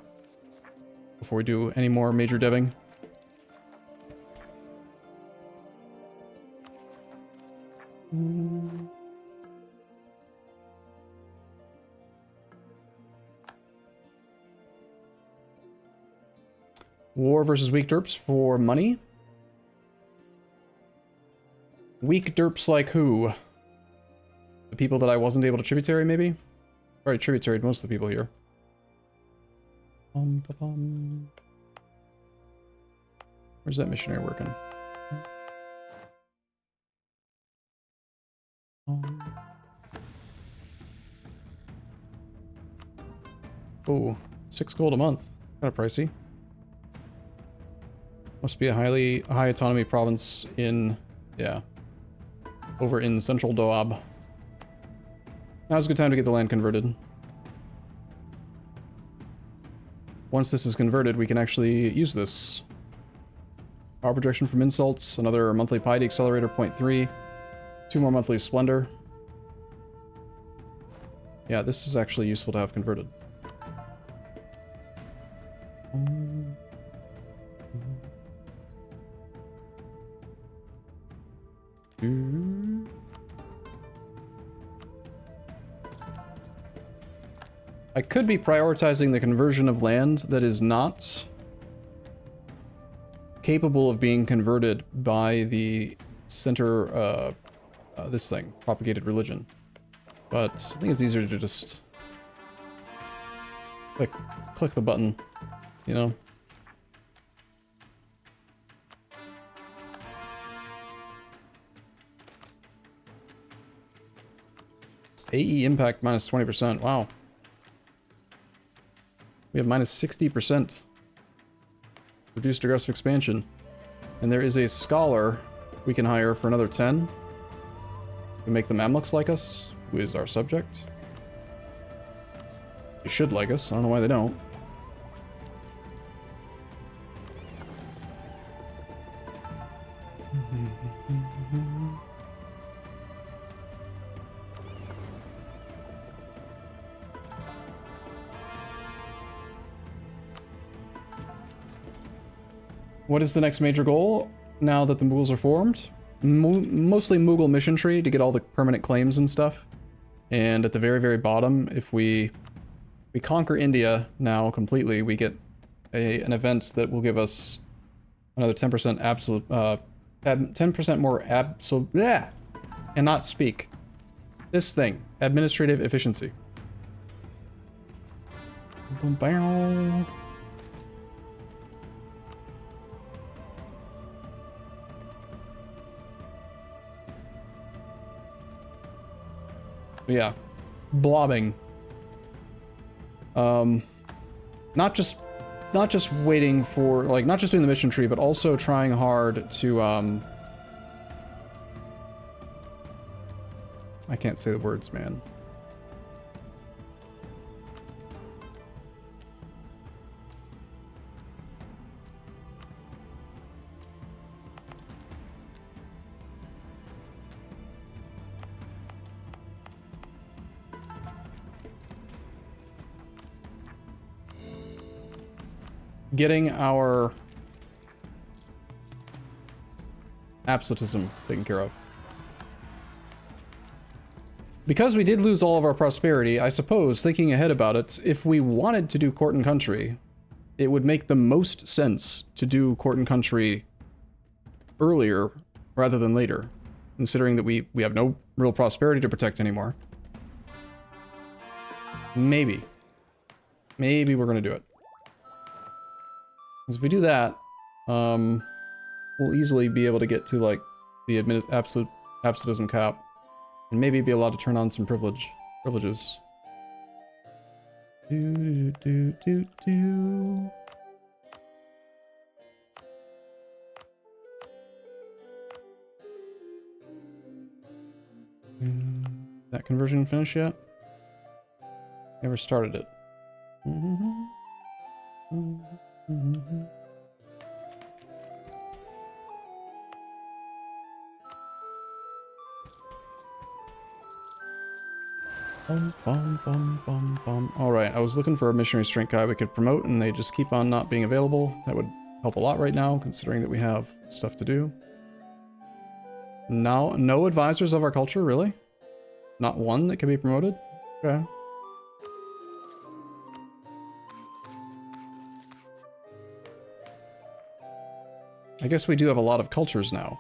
before we do any more major deving. War versus weak derps for money. Weak derps like who? The people that I wasn't able to tributary, maybe? Already tributaried most of the people here. Where's that missionary working? Oh, 6 gold a month. Kind of pricey. Must be a high autonomy province in, yeah, over in central Doab. Now's a good time to get the land converted. Once this is converted, we can actually use this. Power projection from insults, another monthly Pate accelerator 0.3, 2 more monthly splendor. Yeah, this is actually useful to have converted. I could be prioritizing the conversion of land that is not capable of being converted by the center, this thing, propagated religion. But I think it's easier to just click the button, you know? AE impact minus 20%, wow. We have minus 60%. Reduced aggressive expansion. And there is a scholar we can hire for another 10. We make the Mamluks like us, who is our subject. They should like us, I don't know why they don't. What is the next major goal now that the Mughals are formed? Mostly Mughal mission tree to get all the permanent claims and stuff. And at the very, very bottom, if we conquer India now completely, we get an event that will give us another 10% absolute, 10% more absolute, yeah, cannot speak. This thing, administrative efficiency. Yeah, blobbing. Not just waiting for, like, not just doing the mission tree, but also trying hard to, I can't say the words, man. Getting our absolutism taken care of. Because we did lose all of our prosperity, I suppose, thinking ahead about it, if we wanted to do court and country, it would make the most sense to do court and country earlier rather than later, considering that we have no real prosperity to protect anymore. Maybe we're gonna do it. Because if we do that, we'll easily be able to get to, like, the absolutism cap, and maybe be allowed to turn on some privileges. That conversion finished yet? Never started it. Alright, I was looking for a missionary strength guy we could promote, and they just keep on not being available. That would help a lot right now, considering that we have stuff to do. Now, no advisors of our culture, really? Not one that can be promoted? Okay. I guess we do have a lot of cultures now.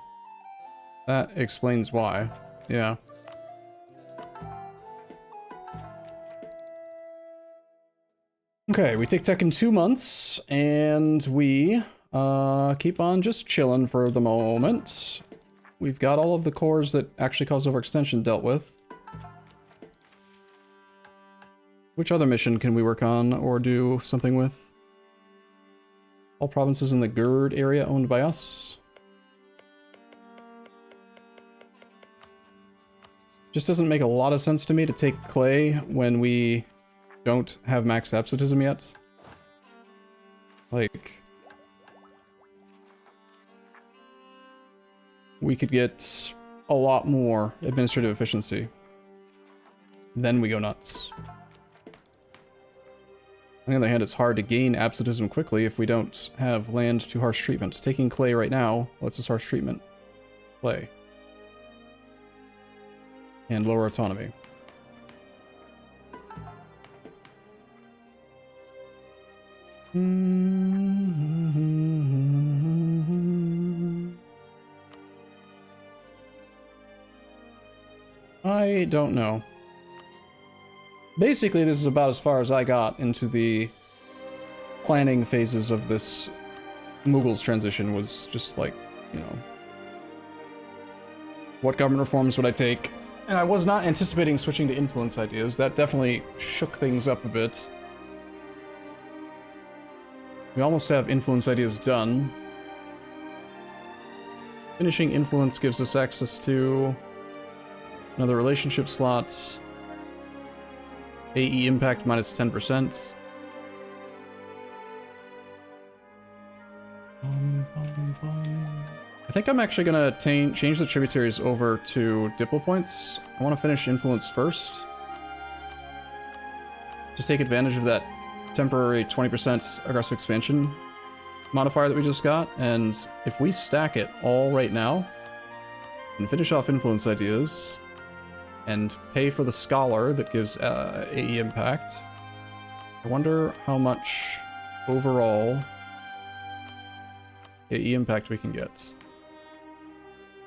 That explains why. Yeah. Okay, we take tech in 2 months, and we keep on just chilling for the moment. We've got all of the cores that actually cause overextension dealt with. Which other mission can we work on or do something with? All provinces in the Gerd area owned by us. Just doesn't make a lot of sense to me to take Clay when we don't have max absolutism yet. Like, we could get a lot more administrative efficiency. Then we go nuts. On the other hand, it's hard to gain absolutism quickly if we don't have land to harsh treatment. Taking Clay right now lets us harsh treatment Clay. And lower autonomy. I don't know. Basically, this is about as far as I got into the planning phases of this Mughals transition. Was just like, you know, what government reforms would I take? And I was not anticipating switching to influence ideas. That definitely shook things up a bit. We almost have influence ideas done. Finishing influence gives us access to another relationship slot. AE impact minus 10%. I think I'm actually gonna change the tributaries over to diplo points. I want to finish influence first to take advantage of that temporary 20% aggressive expansion modifier that we just got. And if we stack it all right now and finish off influence ideas and pay for the scholar that gives AE impact, I wonder how much overall AE impact we can get.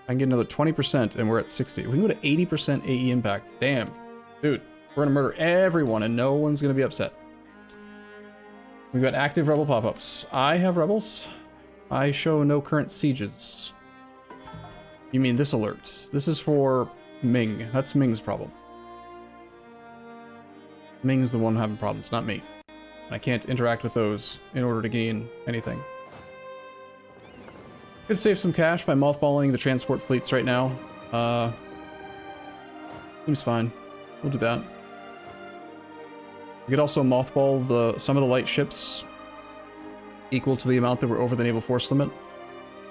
I can get another 20% and we're at 60. We can go to 80% AE impact. Damn. Dude, we're gonna murder everyone and no one's gonna be upset. We've got active rebel pop-ups. I have rebels. I show no current sieges. You mean this alert? This is for Ming. That's Ming's problem. Ming's the one having problems, not me. I can't interact with those in order to gain anything. Could save some cash by mothballing the transport fleets right now. Seems fine. We'll do that. We could also mothball some of the light ships equal to the amount that we're over the naval force limit.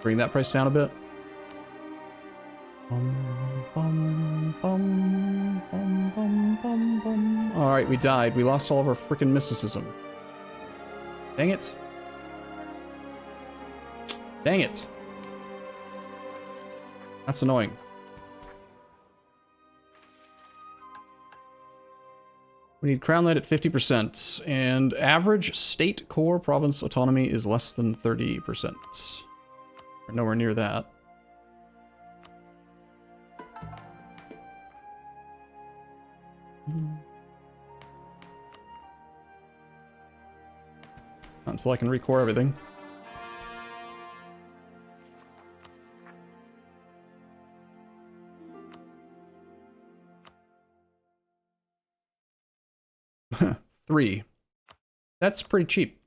Bring that price down a bit. Alright, we died. We lost all of our freaking mysticism. Dang it. Dang it. That's annoying. We need Crown Land at 50%, and average state core province autonomy is less than 30%. We're nowhere near that. Not until I can recore everything. $3. That's pretty cheap.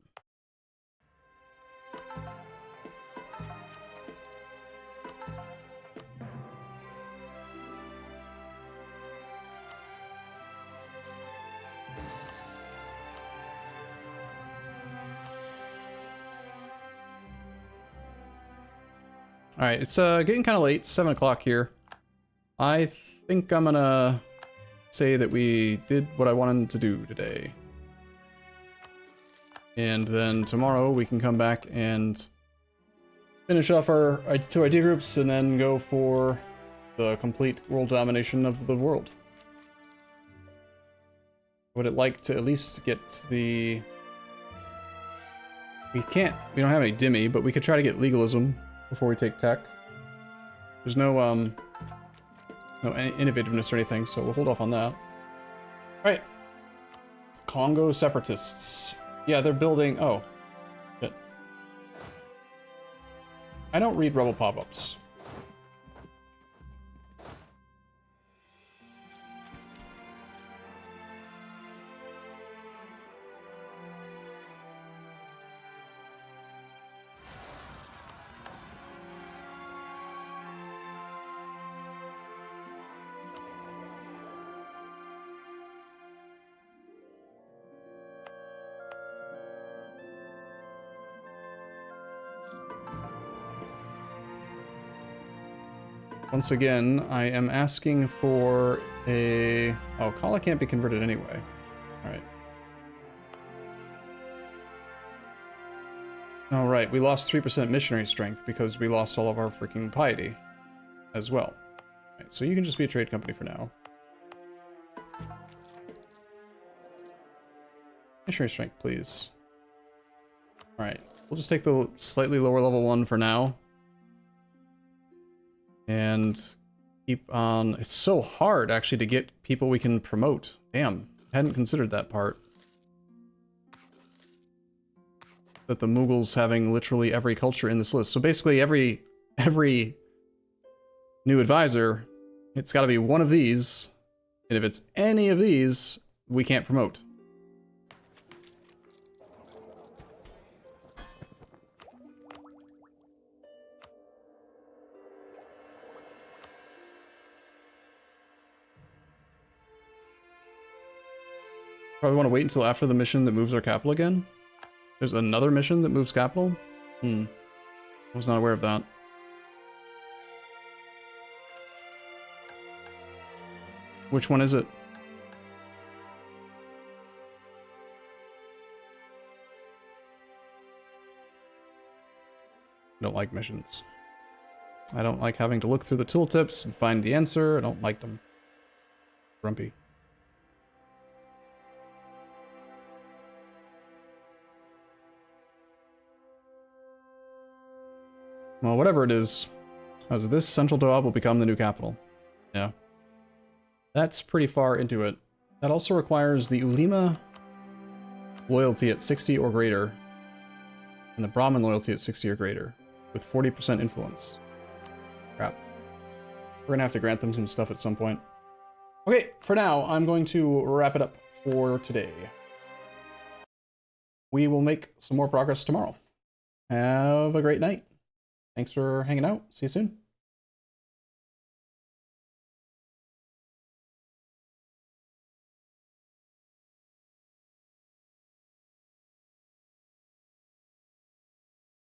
Alright, it's getting kind of late. 7 o'clock here. I think I'm gonna say that we did what I wanted to do today. And then tomorrow we can come back and finish off our 2 idea groups and then go for the complete world domination of the world. Would it like to at least get the... we don't have any Dimmy, but we could try to get legalism before we take tech. There's no innovativeness or anything, so we'll hold off on that. Alright. Congo separatists. Yeah, they're building... oh. Shit. I don't read rebel pop-ups. Once again, I am asking for a... oh, Kala can't be converted anyway. Alright. Alright, we lost 3% missionary strength because we lost all of our freaking piety as well. Right, so you can just be a trade company for now. Missionary strength, please. Alright, we'll just take the slightly lower level one for now. And keep on... It's so hard, actually, to get people we can promote. Damn, I hadn't considered that part. That the Mughals having literally every culture in this list. So basically every new advisor, it's got to be one of these. And if it's any of these, we can't promote. Probably want to wait until after the mission that moves our capital again. There's another mission that moves capital? I was not aware of that. Which one is it? I don't like missions. I don't like having to look through the tooltips and find the answer. I don't like them. Grumpy. Well, whatever it is, as this central Doab will become the new capital. Yeah. That's pretty far into it. That also requires the Ulema loyalty at 60 or greater, and the Brahmin loyalty at 60 or greater, with 40% influence. Crap. We're gonna have to grant them some stuff at some point. Okay, for now, I'm going to wrap it up for today. We will make some more progress tomorrow. Have a great night. Thanks for hanging out. See you soon.